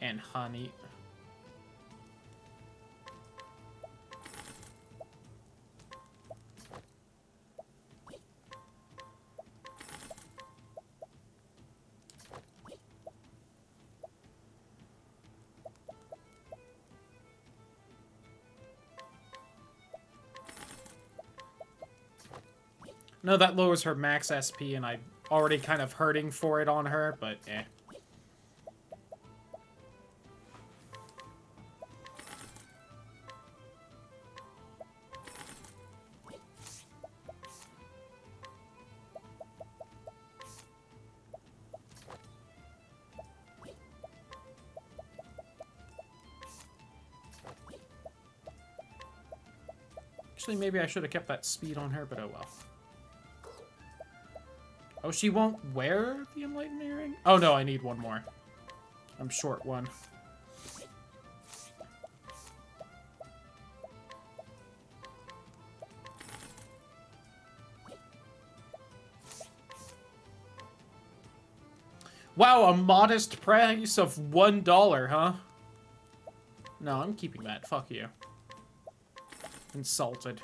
Speaker 1: And honey. No, that lowers her max SP, and I'm already kind of hurting for it on her, but eh. Actually, maybe I should have kept that speed on her, but oh well. Oh, she won't wear the Enlightened Earring? Oh no, I need one more. I'm short one. Wow, a modest price of $1, huh? No, I'm keeping that. Fuck you. Insulted.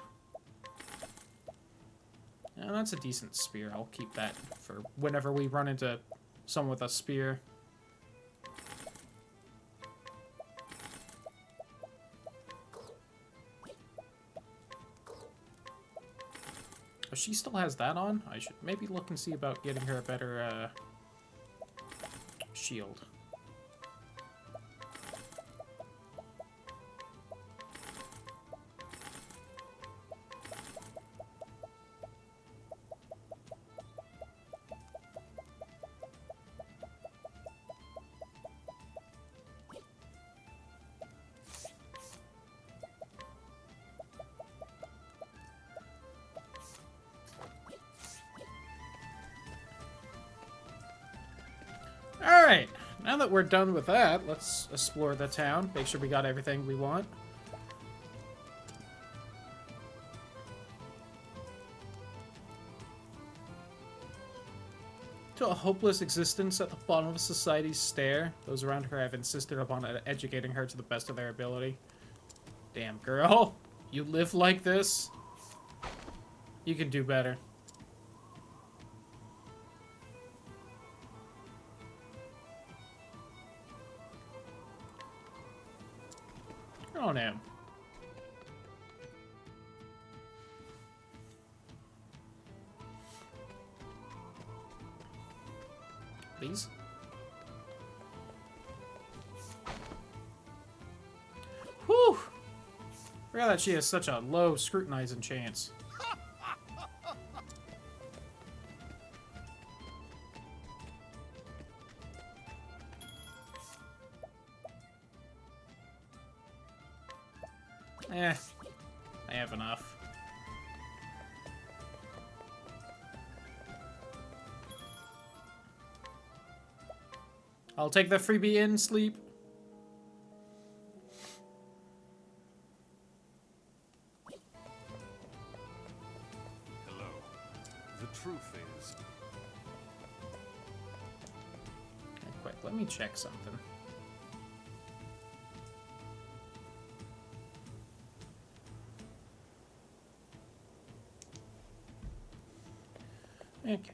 Speaker 1: Yeah, that's a decent spear. I'll keep that for whenever we run into someone with a spear. she still has that on. I should maybe look and see about getting her a better shield. Alright, now that we're done with that, let's explore the town. Make sure we got everything we want. To a hopeless existence at the bottom of society's stair. Those around her have insisted upon educating her to the best of their ability. Damn, girl. You live like this? You can do better. Oh, no. Please? Whew! Forgot that she has such a low scrutinizing chance. I have enough. I'll take the freebie in, sleep.
Speaker 4: Hello. The truth is...
Speaker 1: Okay, quick, let me check something. Okay.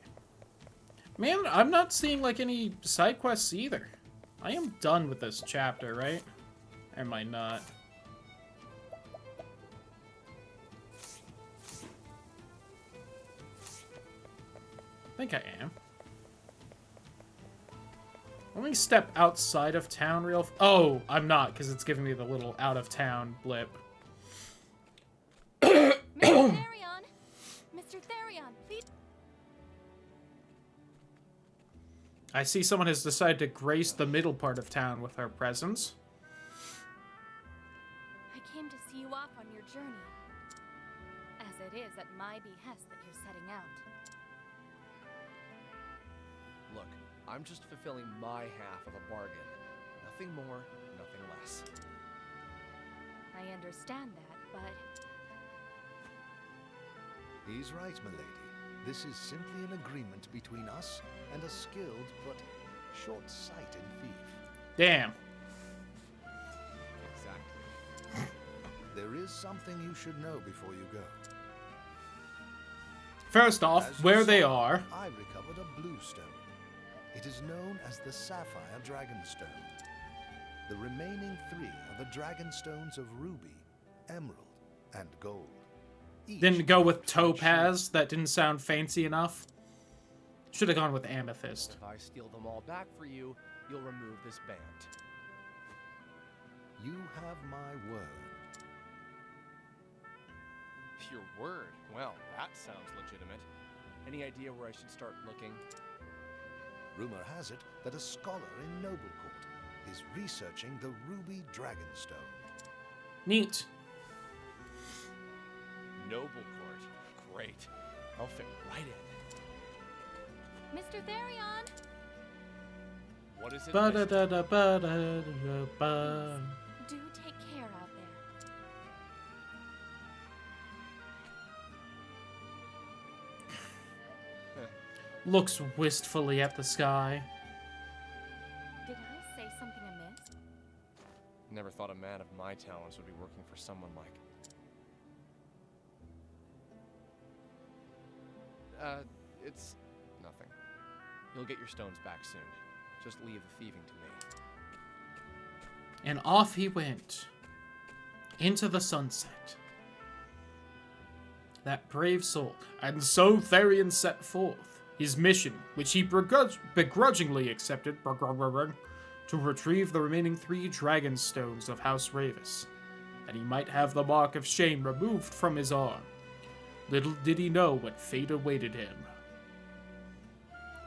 Speaker 1: Man, I'm not seeing, like, any side quests either. I am done with this chapter, right? Or am I not? I think I am. Let me step outside of town real... Oh, I'm not, because it's giving me the little out-of-town blip.
Speaker 3: Mr. Therion! Mr. Therion, please...
Speaker 1: I see someone has decided to grace the middle part of town with her presence.
Speaker 3: I came to see you off on your journey. As it is at my behest that you're setting out.
Speaker 8: Look, I'm just fulfilling my half of a bargain. Nothing more, nothing less.
Speaker 3: I understand that, but...
Speaker 12: He's right, milady. This is simply an agreement between us and a skilled but short-sighted thief.
Speaker 1: Damn.
Speaker 8: Exactly.
Speaker 12: There is something you should know before you go.
Speaker 1: First off,
Speaker 12: As you
Speaker 1: where they
Speaker 12: saw,
Speaker 1: are.
Speaker 12: I recovered a blue stone. It is known as the Sapphire Dragonstone. The remaining 3 are the Dragonstones of Ruby, Emerald, and Gold. Each
Speaker 1: Didn't go with
Speaker 12: marked
Speaker 1: Topaz. That didn't sound fancy enough. Should have gone with Amethyst.
Speaker 8: If I steal them all back for you, you'll remove this band.
Speaker 12: You have my word.
Speaker 8: Your word? Well, that sounds legitimate. Any idea where I should start looking?
Speaker 12: Rumor has it that a scholar in Noblecourt is researching the Ruby Dragonstone.
Speaker 1: Neat.
Speaker 8: Noblecourt. Great. I'll fit right in.
Speaker 3: Mr. Therion!
Speaker 8: What is it?
Speaker 1: Ba-da-da-da-ba-da-da-ba.
Speaker 3: Do take care out there.
Speaker 1: Looks wistfully at the sky.
Speaker 3: Did I say something amiss?
Speaker 8: Never thought a man of my talents would be working for someone like... it's nothing. You'll get your stones back soon. Just leave the thieving to me.
Speaker 1: And off he went. Into the sunset. That brave soul. And so Therion set forth his mission, which he begrudgingly accepted, to retrieve the remaining 3 dragon stones of House Ravis, that he might have the mark of shame removed from his arm. Little did he know what fate awaited him.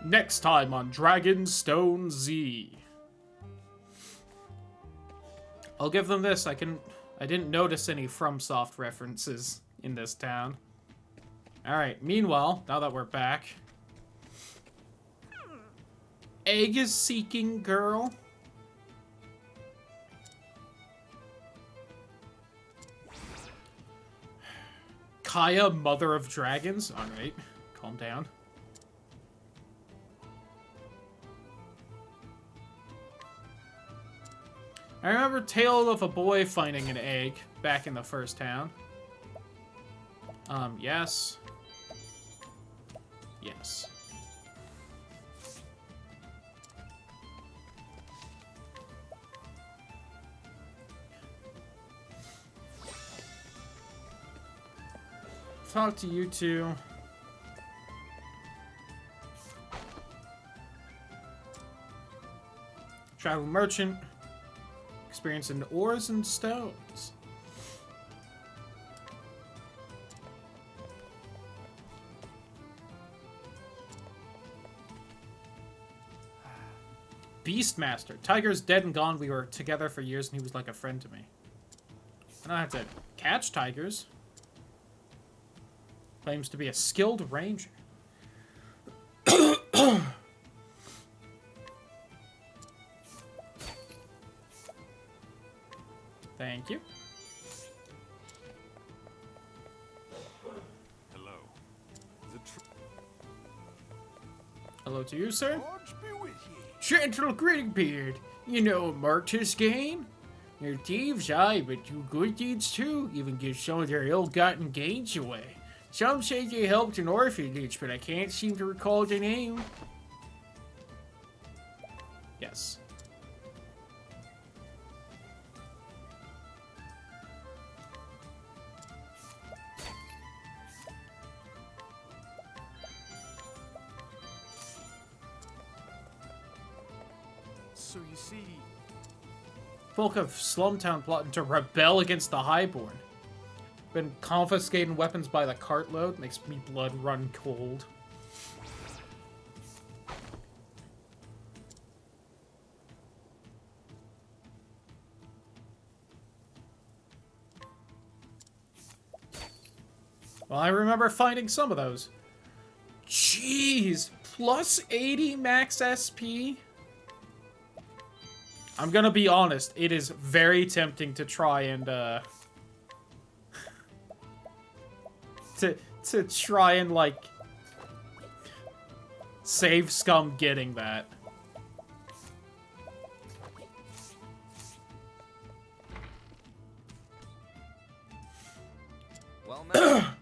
Speaker 1: Next time on Dragonstone Z. I'll give them this. I didn't notice any FromSoft references in this town. Alright, meanwhile, now that we're back. Egg is seeking girl. Kaya, mother of dragons. Alright, calm down. I remember Tale of a Boy finding an egg back in the first town. Yes. Yes. Talk to you two. Travel merchant. Experience in ores and stones. Beastmaster. Tiger's dead and gone. We were together for years and he was like a friend to me. I don't have to catch tigers. Claims to be a skilled ranger. Thank you.
Speaker 4: Hello.
Speaker 1: Hello to you, sir.
Speaker 10: Lords be with ye.
Speaker 1: Gentle greeting, Beard. You know Marcus gain? You're thieves, aye, but you good deeds too. Even give some of their ill-gotten gains away. Some say they helped an orphanage, but I can't seem to recall the name. Yes.
Speaker 8: So you see...
Speaker 1: Folk of Slumtown plotting to rebel against the Highborn. Been confiscating weapons by the cartload. Makes me blood run cold. Well, I remember finding some of those. Jeez! Plus 80 max SP? I'm gonna be honest, it is very tempting to try and, to try and, like, save Scum getting that.
Speaker 11: Well, now.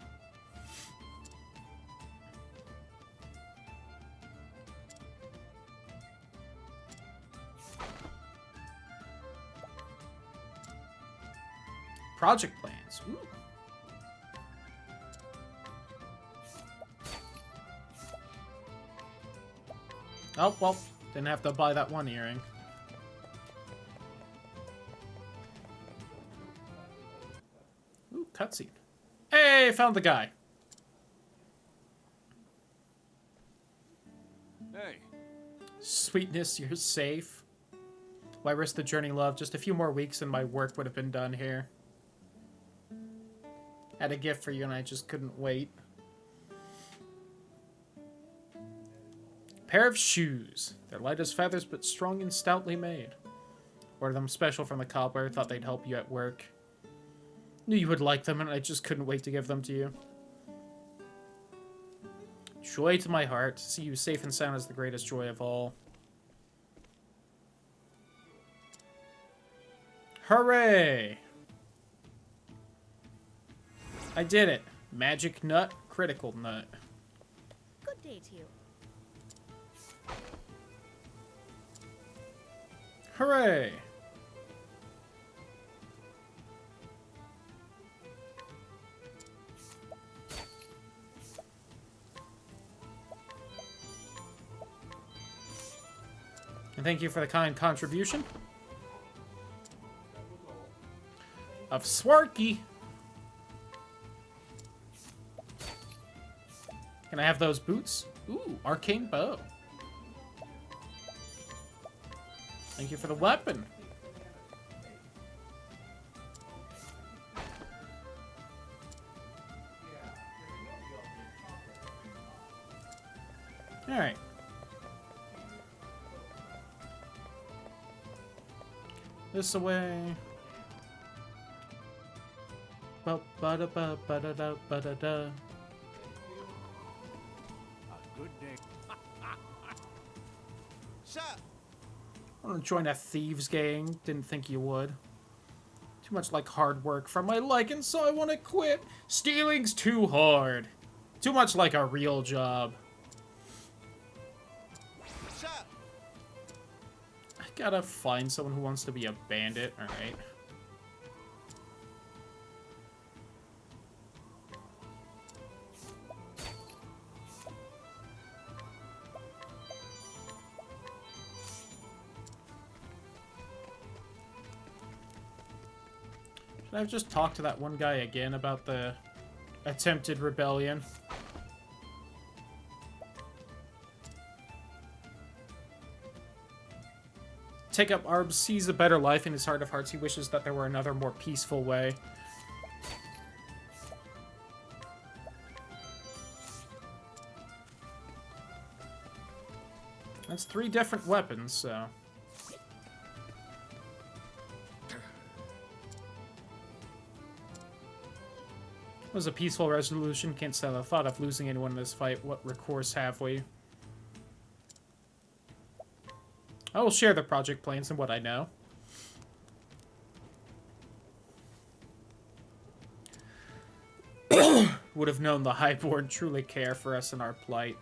Speaker 1: Project plans. Ooh. Oh, well, didn't have to buy that one earring. Ooh, cutscene. Hey, found the guy.
Speaker 8: Hey.
Speaker 1: Sweetness, you're safe. Why risk the journey, love? Just a few more weeks and my work would have been done here. Had a gift for you and I just couldn't wait. Pair of shoes. They're light as feathers but strong and stoutly made. Ordered them special from the cobbler. Thought they'd help you at work. Knew you would like them and I just couldn't wait to give them to you. Joy to my heart. To see you safe and sound is the greatest joy of all. Hooray! I did it. Magic nut, critical nut.
Speaker 9: Good day to you.
Speaker 1: Hooray! And thank you for the kind contribution of Swarky. Can I have those boots? Ooh, arcane bow. Thank you for the weapon. All right. This away. Ba ba da ba ba da da ba da da.
Speaker 10: A good day. Sir!
Speaker 1: I want to join a thieves gang. Didn't think you would. Too much like hard work for my liking, so I want to quit. Stealing's too hard. Too much like a real job.
Speaker 10: Sir!
Speaker 1: I gotta find someone who wants to be a bandit, alright. Should I have just talked to that one guy again about the attempted rebellion? Take up Arms sees a better life in his heart of hearts. He wishes that there were another more peaceful way. That's 3 different weapons, so... It was a peaceful resolution. Can't stand the thought of losing anyone in this fight. What recourse have we? I will share the project plans and what I know. Would have known the Highborn truly care for us in our plight.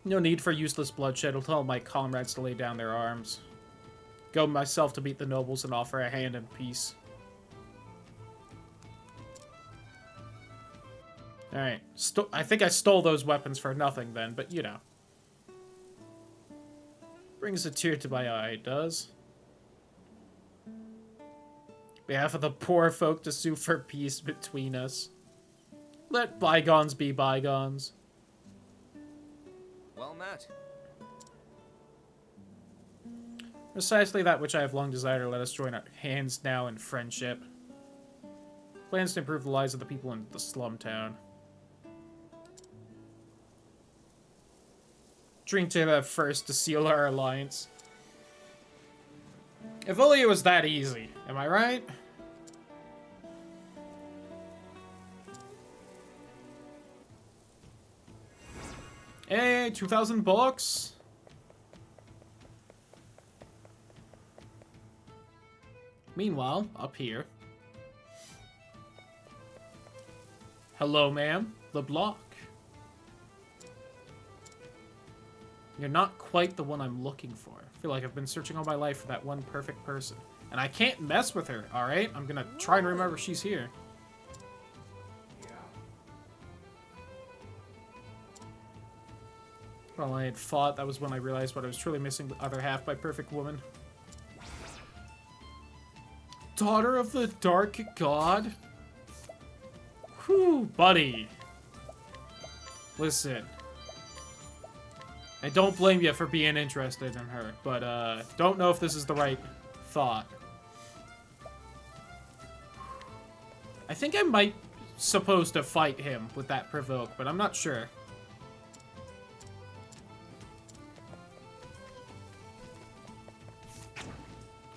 Speaker 1: No need for useless bloodshed. I'll tell my comrades to lay down their arms. Go myself to meet the nobles and offer a hand in peace. Alright. I think I stole those weapons for nothing then, but you know. Brings a tear to my eye, it does. Behalf of the poor folk to sue for peace between us. Let bygones be bygones.
Speaker 8: Well met.
Speaker 1: Precisely that which I have long desired. Let us join our hands now in friendship. Plans to improve the lives of the people in the slum town. Drink to the first to seal our alliance. If only it was that easy. Am I right? Hey, 2,000 bucks. Meanwhile, up here. Hello, ma'am. The block. You're not quite the one I'm looking for. I feel like I've been searching all my life for that one perfect person. And I can't mess with her, alright? I'm gonna try and remember she's here. Well, I had fought. That was when I realized what I was truly missing, the other half, my perfect woman. Daughter of the Dark God? Whew, buddy. Listen. I don't blame you for being interested in her, but don't know if this is the right thought. I think I might supposed to fight him with that provoke, but I'm not sure.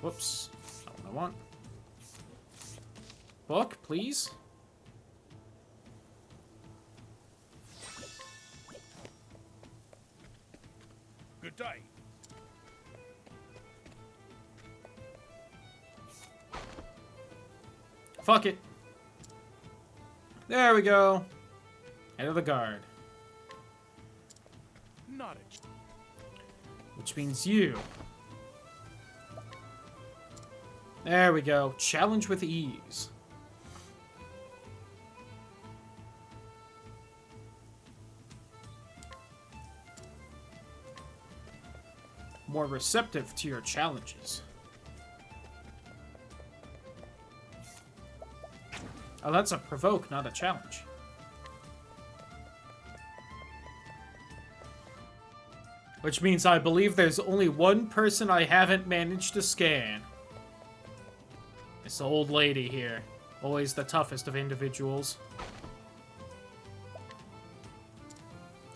Speaker 1: Whoops. Not what I want. Book, please.
Speaker 4: Good day.
Speaker 1: Fuck it. There we go. Head of the guard.
Speaker 4: Not
Speaker 1: Which means you. There we go. Challenge with ease. more receptive to your challenges. Oh, that's a provoke, not a challenge. Which means I believe there's only one person I haven't managed to scan. This old lady here. Always the toughest of individuals.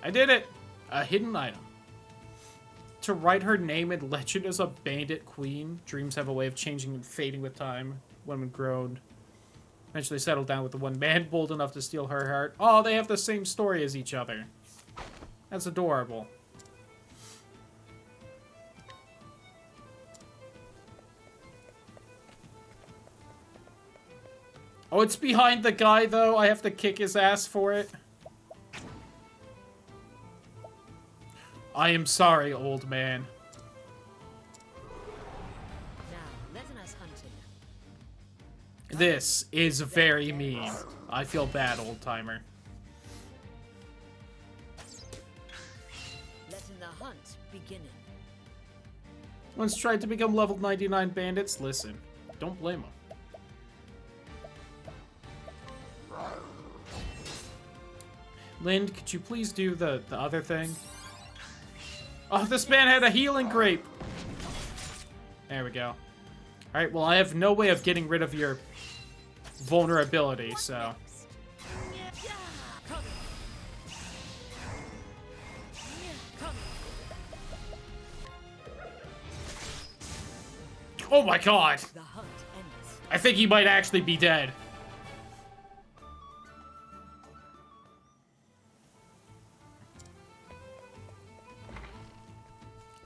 Speaker 1: I did it! A hidden item. To write her name in legend as a bandit queen. Dreams have a way of changing and fading with time. Women groaned. Eventually settled down with the one man bold enough to steal her heart. Oh, they have the same story as each other. That's adorable. Oh, it's behind the guy, though. I have to kick his ass for it. I am sorry, old man.
Speaker 5: Now, let us hunting.
Speaker 1: This is very mean. I feel bad, old-timer.
Speaker 5: Letting the hunt begin.
Speaker 1: Once tried to become level 99 bandits. Listen, don't blame them. Lind, could you please do the other thing? Oh, this man had a healing grape! There we go. Alright, well, I have no way of getting rid of your vulnerability, so... Oh my god! I think he might actually be dead.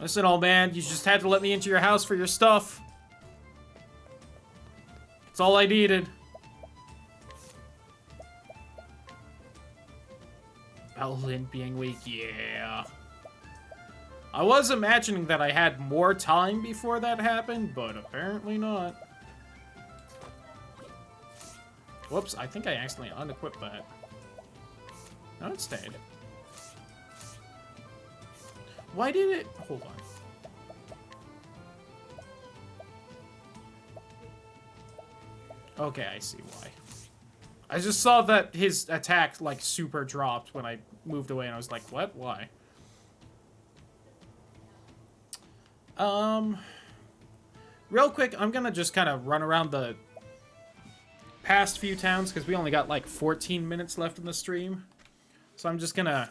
Speaker 1: Listen, old man, you just had to let me into your house for your stuff. That's all I needed. Lind being weak, yeah. I was imagining that I had more time before that happened, but apparently not. Whoops, I think I accidentally unequipped that. No, it stayed. Why did it... Hold on. Okay, I see why. I just saw that his attack, like, super dropped when I moved away, and I was like, what? Why? Real quick, I'm gonna just kind of run around the past few towns, because we only got, like, 14 minutes left in the stream. So I'm just gonna...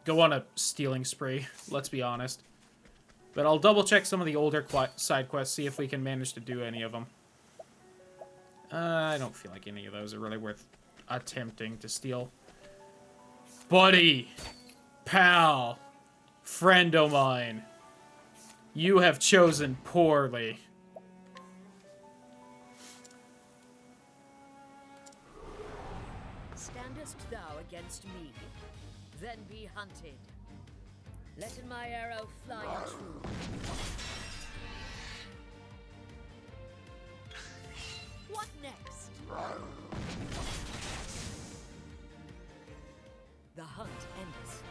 Speaker 1: go on a stealing spree, let's be honest. But I'll double check some of the older side quests, see if we can manage to do any of them. I don't feel like any of those are really worth attempting to steal. Buddy! Pal! Friend o' mine! You have chosen poorly.
Speaker 5: Standest thou against me? Then be hunted. Letting my arrow fly true. What next? The hunt endeth.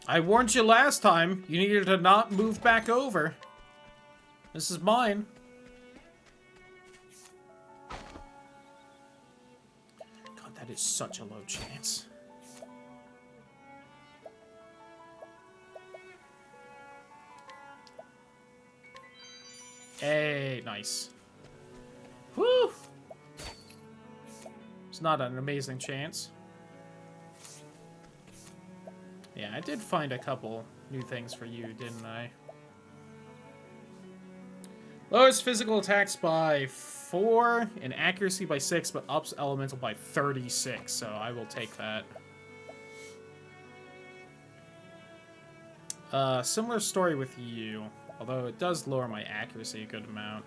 Speaker 1: I warned you last time. You needed to not move back over. This is mine. God, that is such a low chance. Hey, nice. Woo! It's not an amazing chance. Yeah, I did find a couple new things for you, didn't I? Lowers physical attacks by 4 and accuracy by 6, but ups elemental by 36, so I will take that. Similar story with you, although it does lower my accuracy a good amount.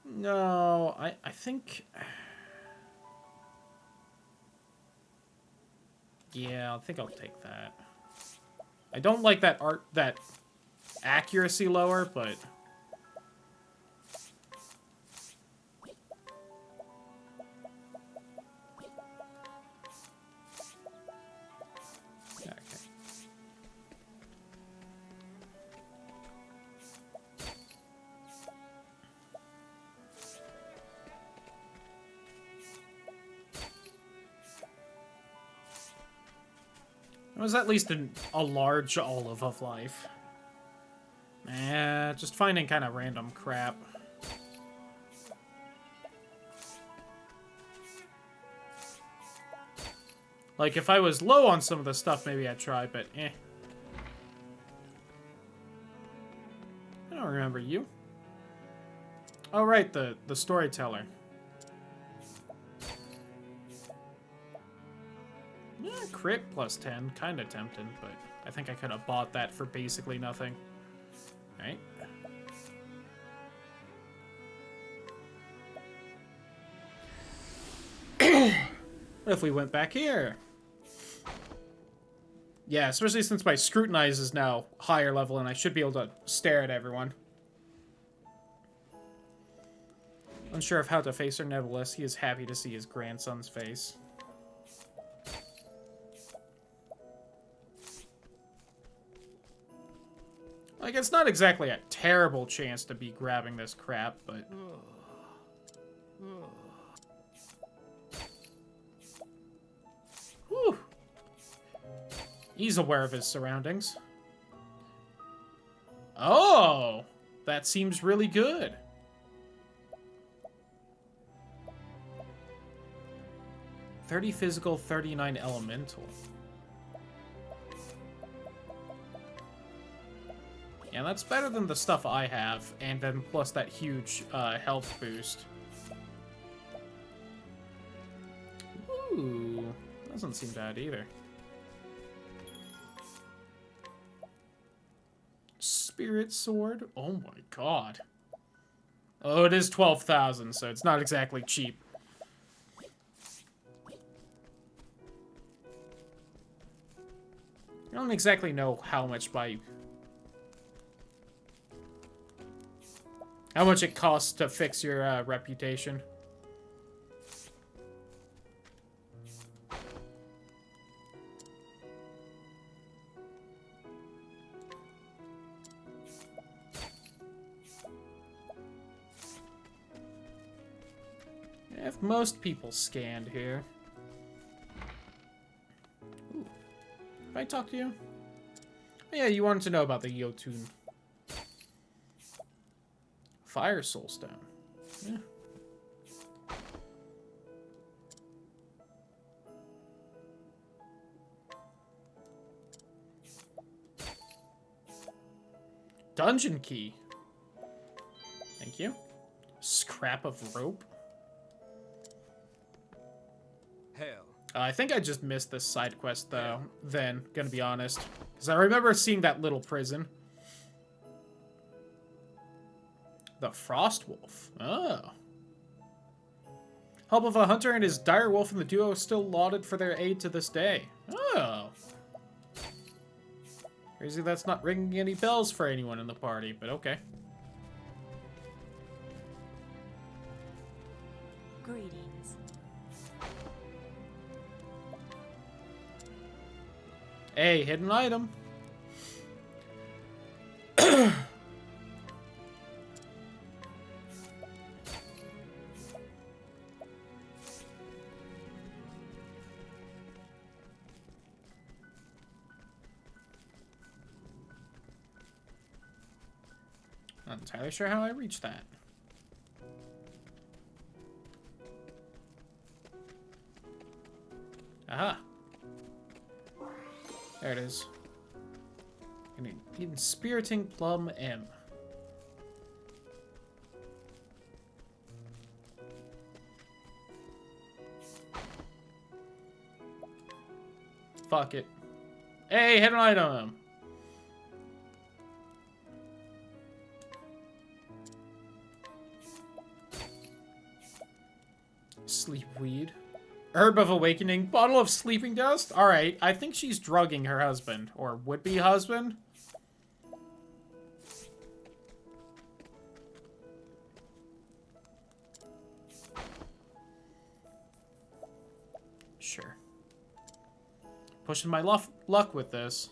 Speaker 1: No, I think... Yeah, I think I'll take that. I don't like that accuracy lower, but It was at least a large olive of life. Just finding kind of random crap. Like, if I was low on some of the stuff, maybe I'd try, but eh. I don't remember you. Oh, right, the storyteller. Yeah, crit plus 10. Kind of tempting, but I think I could have bought that for basically nothing. Right? What if we went back here? Yeah, especially since my scrutinize is now higher level and I should be able to stare at everyone. Unsure of how to face her, nevertheless, he is happy to see his grandson's face. Like, it's not exactly a terrible chance to be grabbing this crap, but... Whew. He's aware of his surroundings. Oh! That seems really good. $30 physical, $39 elemental. Yeah, that's better than the stuff I have, and then plus that huge health boost. Ooh, doesn't seem bad either. Spirit sword? Oh my god. Oh, it is 12,000, so it's not exactly cheap. I don't exactly know how much it costs to fix your reputation. If most people scanned here. Ooh. Can I talk to you? Oh, yeah, you wanted to know about the Yotun. Fire Soulstone. Yeah. Dungeon key. Thank you. Scrap of rope.
Speaker 8: Hell.
Speaker 1: I think I just missed this side quest, though, then, gonna be honest. Because I remember seeing that little prison. The Frost Wolf. Oh. Help of a hunter and his dire wolf in the duo is still lauded for their aid to this day. Oh. Crazy that's not ringing any bells for anyone in the party, but okay.
Speaker 9: Greetings.
Speaker 1: Hey, hidden item. Not entirely sure how I reached that. Aha. There it is. An Inspiriting Plum M. Fuck it. Hey, hidden item! Sleep weed. Herb of Awakening. Bottle of sleeping dust? Alright, I think she's drugging her husband. Or would-be husband? Sure. Pushing my luck with this.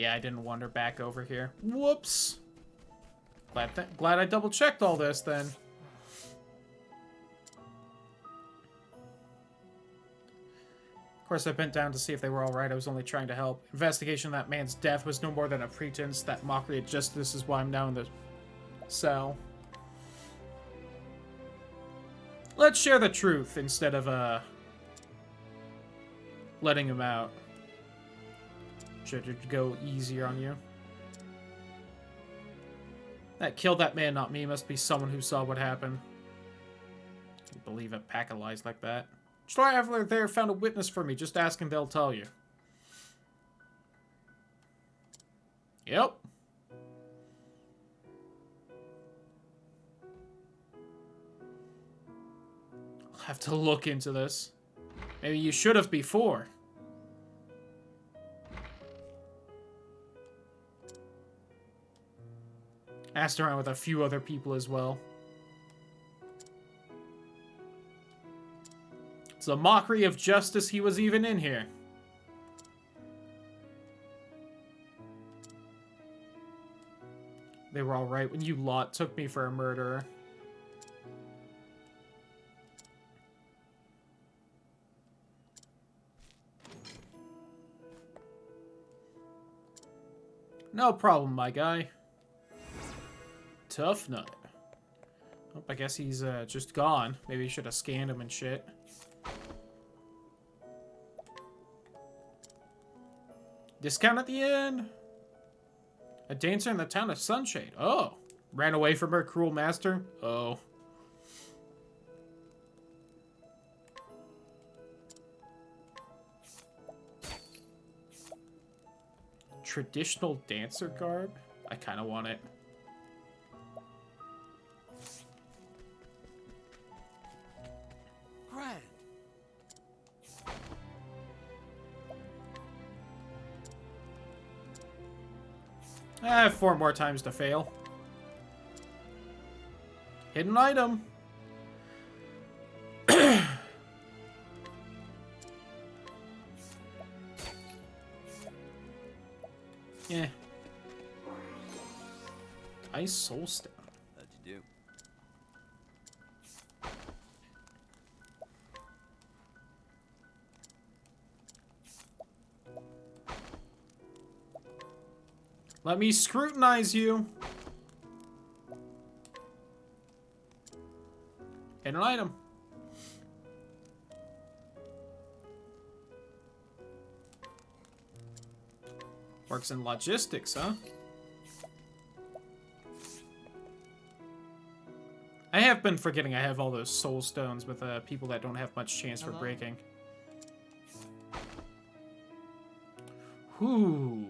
Speaker 1: Yeah, I didn't wander back over here. Whoops. Glad I double-checked all this, then. Of course, I bent down to see if they were all right. I was only trying to help. Investigation of that man's death was no more than a pretense. That mockery of justice is why I'm now in the cell. Let's share the truth instead of, letting him out. Should go easier on you. That killed that man, not me. Must be someone who saw what happened. Can't believe a pack of lies like that. Traveler there found a witness for me. Just ask and they'll tell you. Yep. I'll have to look into this. Maybe you should have before. Asked around with a few other people as well. It's a mockery of justice he was even in here. They were all right when you lot took me for a murderer. No problem, my guy. Tough nut. Oh, I guess he's just gone. Maybe you should have scanned him and shit. Discount at the end. A dancer in the town of Sunshade. Oh. Ran away from her cruel master. Oh. Traditional dancer garb? I kind of want it. I have 4 more times to fail. Hidden item. Yeah. Ice soul stone.
Speaker 11: How'd you do?
Speaker 1: Let me scrutinize you. Hidden item. Works in logistics, huh? I have been forgetting I have all those soul stones with people that don't have much chance for breaking. Whew.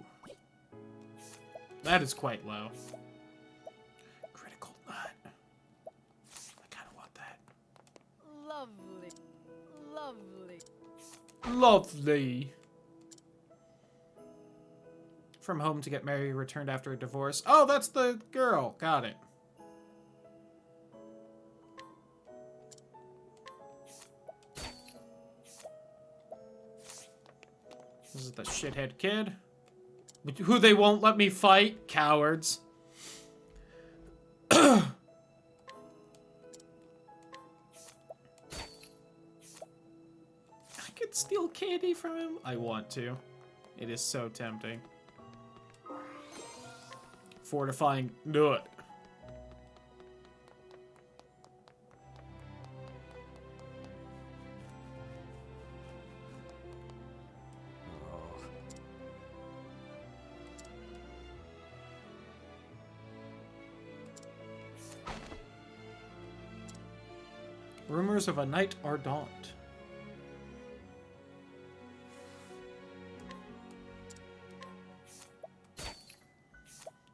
Speaker 1: That is quite low. Critical nut. I kind of want that.
Speaker 9: Lovely. Lovely.
Speaker 1: Lovely. From home to get married, returned after a divorce. Oh, that's the girl. Got it. This is the shithead kid. Who they won't let me fight? Cowards. I could steal candy from him. I want to. It is so tempting. Fortifying nut. Rumors of a night ardent.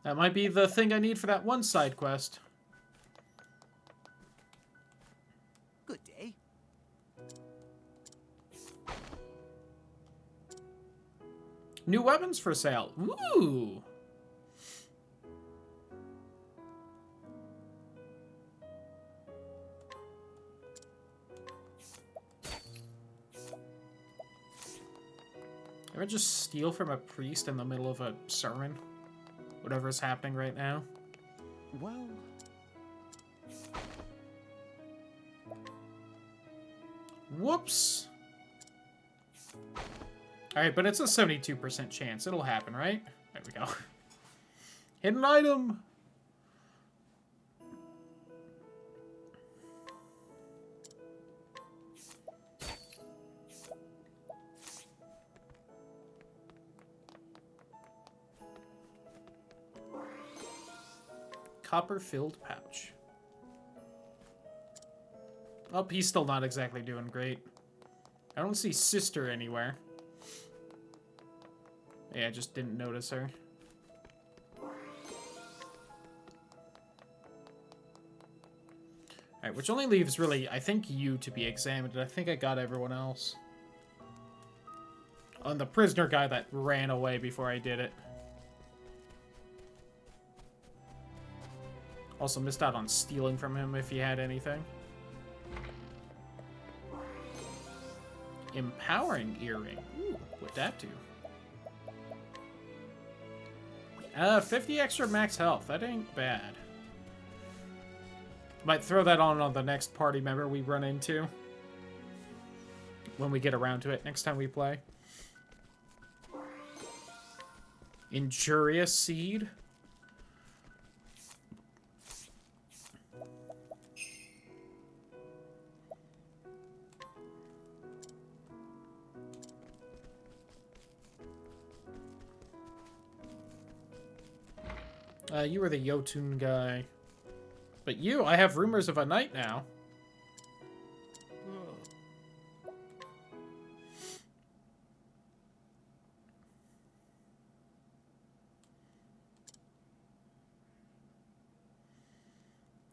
Speaker 1: That might be the thing I need for that one side quest.
Speaker 10: Good day.
Speaker 1: New weapons for sale. Ooh. Ever just steal from a priest in the middle of a sermon? Whatever's happening right now.
Speaker 2: Well...
Speaker 1: Whoops! Alright, but it's a 72% chance. It'll happen, right? There we go. Hidden item! Copper-filled pouch. Oh, he's still not exactly doing great. I don't see Sister anywhere. Yeah, I just didn't notice her. Alright, which only leaves, really, I think you to be examined. I think I got everyone else. On the prisoner guy that ran away before I did it. Also missed out on stealing from him if he had anything. Empowering earring. Ooh, what'd that do? 50 extra max health. That ain't bad. Might throw that on the next party member we run into. When we get around to it next time we play. Injurious seed. You were the Jotun guy. But you, I have rumors of a knight now.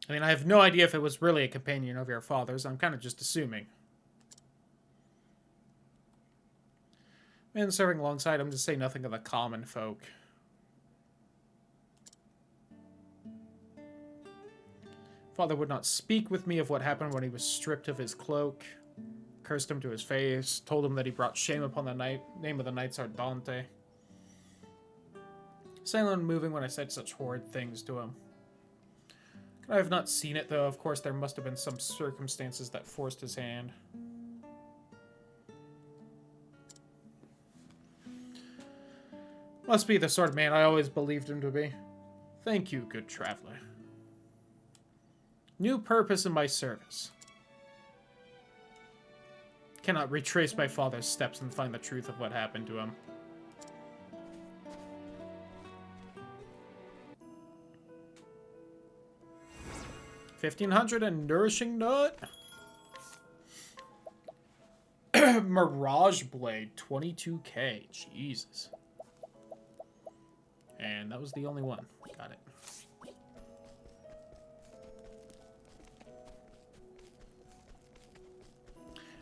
Speaker 1: I mean, I have no idea if it was really a companion of your father's. I'm kind of just assuming. Man serving alongside him to say nothing of the common folk. Father would not speak with me of what happened when he was stripped of his cloak. Cursed him to his face. Told him that he brought shame upon the name of the Knights Ardante. Silent and moving when I said such horrid things to him. I have not seen it, though. Of course, there must have been some circumstances that forced his hand. Must be the sort of man I always believed him to be. Thank you, good traveler. New purpose in my service. Cannot retrace my father's steps and find the truth of what happened to him. $1,500 and nourishing nut. Mirage blade, 22k. Jesus. And that was the only one. Got it.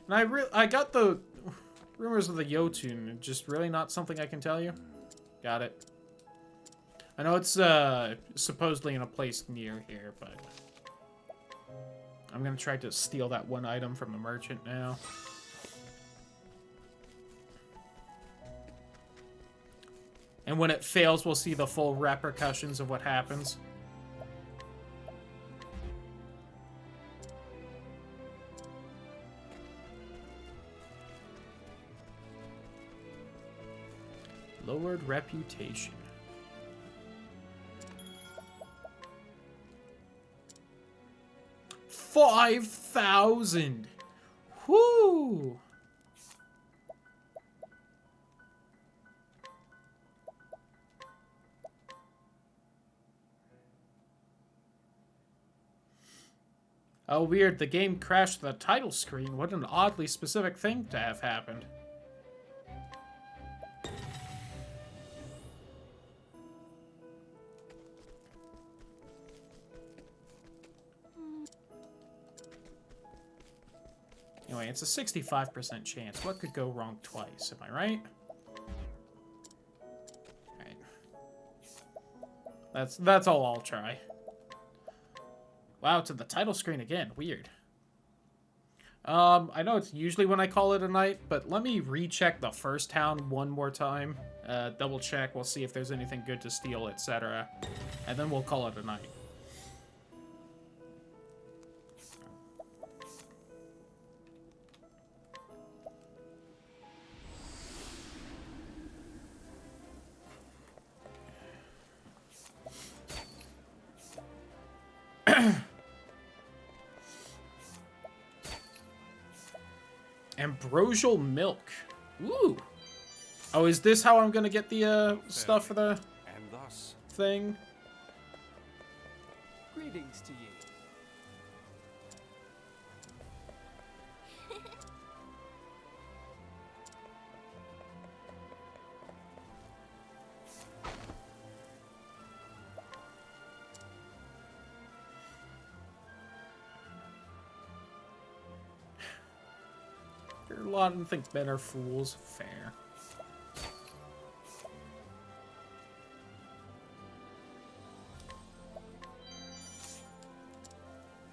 Speaker 1: And I got the rumors of the Jotun, just really not something I can tell you. Got it. I know it's supposedly in a place near here, but I'm gonna try to steal that one item from the merchant now. And when it fails, we'll see the full repercussions of what happens. Lowered reputation. $5,000. Whoo! Oh, weird. The game crashed the title screen. What an oddly specific thing to have happened. Anyway, it's a 65% chance. What could go wrong twice? Am I right? Alright. That's all I'll try. Wow, to the title screen again. Weird. I know it's usually when I call it a night, but let me recheck the first town one more time. Double check, we'll see if there's anything good to steal, etc. And then we'll call it a night. Ambrosial milk. Ooh. Oh, is this how I'm gonna get the stuff for the
Speaker 10: And thus,
Speaker 1: thing?
Speaker 11: Greetings to ye.
Speaker 1: A lot of them think men are fools. Fair.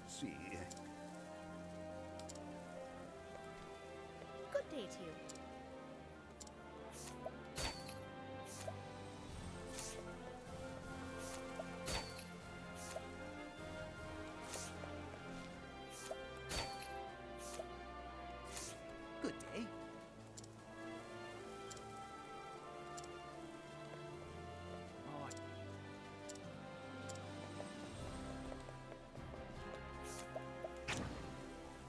Speaker 2: See,
Speaker 5: Good day to you.
Speaker 10: good day.
Speaker 11: Oh,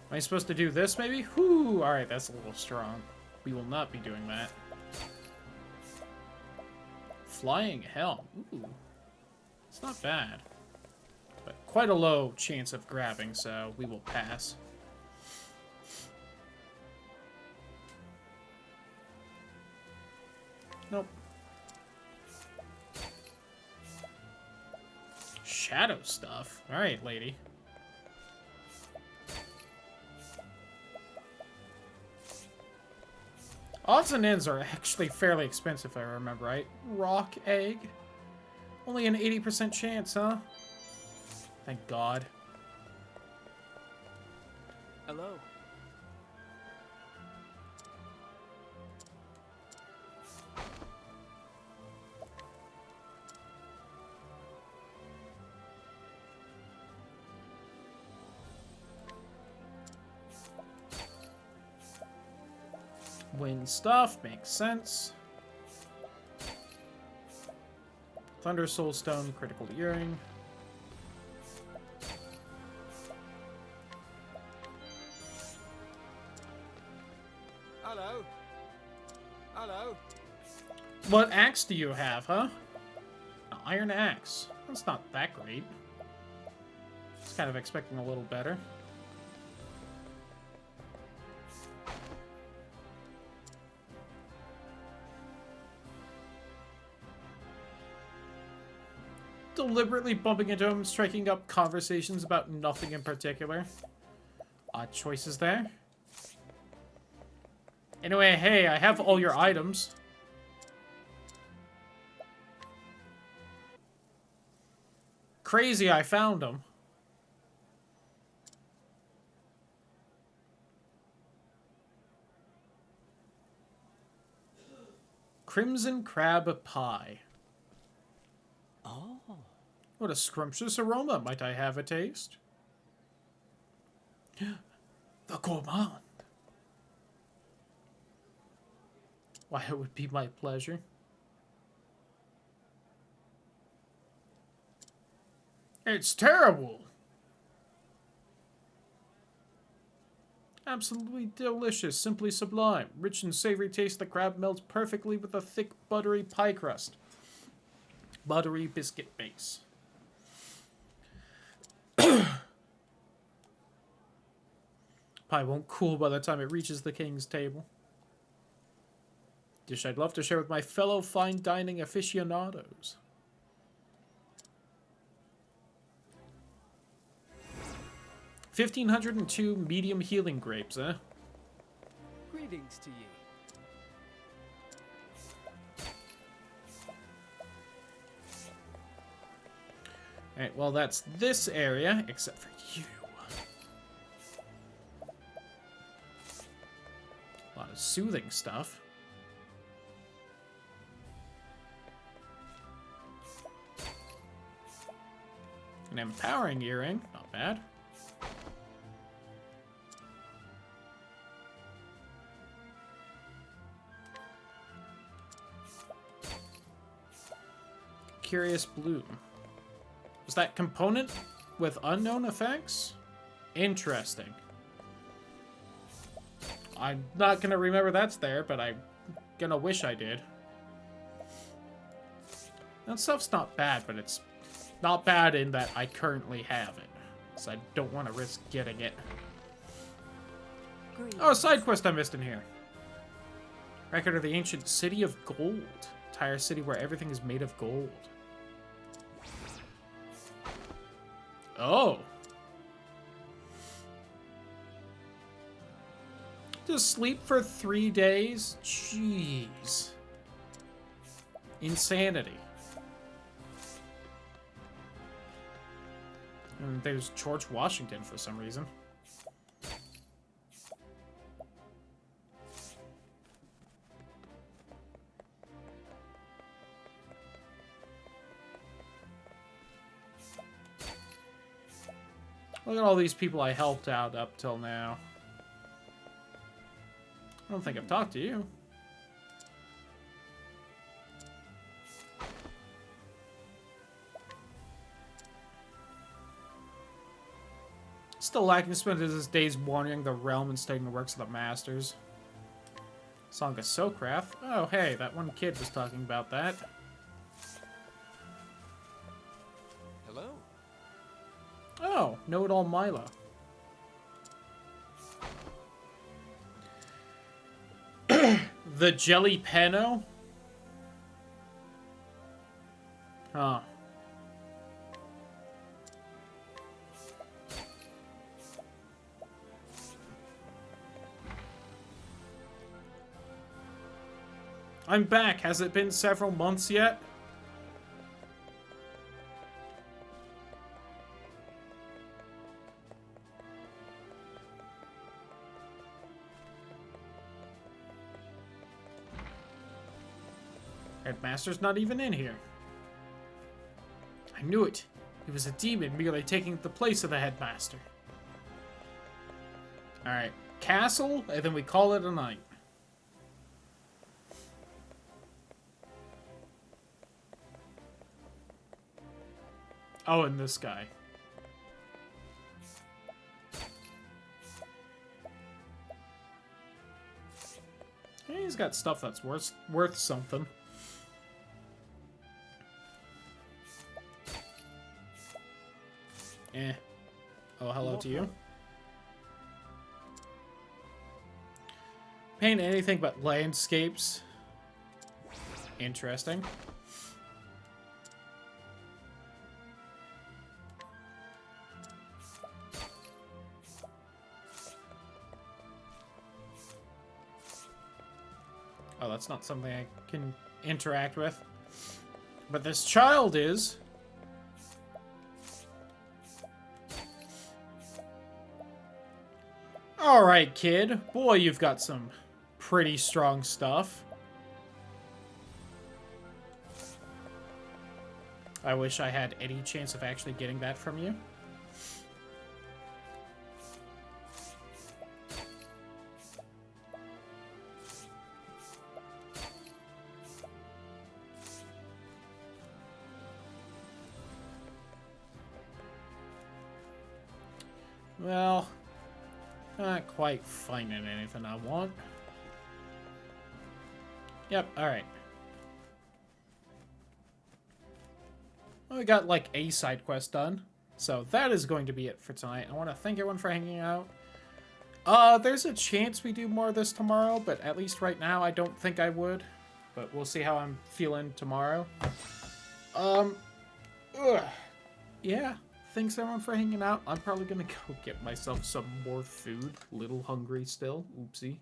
Speaker 1: Am I supposed to do this, maybe? Whew, alright, that's a little strong. We will not be doing that. Flying Helm. Ooh. It's not bad. But quite a low chance of grabbing, so we will pass. Nope. Shadow stuff. Alright, lady. Odds and ends are actually fairly expensive, if I remember right. Rock egg? Only an 80% chance, huh? Thank God.
Speaker 11: hello.
Speaker 1: Wind stuff makes sense. Thunder Soul Stone, critical earring.
Speaker 11: Hello. Hello.
Speaker 1: What axe do you have, huh? An iron axe. That's not that great. I was kind of expecting a little better. Deliberately bumping into him, striking up conversations about nothing in particular. Odd choices there. Anyway, hey, I have all your items. Crazy, I found them. Crimson Crab Pie.
Speaker 11: Oh.
Speaker 1: What a scrumptious aroma. Might I have a taste? The gourmand. Why, it would be my pleasure. It's terrible. Absolutely delicious, simply sublime. Rich and savory taste, the crab melts perfectly with a thick, buttery pie crust. Buttery biscuit base. Pie won't cool by the time it reaches the king's table. Dish I'd love to share with my fellow fine dining aficionados. $1,502 medium healing grapes, eh?
Speaker 11: Greetings to ye.
Speaker 1: Alright, well that's this area, except for you. soothing stuff. An empowering earring, not bad. Curious bloom. Was that component with unknown effects? Interesting. I'm not gonna remember that's there, but I'm gonna wish I did. That stuff's not bad, but it's not bad in that I currently have it. So I don't want to risk getting it. Oh, a side quest I missed in here. Record of the ancient city of gold. Entire city where everything is made of gold. Oh. Just sleep for 3 days? Jeez. Insanity. And there's George Washington for some reason. Look at all these people I helped out up till now. I don't think I've talked to you. Still lacking, spent his days wandering the realm and studying the works of the masters. Song of Socrath. Oh, hey, that one kid was talking about that.
Speaker 8: Hello.
Speaker 1: Oh, know-it-all Milo. The Jelly Peno? Huh. I'm back. Has it been several months yet? Headmaster's not even in here. I knew it. He was a demon merely taking the place of the headmaster. Alright. Castle, and then we call it a night. Oh, and this guy. Hey, he's got stuff that's worth something. Eh. Oh, hello to you. Paint anything but landscapes. Interesting. Oh, that's not something I can interact with. But this child is. Alright, kid. Boy, you've got some pretty strong stuff. I wish I had any chance of actually getting that from you. Well, not quite finding anything I want. Yep, alright. Well, we got like a side quest done. So that is going to be it for tonight. I want to thank everyone for hanging out. There's a chance we do more of this tomorrow, but at least right now I don't think I would. But we'll see how I'm feeling tomorrow. Yeah. Thanks everyone for hanging out. I'm probably gonna go get myself some more food. Little hungry still. Oopsie.